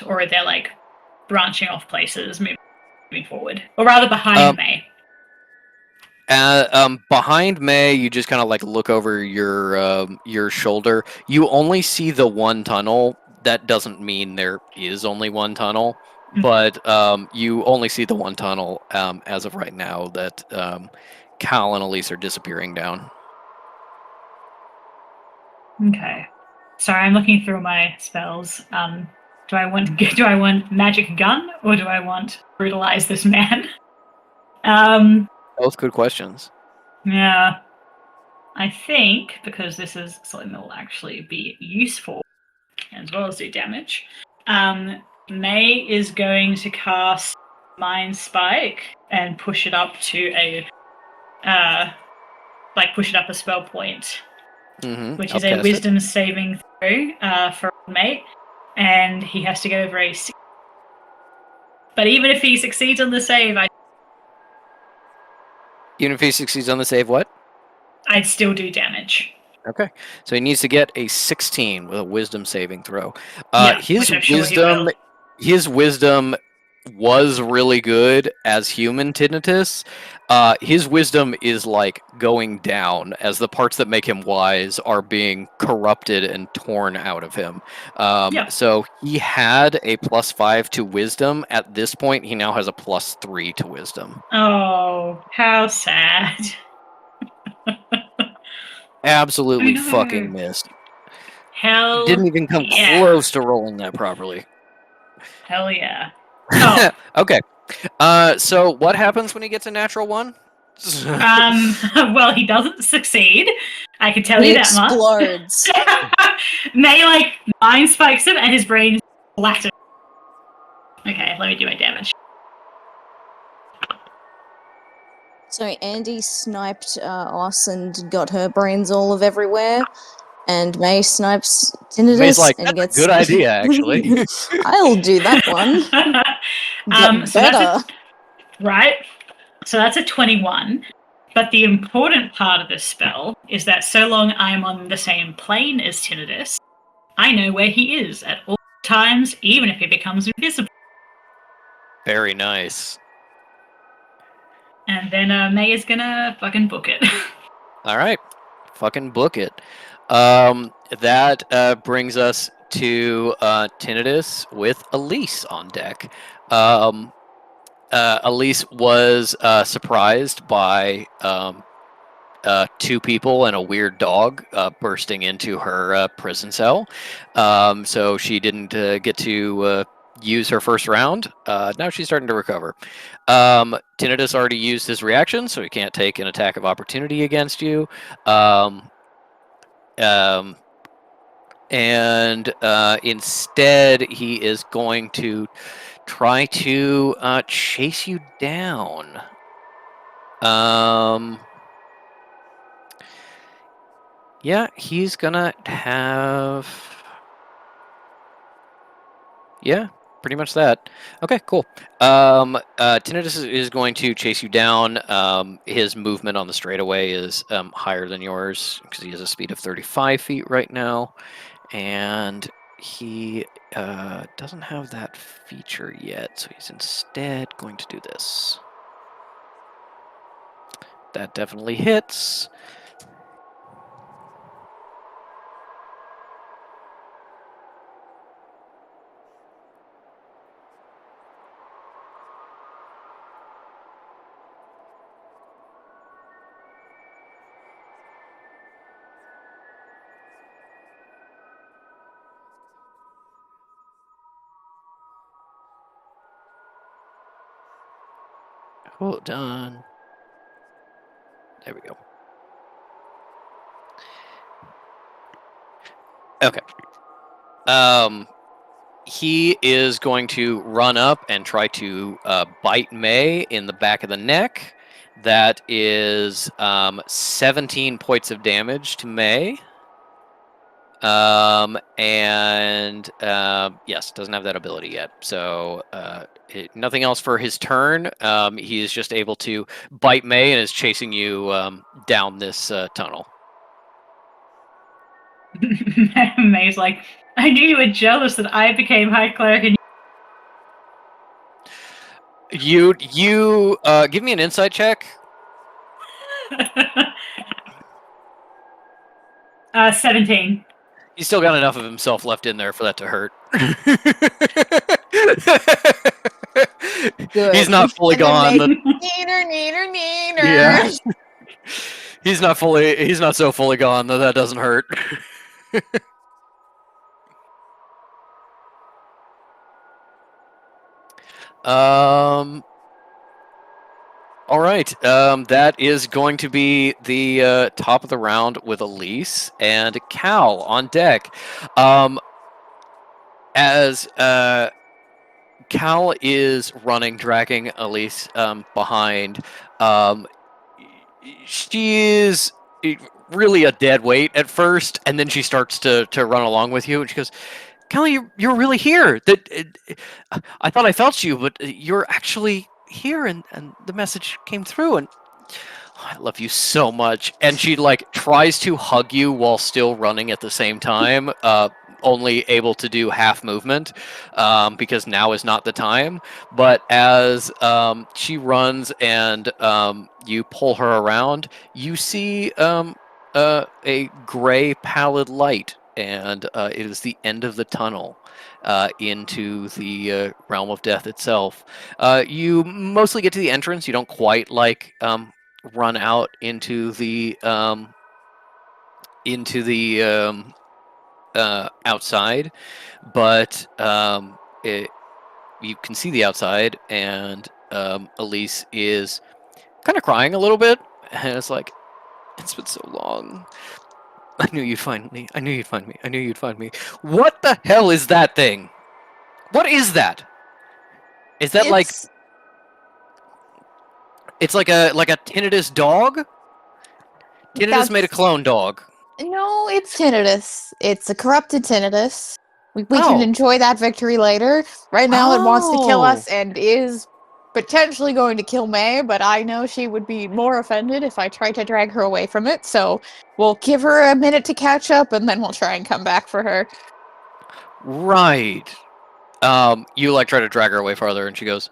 Or are there like branching off places moving forward? Or rather behind May? Behind May, you just kind of like look over your shoulder. You only see the one tunnel. That doesn't mean there is only one tunnel, but you only see the one tunnel as of right now that Cal and Elise are disappearing down. Okay. Sorry, I'm looking through my spells. Do I want magic gun or do I want brutalize this man? Both good questions. Yeah. I think because this is something that will actually be useful as well as do damage. May is going to cast Mind Spike and push it up to a push it up a spell point, which is a Wisdom saving throw for May, and he has to go over a. But even if he succeeds on the save, Even if he succeeds on the save, what? I'd still do damage. Okay, so he needs to get a 16 with a Wisdom saving throw. Which I'm sure he will. His wisdom was really good as human tinnitus. His wisdom is like going down as the parts that make him wise are being corrupted and torn out of him. So he had a +5 to wisdom. At this point, he now has a +3 to wisdom. Oh, how sad. Absolutely fucking missed. Hell Didn't even come close to rolling that properly. Hell yeah. Oh. Okay. So what happens when he gets a natural 1? Well, he doesn't succeed. I can tell you that much. Explodes. May mind spikes him and his brain flattens. Okay, let me do my damage. So Andy sniped us and got her brains all of everywhere, and May snipes tinnitus May's like, and that's gets a good idea, actually. I'll do that one. Get So better. Right? So that's a 21. But the important part of this spell is that so long I'm on the same plane as tinnitus, I know where he is at all times, even if he becomes invisible. Very nice. And then May is gonna fucking book it. All right, fucking book it. That brings us to tinnitus with Elise on deck. Elise was surprised by 2 people and a weird dog bursting into her prison cell. So she didn't get to use her first round. Now she's starting to recover. Tinnitus already used his reaction, so he can't take an attack of opportunity against you. And instead, he is going to try to chase you down. Yeah, he's gonna have... Yeah, pretty much that. Okay, cool. Tinnitus is going to chase you down. His movement on the straightaway is higher than yours because he has a speed of 35 feet right now. And he doesn't have that feature yet, so he's instead going to do this. That definitely hits. Hold on. There we go. Okay. he is going to run up and try to bite May in the back of the neck. That is 17 points of damage to May. Yes, doesn't have that ability yet. So nothing else for his turn. He is just able to bite May and is chasing you down this tunnel. May's like, I knew you were jealous that I became High Cleric and You give me an insight check. 17. He's still got enough of himself left in there for that to hurt. Good. He's not fully And then gone. Neener. Yeah. He's not so fully gone that doesn't hurt. All right. That is going to be the top of the round with Elise and Cal on deck. As Cal is running, dragging Elise behind, she is really a dead weight at first, and then she starts to run along with you, and she goes, Kelly, you're really here. I thought I felt you, but you're actually here, and the message came through, and I love you so much. And she like tries to hug you while still running at the same time, only able to do half movement because now is not the time. But as she runs and you pull her around, you see a gray pallid light, and it is the end of the tunnel into the realm of death itself. You mostly get to the entrance. You don't quite like run out into the outside, but you can see the outside, and Elise is kind of crying a little bit, and it's like, it's been so long. I knew you'd find me. I knew you'd find me. I knew you'd find me. What the hell is that thing? What is that? Is that like? It's like a tinnitus dog. Tinnitus made a clone dog. No, it's tinnitus. It's a corrupted tinnitus. We can enjoy that victory later. Right now, it wants to kill us and is potentially going to kill May, but I know she would be more offended if I try to drag her away from it, so we'll give her a minute to catch up, and then we'll try and come back for her. Right. You like try to drag her away farther, and she goes,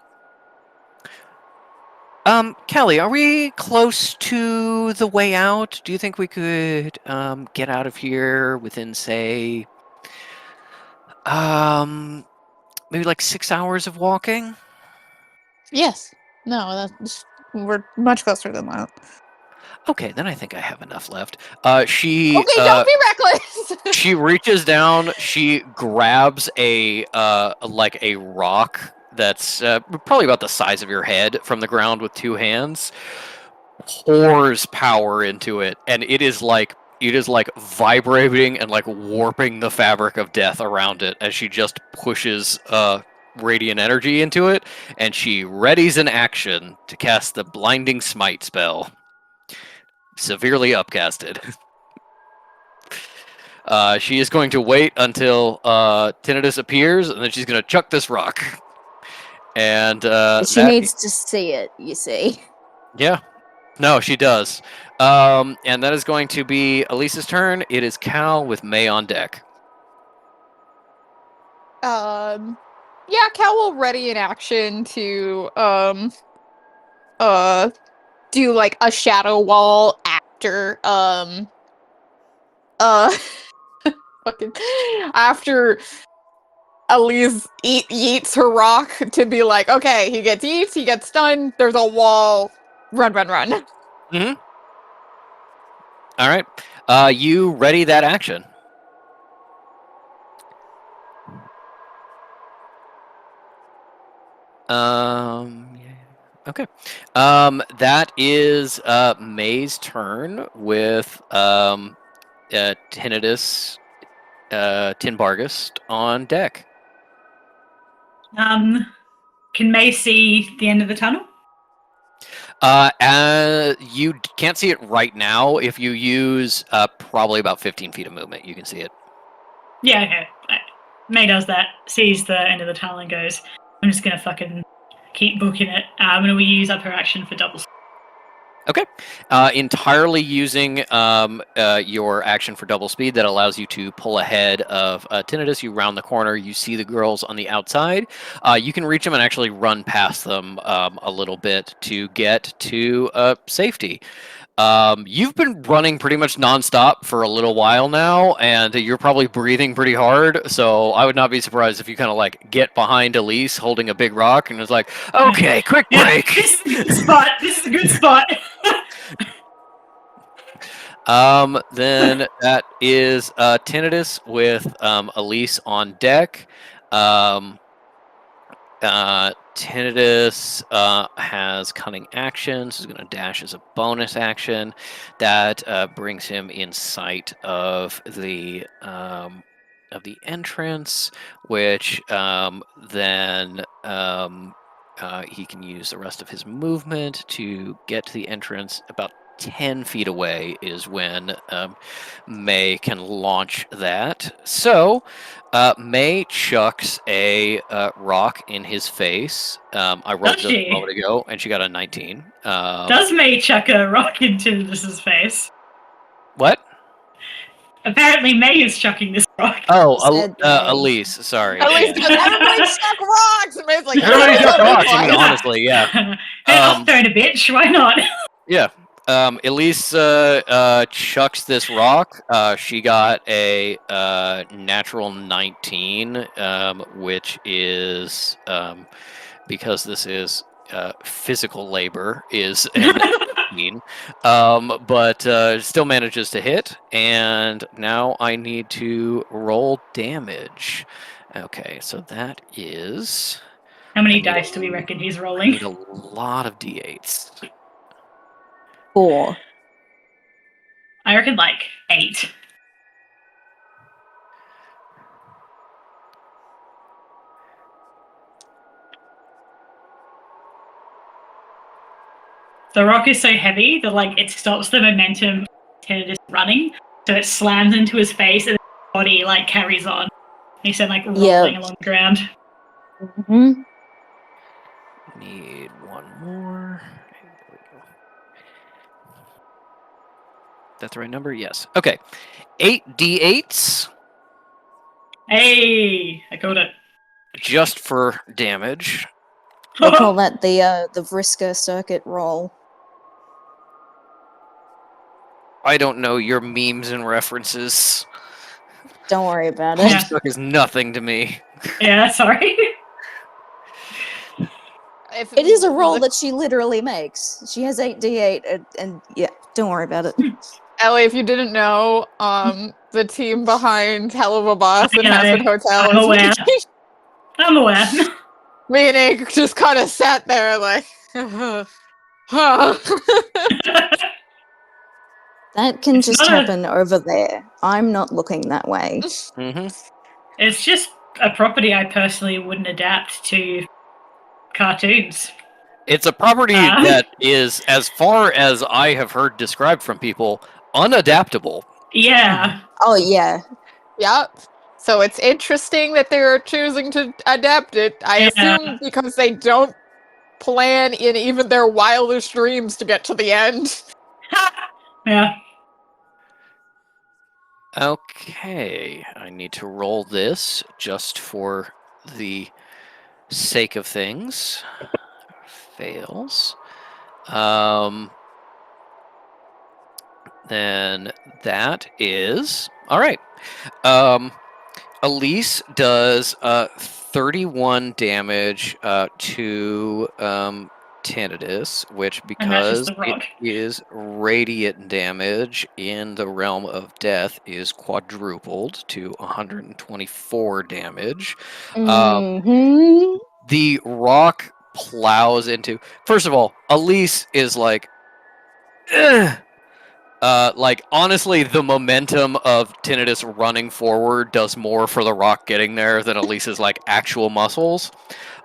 Kelly, are we close to the way out? Do you think we could get out of here within, say, maybe like 6 hours of walking? Yes. No, we're much closer than that. Okay, then I think I have enough left. Okay, don't be reckless. She reaches down. She grabs a rock that's probably about the size of your head from the ground with two hands. Pours power into it, and it is like vibrating and like warping the fabric of death around it as she just pushes radiant energy into it, and she readies an action to cast the blinding smite spell. Severely upcasted. She is going to wait until Tinnitus appears, and then she's going to chuck this rock. And she needs to see it, you see. Yeah. No, she does. And that is going to be Elisa's turn. It is Cal with May on deck. Yeah, Cal will ready in action to do like a shadow wall after fucking after Elise yeets her rock to be like, okay, he gets yeets, he gets stunned, there's a wall, run. Mm-hmm. All right. You ready that action? Okay. That is May's turn with Tinnitus Tinbargust on deck. Can May see the end of the tunnel? You can't see it right now. If you use probably about 15 feet of movement, you can see it. Yeah, okay. May does that, sees the end of the tunnel and goes, I'm just gonna fucking keep booking it. And we use up her action for double. Okay. Entirely using your action for double speed that allows you to pull ahead of Tinnitus. You round the corner, you see the girls on the outside. You can reach them and actually run past them a little bit to get to safety. You've been running pretty much nonstop for a little while now, and you're probably breathing pretty hard. So I would not be surprised if you kind of like get behind Elise holding a big rock and it's like, okay, quick break. This is a good spot. This is a good spot. Then that is Tinnitus with Elise on deck. Tinnitus has cunning action, so he's going to dash as a bonus action. That brings him in sight of the entrance, which then he can use the rest of his movement to get to the entrance. About 10 feet away is when May can launch that. So May chucks a rock in his face. I rolled just a moment ago, and she got a 19. Does May chuck a rock into this face? What? Apparently, May is chucking this rock. Oh, Elise, sorry. Elise goes, everybody chuck rocks! And May's like, everybody chuck rocks, I mean, honestly, yeah. Hey, I'll throw it a bitch, why not? Yeah. Elise chucks this rock. She got a natural 19, which is, because this is physical labor, is an 18. But still manages to hit. And now I need to roll damage. Okay, so that is... How many dice do we reckon he's rolling? I need a lot of d8s. 4. I reckon like 8. The rock is so heavy that like it stops the momentum just running, so it slams into his face and his body like carries on. He's then like rolling along the ground. Mm-hmm. Need one more. That's the right number? Yes. Okay. 8d8s. Hey, I got it. Just for damage. We'll call that the Vriska circuit roll. I don't know your memes and references. Don't worry about Yeah. it. Homestuck is nothing to me. Yeah, sorry. It is a roll that she literally makes. She has 8d8, and yeah, don't worry about it. Ellie, if you didn't know, the team behind Hell of a Boss and Hazard Hotel I'm aware. I'm aware. Me and Ike just kind of sat there like, That can It's just not happen over there. I'm not looking that way. Mm-hmm. It's just a property I personally wouldn't adapt to cartoons. It's a property that is, as far as I have heard described from people, unadaptable. Yeah. Oh, yeah. Yep. So it's interesting that they're choosing to adapt it. I assume because they don't plan in even their wildest dreams to get to the end. Yeah. Okay. I need to roll this just for the sake of things. Fails. Then that is all right. Elise does 31 damage to Tinnitus, which because it is radiant damage in the realm of death is quadrupled to 124 damage. Mm-hmm. The rock plows into. First of all, Elise is like, ugh, Like, honestly, the momentum of Tinnitus running forward does more for the rock getting there than Elise's, like, actual muscles.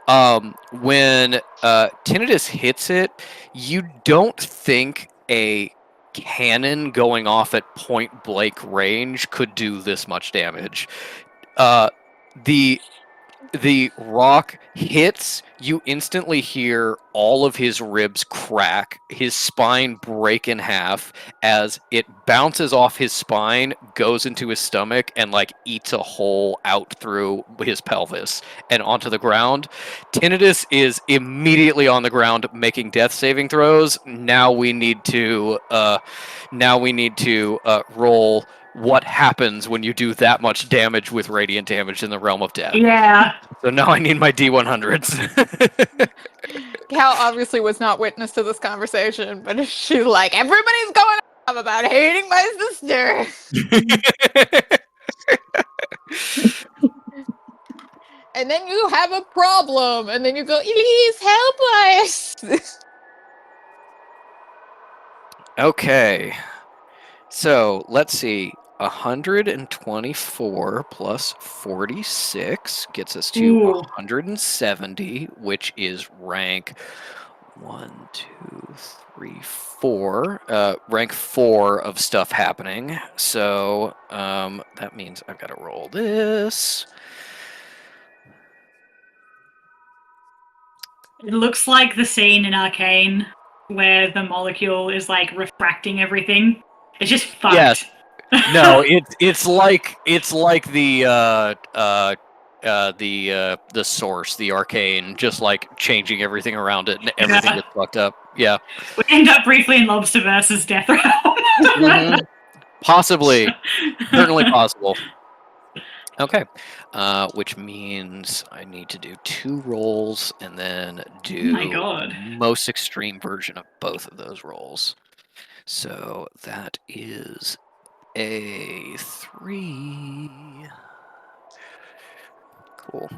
When Tinnitus hits it, you don't think a cannon going off at point blank range could do this much damage. The rock hits, you instantly hear all of his ribs crack, his spine break in half as it bounces off his spine, goes into his stomach, and like eats a hole out through his pelvis and onto the ground. Tinnitus is immediately on the ground making death saving throws. Now we need to roll what happens when you do that much damage with radiant damage in the realm of death. Yeah. So now I need my D100s. Cal obviously was not witness to this conversation, but she's like, everybody's going off about hating my sister. And then you have a problem, and then you go, please help us. Okay. So let's see. 124 plus 46 gets us to Ooh. 170, which is rank 1, 2, 3, 4. Rank 4 of stuff happening. So that means I've got to roll this. It looks like the scene in Arcane where the molecule is like refracting everything. It's just fucked. Yes. No, it's like the source, the arcane, just like changing everything around it, and everything gets fucked up. Yeah. We end up briefly in Lobster versus Death Realm. Mm-hmm. Possibly, certainly possible. Okay, which means I need to do 2 rolls and then do my God. most extreme version of both of those rolls. So that is a 3. Cool.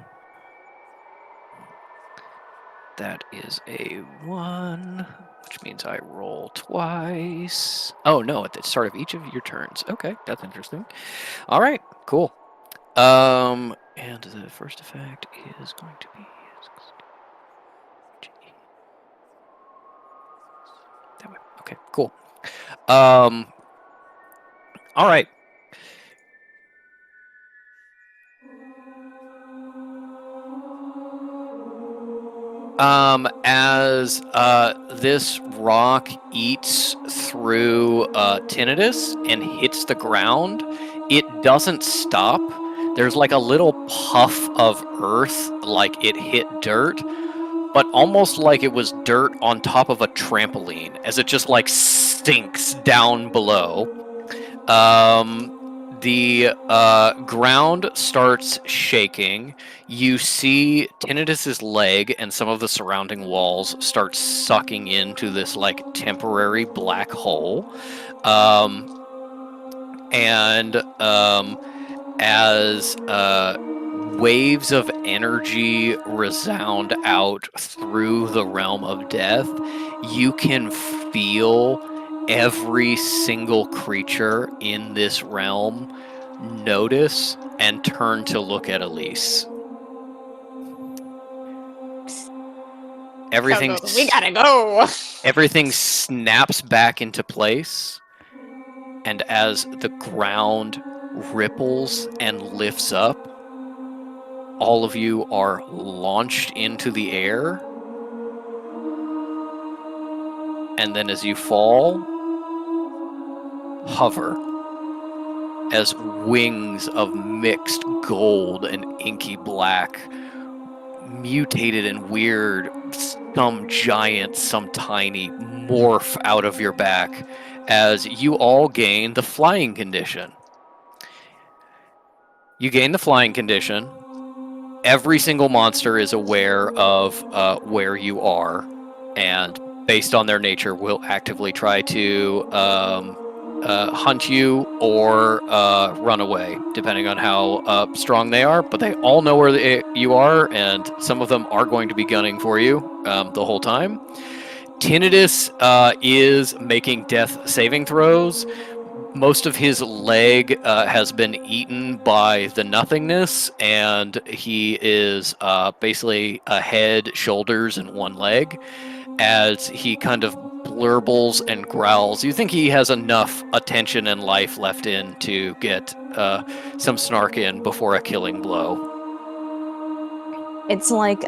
That is a 1, which means I roll twice. Oh no, at the start of each of your turns. Okay, that's interesting. All right, cool. And the first effect is going to be that way. Okay, cool. All right. As this rock eats through Tinnitus and hits the ground, it doesn't stop. There's like a little puff of earth, like it hit dirt, but almost like it was dirt on top of a trampoline, as it just like sinks down below. The ground starts shaking. You see Tinnitus's leg and some of the surrounding walls start sucking into this like temporary black hole. As waves of energy resound out through the realm of death, you can feel every single creature in this realm notice and turn to look at Elise. Everything We gotta go. Everything snaps back into place, and as the ground ripples and lifts up, all of you are launched into the air. And then as you fall, hover as wings of mixed gold and inky black, mutated and weird, some giant, some tiny, morph out of your back as you all gain the flying condition. You gain the flying condition. Every single monster is aware of where you are, and based on their nature, will actively try to hunt you or run away, depending on how strong they are. But they all know where you are, and some of them are going to be gunning for you the whole time. Tinnitus is making death saving throws. Most of his leg has been eaten by the nothingness, and he is basically a head, shoulders, and one leg. As he kind of blurbles and growls, you think he has enough attention and life left in to get some snark in before a killing blow. It's like,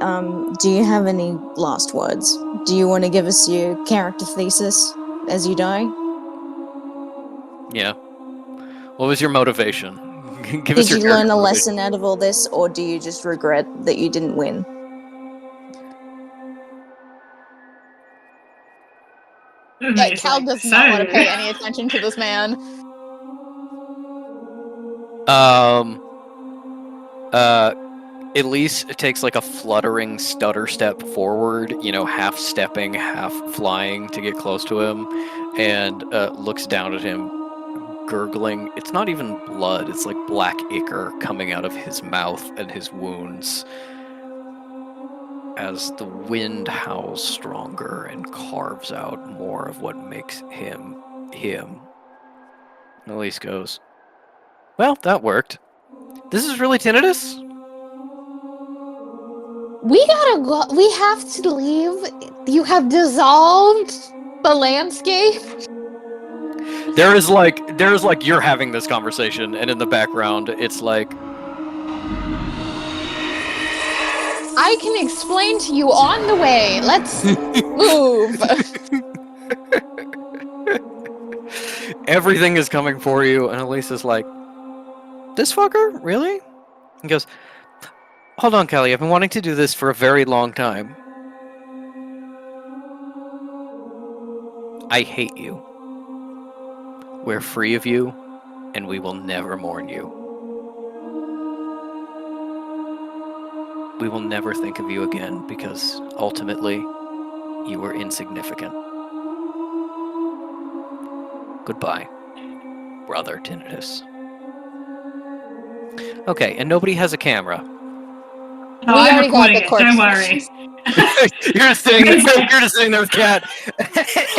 do you have any last words? Do you want to give us your character thesis as you die? Yeah. What was your motivation? Give us Did your you learn character a motivation. lesson out of all this, or do you just regret that you didn't win? It's Cal like, does not want to so- pay any attention to this man. Elise takes like a fluttering stutter step forward, half stepping, half flying to get close to him, and looks down at him, gurgling. It's not even blood, it's like black ichor coming out of his mouth and his wounds as the wind howls stronger and carves out more of what makes him him. Elise goes, "Well, that worked. This is really Tinnitus?" We gotta go. We have to leave. You have dissolved the landscape. There's like you're having this conversation, and in the background, it's like, I can explain to you on the way. Let's move. everything is coming for you, and Elise is like, "This fucker? Really?" He goes, "Hold on, Kelly, I've been wanting to do this for a very long time. I hate you. We're free of you, and we will never mourn you. We will never think of you again because ultimately you were insignificant. Goodbye, brother Tinnitus." Okay, and nobody has a camera. Oh, We I'm already got recording the it, corpse. don't worry. You're just sitting there with Cat.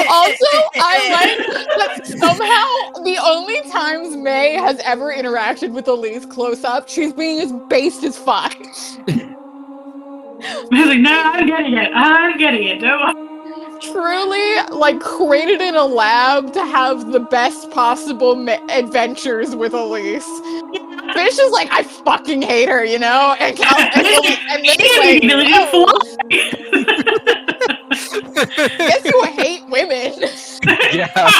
Also, I like that somehow the only times May has ever interacted with Elise close up, she's being as based as fuck. I was like, no, I'm getting it, don't worry. Truly, like, created in a lab to have the best possible adventures with Elise. Fish is like, I fucking hate her, and Cal, and May's like, whoa. Guess you hate women. Yeah.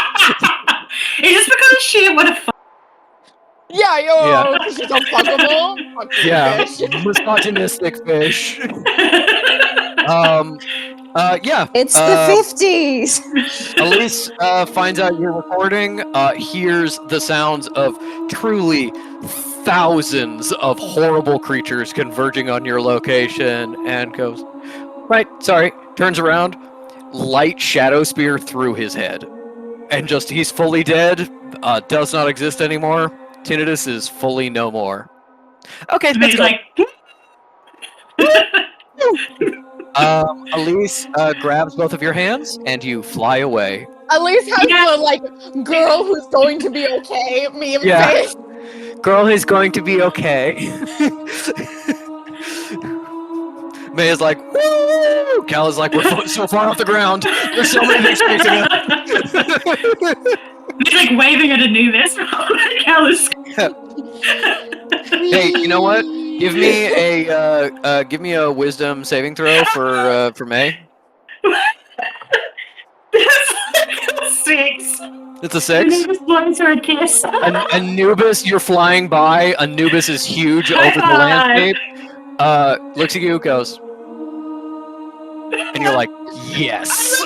It's just because she didn't want to fuck. Yeah, Yeah. because she's unfuckable. Fuck you, Yeah. Fish. Misogynistic fish. Yeah. It's the 50s! Elise finds out you're recording, hears the sounds of truly thousands of horrible creatures converging on your location, and goes, "Right, sorry," turns around, light shadow spear through his head. And just, he's fully dead, does not exist anymore. Tinnitus is fully no more. Okay, And let's he's go. like, Elise grabs both of your hands, and you fly away. Elise has Yeah. the, like, girl who's going to be okay meme Yeah. face. Girl is going to be okay. May is like, woo! Cal is like, we're so far off the ground. There's so many things chasing us. he's like waving at Anubis. Cal is Hey, you know what? Give me a wisdom saving throw for May. Six. It's a 6. Anubis blows her a kiss. Anubis, you're flying by. Anubis is huge High over the five. landscape. Looks at you, goes, and you're like, yes.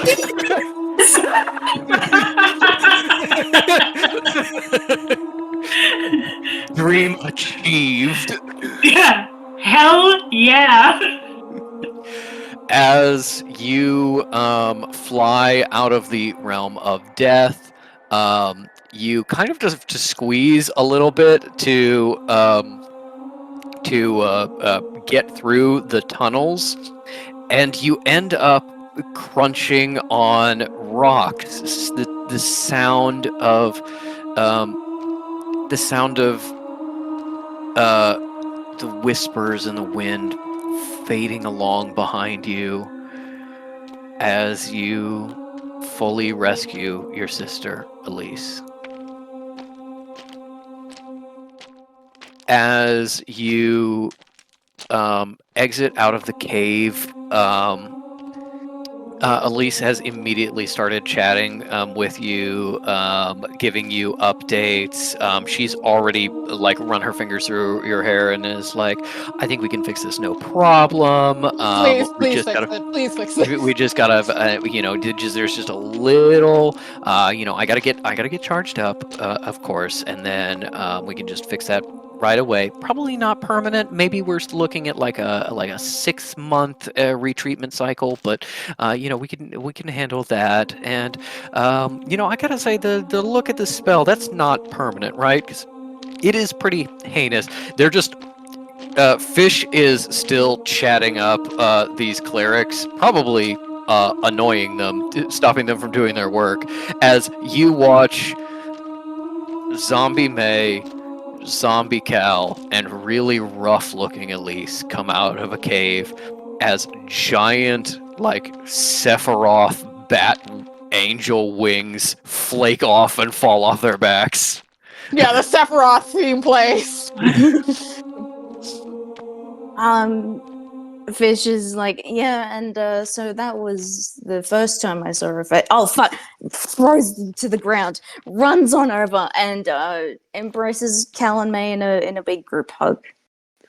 Dream achieved. Yeah. Hell yeah. As you fly out of the realm of death, you kind of just to squeeze a little bit to get through the tunnels, and you end up crunching on rocks, the sound of the whispers in the wind fading along behind you as you fully rescue your sister, Elise. As you exit out of the cave, Elise has immediately started chatting with you, giving you updates. She's already run her fingers through your hair and is like, "I think we can fix this, no problem. Please, We please just fix gotta, it. Please fix it. we just gotta, there's just a little, I gotta get charged up, of course, and then we can just fix that." Right away. Probably not permanent. Maybe we're looking at like a 6-month retreatment cycle, but we can handle that. And I gotta say the look at the spell, that's not permanent, right? 'Cause it is pretty heinous. They're just Fish is still chatting up these clerics, probably annoying them, stopping them from doing their work, as you watch Zombie May, Zombie Cal, and really rough-looking Elise come out of a cave as giant, Sephiroth bat angel wings flake off and fall off their backs. Yeah, the Sephiroth theme plays. Fish is like, yeah, and so that was the first time I saw her face. Oh fuck! Throws them to the ground, runs on over, and embraces Cal and May in a big group hug.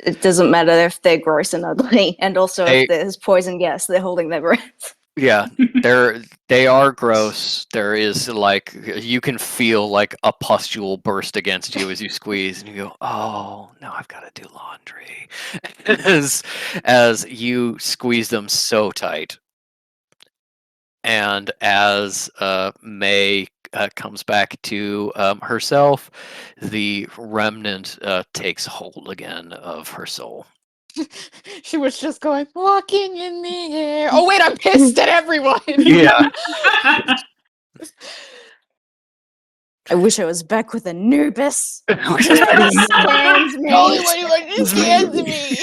It doesn't matter if they're gross and ugly, and also if there's poison gas, they're holding their breath. Yeah, they are gross. There is you can feel a pustule burst against you as you squeeze, and you go, "Oh, now I've got to do laundry." as you squeeze them so tight, and as May comes back to herself, the remnant takes hold again of her soul. She was just going, walking in the air. Oh, wait, I'm pissed at everyone. Yeah. I wish I was back with Anubis. Stands me. What he stands me.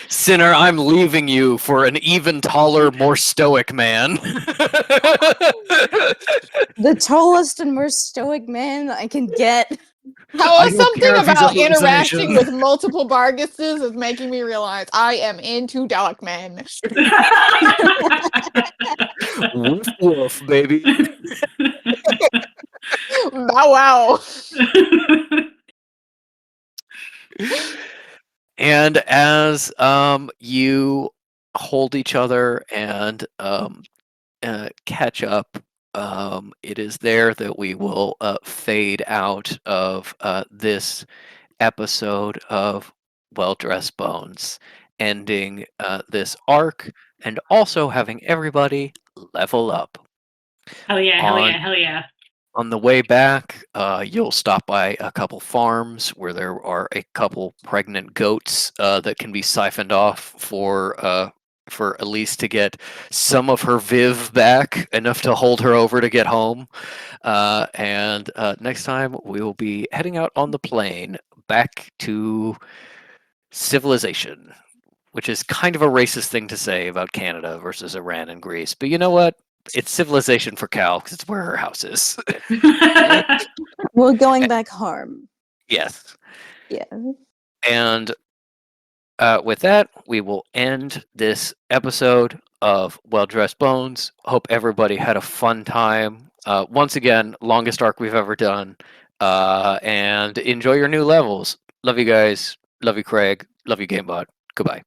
Sinner, I'm leaving you for an even taller, more stoic man. The tallest and most stoic man I can get. How something about interacting with multiple Barguses is making me realize I am into dark men. Woof woof, baby. Bow wow. And as you hold each other and catch up, it is there that we will fade out of this episode of Well-Dressed Bones, ending this arc and also having everybody level up. Hell yeah, hell yeah, hell yeah. On the way back, you'll stop by a couple farms where there are a couple pregnant goats that can be siphoned off for Elise to get some of her Viv back, enough to hold her over to get home. And next time, we will be heading out on the plane back to civilization, which is kind of a racist thing to say about Canada versus Iran and Greece. But you know what? It's civilization for Cal because it's where her house is. We're going back home. Yes. Yeah. And with that, we will end this episode of Well-Dressed Bones. Hope everybody had a fun time. Once again, longest arc we've ever done. And enjoy your new levels. Love you guys. Love you, Craig. Love you, GameBot. Goodbye.